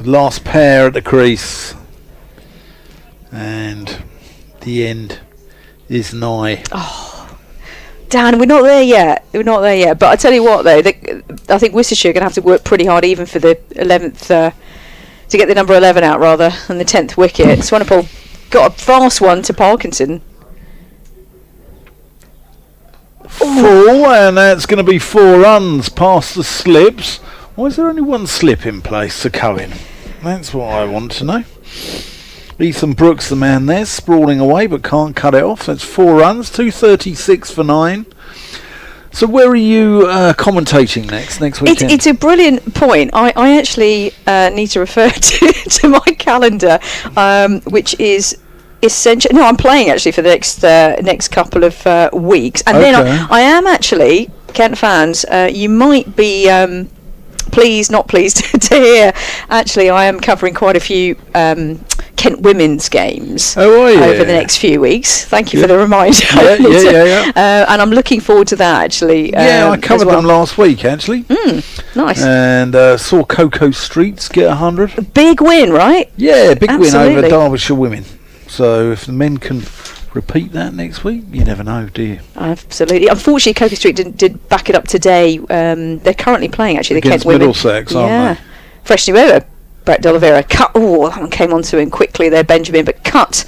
Last pair at the crease. And the end is nigh. Oh, Dan, we're not there yet. But I tell you what, though, I think Worcestershire are going to have to work pretty hard, even for the 11th, to get the number 11 out rather than the 10th wicket. Swanepoel got a fast one to Parkinson. Full, and that's going to be 4 runs past the slips. Why is there only one slip in place to Cohen? That's what I want to know. Ethan Brooks, the man there, sprawling away but can't cut it off. That's 4 runs, 236 for 9. So where are you commentating next weekend? It's a brilliant point. I actually need to refer to my calendar, which is essential. No, I'm playing actually for the next couple of weeks, and then I am actually, Kent fans, you might be pleased, not pleased to hear. Actually, I am covering quite a few Kent women's games over the next few weeks. Thank you for the reminder. Yeah. And I'm looking forward to that, actually. I covered them last week, actually. Nice. And saw Coco Streets get 100. Big win, right? Yeah, big win over Derbyshire women. So if the men can repeat that next week, you never know, do you? Absolutely. Unfortunately, Coco Street didn't back it up today. They're currently playing, actually, the Kent women. Middlesex, aren't they? Fresh new over. Brett D'Oliveira cut. Oh, that one came onto him quickly there, Benjamin, but cut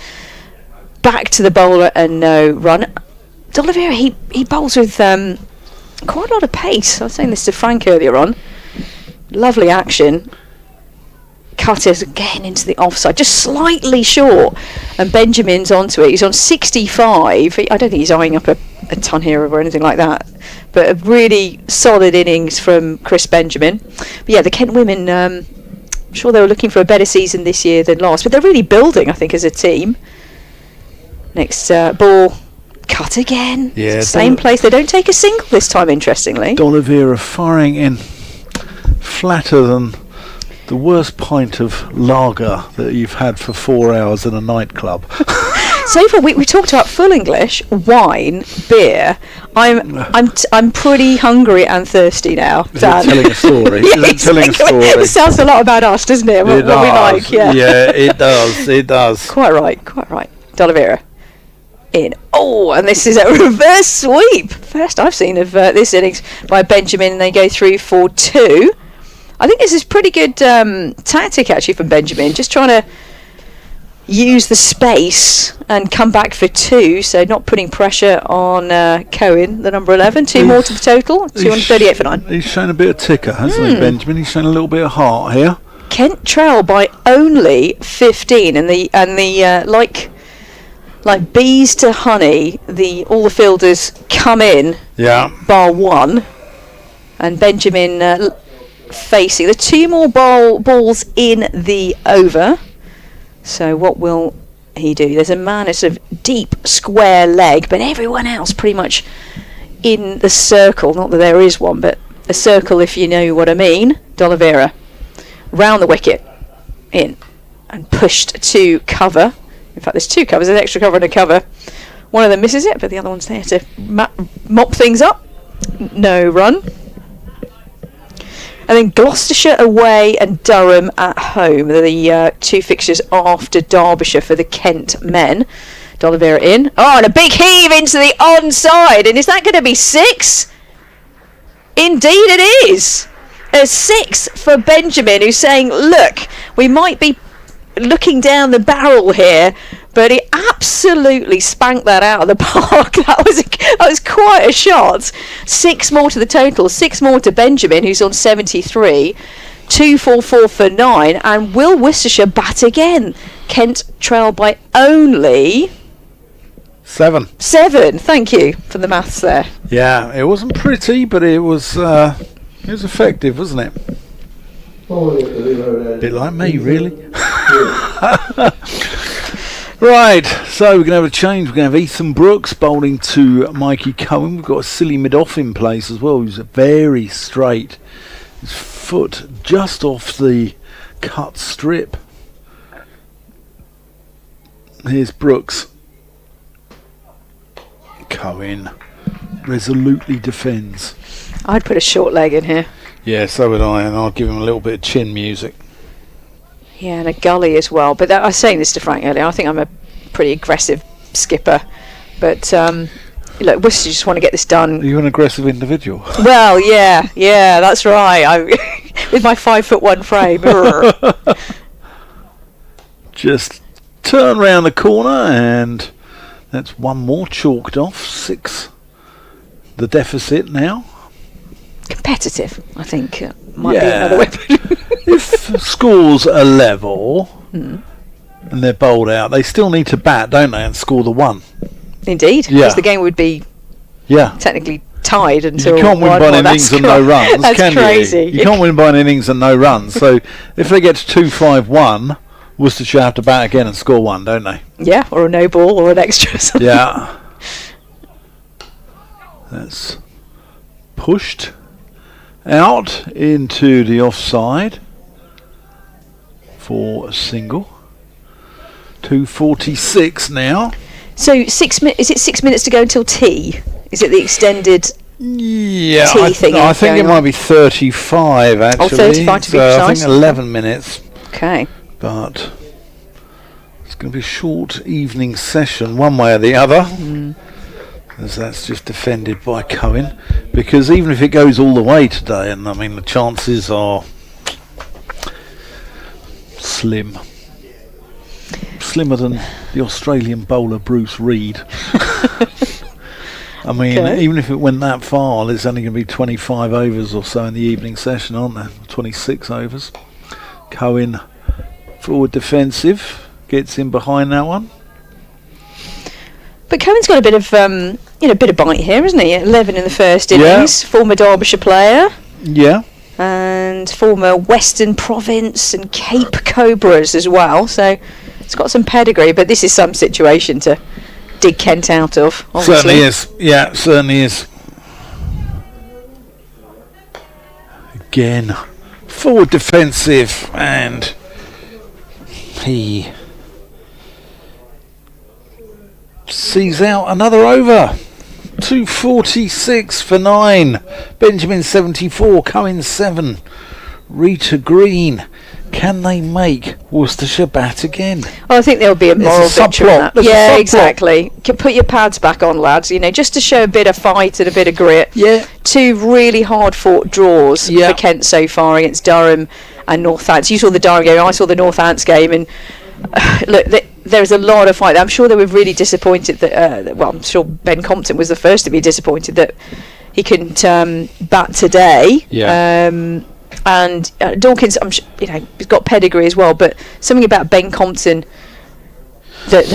back to the bowler and no run. D'Oliveira, he bowls with quite a lot of pace. I was saying this to Frank earlier on. Lovely action. Cut it again into the offside, just slightly short, and Benjamin's onto it. He's on 65. I don't think he's eyeing up a ton here or anything like that, but a really solid innings from Chris Benjamin. But yeah, the Kent women, I'm sure they were looking for a better season this year than last, but they're really building, I think, as a team. Next ball, cut again. Yeah, same place. They don't take a single this time, interestingly. D'Oliveira firing in flatter than the worst pint of lager that you've had for 4 hours in a nightclub. So far, we talked about full English, wine, beer. I'm pretty hungry and thirsty now. Is it telling a story? It sounds a lot about us, doesn't it? What we like, yeah. Yeah, it does. It does. Quite right. D'Oliveira in. Oh, and this is a reverse sweep. First I've seen of this innings by Benjamin, and they go through for 2. I think this is pretty good tactic, actually, from Benjamin. Just trying to use the space and come back for 2, so not putting pressure on Cohen, the number 11. 2 more to the total, 238 for 9. He's shown a bit of ticker, hasn't he, Benjamin? He's shown a little bit of heart here. Kent trail by only 15, and the like bees to honey, all the fielders come in, bar 1, and Benjamin facing the 2 more balls in the over. So what will he do? There's a man, it's a deep square leg, but everyone else pretty much in the circle. Not that there is one, but a circle, if you know what I mean. D'Oliveira round the wicket, in, and pushed to cover. In fact, there's 2 covers, there's an extra cover and a cover. One of them misses it, but the other one's there to mop things up. No run. And then Gloucestershire away and Durham at home. The 2 fixtures after Derbyshire for the Kent men. D'Oliveira in. Oh, and a big heave into the onside. And is that going to be 6? Indeed it is. A 6 for Benjamin, who's saying, look, we might be looking down the barrel here, but he absolutely spanked that out of the park. That was quite a shot. 6 more to the total, 6 more to Benjamin, who's on 73. 244 for 9, and will Worcestershire bat again? Kent trail by only 7. Thank you for the maths there. Yeah, it wasn't pretty, but it was effective, wasn't it? A bit like me, really. Right, so we're going to have a change. We're going to have Ethan Brooks bowling to Mikey Cohen. We've got a silly mid-off in place as well, who's very straight. His foot just off the cut strip. Here's Brooks. Cohen resolutely defends. I'd put a short leg in here. Yeah, so would I, and I'll give him a little bit of chin music. Yeah, and a gully as well. But I was saying this to Frank earlier, I think I'm a pretty aggressive skipper. But look, Worcester just want to get this done. Are you an aggressive individual? Well, yeah, that's right. With my 5'1" frame. Just turn round the corner, and that's one more chalked off. 6 the deficit now. Competitive, I think, might be another way. If scores are level and they're bowled out, they still need to bat, don't they, and score the 1. Indeed, because the game would be technically tied until you can't win by an innings and no runs. That's can crazy. You can't win by an innings and no runs. So if they get to 2-5-1, Worcestershire have to bat again and score 1, don't they? Yeah, or a no ball or an extra or something. Yeah. That's pushed out into the offside for a single. 2:46 now. So is it 6 minutes to go until tea? Is it the extended Yeah, tea thing? I think it might be 35 actually. Oh, 35 to be so I precise. think 11 minutes. Okay. But it's going to be a short evening session, one way or the other. As that's just defended by Cohen. Because even if it goes all the way today, and I mean the chances are slim. Slimmer than the Australian bowler Bruce Reid. I mean, even if it went that far, there's only going to be 25 overs or so in the evening session, aren't there? 26 overs. Cohen forward defensive, gets in behind that one. But Cohen's got a bit of bit of bite here, isn't he? 11 in the first innings. Former Derbyshire player. Yeah. And former Western Province and Cape Cobras as well. So it's got some pedigree, but this is some situation to dig Kent out of, obviously. Certainly is. Yeah, certainly is. Again, forward defensive, and he sees out another over. 2:46 for 9. Benjamin 74, Cohen 7. Rita Green. Can they make Worcestershire bat again? Oh, I think there'll be a moral victory in that. There's Yeah, a exactly. Put your pads back on, lads. Just to show a bit of fight and a bit of grit. Yeah. 2 really hard-fought draws for Kent so far against Durham and Northants. You saw the Durham game. I saw the Northants game, and look, there's a lot of fight. I'm sure they were really disappointed that. Well, I'm sure Ben Compton was the first to be disappointed that he couldn't bat today. Yeah. And Dawkins, he's got pedigree as well, but something about Ben Compton that,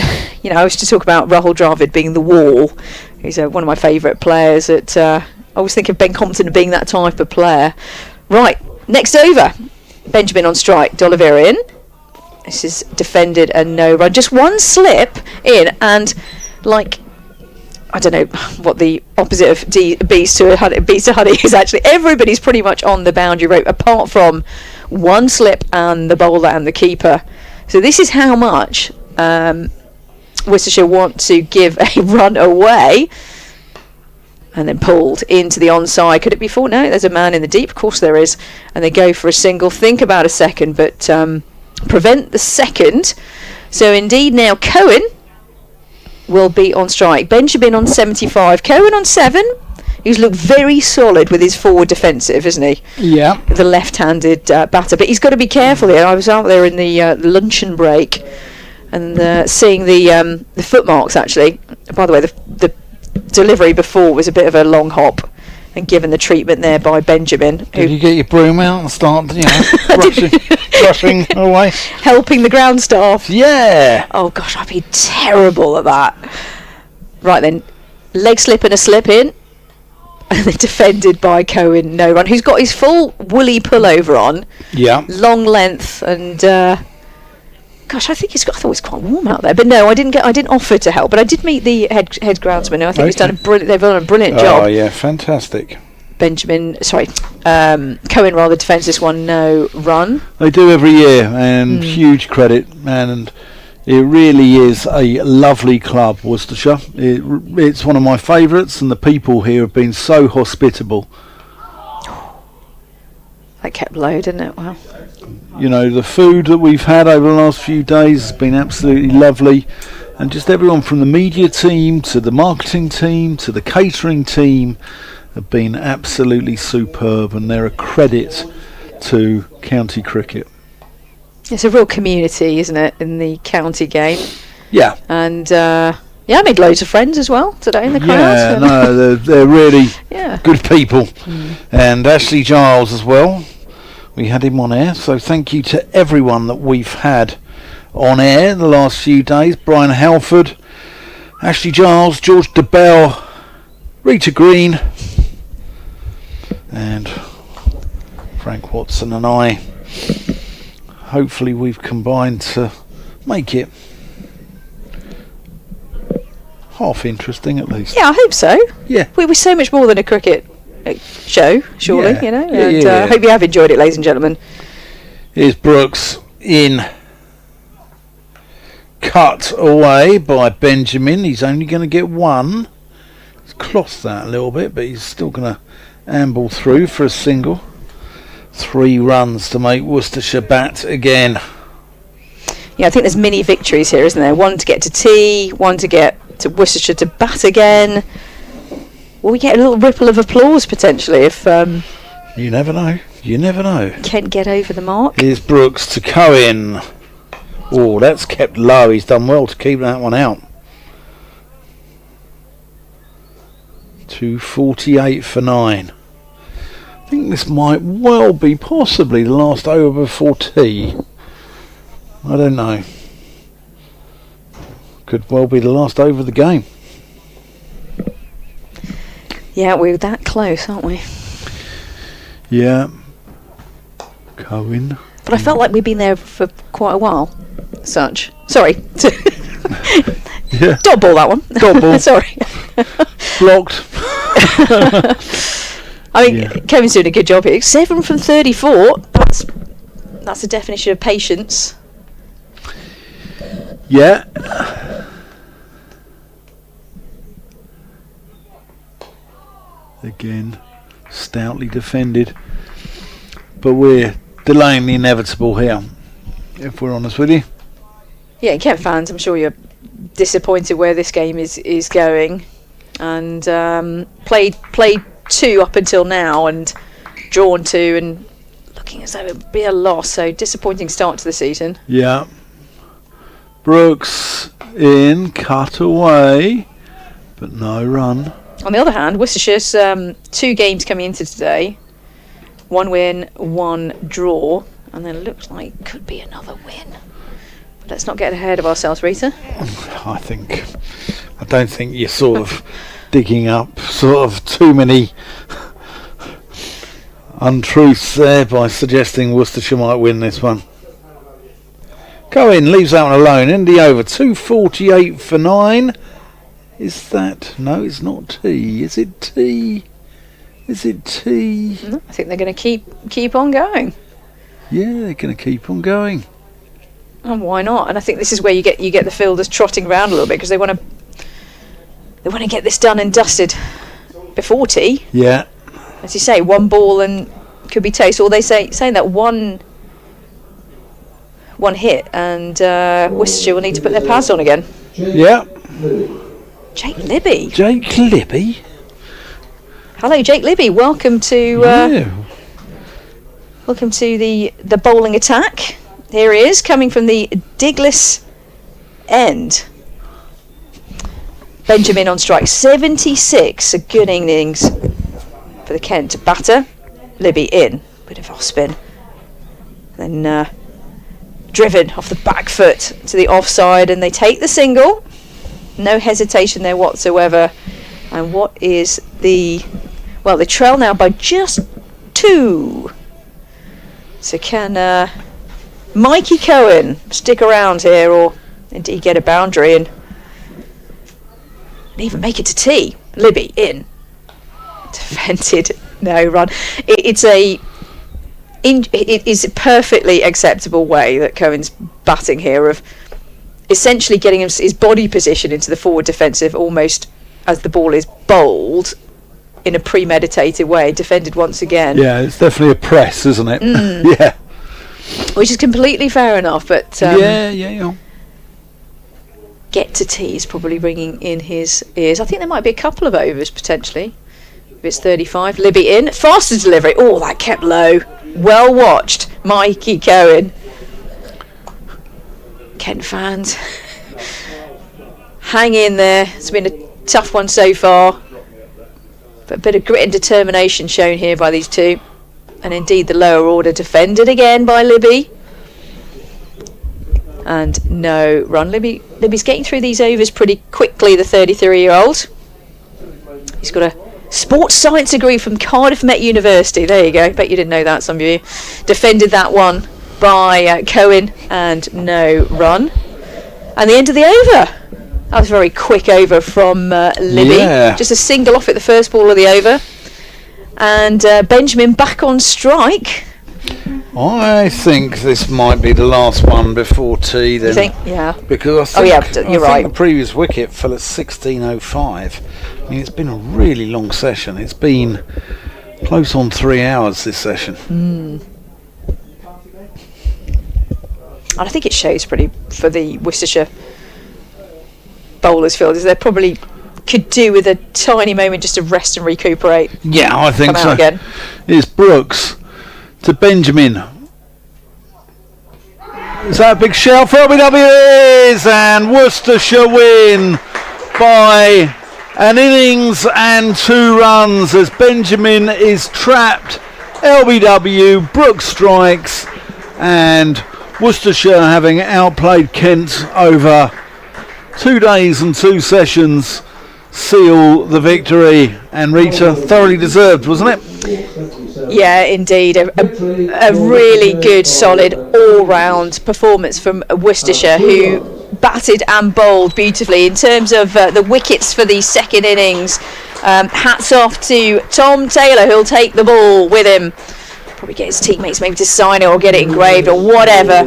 I was to talk about Rahul Dravid being the wall. He's one of my favourite players. I always think of Ben Compton being that type of player. Right, next over, Benjamin on strike, D'Oliverian. This is defended and no run. Just one slip in, and I don't know what the opposite of beats to honey is actually. Everybody's pretty much on the boundary rope apart from one slip and the bowler and the keeper. So this is how much Worcestershire want to give a run away. And then pulled into the onside. Could it be 4? No, there's a man in the deep. Of course there is. And they go for a single. Think about a second, but prevent the second. So indeed now Cohen will be on strike. Benjamin on 75. Cohen on 7. He's looked very solid with his forward defensive, isn't he? Yeah. The left-handed batter. But he's got to be careful here. I was out there in the luncheon break and seeing the footmarks, actually. By the way, the delivery before was a bit of a long hop, and given the treatment there by Benjamin. Did you get your broom out and start, brushing away? Helping the ground staff. Yeah. Oh gosh, I'd be terrible at that. Right then, leg slip and a slip in, and then defended by Cohen, no run, who's got his full woolly pullover on. Yeah. Long length, and gosh, I thought it was quite warm out there, but no, I didn't offer to help, but I did meet the head groundsman, who I think they've done a brilliant job. Oh yeah, fantastic. Cohen rather defends this one, no run. They do every year, and huge credit, and it really is a lovely club, Worcestershire. It's one of my favourites, and the people here have been so hospitable. That kept low, didn't it? Wow. The food that we've had over the last few days has been absolutely lovely, and just everyone from the media team to the marketing team to the catering team have been absolutely superb, and they're a credit to county cricket. It's a real community, isn't it, in the county game? Yeah. And I made loads of friends as well today in the crowd. Yeah, no, they're really Yeah. good people. And Ashley Giles as well. We had him on air, so thank you to everyone that we've had on air the last few days. Brian Halford, Ashley Giles, George DeBell, Rita Green, and Frank Watson and I. Hopefully we've combined to make it half interesting at least. Yeah, I hope so. Yeah. We're so much more than a cricket show, surely, Yeah. you know. Yeah, And yeah. I hope you have enjoyed it, ladies and gentlemen. Here's Brooks in. Cut away by Benjamin. He's only going to get one. He's clossed that a little bit, but he's still going to amble through for a single. 3 runs to make Worcestershire bat again. Yeah, I think there's mini victories here, isn't there? One to get to tea, one to get to Worcestershire to bat again. Will we get a little ripple of applause potentially if You never know. You never know. Kent get over the mark? Here's Brooks to Cohen. Oh, that's kept low. He's done well to keep that one out. 2:48 for 9. I think this might well be possibly the last over before tea. I don't know. Could well be the last over of the game. Yeah, we're that close, aren't we? Yeah. Cohen. But I felt like we've been there for quite a while. Sorry. Yeah. Dot ball, that one. Dot ball. Sorry. Blocked. I mean, Yeah. Kevin's doing a good job here. 7 from 34. That's a definition of patience. Yeah. Again, stoutly defended. But we're delaying the inevitable here, if we're honest with you. Yeah, Kent fans, I'm sure you're disappointed where this game is going. And played 2 up until now and drawn 2 and looking as though it would be a loss. So disappointing start to the season. Yeah. Brooks in, cut away, but no run. On the other hand, Worcestershire's 2 games coming into today. 1 win, 1 draw. And then it looks like it could be another win. But let's not get ahead of ourselves, Rita. I don't think you're sort of digging up sort of too many untruths there by suggesting Worcestershire might win this one. Cohen leaves that one alone. In the over. 2:48 for 9. Is that... No, it's not tea. Is it tea? Is it tea? No, I think they're going to keep on going. Yeah, they're going to keep on going. And why not? And I think this is where you get the fielders trotting around a little bit because they want to get this done and dusted before tea. Yeah. As you say, 1 ball and could be toast. Or they saying that one hit and Worcestershire will need to put their pads on again. Yeah. Jake Libby. Jake Libby. Hello, Jake Libby. Welcome to the bowling attack. Here he is, coming from the Diglis end. Benjamin on strike. 76. A good innings for the Kent batter. Libby in. Bit of off spin. Then driven off the back foot to the offside, and they take the single. No hesitation there whatsoever. And what is they trail now by just 2. So can Mikey Cohen stick around here, or indeed get a boundary and even make it to tea? Libby in. Defended, no run. It is a perfectly acceptable way that Cohen's batting here of essentially getting his body position into the forward defensive almost as the ball is bowled in a premeditated way, defended once again. Yeah, it's definitely a press, isn't it? Yeah. Which is completely fair enough, but Yeah. get to tea is probably ringing in his ears. I think there might be a couple of overs potentially. If it's 35, Libby in, faster delivery. Oh, that kept low. Well watched, Mikey Cohen. Kent fans, hang in there. It's been a tough one so far, but a bit of grit and determination shown here by these two, and indeed the lower order defended again by Libby. And no run. Libby's getting through these overs pretty quickly, the 33-year-old. He's got a sports science degree from Cardiff Met University. There you go. Bet you didn't know that, some of you. Defended that one by Cohen, and no run. And the end of the over. That was a very quick over from Libby. Yeah. Just a single off at the first ball of the over. And Benjamin back on strike. I think this might be the last one before tea then. You think? Yeah. Because You're I think right. the previous wicket fell at 16:05. I mean, it's been a really long session. It's been close on 3 hours, this session. And I think it shows pretty for the Worcestershire bowlers fielders. They probably could do with a tiny moment just to rest and recuperate. Yeah, I think Come so. out again. It's Brooks to Benjamin. Is that a big shout for LBW? And Worcestershire win by an innings and 2 runs as Benjamin is trapped. LBW, Brooks strikes, and Worcestershire, having outplayed Kent over 2 days and 2 sessions, seal the victory. And Rita, thoroughly deserved, wasn't it? Yeah, indeed. A really good, solid, all-round performance from Worcestershire, who batted and bowled beautifully. In terms of the wickets for the second innings, hats off to Tom Taylor, who'll take the ball with him. Probably get his teammates maybe to sign it or get it engraved or whatever.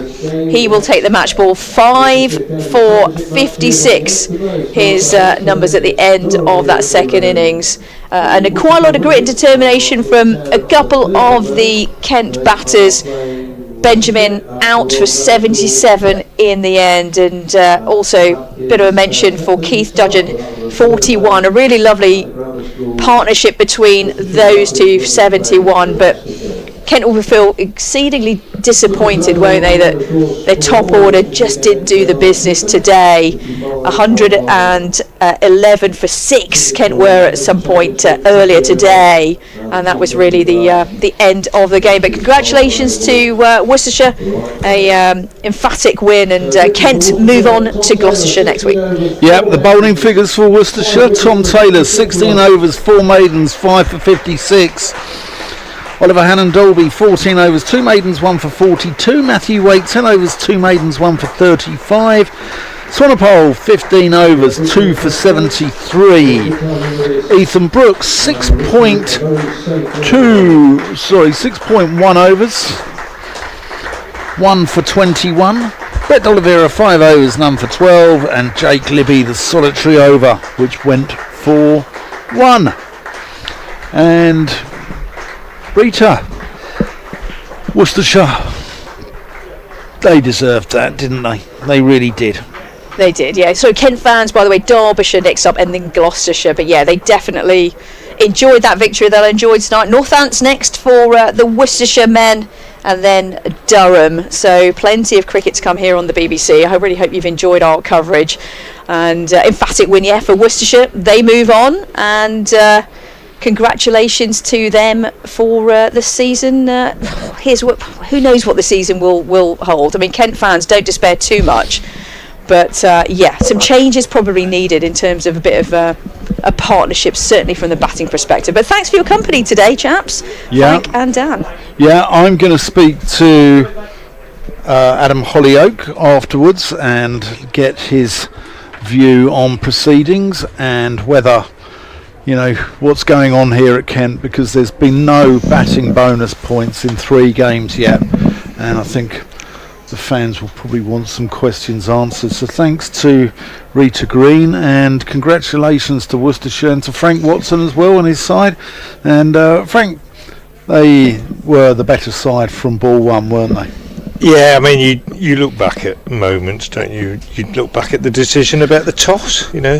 He will take the match ball. 5 for 56, his numbers at the end of that second innings. And quite a lot of grit and determination from a couple of the Kent batters. Benjamin out for 77 in the end, and also a bit of a mention for Keith Dudgeon, 41. A really lovely partnership between those two, 71, but Kent will feel exceedingly disappointed, won't they, that their top order just didn't do the business today. 111 for 6 Kent were at some point earlier today, and that was really the end of the game. But congratulations to Worcestershire, a emphatic win, and Kent move on to Gloucestershire next week. Yep, the bowling figures for Worcestershire. Tom Taylor, 16 overs, 4 maidens, 5 for 56. Oliver Hannon-Dolby, 14 overs, 2 maidens, 1 for 42. Matthew Waite, 10 overs, 2 maidens, 1 for 35. Swanepoel, 15 overs, 2 for 73. Ethan Brooks, 6.1 overs, 1 for 21. Brett Oliveira, 5 overs, none for 12. And Jake Libby, the solitary over, which went for 1. And Rita, Worcestershire, they deserved that, didn't they? They really did. They did, yeah. So Kent fans, by the way, Derbyshire next up and then Gloucestershire. But yeah, they definitely enjoyed that victory. They'll enjoy tonight. Northants next for the Worcestershire men, and then Durham. So plenty of cricket to come here on the BBC. I really hope you've enjoyed our coverage. And emphatic win, yeah, for Worcestershire. They move on, and congratulations to them for the season. Who knows what the season will hold. I mean, Kent fans, don't despair too much. But yeah, some changes probably needed in terms of a bit of a partnership, certainly from the batting perspective. But thanks for your company today, chaps. Yeah. Frank and Dan. Yeah, I'm going to speak to Adam Hollyoake afterwards and get his view on proceedings and whether, you know, what's going on here at Kent, because there's been no batting bonus points in 3 games yet, and I think the fans will probably want some questions answered. So thanks to Rita Green, and congratulations to Worcestershire and to Frank Watson as well on his side. And Frank, they were the better side from ball 1, weren't they? Yeah, I mean, you look back at moments, don't you? You look back at the decision about the toss. You know,